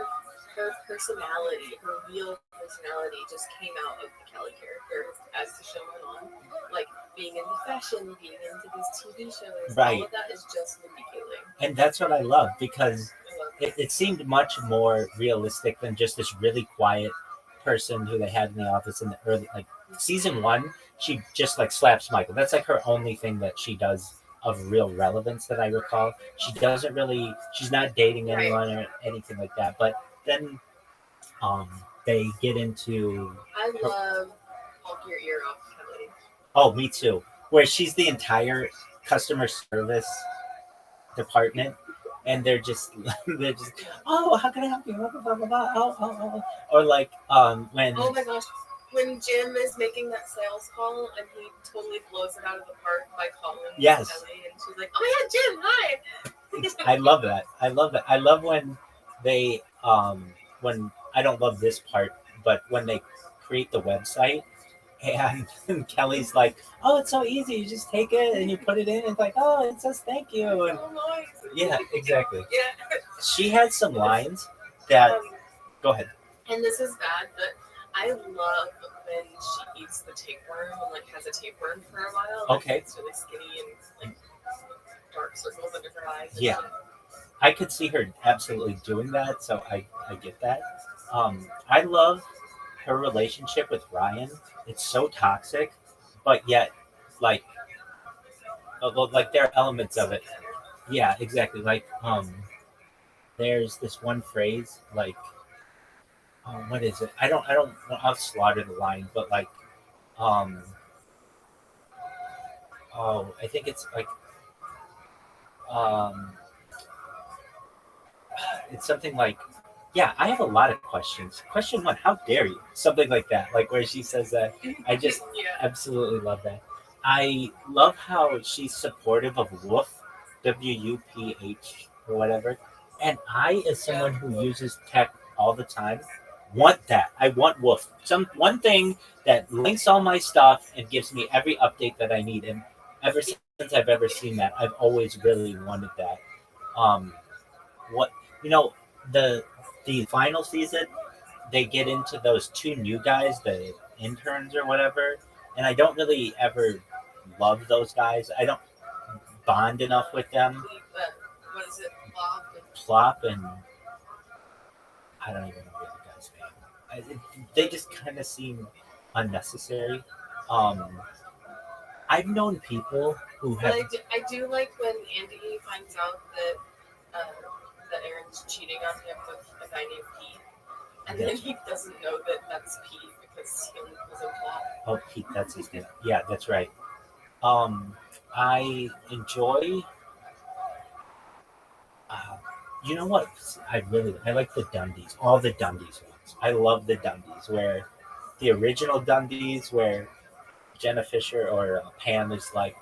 personality, her real personality, just came out of the Kelly character as the show went on. Like being into fashion, being into these TV shows, right. All of that is just Mindy Kaling. And that's what I love because it seemed much more realistic than just this really quiet person who they had in the office in the early, like season 1, she just like slaps Michael. That's like her only thing that she does of real relevance that I recall. She doesn't really. She's not dating anyone or anything like that. But then, they get into. I love Hulk Your Ear Off, Kelly. Oh, me too. Where she's the entire customer service department, and they're just oh, how can I help you? Blah, blah, blah, blah, blah. Oh. Or like when Oh my gosh. When Jim is making that sales call and he totally blows it out of the park by calling Yes. Kelly, and she's like, "Oh my God, Jim, hi!" I love that. I love when they when I don't love this part, but when they create the website and Kelly's like, "Oh, it's so easy. You just take it and you put it in. It's like, oh, it says thank you." And So nice. yeah, exactly. Yeah. She had some lines that. Go ahead. And this is bad, but I love when she eats the tapeworm and like has a tapeworm for a while. Like, Okay. It's really skinny and like dark circles under her eyes. and Yeah. shit. I could see her absolutely doing that, so I get that. I love her relationship with Ryan. It's so toxic, but yet, like, like there are elements of it. Yeah, exactly. Like, there's this one phrase, like, what is it? I'll slaughter the line, but like, um, I think it's like, um, it's something like, yeah, I have a lot of questions. Question 1, how dare you? Something like that, like where she says that. I just Yeah. absolutely love that. I love how she's supportive of Woof, WUPH or whatever. And I, as someone who uses tech all the time, want that. I want Woof. One thing that links all my stuff and gives me every update that I need. And ever since I've ever seen that, I've always really wanted that. What you know, the final season, they get into those 2 new guys, the interns or whatever, and I don't really ever love those guys. I don't bond enough with them. What is it? Bob? Plop and I don't even know the other guy's name. They just kind of seem unnecessary. I've known people who But have. I do like when Andy finds out that Aaron's cheating on him with a guy named Pete, and then he doesn't know that that's Pete because he was in plot. Oh, Pete, that's his name. Yeah, that's right. I enjoy. You know what? I like the Dundies. All the Dundies ones. I love the Dundies. Where the original Dundies, where Jenna Fisher or Pam is like,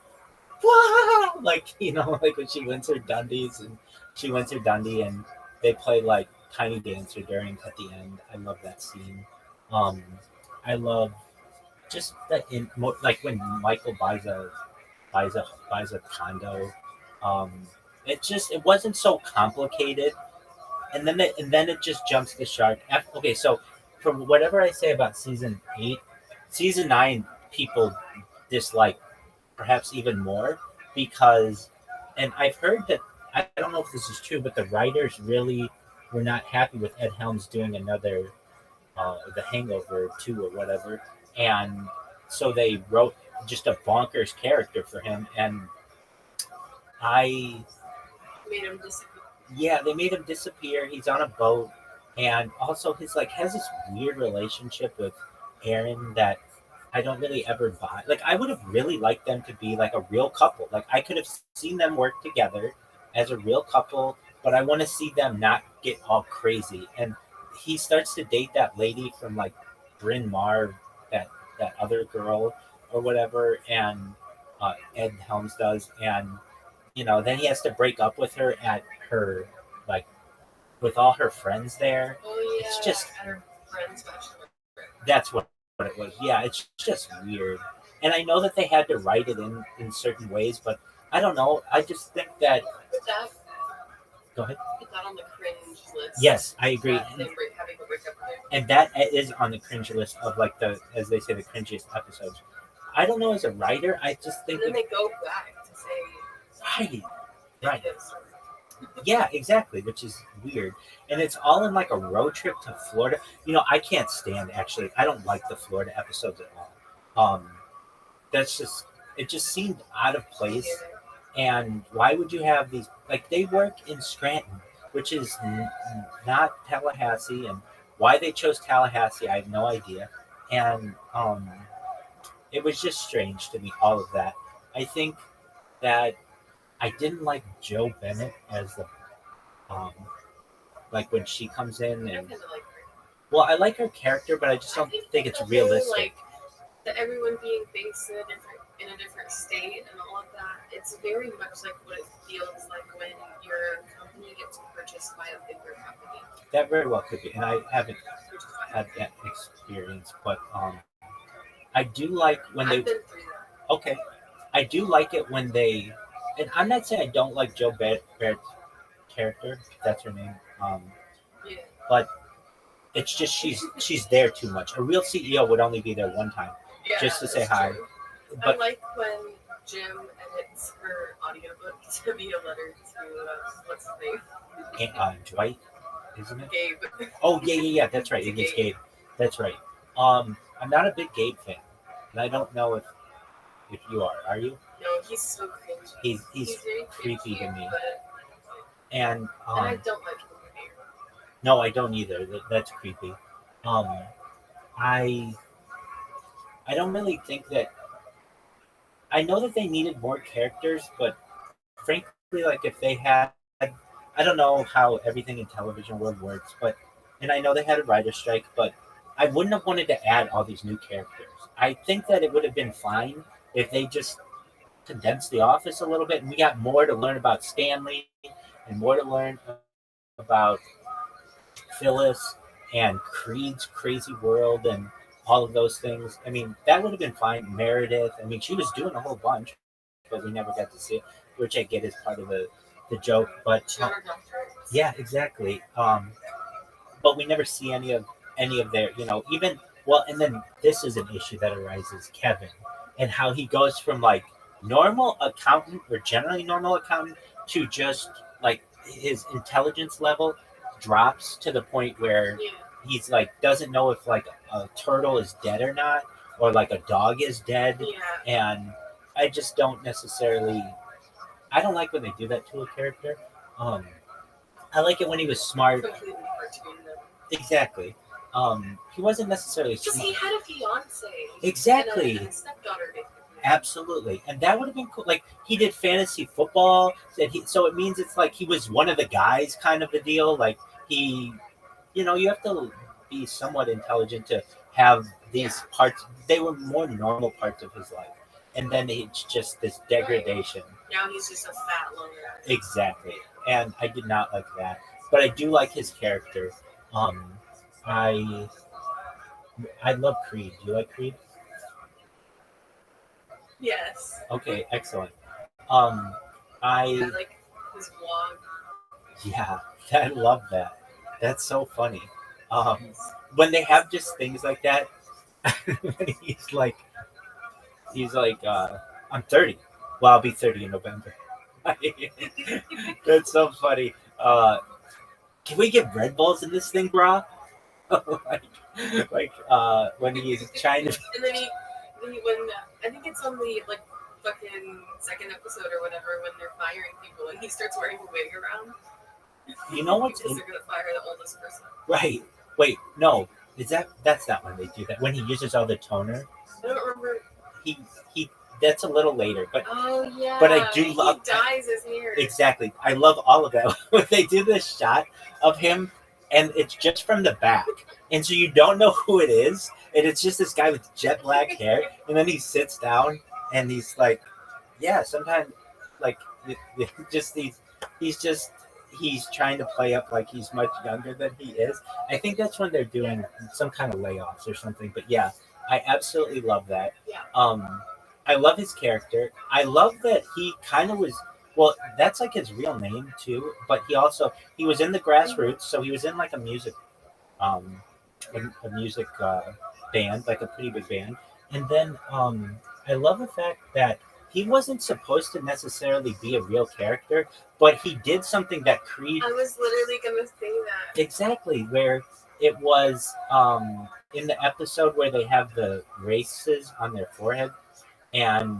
wow, like like when she wins her Dundies and she wins her Dundie and they play like Tiny Dancer during at the end. I love that scene. I love just that like when Michael buys a condo. It wasn't so complicated, and then it just jumps the shark. Okay, so for whatever I say about season 8, season 9 people dislike perhaps even more because, and I've heard that I don't know if this is true, but the writers really were not happy with Ed Helms doing another The Hangover 2 or whatever, and so they wrote just a bonkers character for him, and I Made him disappear. yeah, they made him disappear. He's on a boat, and also his has this weird relationship with Aaron that I don't really ever buy. Like I would have really liked them to be like a real couple. Like I could have seen them work together as a real couple, but I want to see them not get all crazy. And he starts to date that lady from like Bryn Mawr, that other girl or whatever, and Ed Helms does, and then he has to break up with her at her like with all her friends there. Oh yeah. It's just at her friend's bachelor. that's what it was. Yeah, it's just weird. And I know that they had to write it in certain ways, but I don't know. I just think that. Put that. Go ahead. Put that on the cringe list. Yes, I agree. Having a breakup with her. And that is on the cringe list of like as they say, the cringiest episodes. I don't know, as a writer, I just think And then they go back to say. Right. Yeah, exactly, which is weird. And it's all in like a road trip to Florida. I can't stand, actually. I don't like the Florida episodes at all. Um, that's just it just seemed out of place. And why would you have these? Like they work in Scranton, which is not Tallahassee, and why they chose Tallahassee, I have no idea. And it was just strange to me, all of that. I think that I didn't like Joe Bennett as the um, like when she comes in, I and kind of like her. well, I like her character, but I just don't think it's the whole, realistic. like the everyone being based in a different state and all of that. It's very much like what it feels like when your company gets purchased by a bigger company. That very well could be, and I haven't had that experience, but I do like when they I've been through that. okay. I do like it when they, and I'm not saying I don't like Joe Barrett's character. If that's her name. Yeah. But it's just she's there too much. A real CEO would only be there one time, Yeah, just to say that's hi. true. I But like when Jim edits her audiobook to be a letter to what's his name? Dwight, isn't it? Gabe. Oh yeah. That's right. It is Gabe. That's right. I'm not a big Gabe fan, and I don't know if you are. Are you? No, he's so cringy. He's very creepy to me. But, And and I don't like him here. no, I don't either. That's creepy. Um, I I don't really think that. I know that they needed more characters, but frankly, like if they had, I don't know how everything in television world works, but and I know they had a writer's strike, but I wouldn't have wanted to add all these new characters. I think that it would have been fine if they just condensed the office a little bit and we got more to learn about Stanley and more to learn about Phyllis and Creed's crazy world and all of those things. I mean, that would have been fine. Meredith, I mean, she was doing a whole bunch, but we never got to see it, which I get is part of the joke. But yeah, exactly. But we never see any of their, even well. And then this is an issue that arises, Kevin, and how he goes from like normal accountant or generally normal accountant to just like his intelligence level drops to the point where Yeah. he's like doesn't know if like a turtle is dead or not, or like a dog is dead, Yeah. and I just don't necessarily. I don't like when they do that to a character. Um, I like it when he was smart. Completely cartoon them. Exactly. He wasn't necessarily Just smart. he had a fiance. Exactly. And a stepdaughter, basically. Absolutely, and that would have been cool. Like he did fantasy football, so it means it's like he was one of the guys, kind of a deal. Like he, you have to be somewhat intelligent to have these parts. They were more normal parts of his life, and then it's just this degradation. Now he's just a fat loner. Exactly, and I did not like that, but I do like his character. I I love Creed. Do you like Creed? Yes. Okay, excellent. I I like his vlog. yeah, I love that. That's so funny. When they have just things like that, when he's like, I'm 30. Well, I'll be 30 in November. That's so funny. Can we get Red Bulls in this thing, brah? When he's trying to. And then when I think it's on the like fucking second episode or whatever when they're firing people and he starts wearing a wig around. You know what's because they're gonna fire the oldest person. Right? Wait, no. That's not when they do that? When he uses all the toner. I don't remember. He that's a little later, but Oh yeah. But I do love he dyes his hair. exactly. I love all of that. When they do this shot of him, and it's just from the back, and so you don't know who it is, and it's just this guy with jet black hair, and then he sits down, and he's like, yeah, sometimes like just he's trying to play up like he's much younger than he is. I think that's when they're doing some kind of layoffs or something. But yeah, I absolutely love that. Yeah. I love his character. I love that he kind of was. Well, that's like his real name too. But he was in the Grassroots, so he was in like a music, a music band, like a pretty big band. And then I love the fact that he wasn't supposed to necessarily be a real character, but he did something that Creed I was literally gonna say that. exactly where It was in the episode where they have the races on their forehead, and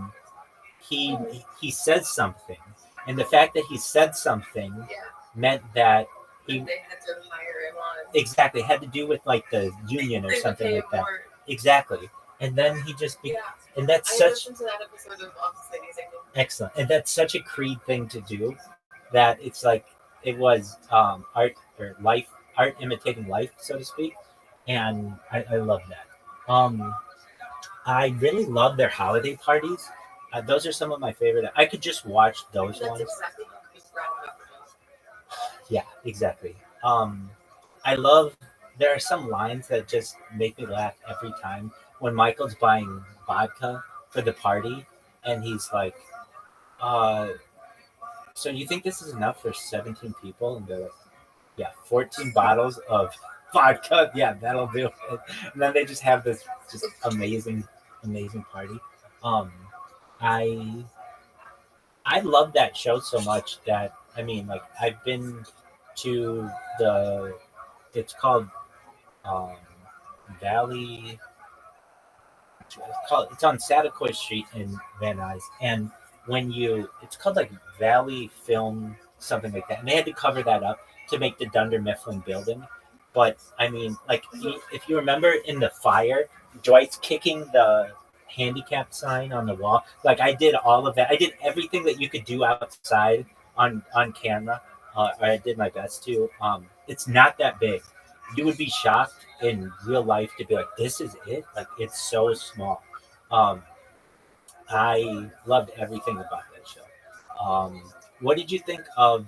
he he says something, and the fact that he said something Yeah. meant that he They had to hire him on. exactly had to do with like the union or They would something pay like him that. more. Exactly, and then he just Yeah. and that's I such listened to that episode of Office Ladies, I think. excellent, and that's such a Creed thing to do that it's like it was art or life, art imitating life, so to speak, and I love that. I really love their holiday parties. Those are some of my favorite. I could just watch those That's ones. exactly how Chris Brown was. Yeah, exactly. I love. There are some lines that just make me laugh every time. When Michael's buying vodka for the party, and he's like, "So you think this is enough for 17 people?" And they're like, "Yeah, 14 bottles of vodka. Yeah, that'll do it." And then they just have this just amazing party. Um, I I love that show so much that I mean, like I've been to the. It's called um, Valley. It's on Satakoy Street in Van Nuys, and it's called like Valley Film something like that, and they had to cover that up to make the Dunder Mifflin building. But I mean, like if you remember in the fire, Dwight's kicking the handicap sign on the wall. Like I did all of that. I did everything that you could do outside on camera. Or I did my best to. It's not that big. You would be shocked in real life to be like, this is it. Like it's so small. Um, I loved everything about that show. What did you think of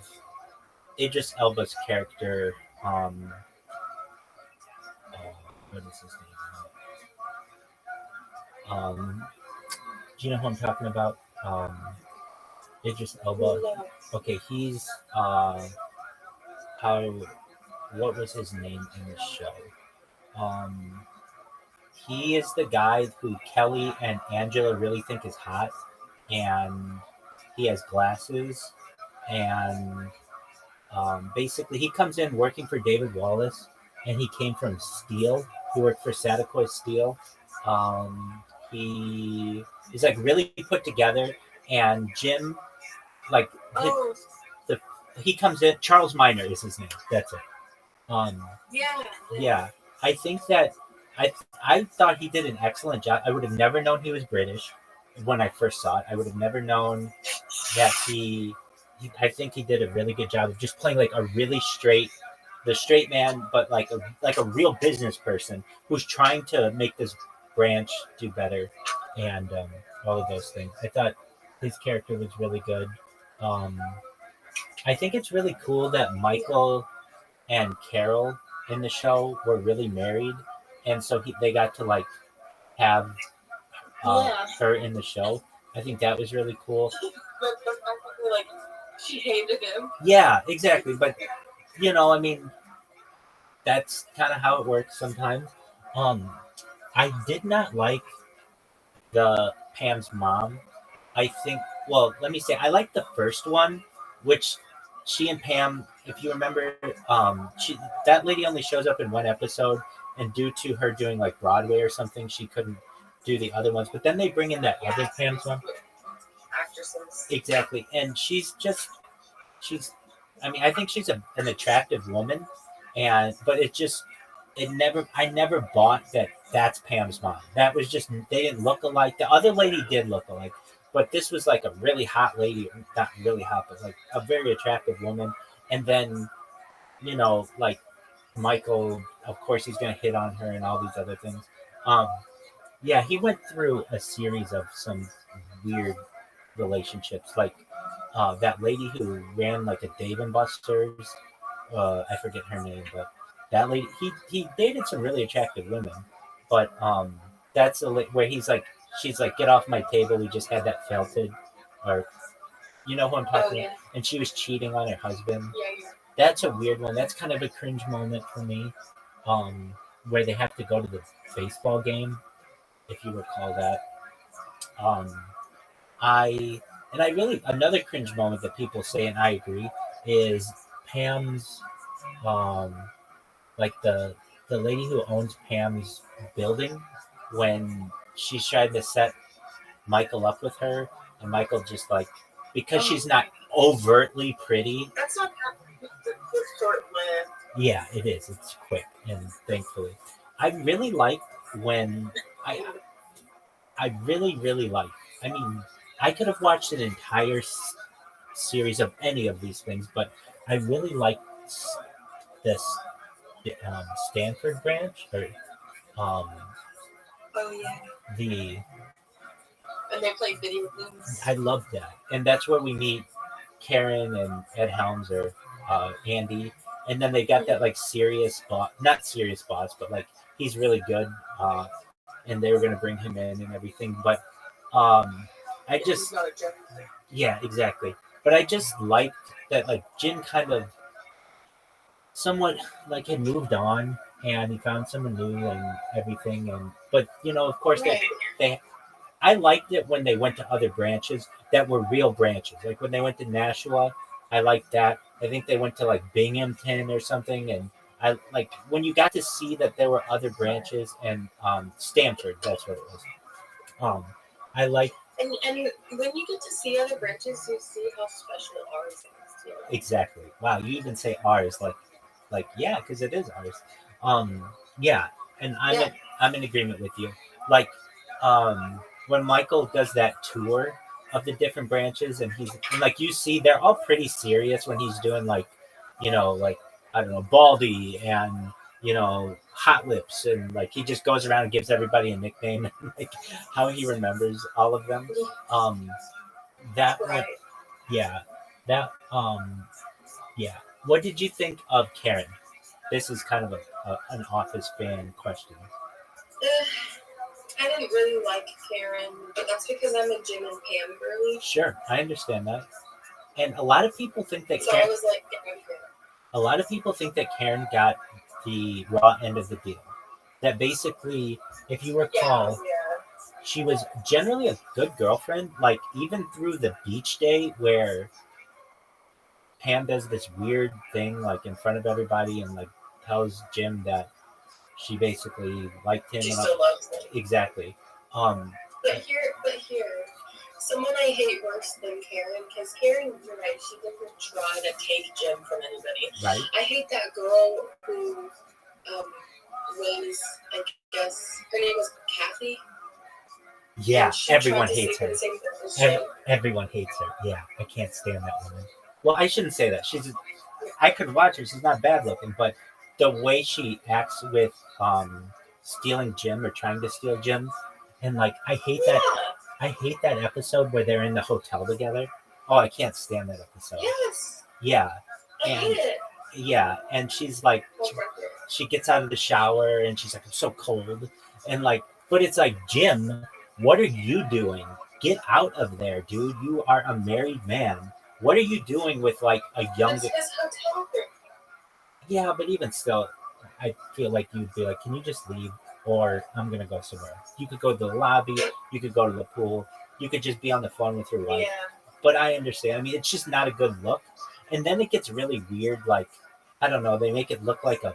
Idris Elba's character? Oh, what is his name? Do you know who I'm talking about? Idris Elba. Okay, he's how? What was his name in the show? Um, he is the guy who Kelly and Angela really think is hot, and he has glasses, and basically he comes in working for David Wallace, and he came from Steel. He worked for Satakoy Steel. He is like really put together, and Jim, like Oh, the he comes in. Charles Minor is his name. That's it. yeah. Yeah, I think that I thought he did an excellent job. I would have never known he was British when I first saw it. I would have never known that I think he did a really good job of just playing like a really the straight man, but like a real business person who's trying to make this branch do better, and all of those things. I thought his character was really good. Um, I think it's really cool that Michael and Carol in the show were really married, and so they got to like have her in the show. I think that was really cool. Like she hated him. Yeah, exactly. But I mean, that's kind of how it works sometimes. Um, I did not like the Pam's mom. I think. Well, let me say I like the first one, which she and Pam, if you remember, that lady only shows up in one episode, and due to her doing like Broadway or something, she couldn't do the other ones. But then they bring in that other Pam's mom. Actresses. Exactly, and she's. I mean, I think she's an attractive woman, but I never bought that. That's Pam's mom. That was just they didn't look alike. The other lady did look alike, but this was like a really hot lady, not really hot, but like a very attractive woman. And then like Michael, of course, he's gonna hit on her and all these other things. Um, yeah, he went through a series of some weird relationships, like that lady who ran like a Dave and Buster's. I forget her name, but that lady, he dated some really attractive women, but that's where she's like, get off my table. We just had that felted, or you know who I'm talking about, and she was cheating on her husband. Yeah. That's a weird one. That's kind of a cringe moment for me, where they have to go to the baseball game, if you recall that. Um, I really another cringe moment that people say, and I agree, is Pam's um like the lady who owns Pam's building, when she's trying to set Michael up with her, and Michael just like, because she's not overtly pretty. That's not the short lived. Yeah, it is. It's quick, and thankfully, I really like when I really like. I mean, I could have watched an entire series of any of these things, but I really like this Stanford branch, or um, Oh yeah. the And they play video games. I love that, and that's where we meet Karen and Ed Helms, or Andy, and then they got that like serious boss, not serious boss, but like he's really good, and they were gonna bring him in and everything, but I He's just not a jerk. yeah, exactly, but I just liked that like Jim kind of somewhat like had moved on and he found someone new and everything, and but of course Right. they I liked it when they went to other branches that were real branches. Like when they went to Nashua, I liked that. I think they went to like Binghamton or something, and I like when you got to see that there were other branches, and Stanford, that's what it was. I like And when you get to see other branches, you see how special ours is too. exactly. Wow, you even say ours, like yeah, because it is ours. Yeah, and Yeah. I'm in agreement with you. Like when Michael does that tour of the different branches, and like you see they're all pretty serious when he's doing like like I don't know, Baldy and Hot Lips, and like he just goes around and gives everybody a nickname and like how he remembers all of them. Um that one, Right. yeah, that yeah. What did you think of Karen? This is kind of an Office fan question. I didn't really like Karen, but that's because I'm a Jim and Pam girly. Sure, I understand that. And a lot of people think that So I was like, yeah, okay. a lot of people think that Karen got the raw end of the deal. That basically, if you recall, Yeah. she was generally a good girlfriend. Like even through the beach day where Pam does this weird thing, like in front of everybody, and like tells Jim that she basically liked him. She And still loves him. exactly. Um, But here, someone I hate worse than Karen, because Karen, you're right, she didn't try to take Jim from anybody. right. I hate that girl who was, I guess, her name was Kathy. Yeah, And she everyone tried to hates sleep in her. the same bed as Jim. Everyone hates her. Yeah, I can't stand that woman. Well, I shouldn't say that. I could watch her. She's not bad looking, but the way she acts with stealing Jim or trying to steal Jim, and like I hate that. I hate that episode where they're in the hotel together. Oh, I can't stand that episode. Yes, Yeah, I hate it. yeah, and she's like, she gets out of the shower and she's like, I'm so cold, and like, but it's like, Jim, what are you doing? Get out of there, dude. You are a married man. What are you doing with like a younger? That's his hotel room. Yeah, but even still, I feel like you'd be like, can you just leave? Or I'm gonna go somewhere. You could go to the lobby. You could go to the pool. You could just be on the phone with your wife. Yeah. But I understand. I mean, it's just not a good look. And then it gets really weird. Like, I don't know. They make it look like a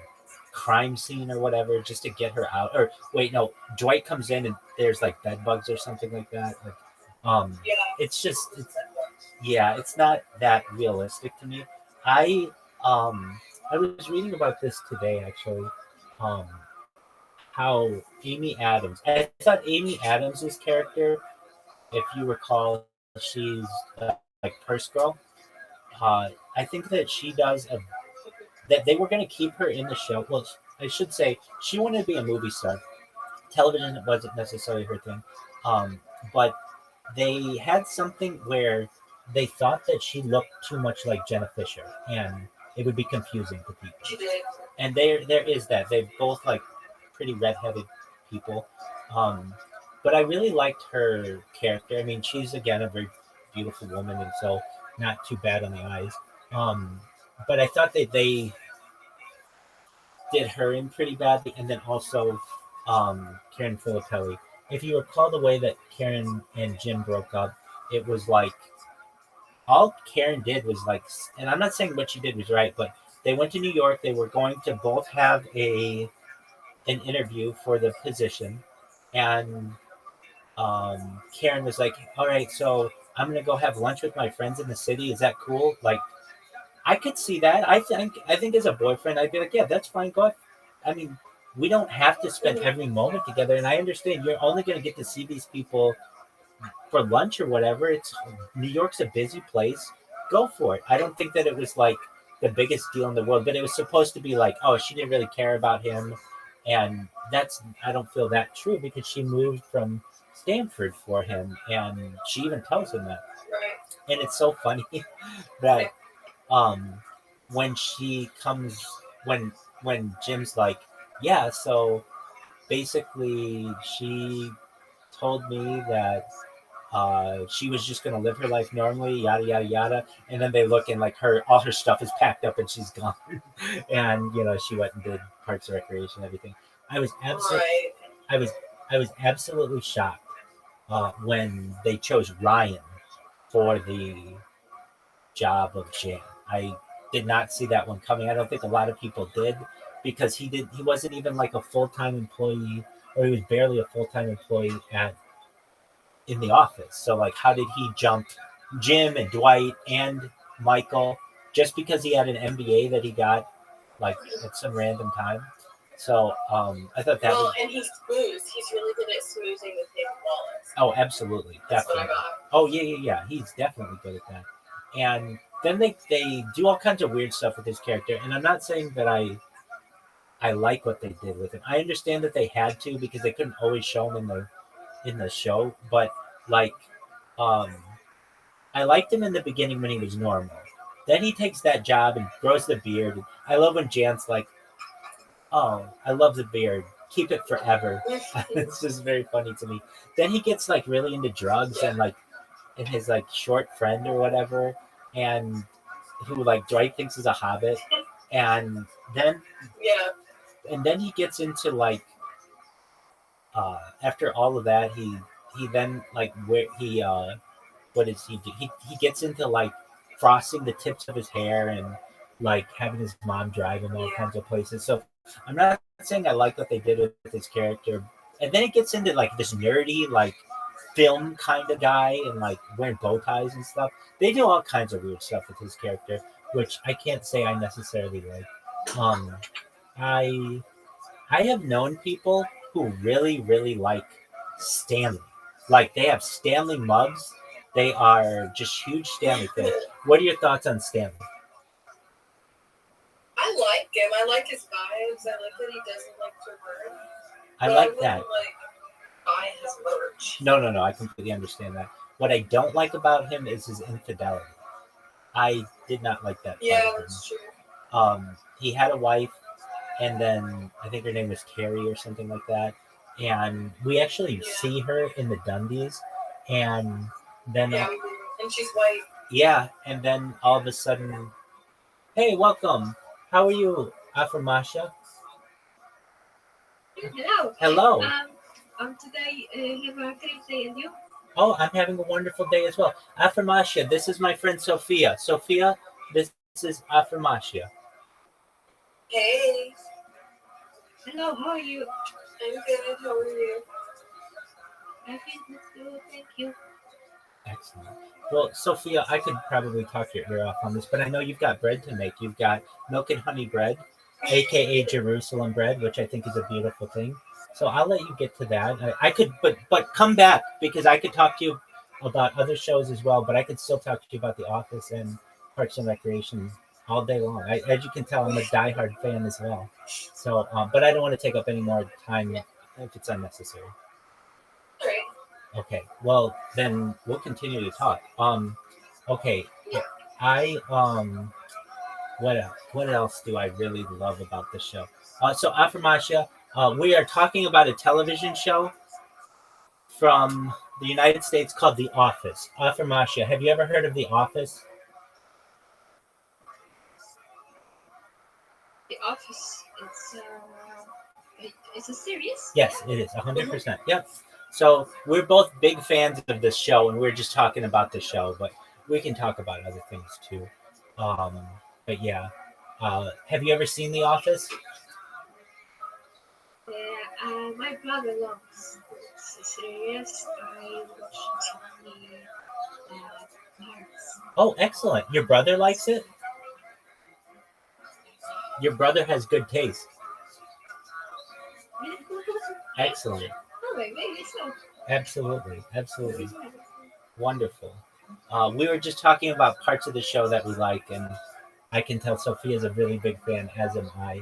crime scene or whatever just to get her out. Or wait, no. Dwight comes in and there's like bed bugs or something like that. Like, Yeah. it's just, it's not that realistic to me. I I was reading about this today actually. Um, how Amy Adams. I thought Amy Adams's character, if you recall, she's like Purse Girl. I think that she does that they were going to keep her in the show. Well, I should say she wanted to be a movie star. Television wasn't necessarily her thing, but they had something where they thought that she looked too much like Jenna Fisher, and it would be confusing to people. She did. And there is that they've both like pretty redheaded people, but I really liked her character. I mean, she's again a very beautiful woman, and so not too bad on the eyes. But I thought that they did her in pretty badly, and then also Karen Filippelli. If you recall the way that Karen and Jim broke up, it was like all Karen did was like, and I'm not saying what she did was right, but they went to New York. They were going to both have a an interview for the position, and Karen was like, "All right, so I'm gonna go have lunch with my friends in the city. Is that cool?" Like, I could see that. I think as a boyfriend, I'd be like, "Yeah, that's fine. Go ahead." I mean, we don't have to spend every moment together, and I understand you're only gonna get to see these people for lunch or whatever. It's New York's a busy place. Go for it. I don't think that it was like the biggest deal in the world, but it was supposed to be like, oh, she didn't really care about him, and that's I don't feel that true because she moved from Stanford for him, and she even tells him that. Right. And it's so funny that um when she comes when Jim's like, yeah, so basically she told me that she was just gonna live her life normally, yada yada yada. And then they look and like all her stuff is packed up and she's gone. And she went and did Parks and Recreation and everything. I was absolutely, Right. I was, I was absolutely shocked when they chose Ryan for the job of Jan. I did not see that one coming. I don't think a lot of people did because he wasn't even like a full time employee, or he was barely a full time employee in the office. So like, how did he jump Jim and Dwight and Michael just because he had an MBA that he got like at some random time? So I thought that Well, was and he smooths. He's really good at smoothing the table wallets. oh absolutely That's what I definitely got. oh yeah he's definitely good at that. And then they do all kinds of weird stuff with his character, and I'm not saying that I like what they did with him. I understand that they had to because they couldn't always show him in the show, but like um I liked him in the beginning when he was normal. Then he takes that job and grows the beard. I love when Jan's like, "Oh, I love the beard. Keep it forever." It's just very funny to me. Then he gets like really into drugs and like and his like short friend or whatever, and who like Dwight thinks is a hobbit, and then Yeah. he gets into like after all of that he then like where he what does he do? He gets into like frosting the tips of his hair and like having his mom drive him all Yeah. kinds of places. So I'm not saying I like what they did with his character. And then it gets into like this nerdy like film kind of guy and like wearing bow ties and stuff. They do all kinds of weird stuff with his character, which I can't say I necessarily like. I I have known people who really like Stanley. Like they have Stanley mugs. They are just huge Stanley fans. What are your thoughts on Stanley? I like him. I like his vibes. I like that he doesn't like to work. I But like wouldn't, that. like buy his merch. No. I completely understand that. What I don't like about him is his infidelity. I did not like that. Yeah, part of him. that's true. He had a wife, and then I think her name was Carrie or something like that. And we actually see her in the Dundies, and then Yeah, we do. And she's white. yeah, and then all of a sudden, hey, welcome. How are you, Aframasha? Hello. Hello. Today have a great day, and you? Oh, I'm having a wonderful day as well. Aframasha, this is my friend Sophia. Sophia, this is Aframasha. Hey, Hello, how are you? I'm good. How are you? I think that's good, thank you. Excellent. Well, Sophia, I could probably talk your ear off on this, but I know you've got bread to make. You've got milk and honey bread, aka Jerusalem bread, which I think is a beautiful thing. So I'll let you get to that. I could, but come back because I could talk to you about other shows as well. But I could still talk to you about The Office and Parks and Recreation all day long. As you can tell, I'm a diehard fan as well. So, but I don't want to take up any more time if it's unnecessary. All right. Okay, well then we'll continue to talk. Okay, I what else do I really love about the show? So Aframasha, we are talking about a television show from the United States called The Office. Aframasha, have you ever heard of The Office? The Office, it's a series? Yes, it is 100%. Yep. So we're both big fans of this show, and we're just talking about the show, but we can talk about other things too. But yeah, have you ever seen The Office? My brother loves the series. I watch the parts. Oh, excellent. Your brother likes it? Your brother has good taste. Excellent. Oh, maybe so. Absolutely. Absolutely. Wonderful. We were just talking about parts of the show that we like, and I can tell Sophia's a really big fan, as am I.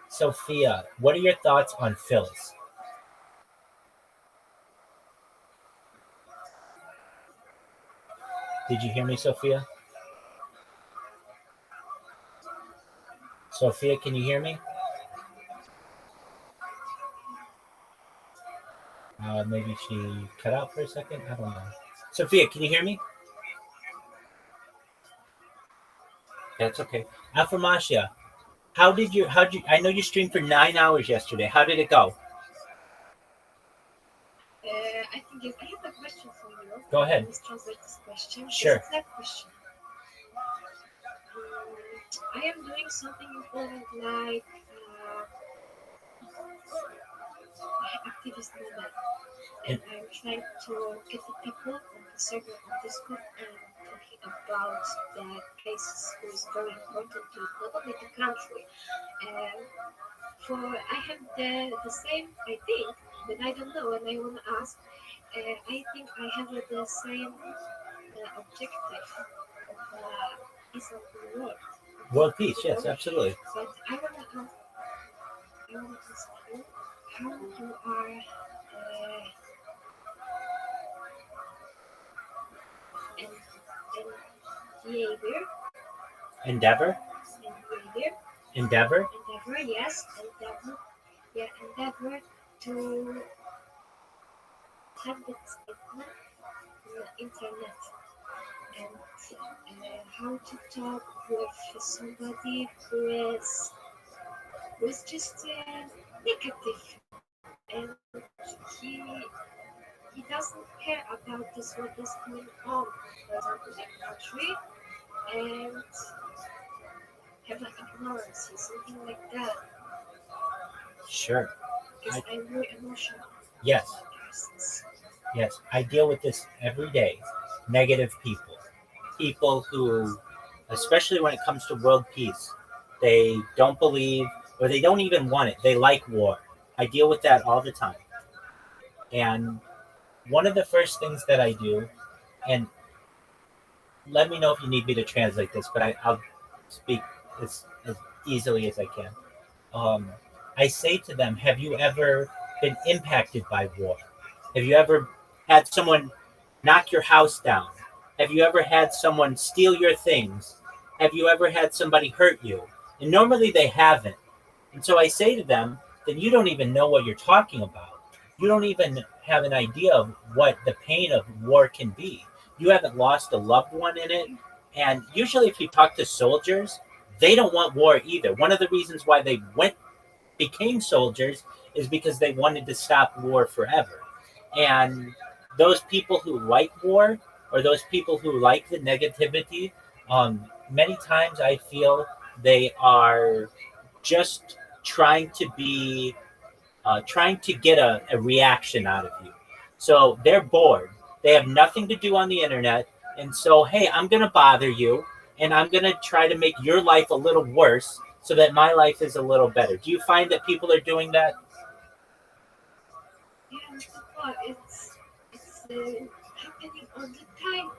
Sophia, what are your thoughts on Phyllis? Did you hear me, Sophia? Sophia, can you hear me? Maybe she cut out for a second. I don't know. Sophia, can you hear me? That's okay. Afirmatia, I know you streamed for 9 hours yesterday. How did it go? I think I have a question for you. Go ahead. Let's translate this question. Sure. It's that question. I am doing something important like activist movement, and I'm trying to get the people on the server on Discord and talking about the cases who is very important to not only the country. And I have the same, I think, but I don't know, and I want to ask. I think I have the same objective of peace of the world. World peace, yes, absolutely. But I want to ask you how you are in behavior. Endeavor? Endeavor? Endeavor, yes. Endeavor to have that statement on the internet and how to talk with somebody who is just negative and he doesn't care about this what is going on, for example, in the country, and have an ignorance or something like that. Sure. Because I'm very emotional. Yes. Yes. I deal with this every day. Negative people. People who, especially when it comes to world peace, they don't believe or they don't even want it. They like war. I deal with that all the time. And one of the first things that I do, and let me know if you need me to translate this, but I'll speak as easily as I can. I say to them, have you ever been impacted by war? Have you ever had someone knock your house down? Have you ever had someone steal your things? Have you ever had somebody hurt you? And normally they haven't. And so I say to them, then you don't even know what you're talking about. You don't even have an idea of what the pain of war can be. You haven't lost a loved one in it. And usually if you talk to soldiers, they don't want war either. One of the reasons why they became soldiers is because they wanted to stop war forever. And those people who like war or those people who like the negativity, many times I feel they are just trying to get a reaction out of you. So they're bored. They have nothing to do on the internet. And so, hey, I'm going to bother you and I'm going to try to make your life a little worse so that my life is a little better. Do you find that people are doing that? Yeah, it's happening all the time,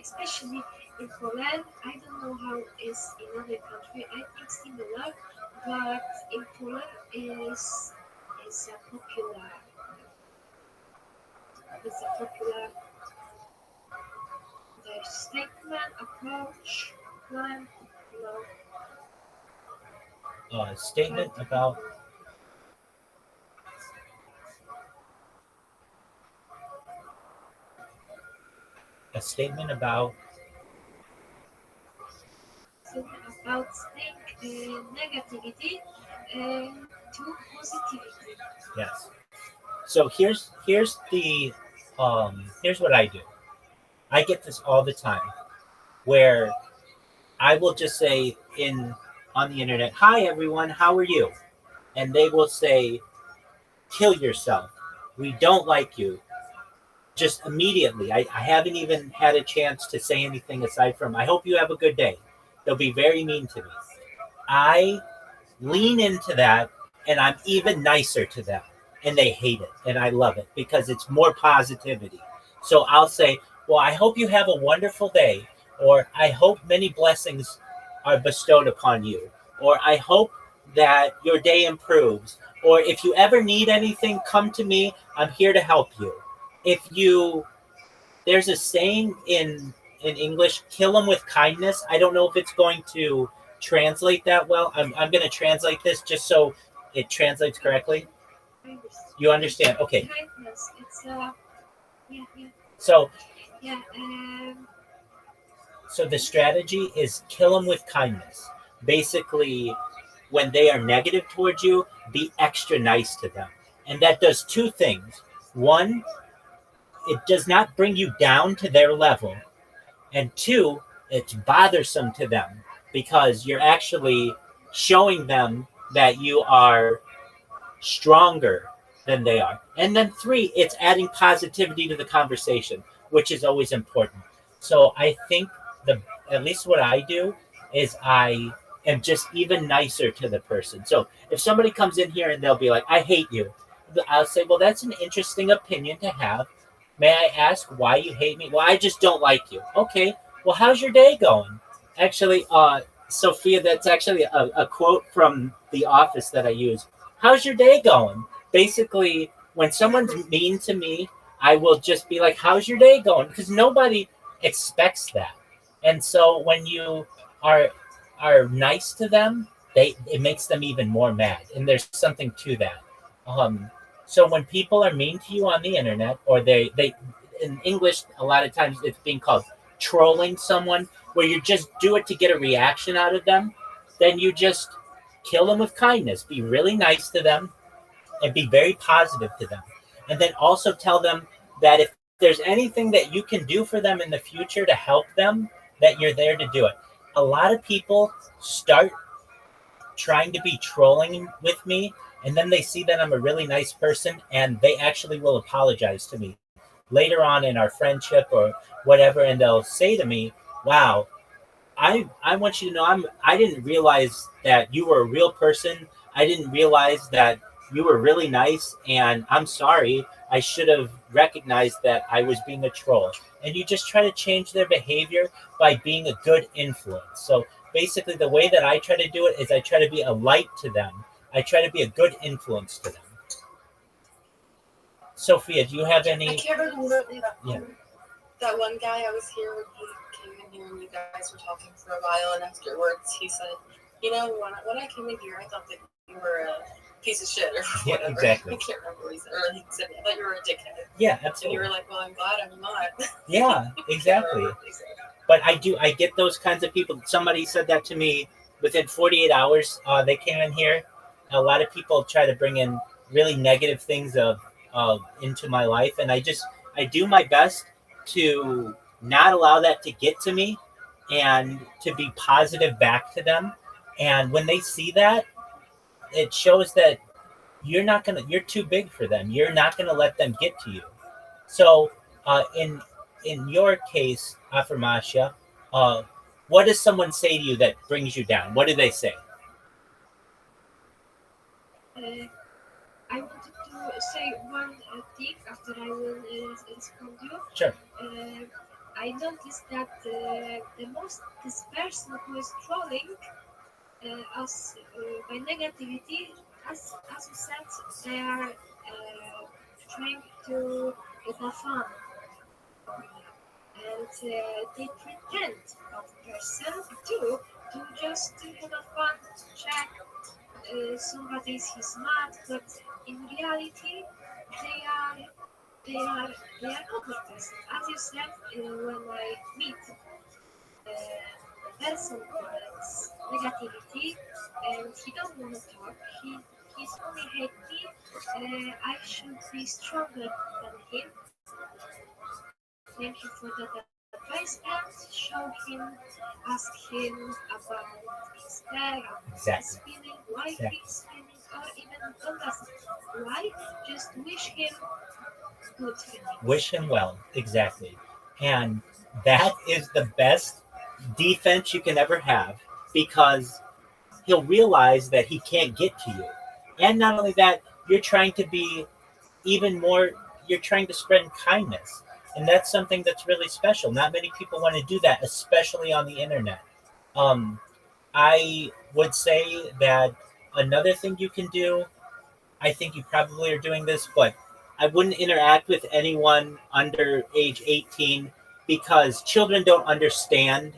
especially in Poland. I don't know how it is in other countries. I think similar, but in Poland is a popular. It's a popular their statement, approach, plan, you know. Statement about a statement about Staying negativity to positivity. yes. So here's what I do. I get this all the time where I will just say on the internet, "Hi everyone, how are you?" and they will say, kill yourself. We don't like you. Just immediately. I haven't even had a chance to say anything aside from, I hope you have a good day. They'll be very mean to me. I lean into that and I'm even nicer to them. And they hate it. And I love it because it's more positivity. So I'll say, well, I hope you have a wonderful day. Or I hope many blessings are bestowed upon you. Or I hope that your day improves. Or if you ever need anything, come to me. I'm here to help you. If you, there's a saying in English, kill them with kindness. I don't know if it's going to translate that well. I'm going to translate this just so it translates correctly. You understand? Okay. Kindness. It's yeah, yeah, So yeah. so the strategy is kill them with kindness. Basically, when they are negative towards you, be extra nice to them. And that does two things. One, it does not bring you down to their level. And two, it's bothersome to them because you're actually showing them that you are stronger than they are. And then three, it's adding positivity to the conversation, which is always important. So I think the at least what I do is I am just even nicer to the person. So if somebody comes in here and they'll be like, I hate you, I'll say, well, that's an interesting opinion to have. May I ask why you hate me? Well, I just don't like you. Okay. Well, how's your day going? Actually, Sophia, that's actually a quote from The Office that I use. How's your day going? Basically, when someone's mean to me, I will just be like, how's your day going? Because nobody expects that. And so when you are are nice to them, they it makes them even more mad. And there's something to that. Um, so when people are mean to you on the internet, or they in English a lot of times it's being called trolling someone, where you just do it to get a reaction out of them, then you just kill them with kindness. Be really nice to them and be very positive to them. And then also tell them that if there's anything that you can do for them in the future to help them, that you're there to do it. A lot of people start trying to be trolling with me, and then they see that I'm a really nice person and they actually will apologize to me later on in our friendship or whatever, and they'll say to me, wow, I want you to know I didn't realize that you were a real person. I didn't realize that you were really nice, and I'm sorry. I should have recognized that I was being a troll. And you just try to change their behavior by being a good influence. So basically, the way that I try to do it is I try to be a light to them. I try to be a good influence to them. Sophia, do you have I any? can't remember Yeah. that one guy. I was here when he came in here and you guys were talking for a while, and afterwards he said, you know, when I came in here, I thought that you were a piece of shit or Yeah, whatever. exactly. I can't remember what he said. Or he said, I thought you were a dickhead. Yeah, And you absolutely. were like, well, I'm glad I'm not. Yeah, exactly. But I get those kinds of people. Somebody said that to me within 48 hours. They came in here. A lot of people try to bring in really negative things into my life, and I do my best to not allow that to get to me, and to be positive back to them. And when they see that, it shows that you're too big for them. You're not gonna let them get to you. So, in your case, Afirmatia, uh, what does someone say to you that brings you down? What do they say? I wanted to say one thing after I will respond you. Sure. I noticed that the most this person who is trolling us by negativity, as you said, they are trying to get a fun, and they pretend of person to just have a fun, check somebody's his mad, but in reality they are they are they are other person. As you said, when I meet a person who has negativity and he doesn't want to talk, he's only hate me. I should be stronger than him. Thank you for that advice. nice and show him, ask him about his pet, about his Exactly. feeling, why Exactly. he's feeling, or even don't ask why, just wish him good feelings. Wish him well. Exactly. And that is the best defense you can ever have, because he'll realize that he can't get to you. And not only that, you're trying to be even more, you're trying to spread kindness. And that's something that's really special. Not many people want to do that, especially on the internet. Um, I would say that another thing you can do, I think you probably are doing this, but I wouldn't interact with anyone under age 18, because children don't understand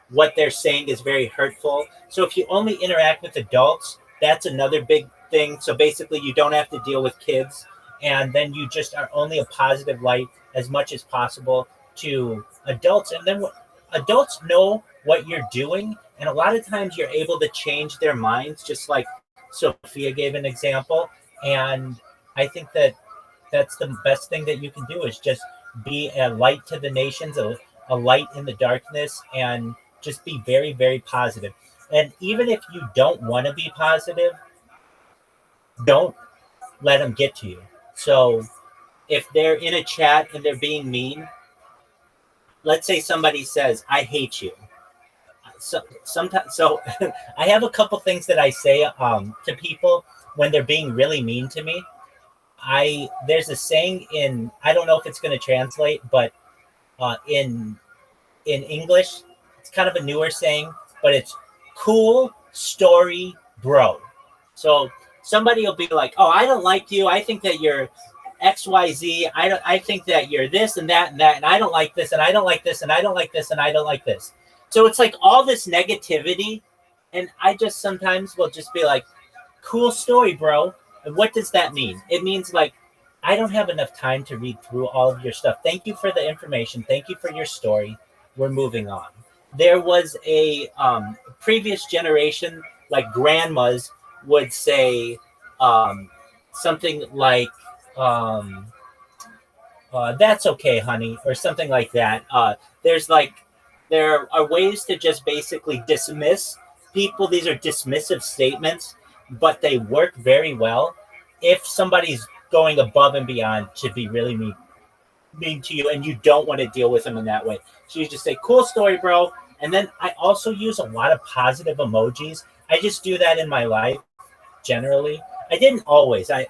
what they're saying is very hurtful. So if you only interact with adults, that's another big thing. So basically, you don't have to deal with kids, and then you just are only a positive light as much as possible to adults. And then adults know what you're doing, and a lot of times you're able to change their minds, just like Sophia gave an example. And I think that that's the best thing that you can do, is just be a light to the nations, a light in the darkness, and just be very, very positive. And even if you don't want to be positive, don't let them get to you. So if they're in a chat and they're being mean, let's say somebody says, I hate you. So sometimes, so I have a couple things that I say to people when they're being really mean to me. I There's a saying in, I don't know if it's going to translate, but in English, it's kind of a newer saying, but it's cool story, bro. So somebody will be like, "Oh, I don't like you. I think that you're XYZ. I think that you're this and that and that, and I don't like this and I don't like this and I don't like this and I don't like this." So it's like all this negativity, and I just sometimes will just be like, "Cool story, bro." And what does that mean? It means like, I don't have enough time to read through all of your stuff. Thank you for the information. Thank you for your story. We're moving on. There was a previous generation, like grandmas, would say something like, um, "That's okay, honey," or something like that. There's like, there are ways to just basically dismiss people. These are dismissive statements, but they work very well if somebody's going above and beyond to be really mean to you, and you don't want to deal with them in that way. So you just say, "Cool story, bro." And then I also use a lot of positive emojis. I just do that in my life generally. I didn't always. I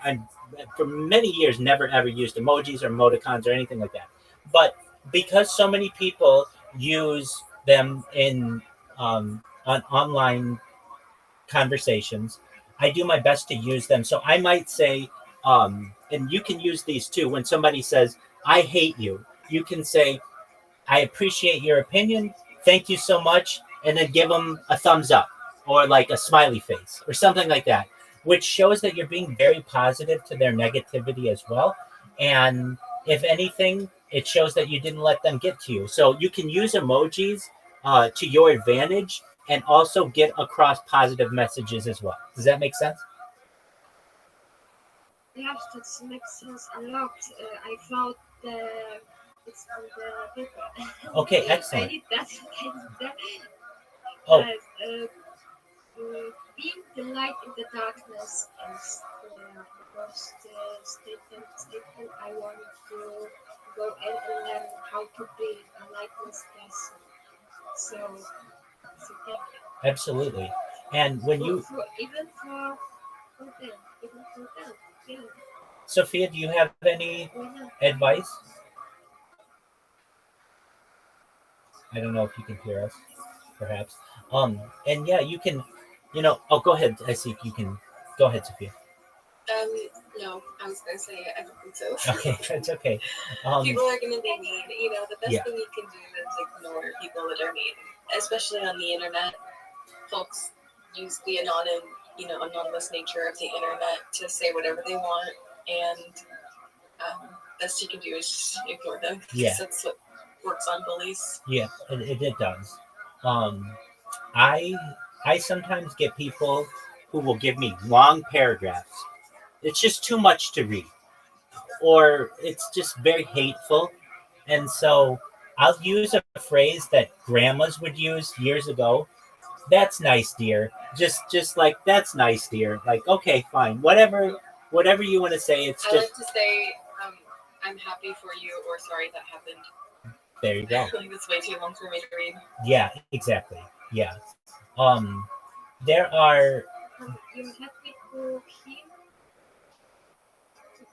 for many years never ever used emojis or emoticons or anything like that. But because so many people use them in on online conversations, I do my best to use them. So I might say, and you can use these too. When somebody says, "I hate you," you can say, "I appreciate your opinion. Thank you so much." And then give them a thumbs up or like a smiley face or something like that, which shows that you're being very positive to their negativity as well. And if anything, it shows that you didn't let them get to you. So you can use emojis to your advantage and also get across positive messages as well. Does that make sense? Yes, that makes sense a lot. I thought it's on the paper. Okay, I excellent. need that. I need that. Oh, Being the light in the darkness is the first statement I wanted to go and learn how to be a lightless person. So thank you. absolutely. And when you, Even for them, even for them, yeah. Sophia, do you have any advice? I don't know if you can hear us, perhaps. And yeah, you can, oh, go ahead. I see you can. Go ahead, Sophia. No, I was gonna say I don't think so. Okay, that's okay. People are gonna be mean. The best Yeah. thing you can do is ignore people that are mean, especially on the internet. Folks use the anonymous nature of the internet to say whatever they want, and best you can do is just ignore them. Yeah. That's what works on bullies. Yeah, it does. I I sometimes get people who will give me long paragraphs. It's just too much to read, or it's just very hateful, and so I'll use a phrase that grandmas would use years ago. That's nice, dear. Just like that's nice, dear. Like okay, fine, whatever you want to say. It's I just like to say, I'm happy for you or sorry that happened. there you go. Like it's way too long for me to read. Yeah, exactly. Yeah. There are You're happy to hear?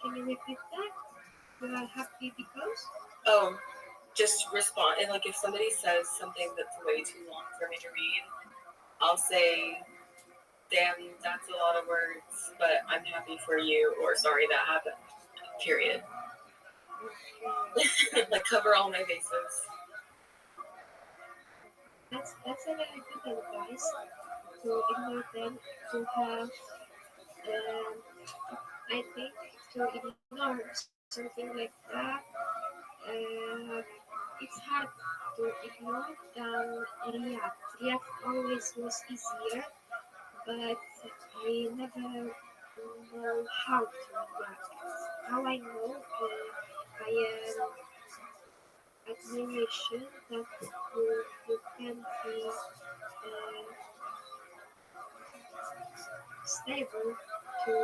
Can you repeat that? You are happy because? Oh, just respond. And like if somebody says something that's way too long for me to read, I'll say, damn, that's a lot of words, but I'm happy for you or sorry that happened. Period. Like cover all my bases. That's a very good advice to ignore them, to have, I think, to ignore something like that. It's hard to ignore than react. React always was easier, but I never know how to react. How I know, I am admiration that you can be stable to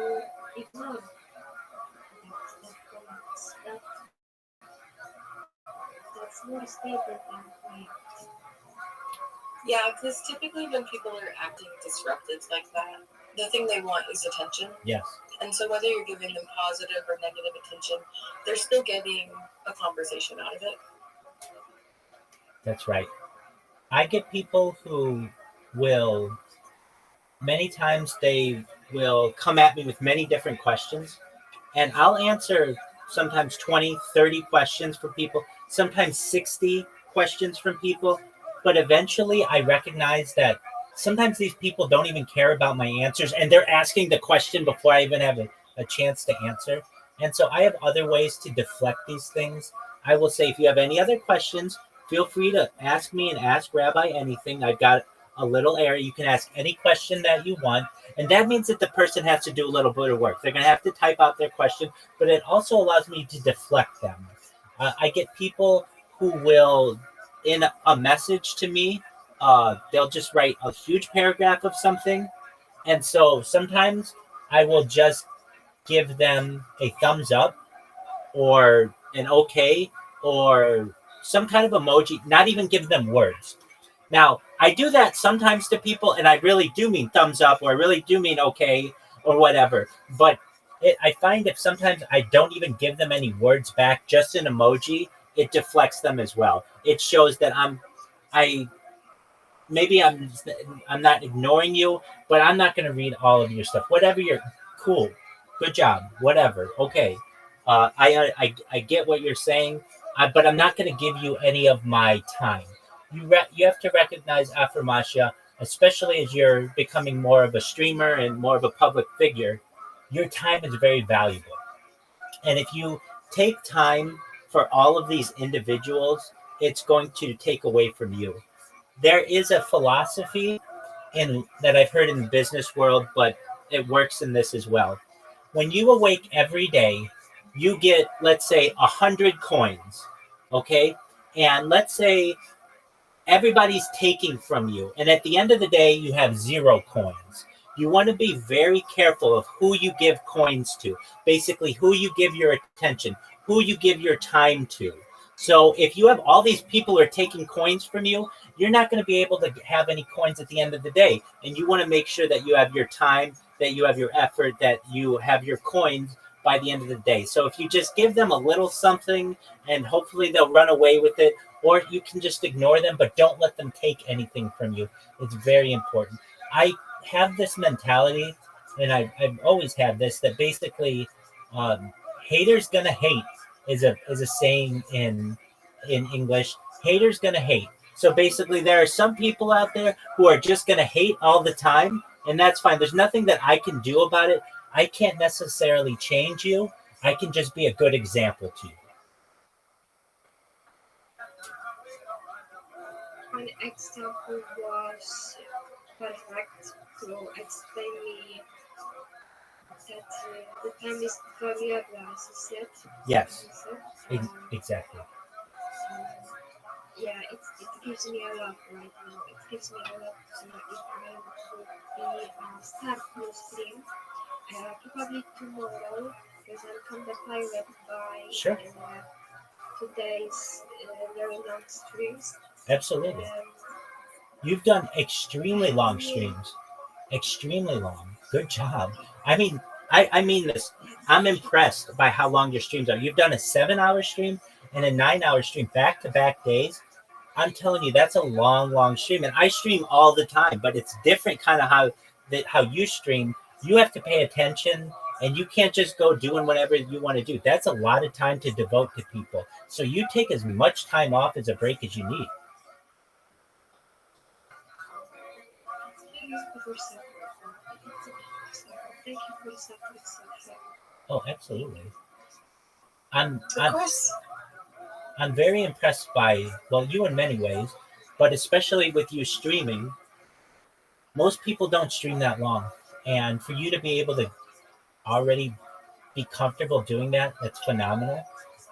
ignore that comments. That's more stable than me. Yeah, because typically when people are acting disruptive like that, the thing they want is attention. yes. And so whether you're giving them positive or negative attention, they're still getting a conversation out of it. That's right. I get people who will, many times they will come at me with many different questions, and I'll answer sometimes 20, 30 questions from people, sometimes 60 questions from people. But eventually I recognize that sometimes these people don't even care about my answers, and they're asking the question before I even have a chance to answer. And so I have other ways to deflect these things. I will say, if you have any other questions, feel free to ask me and ask Rabbi anything. I've got a little area. You can ask any question that you want. And that means that the person has to do a little bit of work. They're going to have to type out their question, but it also allows me to deflect them. I get people who will, in a message to me, they'll just write a huge paragraph of something. And so sometimes I will just give them a thumbs up or an okay or some kind of emoji, not even give them words. Now, I do that sometimes to people, and I really do mean thumbs up, or I really do mean okay, or whatever. But I find if sometimes I don't even give them any words back, just an emoji, it deflects them as well. It shows that I maybe I'm not ignoring you, but I'm not going to read all of your stuff. Whatever you're cool, good job, whatever, okay. I get what you're saying, but I'm not going to give you any of my time. You have to recognize affirmatia, especially as you're becoming more of a streamer and more of a public figure. Your time is very valuable, and if you take time for all of these individuals, it's going to take away from you. There is a philosophy in that I've heard in the business world, but it works in this as well. When you awake every day, you get, let's say, 100 coins, okay? And let's say everybody's taking from you, and at the end of the day, you have 0 coins. You want to be very careful of who you give coins to, basically, who you give your attention, who you give your time to. So if you have all these people who are taking coins from you, you're not going to be able to have any coins at the end of the day. And you want to make sure that you have your time, that you have your effort, that you have your coins by the end of the day. So if you just give them a little something and hopefully they'll run away with it, or you can just ignore them, but don't let them take anything from you. It's very important. I have this mentality, and I've always had this, that basically haters gonna hate is a saying in English. Haters gonna hate. So basically, there are some people out there who are just gonna hate all the time, and that's fine. There's nothing that I can do about it. I can't necessarily change you. I can just be a good example to you. An example was perfect to explain me that the time is variable, as you said. Yes, Said. exactly. yeah, it gives me a lot right now. It gives me a lot if I would be start new stream. Probably tomorrow because I'll come back pirate by Sure. today's very long streams. Absolutely. Um, You've done extremely long yeah. streams. Extremely long. Good job. I mean, I mean this. I'm impressed by how long your streams are. You've done a 7-hour stream and a 9-hour stream back to back days. I'm telling you, that's a long, long stream. And I stream all the time, but it's different kind of how you stream. You have to pay attention and you can't just go doing whatever you want to do. That's a lot of time to devote to people. So you take as much time off as a break as you need. Thank you for support. Oh, absolutely. Of course. I'm very impressed by, well, you in many ways, but especially with you streaming. Most people don't stream that long. And for you to be able to already be comfortable doing that, that's phenomenal.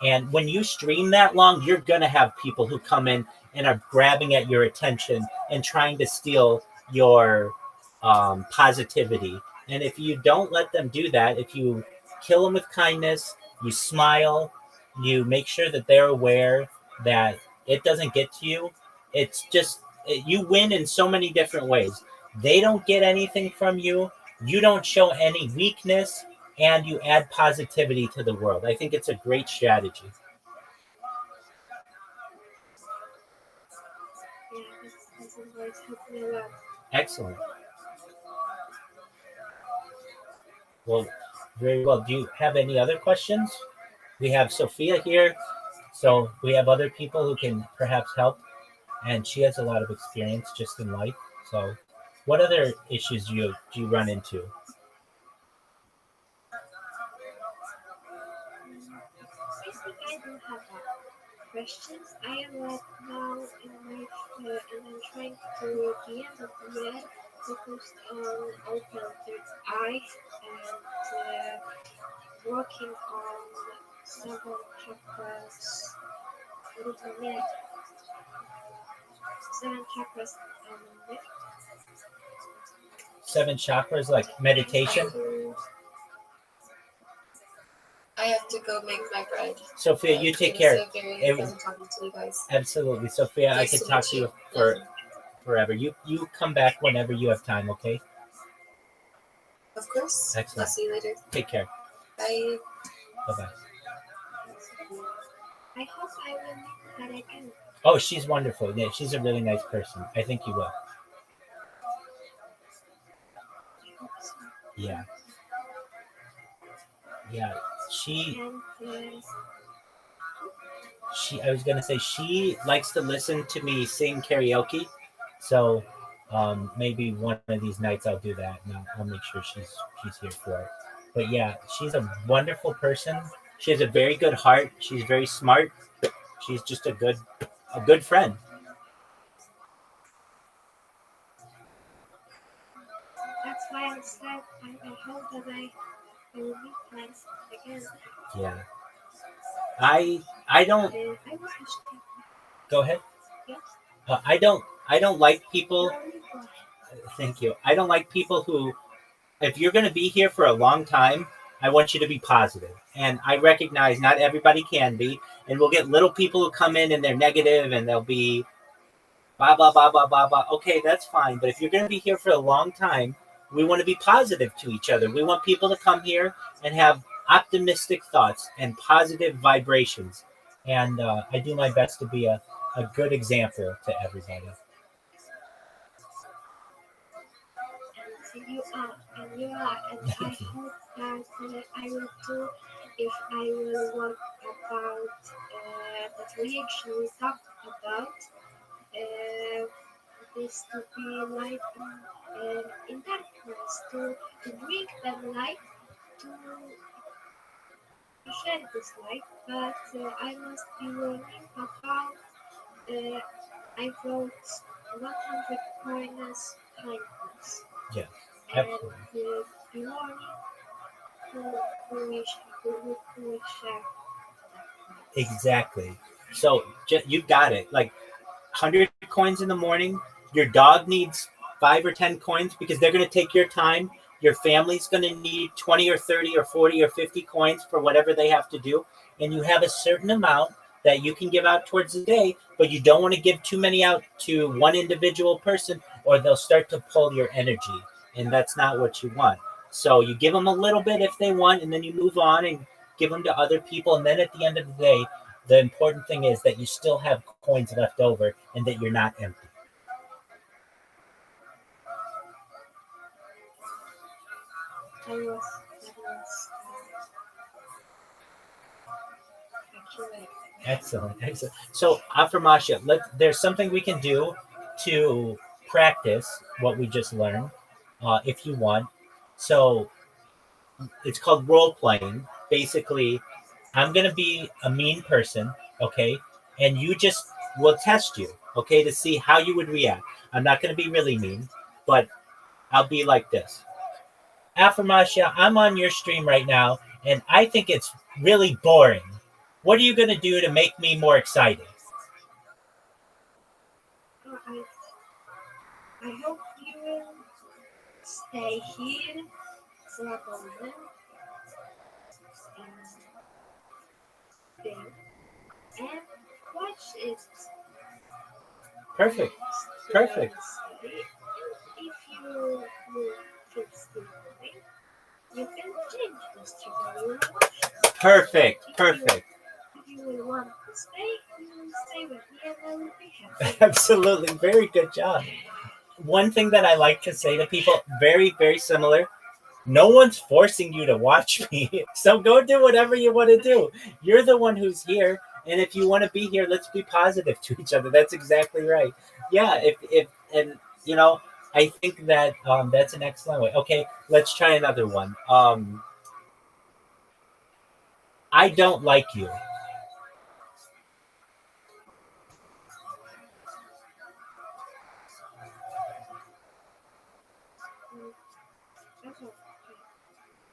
And when you stream that long, you're going to have people who come in and are grabbing at your attention and trying to steal your positivity. And if you don't let them do that, if you kill them with kindness, you smile, you make sure that they're aware that it doesn't get to you, it's just, you win in so many different ways. They don't get anything from you, you don't show any weakness, and you add positivity to the world. I think it's a great strategy. Yeah, that's advice helped me a lot. Excellent. Well, very well. Do you have any other questions? We have Sophia here, so we have other people who can perhaps help, and she has a lot of experience just in life. So, what other issues do you run into? I think I don't have questions. I am right now in my and I'm trying to the end of the year focused on open third eye and working on seven chakras. Little bit. 7 chakras left. 7 chakras, like meditation. I have to go make my bread. Sophia, you take care. It was very fun talking to you guys. Absolutely, Sophia. Nice I could to talk meet to you you. forever. You come back whenever you have time. Okay. Of course. Excellent. I'll see you later. Take care. Bye. Bye bye. I hope I will meet her again. Oh, she's wonderful. Yeah, she's a really nice person. I think you will. Yeah. Yeah. And I was gonna say she likes to listen to me sing karaoke. So maybe one of these nights I'll do that and I'll make sure she's here for it. But yeah, she's a wonderful person. She has a very good heart. She's very smart. She's just a good friend. that's why I said I hope that I will meet friends again. Yeah. I don't I was go ahead. yes. I don't like people. Thank you. I don't like people who, if you're going to be here for a long time, I want you to be positive. And I recognize not everybody can be. And we'll get little people who come in and they're negative and they'll be blah, blah, blah, blah, blah, blah. Okay, that's fine. But if you're going to be here for a long time, we want to be positive to each other. We want people to come here and have optimistic thoughts and positive vibrations. And I do my best to be a good example to everybody. And you are, and I hope that I will do if I will work about that we actually talked about this to be light in darkness, to bring them light, to share this light, but I must be learning about I wrote 100 kindness. Yes, And absolutely. be learning who we share. Exactly. So you've got it. Like 100 coins in the morning. Your dog needs 5 or 10 coins because they're going to take your time. Your family's going to need 20 or 30 or 40 or 50 coins for whatever they have to do. And you have a certain amount that you can give out towards the day, but you don't want to give too many out to one individual person or they'll start to pull your energy. And that's not what you want. So you give them a little bit if they want, and then you move on and give them to other people. And then at the end of the day, the important thing is that you still have coins left over and that you're not empty. Excellent. So, Aframasha, there's something we can do to practice what we just learned, if you want. So, it's called role playing. Basically, I'm going to be a mean person, okay? And you just will test you, okay, to see how you would react. I'm not going to be really mean, but I'll be like this. Aframasha, I'm on your stream right now, and I think it's really boring. What are you going to do to make me more excited? I hope you will stay here for a moment and watch it. Perfect. If you will fix the movie, you can change the story. Perfect. If you will want to stay, you will stay with me and I will be happy. Absolutely. Very good job. One thing that I like to say to people, very, very similar. No one's forcing you to watch me. So go do whatever you want to do. You're the one who's here. And if you want to be here, let's be positive to each other. That's exactly right. Yeah. I think that that's an excellent way. Okay, let's try another one. I don't like you.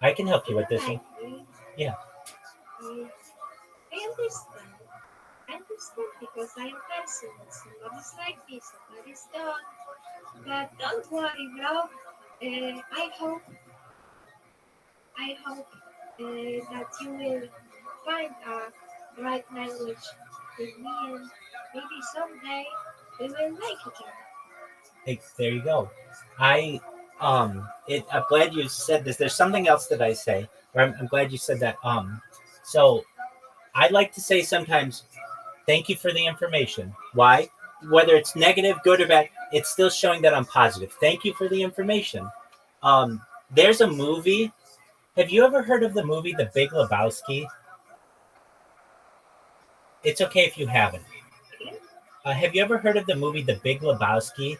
I can help you with this one. Yeah. I understand. I understand because I am person. Somebody's like this, somebody's done. But don't worry, bro. I hope that you will find a right language with me, and maybe someday we will like each other. Hey, there you go. I'm glad you said this. There's something else that I say, or I'm glad you said that. So I like to say sometimes, thank you for the information. Why? Whether it's negative, good, or bad, it's still showing that I'm positive. Thank you for the information. There's a movie. Have you ever heard of the movie The Big Lebowski? It's okay if you haven't. Have you ever heard of the movie The Big Lebowski?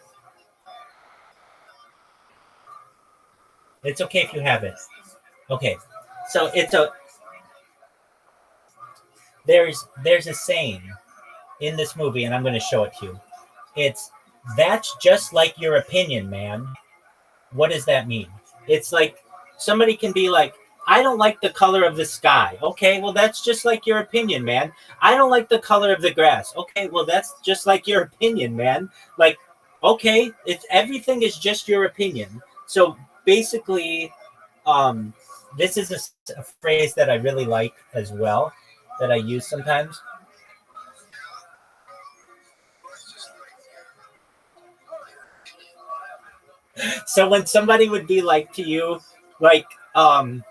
It's okay if you haven't. Okay, so there's a saying in this movie, and I'm going to show it to you. It's, that's just like your opinion, man. What does that mean? It's like somebody can be like, I don't like the color of the sky. Okay, well, that's just like your opinion, man. I don't like the color of the grass. Okay, well, that's just like your opinion, man. Like, okay, everything is just your opinion. So basically, this is a phrase that I really like as well, that I use sometimes. So when somebody would be like to you, like, I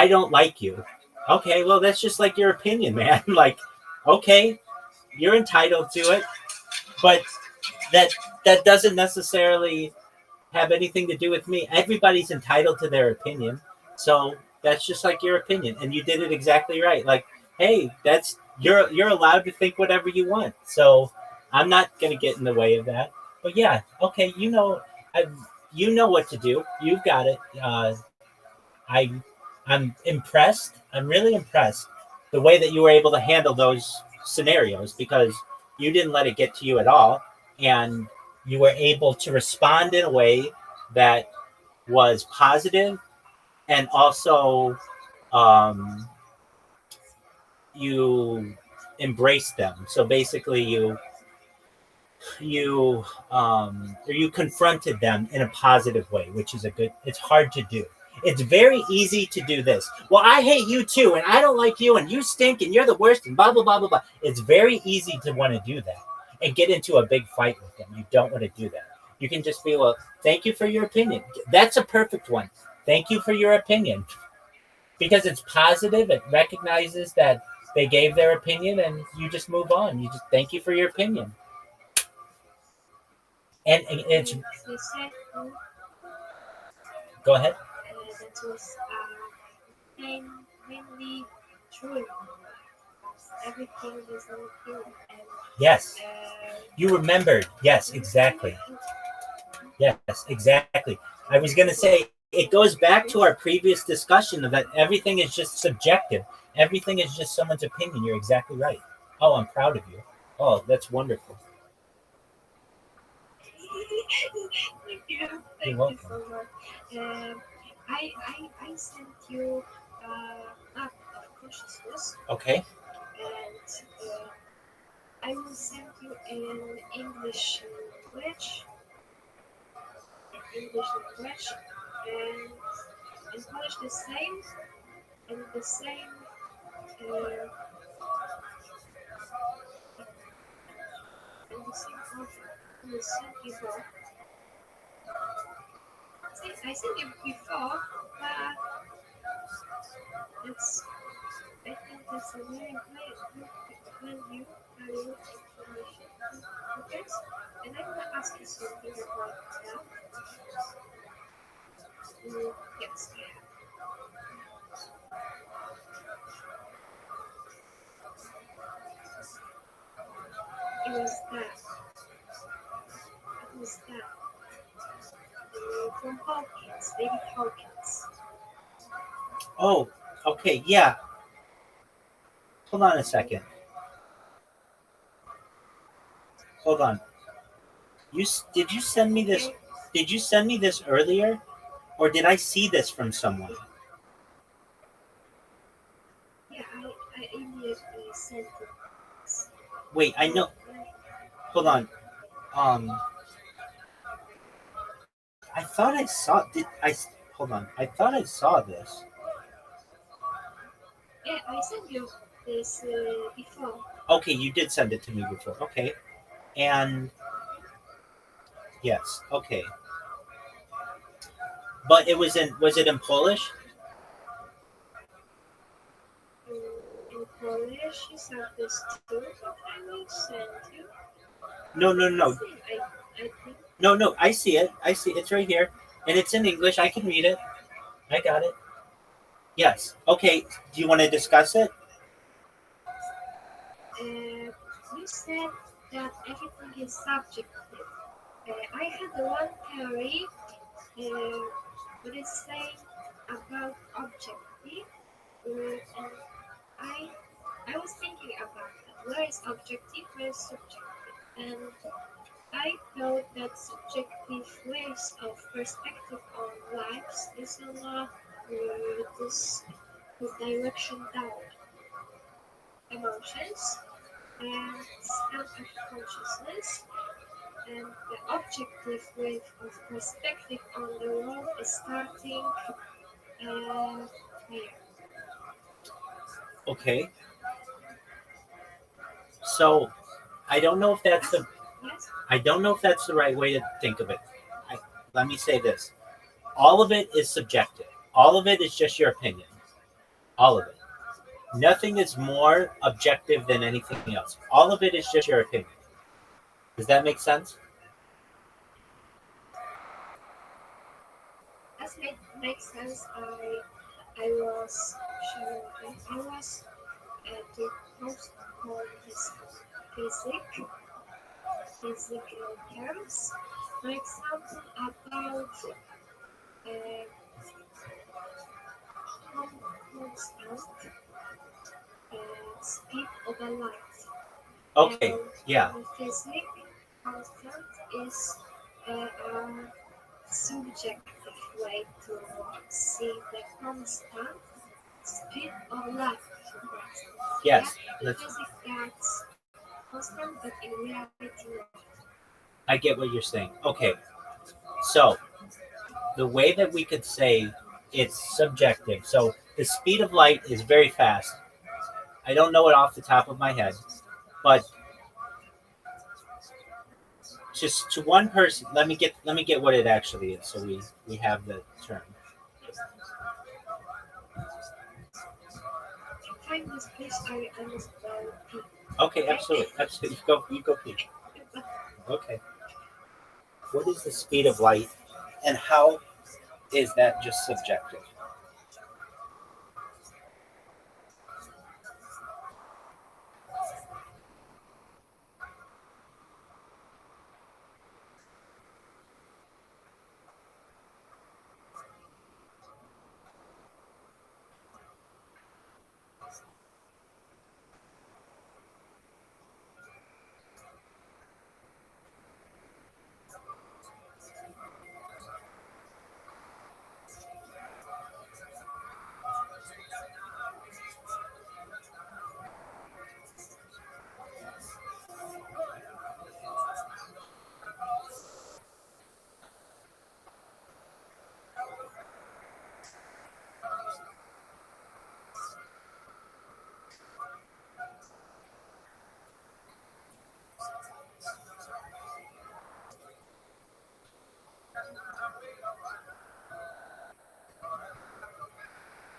don't like you. Okay, well, that's just like your opinion, man. Like, okay, you're entitled to it, but that doesn't necessarily have anything to do with me. Everybody's entitled to their opinion. So that's just like your opinion. And you did it exactly right. Like, hey, you're allowed to think whatever you want. So I'm not going to get in the way of that. But yeah, okay, you know what to do. You've got it. I'm impressed. I'm really impressed the way that you were able to handle those scenarios, because you didn't let it get to you at all, and you were able to respond in a way that was positive, and also you embraced them. So basically, you or you confronted them in a positive way, which is a good. It's hard to do. It's very easy to do this. Well, I hate you too, and I don't like you, and you stink, and you're the worst, and blah blah blah blah blah. It's very easy to want to do that and get into a big fight with them. You don't want to do that. You can just be, well, thank you for your opinion. That's a perfect one. Thank you for your opinion, because it's positive. It recognizes that they gave their opinion, and you just move on. You just thank you for your opinion, and it's They said go ahead. that was mainly true. Everything is not good. And Yes, uh, you remembered. Yes, exactly. Yes, exactly. I was going to say it goes back to our previous discussion of that everything is just subjective. Everything is just someone's opinion. You're exactly right. Oh, I'm proud of you. Oh, that's wonderful. thank you. You're Thank you welcome. so much. I sent you map of consciousness, Okay. and I will send you in language, and in Polish and the same, uh, and the same author who was sent before. I sent you before, but it's I think that's a very value information. Okay? And I want to ask you something about that. Yes, it was that. It was that. From Hawkins, David Hawkins. Oh, okay. Yeah. Hold on a second. Hold on. Did you send me this? Okay? Did you send me this earlier, or did I see this from someone? Yeah, I immediately sent it. Wait, I know. Hold on. Um, I thought I saw. Did I? Hold on. I thought I saw this. Yeah, I sent you this before. Okay, you did send it to me before. Okay, and yes. Okay, but it was in. Was it in Polish? In Polish, you sent this too, but I will send you. No, no, Let's no, see, I think. no, no. I see it. I see it's right here, and it's in English. I can read it. I got it. Yes. Okay. Do you want to discuss it? You said that everything is subjective. I had one theory, what is saying about objective, and I I was thinking about that. Where is objective? Where is subjective? And I thought that subjective ways of perspective on lives is on this direction down emotions and span of consciousness, and the objective way of perspective on the world is starting here. Okay. So I don't know if that's the. Yes? I don't know if that's the right way to think of it. Let me say this: all of it is subjective. All of it is just your opinion. All of it. Nothing is more objective than anything else. All of it is just your opinion. Does that make sense? That makes sense. I was sharing. I was to post on this physical terms. For example, about constant speed of a light. Okay. And Yeah. the physics constant is a subjective way to see the constant speed of light, for instance. Yes. Yeah? The That's physics gets constant, but in reality not. I get what you're saying. Okay, so the way that we could say it's subjective. So the speed of light is very fast. I don't know it off the top of my head, but just to one person, let me get what it actually is, so we have the term. Find this place I must pee. Okay, absolutely. You go, Pete. Okay. What is the speed of light, and how is that just subjective?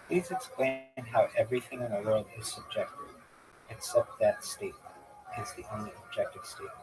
Please explain how everything in the world is subjective, except that statement is the only objective statement.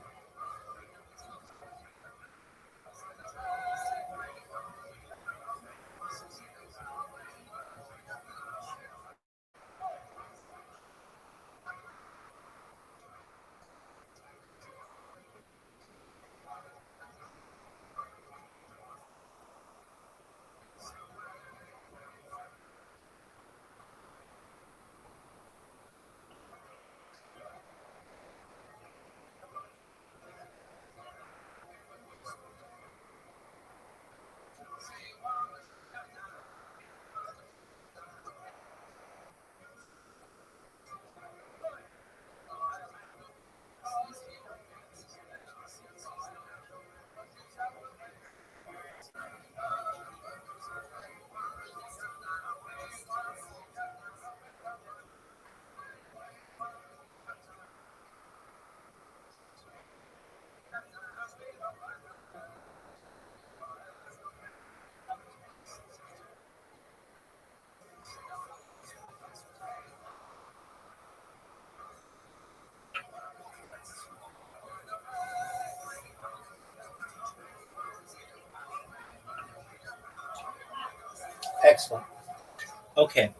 Excellent. Okay.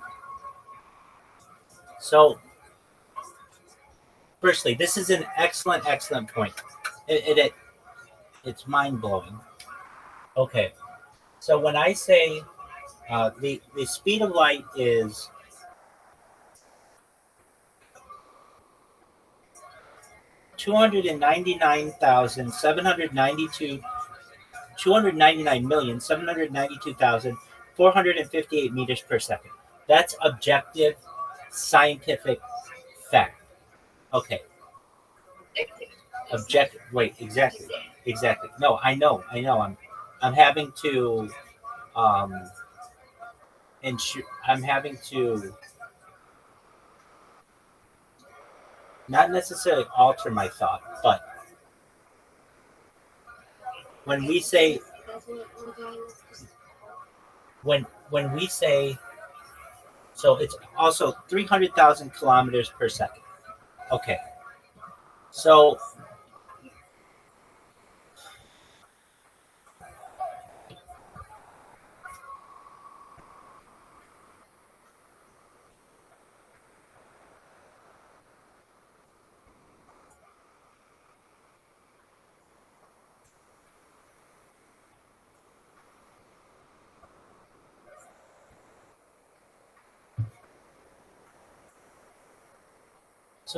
So, firstly, this is an excellent point. It's mind blowing. Okay. So when I say the speed of light is 299,792 299,792,458 meters per second. That's objective scientific fact. Okay. Objective. Wait. Exactly. Exactly. No, I know. I'm having to I'm having to not necessarily alter my thought, but when we say when we say so it's also 300,000 kilometers per second. Okay. So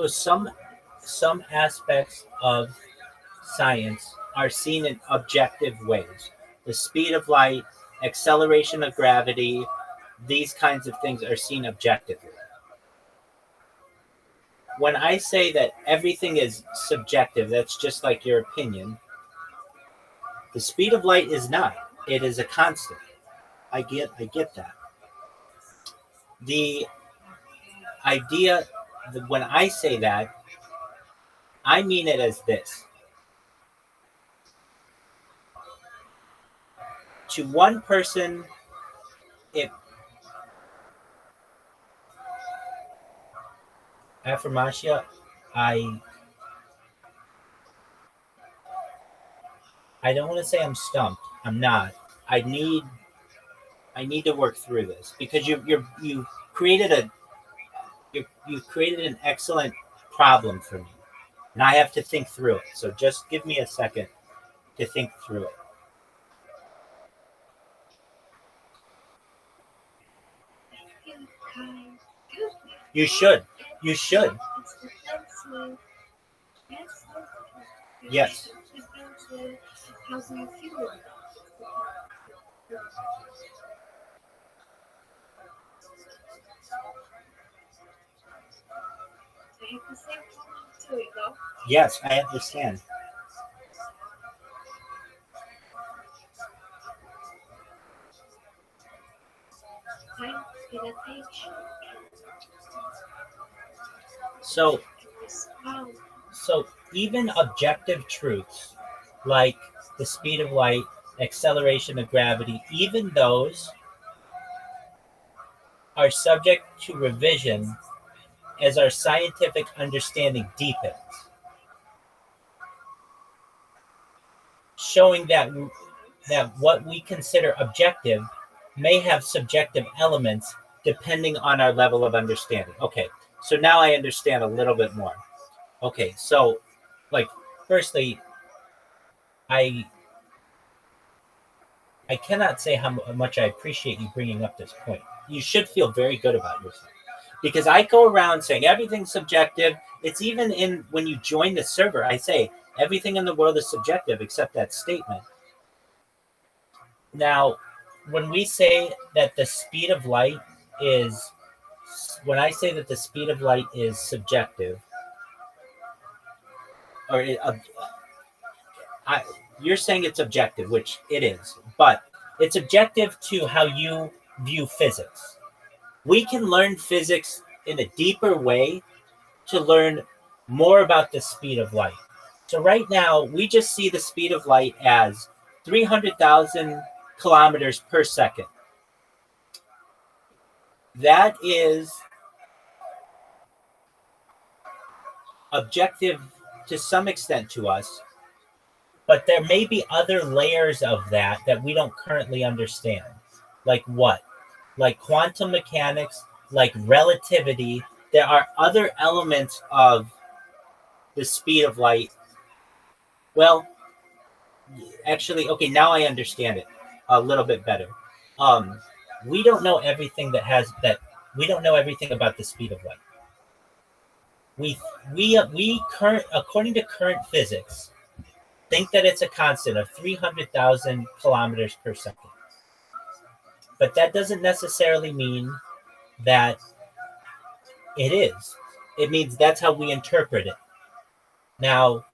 some aspects of science are seen in objective ways. The speed of light, acceleration of gravity, these kinds of things are seen objectively. When I say that everything is subjective, that's just like your opinion. The speed of light is not. It is a constant. I get that. The idea that when I say that, I mean it as this. To one person, it affirmatia, I don't want to say I'm stumped. I'm not. I need to work through this because you created you created an excellent problem for me, and I have to think through it. So just give me a second to think through it. feel kind, good. You should. You should. It's defensive. Yes, Yes. defensive. How do you feel about it? I have the same problem too, you know? Yes, I understand. Time in attention So and respond. so even objective truths like the speed of light, acceleration of gravity, even those are subject to revision as our scientific understanding deepens, showing that what we consider objective may have subjective elements depending on our level of understanding. Okay, so now I understand a little bit more. Okay, so like firstly, I cannot say how much I appreciate you bringing up this point. You should feel very good about yourself because I go around saying everything's subjective. It's even in when you join the server, I say everything in the world is subjective except that statement. Now, when we say that the speed of light is, when I say that the speed of light is subjective, or I, you're saying it's objective, which it is, but it's objective to how you view physics. We can learn physics in a deeper way to learn more about the speed of light. So right now, we just see the speed of light as 300,000 kilometers per second. That is objective to some extent to us, but there may be other layers of that we don't currently understand. Like what? Like quantum mechanics, like relativity. There are other elements of the speed of light. Well, actually, okay, now I understand it a little bit better. Um, we don't know everything we don't know everything about the speed of light. We current according to current physics think that it's a constant of 300,000 kilometers per second. But that doesn't necessarily mean that it is. It means that's how we interpret it. Now,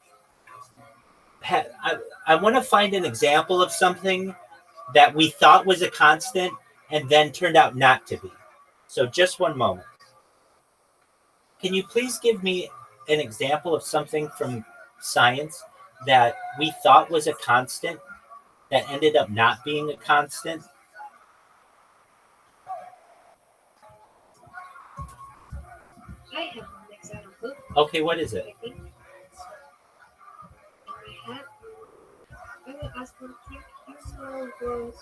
I want to find an example of something that we thought was a constant and then turned out not to be. So just one moment. Can you please give me an example of something from science that we thought was a constant that ended up not being a constant? I have an example. Okay, what is it? I think. I will ask one thing. You know what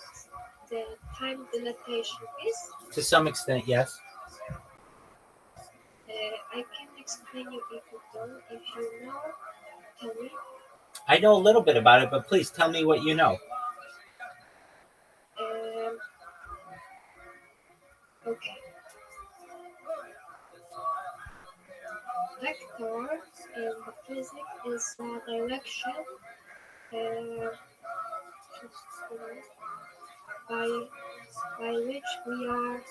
the time dilatation is? To some extent, yes. I can explain you if you don't. If you know, tell me. I know a little bit about it, but please tell me what you know. Okay. Vector in the physics is a direction by which we are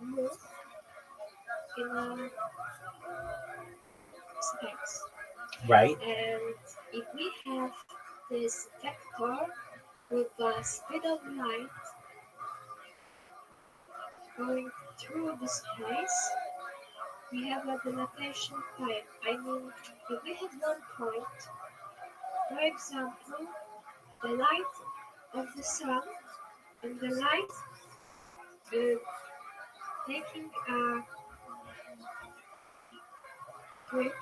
moved in a space. Right. And if we have this vector with the speed of light going through the space, we have a dilatation time. I mean, if we have one point, for example, the light of the sun and the light taking a grip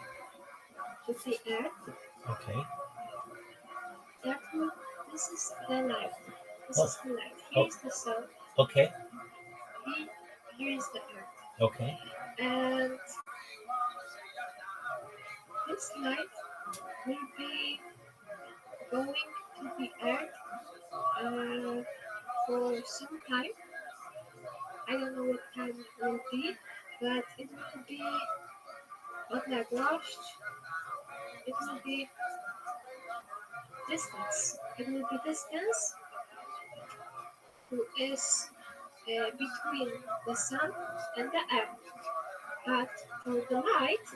with the earth, Okay. that will, this is the light. This Oh. is the light. Here is the sun. Okay. Here is the earth. Okay. And this light will be going to the earth for some time. I don't know what time it will be, but it will be odległość. It will be distance. It will be distance who is between the sun and the earth. But for the light,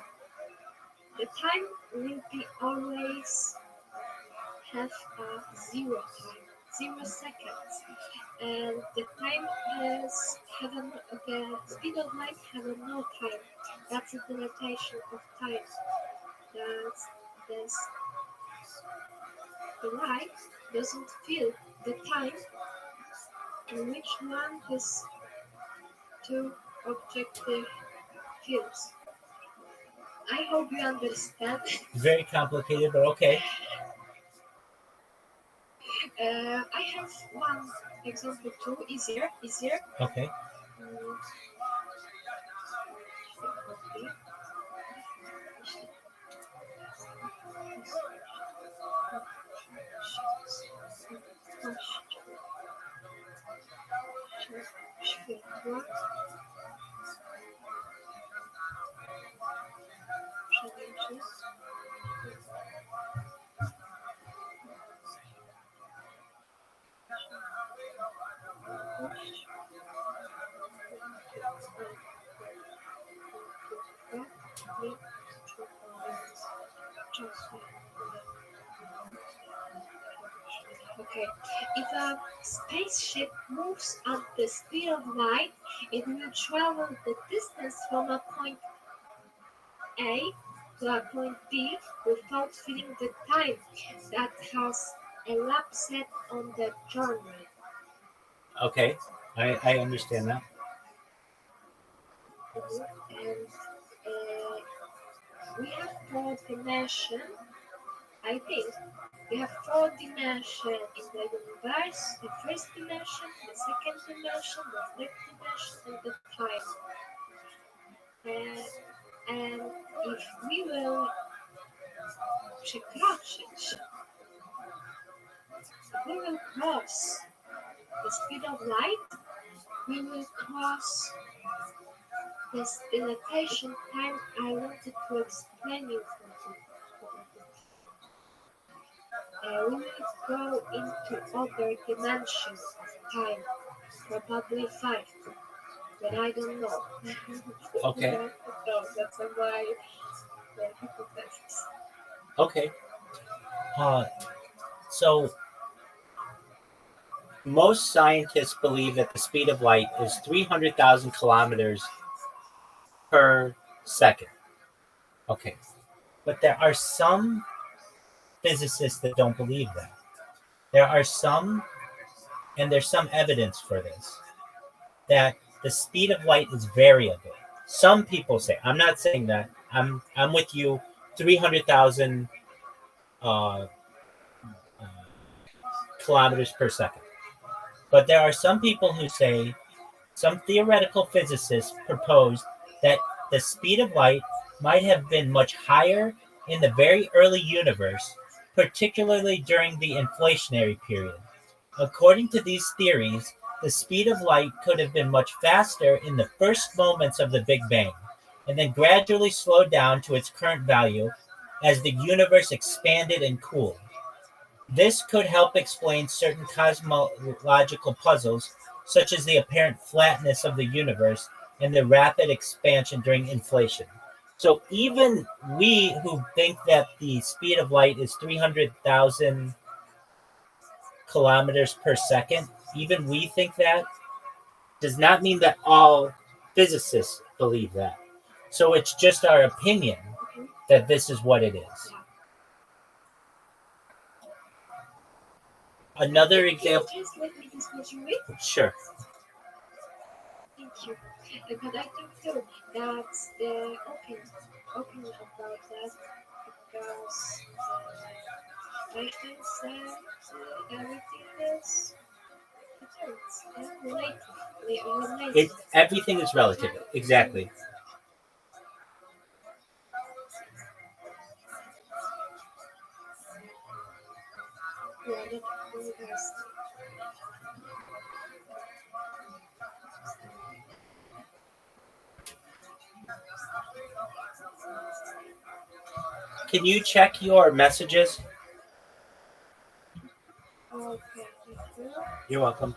the time will be always have a 0 seconds, and the time has the speed of light have no time. That's a denotation of time. That's the light doesn't feel the time in which one has two objective fields. I hope you understand. Very complicated, but okay. I have one example too, easier. Okay. Okay, if a spaceship moves at the speed of light, it will travel the distance from a point A to a point B without feeling the time that has elapsed on the journey. Okay. I understand that. And we have 4 dimensions. I think we have 4 dimensions in the universe: the first dimension, the second dimension, the third dimension, and the time. And if we will przekroczyć, if we will cross the speed of light, we will cross this dilatation time I wanted to explain you from we will go into other dimensions of time, probably 5, but I don't know. Okay. No, that's my hypothesis. Okay. So most scientists believe that the speed of light is 300,000 kilometers per second. Okay. But there are some physicists that don't believe that. There are some, and there's some evidence for this, that the speed of light is variable. Some people say, I'm not saying that, I'm with you, 300,000 kilometers per second. But there are some people who say, some theoretical physicists proposed that the speed of light might have been much higher in the very early universe, particularly during the inflationary period. According to these theories, the speed of light could have been much faster in the first moments of the Big Bang, and then gradually slowed down to its current value as the universe expanded and cooled. This could help explain certain cosmological puzzles, such as the apparent flatness of the universe and the rapid expansion during inflation. So even we who think that the speed of light is 300,000 kilometers per second, even we think that, does not mean that all physicists believe that. So it's just our opinion that this is what it is. Another example. Can you just let me just measure it? Sure. Thank you. But I think too that's the open about that because Einstein said everything is related. Everything is relative. Exactly. Yeah, that really does. Can you check your messages? Okay, thank you. You're welcome.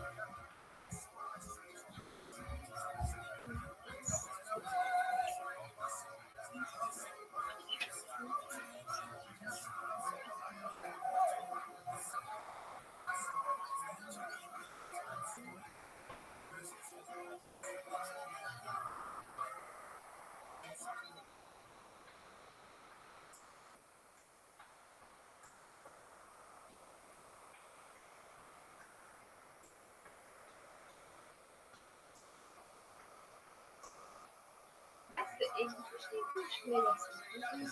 That's the English way of speaking.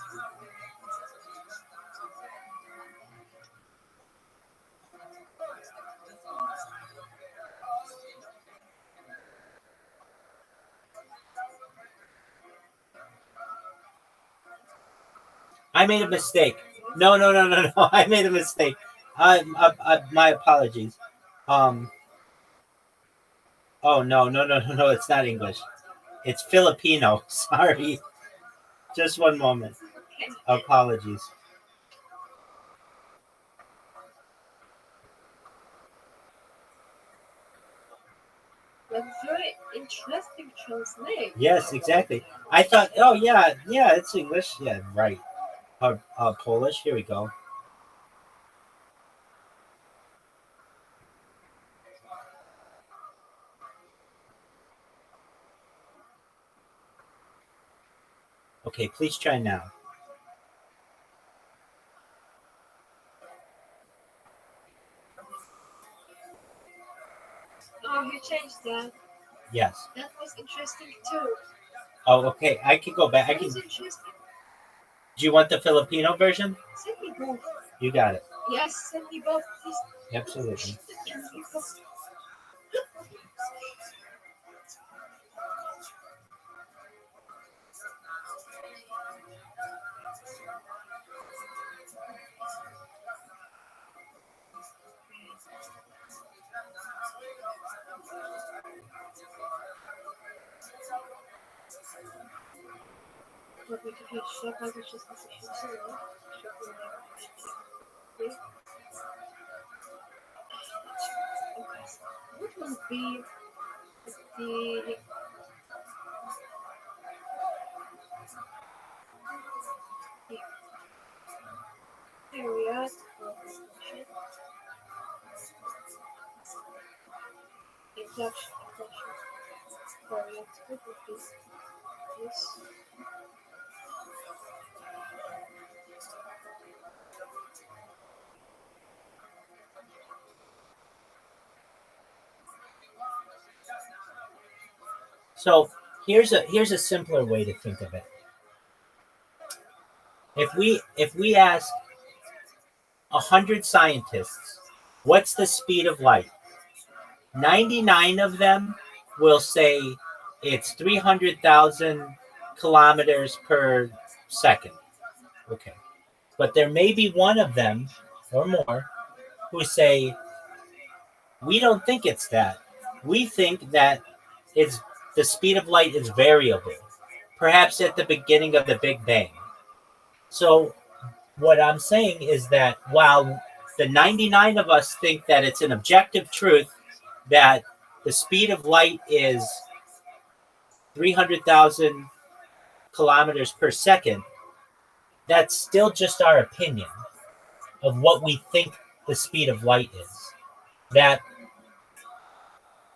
I made a mistake. No. I made a mistake. My apologies. Oh no. It's not English. It's Filipino. Sorry. Just one moment. Okay. Apologies. That's very interesting translate. Yes, exactly. I thought, oh yeah, it's English. Yeah, right. Polish. Here we go. Okay, please try now. Oh, you changed that. Yes. That was interesting too. Oh, okay. I can go back. That was interesting. Do you want the Filipino version? Send me both. You got it. Yes, send me both, please. Absolutely. Send me both. What will be the period of inflation? Inflation period would be this. So here's a simpler way to think of it. If we ask 100 scientists, what's the speed of light? 99 of them will say it's 300,000 kilometers per second. Okay. But there may be one of them or more who say, we don't think it's that. We think that the speed of light is variable, perhaps at the beginning of the Big Bang. So what I'm saying is that while the 99 of us think that it's an objective truth that the speed of light is 300,000 kilometers per second, that's still just our opinion of what we think the speed of light is. That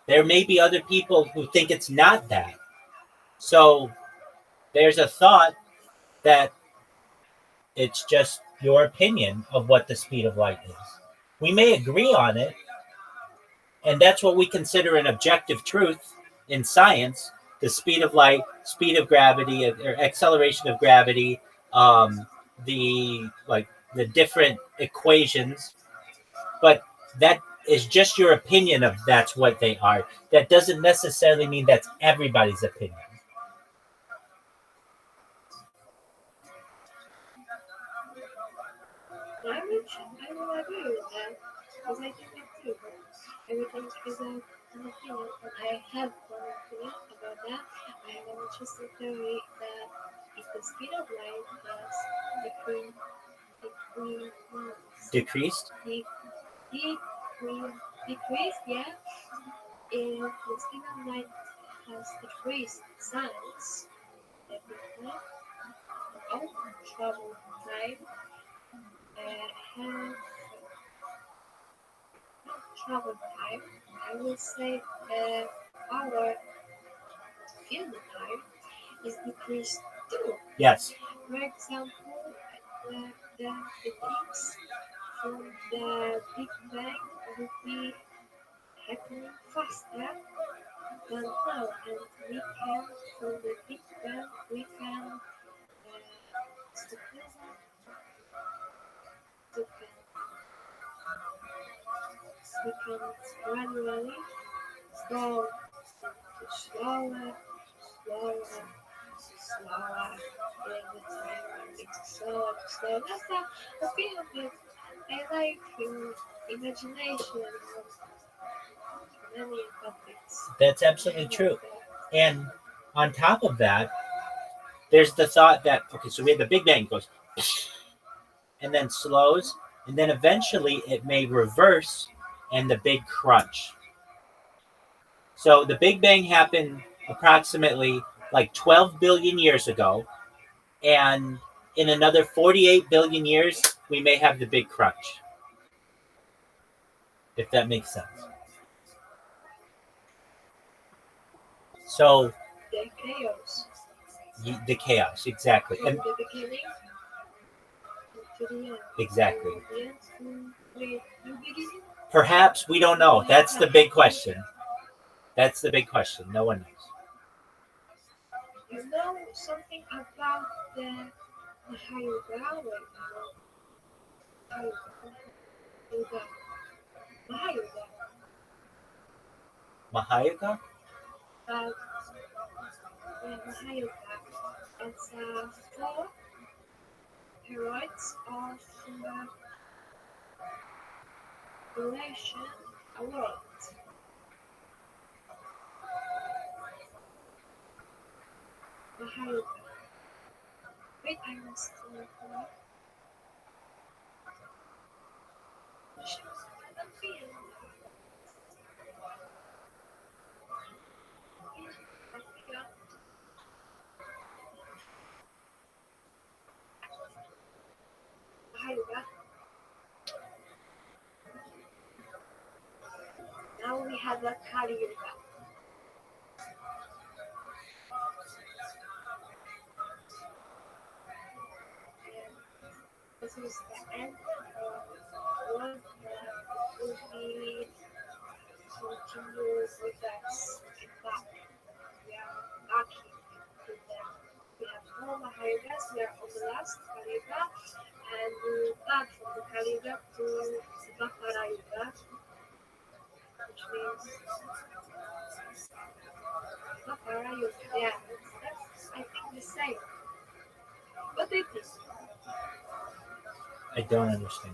there may be other people who think it's not that. So there's a thought that it's just your opinion of what the speed of light is. We may agree on it, and that's what we consider an objective truth in science: the speed of light, speed of gravity, or acceleration of gravity, the different equations. But that is just your opinion of that's what they are. That doesn't necessarily mean that's everybody's opinion. I will agree with that because I think that too. But everything is an opinion, and I have one opinion about that. I have an interesting theory that if the speed of light was Decreased? decreased, yeah. If the speed of light has decreased signs, definitely our travel time have travel time. I will say our field time is decreased too. Yes. For example, the things from the Big Bang will be happening faster than now, and we can, from the Big Bang, we can stop we can gradually slow to slower, and the time it's slower to slower. That's the feel of it. I like imagination of many topics. That's absolutely true. And on top of that, there's the thought that, okay, so we have the Big Bang goes and then slows, and then eventually it may reverse and the big crunch. So the Big Bang happened approximately like 12 billion years ago, and in another 48 billion years, we may have the big crunch, if that makes sense. So The chaos. The chaos, exactly. From And the beginning to the end. exactly. From the end to the beginning. Perhaps we don't know. That's the big question. That's the big question. No one knows. You know something about the higher ground right now? Mahayoga? But Mahayuga, it's four heroics of relation world. Mahayuga. Wait, I must Mahayuga. Now we have a Kali Yuga. This is the end of what will be continued with us back. We are lucky with them. We have all Mahayugas, we are on the last Kaliuga, and we back from the Kaliuga to Bakara Yuga, which means Bakara Yuga. Yeah, that's I think the same. What do you think? I don't understand.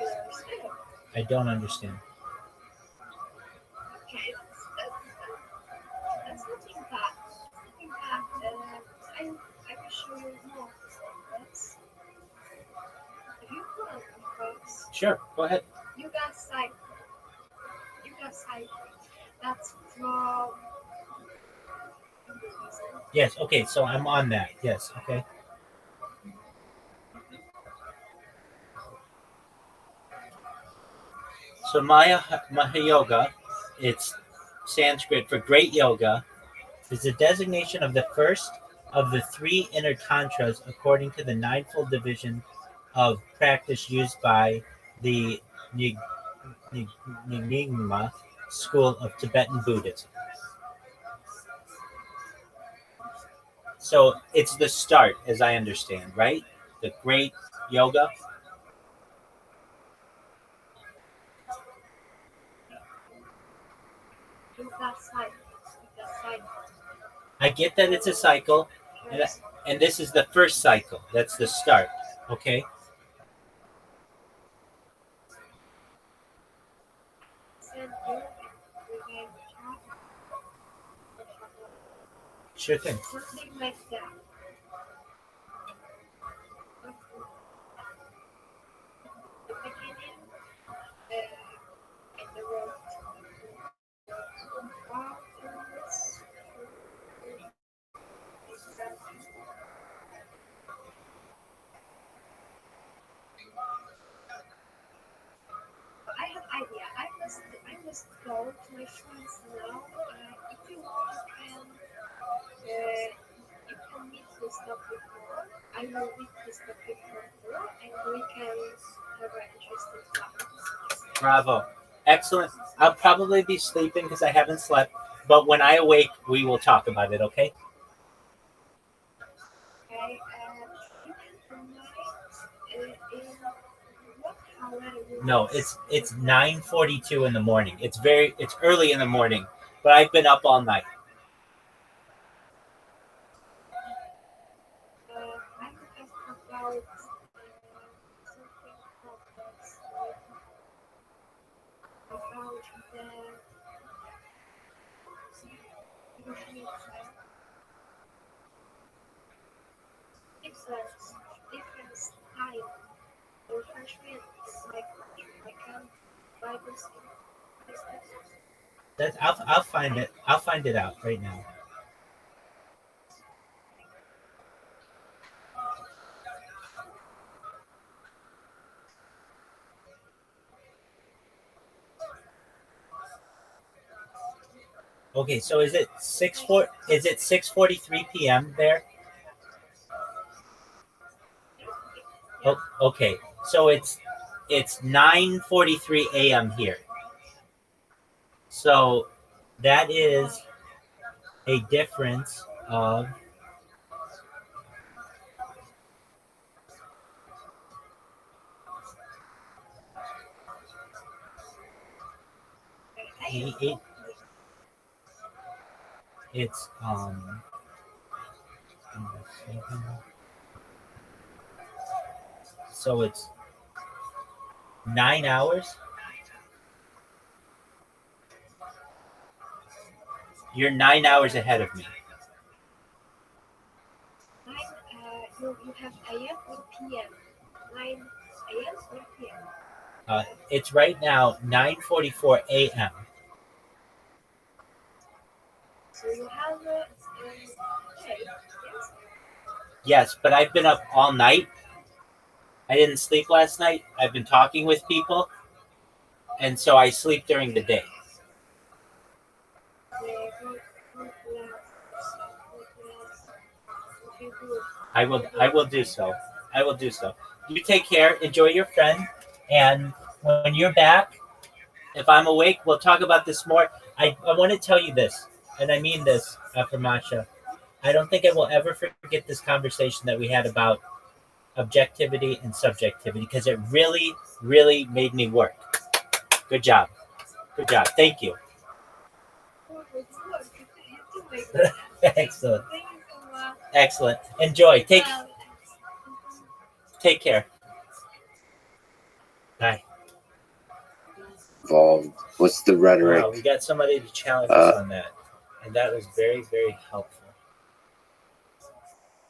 You understand? I don't understand. Okay, that's nothing bad. Nothing bad. I will show you more examples. If you want, of course, Sure, go ahead. you got cycle. That's from Yes. Okay. So I'm on that. Yes. Okay. So Mahayoga, it's Sanskrit for great yoga, is the designation of the first of the three inner tantras according to the ninefold division of practice used by the Nyingma school of Tibetan Buddhism. So it's the start, as I understand, right? The great yoga. In that cycle. I get that it's a cycle, and, and this is the first cycle. That's the start. Okay. Sure thing. Something like that. The beginning, and the road. Afterwards, I have idea. I must go to my friends now. If you want, you can meet this topic more. I will meet this topic more, and we can have an interesting talk. Bravo. Excellent. I'll probably be sleeping because I haven't slept, but when I awake, we will talk about it, okay? Okay, you can tonight in what hour? No, it's 9:42 in the morning. It's early in the morning, but I've been up all night. I could ask about something complex, like about the different style or refreshment in my country. I can buy this. I'll find it. I'll find it out right now. Okay, so is it 6:43 p.m. there? Oh, okay. So it's 9:43 a.m. here. So that is a difference of 8. It's so it's 9 hours. You're 9 hours ahead of me. You have AM or PM? 9 AM or PM? It's right now 9:44 a.m. So you have okay, yes. Yes, but I've been up all night. I didn't sleep last night. I've been talking with people, and so I sleep during the day. I will do so. I will do so. You take care. Enjoy your friend, and when you're back, if I'm awake, we'll talk about this more. I want to tell you this, and I mean this, for Masha. I don't think I will ever forget this conversation that we had about objectivity and subjectivity because it really, really made me work. Good job. Good job. Thank you. Excellent. Excellent. Enjoy. Take care. Bye. Involved. What's the rhetoric? Wow, we got somebody to challenge us on that, and that was very, very helpful.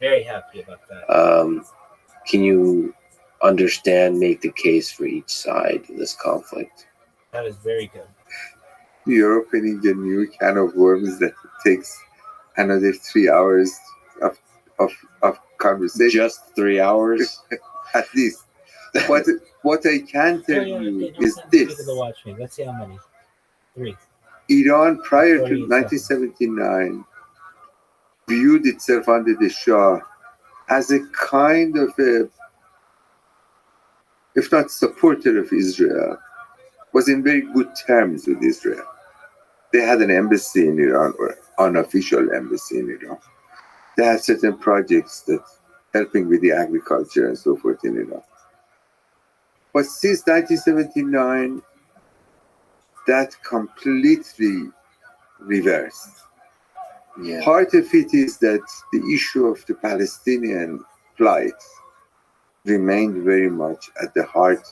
Very happy about that. Can you understand, make the case for each side of this conflict? That was very good. You're opening a new can of worms that takes another 3 hours of, of conversation. Just 3 hours? At least. What I can tell you is this. Watch me. Let's see how many. 3. Iran, prior to 48 1979, viewed itself under the Shah as a kind of a, if not supporter of Israel, was in very good terms with Israel. They had an embassy in Iran, or unofficial embassy in Iran. They had certain projects that helping with the agriculture and so forth in Iran. But since 1979, that completely reversed. Yeah. Part of it is that the issue of the Palestinian plight remained very much at the heart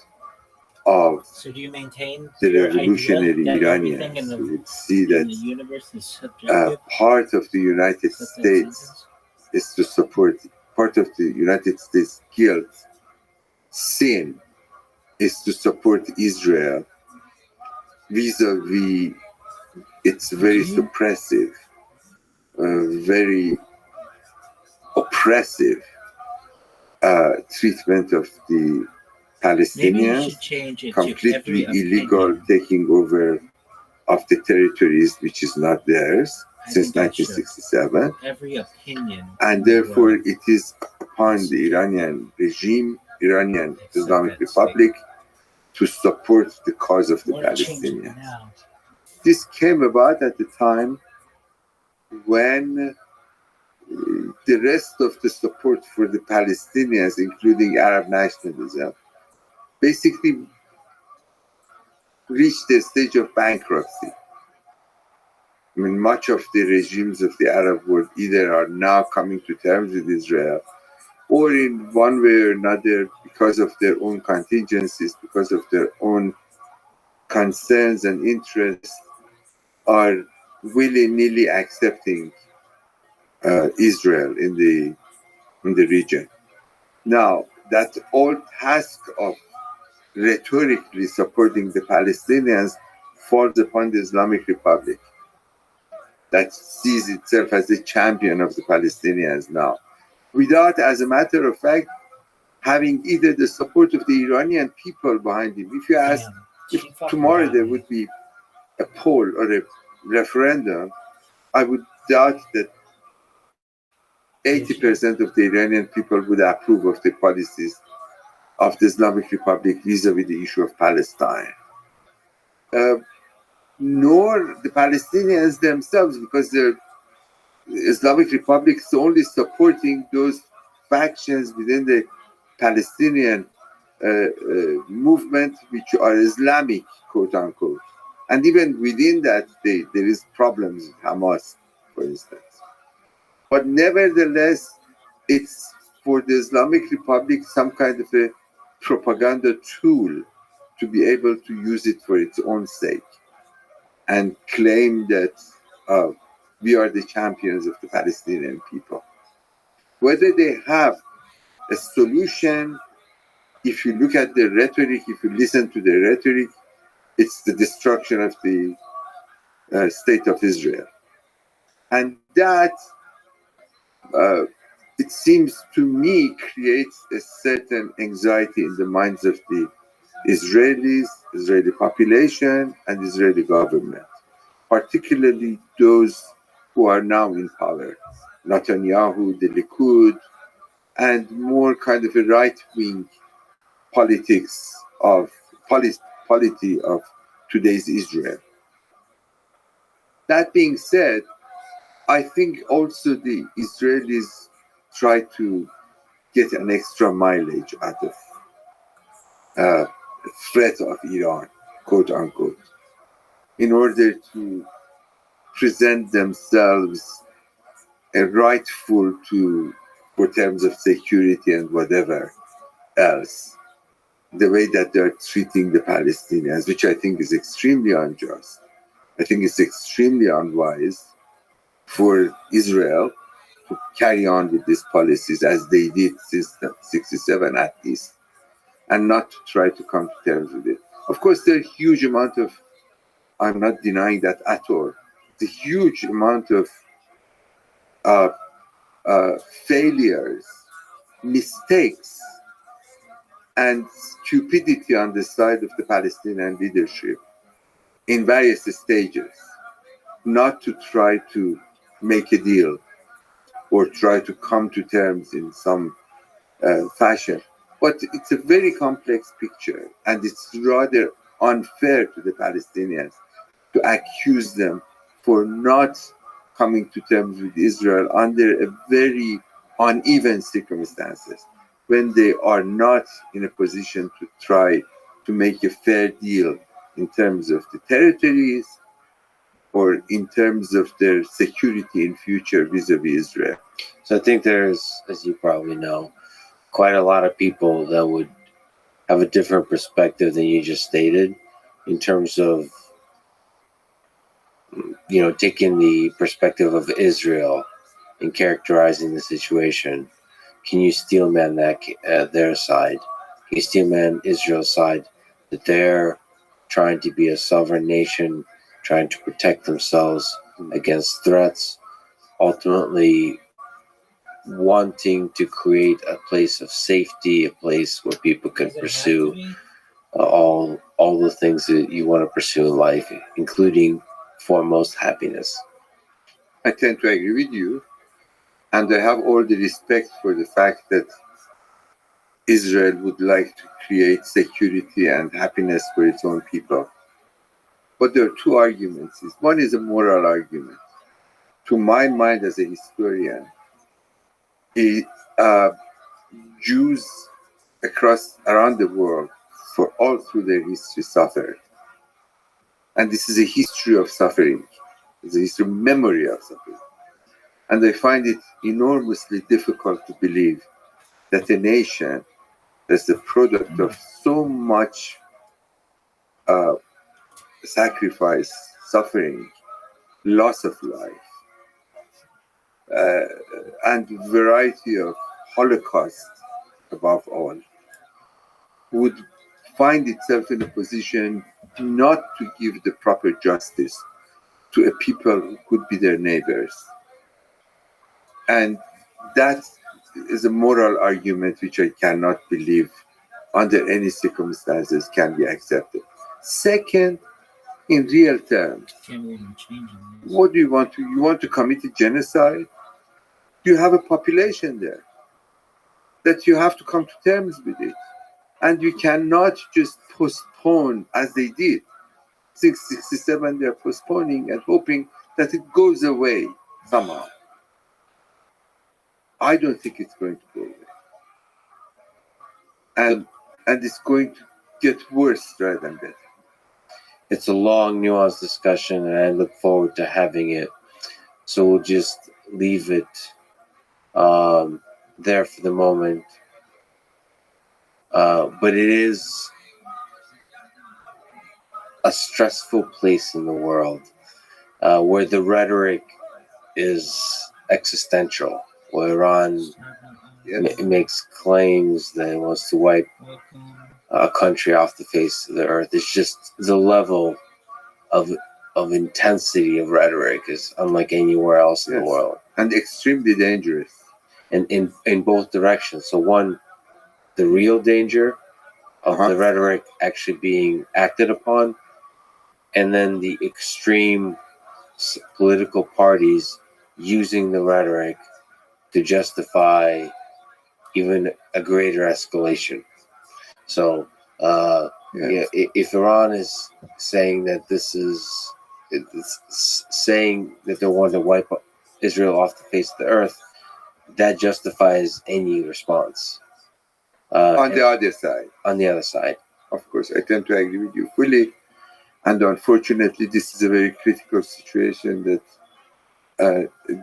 of So do you maintain the your revolutionary idea that everything Iranians. in We the, would see in the that universe is subjective? part of the United Is that that States sentence? is to support, part of the United States guilt, sin, is to support Israel vis-a-vis its very suppressive, very oppressive treatment of the Maybe you Palestinians, should change it completely to every illegal opinion. taking over of the territories which is not theirs I since think that should. 1967. Every opinion. And in the therefore world. it is upon the Iranian regime, Iranian Except Islamic that's Republic, to support the cause of the Want to change it Palestinians. now. This came about at the time when the rest of the support for the Palestinians, including Arab nationalism, basically reached a stage of bankruptcy. I mean, much of the regimes of the Arab world either are now coming to terms with Israel, or in one way or another, because of their own contingencies, because of their own concerns and interests, are willy-nilly accepting Israel in the region. Now, that old task of rhetorically supporting the Palestinians falls upon the Islamic Republic, that sees itself as the champion of the Palestinians now, without, as a matter of fact, having either the support of the Iranian people behind him. If you ask, if tomorrow there would be a poll or a referendum, I would doubt that 80% of the Iranian people would approve of the policies of the Islamic Republic vis-a-vis the issue of Palestine. Nor the Palestinians themselves, because the Islamic Republic is only supporting those factions within the Palestinian movement which are Islamic, quote unquote. And even within that, there is problems with Hamas, for instance. But nevertheless, it's for the Islamic Republic some kind of a propaganda tool to be able to use it for its own sake and claim that we are the champions of the Palestinian people. Whether they have a solution, if you look at the rhetoric, if you listen to the rhetoric, it's the destruction of the state of Israel. And that, it seems to me, creates a certain anxiety in the minds of the Israelis, Israeli population, and Israeli government, particularly those who are now in power, Netanyahu, the Likud, and more kind of a right-wing politics of polity of today's Israel. That being said, I think also the Israelis try to get an extra mileage out of threat of Iran, quote unquote, in order to present themselves rightful to, for terms of security and whatever else, the way that they're treating the Palestinians, which I think is extremely unjust. I think it's extremely unwise for Israel to carry on with these policies as they did since 67 at least, and not to try to come to terms with it. Of course, there are a huge amount of, I'm not denying that at all, the huge amount of uh, failures, mistakes, and stupidity on the side of the Palestinian leadership in various stages, not to try to make a deal or try to come to terms in some fashion. But it's a very complex picture, and it's rather unfair to the Palestinians to accuse them for not coming to terms with Israel under a very uneven circumstances when they are not in a position to try to make a fair deal in terms of the territories or in terms of their security in future vis-a-vis Israel. So I think there's, as you probably know, quite a lot of people that would have a different perspective than you just stated in terms of, taking the perspective of Israel and characterizing the situation. Can you steelman their side? Can you steelman Israel's side that they're trying to be a sovereign nation, trying to protect themselves against threats, ultimately wanting to create a place of safety, a place where people can pursue all the things that you want to pursue in life, including foremost happiness. I tend to agree with you, and I have all the respect for the fact that Israel would like to create security and happiness for its own people. But there are two arguments. One is a moral argument. To my mind, as a historian, Jews around the world, for all through their history, suffered. And this is a history of suffering. It's a history of memory of suffering. And I find it enormously difficult to believe that a nation that's the product of so much sacrifice, suffering, loss of life, and variety of Holocaust above all, would find itself in a position not to give the proper justice to a people who could be their neighbors. And that is a moral argument which I cannot believe under any circumstances can be accepted. Second, in real terms, what do you want to? You want to commit a genocide? You have a population there that you have to come to terms with it. And you cannot just postpone as they did. 667, they're postponing and hoping that it goes away somehow. I don't think it's going to go away. And it's going to get worse rather than better. It's a long, nuanced discussion, and I look forward to having it. So we'll just leave it there for the moment. But it is a stressful place in the world where the rhetoric is existential, where Iran makes claims that it wants to wipe a country off the face of the earth. It's just the level of intensity of rhetoric is unlike anywhere else in the world. And extremely dangerous. And in both directions. So one, the real danger of the rhetoric actually being acted upon, and then the extreme political parties using the rhetoric to justify even a greater escalation. So if Iran is saying that saying that they want to wipe Israel off the face of the earth, that justifies any response. On the other side. On the other side. Of course, I tend to agree with you fully. And unfortunately, this is a very critical situation that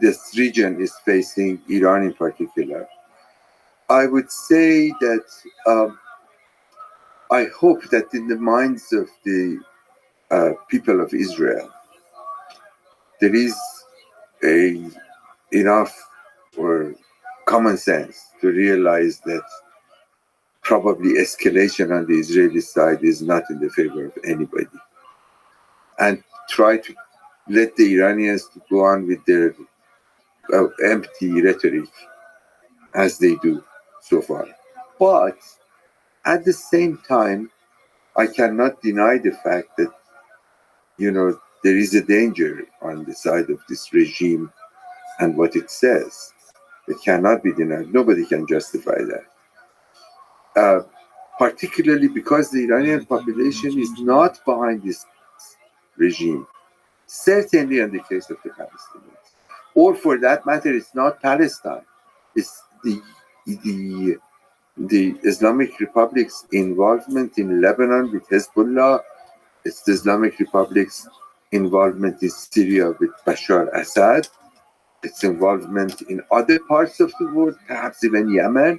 this region is facing, Iran in particular. I would say that I hope that in the minds of the people of Israel, there is enough or common sense to realize that probably escalation on the Israeli side is not in the favor of anybody. And try to let the Iranians to go on with their empty rhetoric as they do so far. But at the same time, I cannot deny the fact that, there is a danger on the side of this regime and what it says. It cannot be denied. Nobody can justify that. Particularly because the Iranian population is not behind this regime. Certainly in the case of the Palestinians. Or for that matter, it's not Palestine. It's the Islamic Republic's involvement in Lebanon with Hezbollah. It's the Islamic Republic's involvement in Syria with Bashar Assad. Its involvement in other parts of the world, perhaps even Yemen,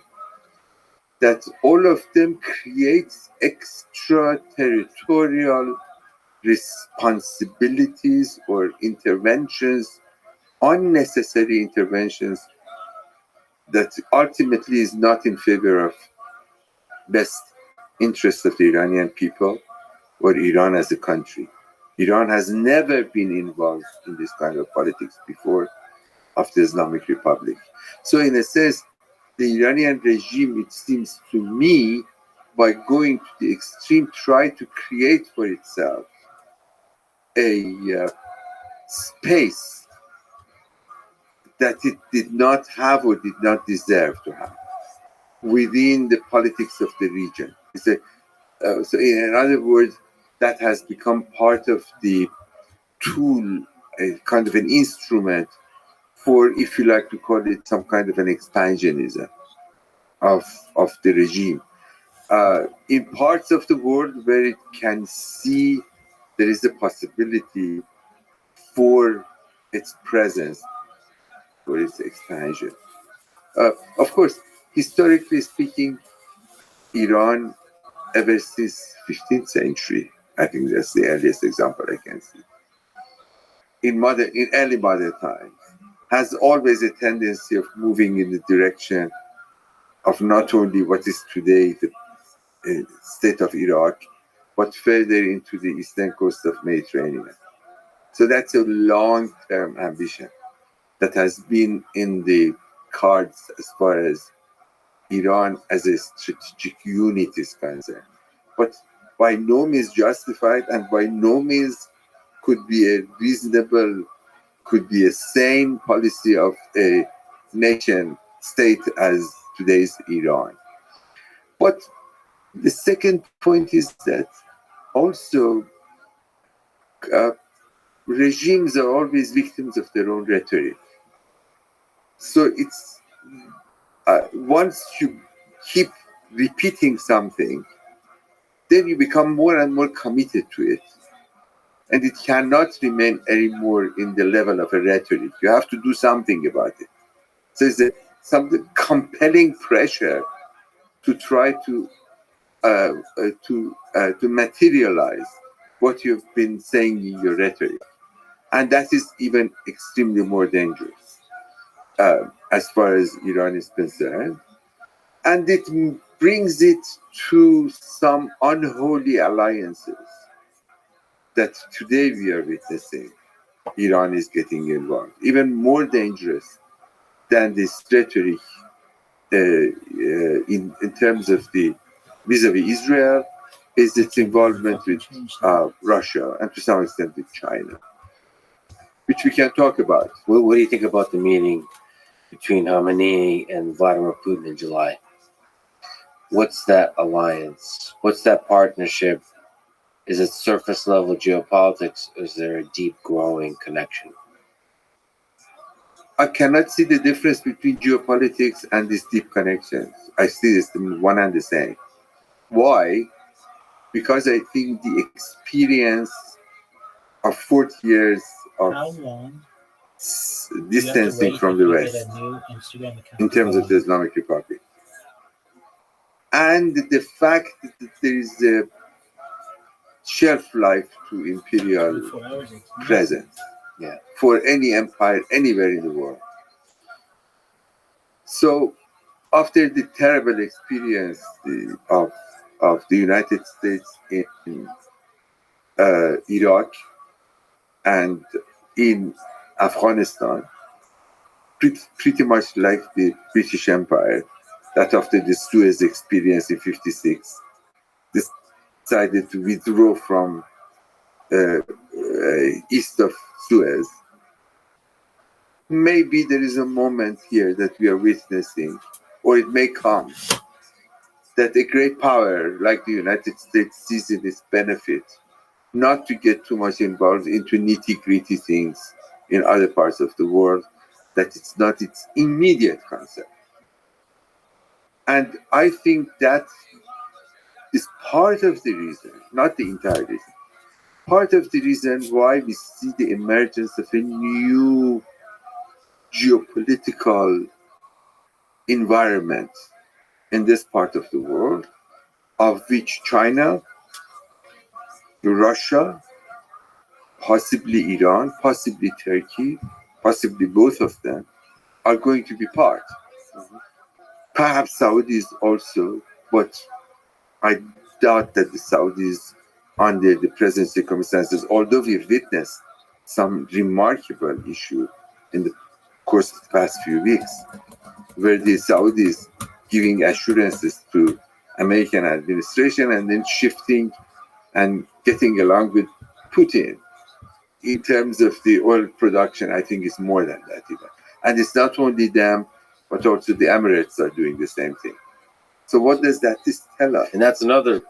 that all of them creates extraterritorial responsibilities or interventions, unnecessary interventions that ultimately is not in favor of best interests of the Iranian people or Iran as a country. Iran has never been involved in this kind of politics before of the Islamic Republic. So in a sense, the Iranian regime, it seems to me, by going to the extreme, try to create for itself a space that it did not have or did not deserve to have within the politics of the region. So in other words, that has become part of the tool, a kind of an instrument for, if you like to call it, some kind of an expansionism of the regime. In parts of the world where it can see there is a possibility for its presence, for its expansion. Of course, historically speaking, Iran, ever since 15th century, I think that's the earliest example I can see, in early modern times, has always a tendency of moving in the direction of not only what is today the state of Iraq, but further into the eastern coast of Mediterranean. So that's a long-term ambition that has been in the cards as far as Iran as a strategic unit is concerned. But by no means justified, and by no means could be a reasonable, could be a sane policy of a nation state as today's Iran. But the second point is that also regimes are always victims of their own rhetoric. So it's once you keep repeating something, then you become more and more committed to it. And it cannot remain anymore in the level of a rhetoric. You have to do something about it. So it's some compelling pressure to try to materialize what you've been saying in your rhetoric. And that is even extremely more dangerous as far as Iran is concerned. And it brings it to some unholy alliances that today we are witnessing. Iran is getting involved. Even more dangerous than this rhetoric in terms of the vis-a-vis Israel is its involvement with Russia and to some extent with China, which we can talk about. What do you think about the meeting between Khamenei and Vladimir Putin in July? What's that alliance? What's that partnership? Is it surface level geopolitics, or is there a deep growing connection? I cannot see the difference between geopolitics and these deep connections. I see this one and the same. Why? Because I think the experience of 40 years of distancing from the West in terms of the Islamic Republic, and the fact that there is a shelf life to imperial presence for any empire anywhere in the world. So after the terrible experience of the United States in Iraq and in Afghanistan, pretty much like the British Empire, that after the Suez experience in '56, decided to withdraw from east of Suez. Maybe there is a moment here that we are witnessing, or it may come, that a great power like the United States sees in its benefit not to get too much involved into nitty-gritty things in other parts of the world, that it's not its immediate concern. And I think that is part of the reason, not the entire reason, part of the reason why we see the emergence of a new geopolitical environment in this part of the world, of which China, Russia, possibly Iran, possibly Turkey, possibly both of them, are going to be part. Perhaps Saudis also, but I doubt that the Saudis, under the present circumstances, although we've witnessed some remarkable issue in the course of the past few weeks, where the Saudis giving assurances to American administration and then shifting and getting along with Putin. In terms of the oil production, I think it's more than that even. And it's not only them, but also the Emirates are doing the same thing. So what does that tell us? And that's another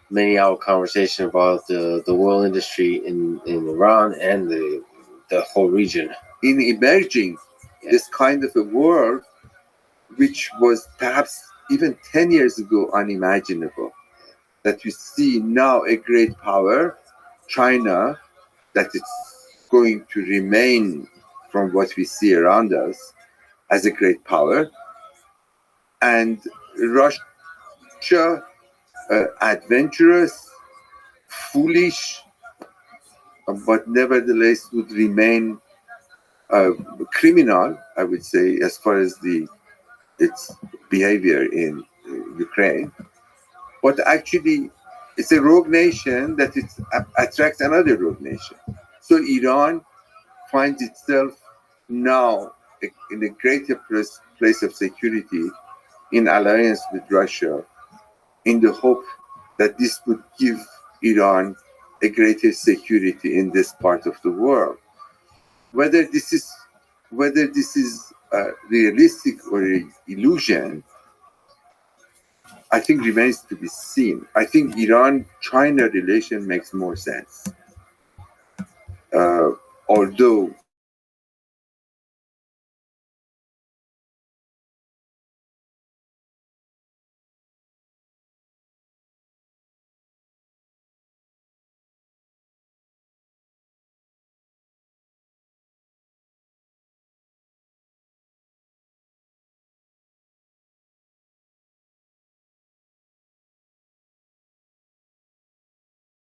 many-hour conversation about the oil industry in Iran and the whole region. In emerging this kind of a world, which was perhaps even 10 years ago unimaginable, that we see now a great power, China, that it's going to remain, from what we see around us, as a great power, and Russia, adventurous, foolish, but nevertheless would remain criminal, I would say, as far as its behavior in Ukraine. But actually, it's a rogue nation that it attracts another rogue nation. So Iran finds itself now in a greater place of security in alliance with Russia, in the hope that this would give Iran a greater security in this part of the world. Whether this is realistic or an illusion, I think remains to be seen. I think Iran-China relation makes more sense. Although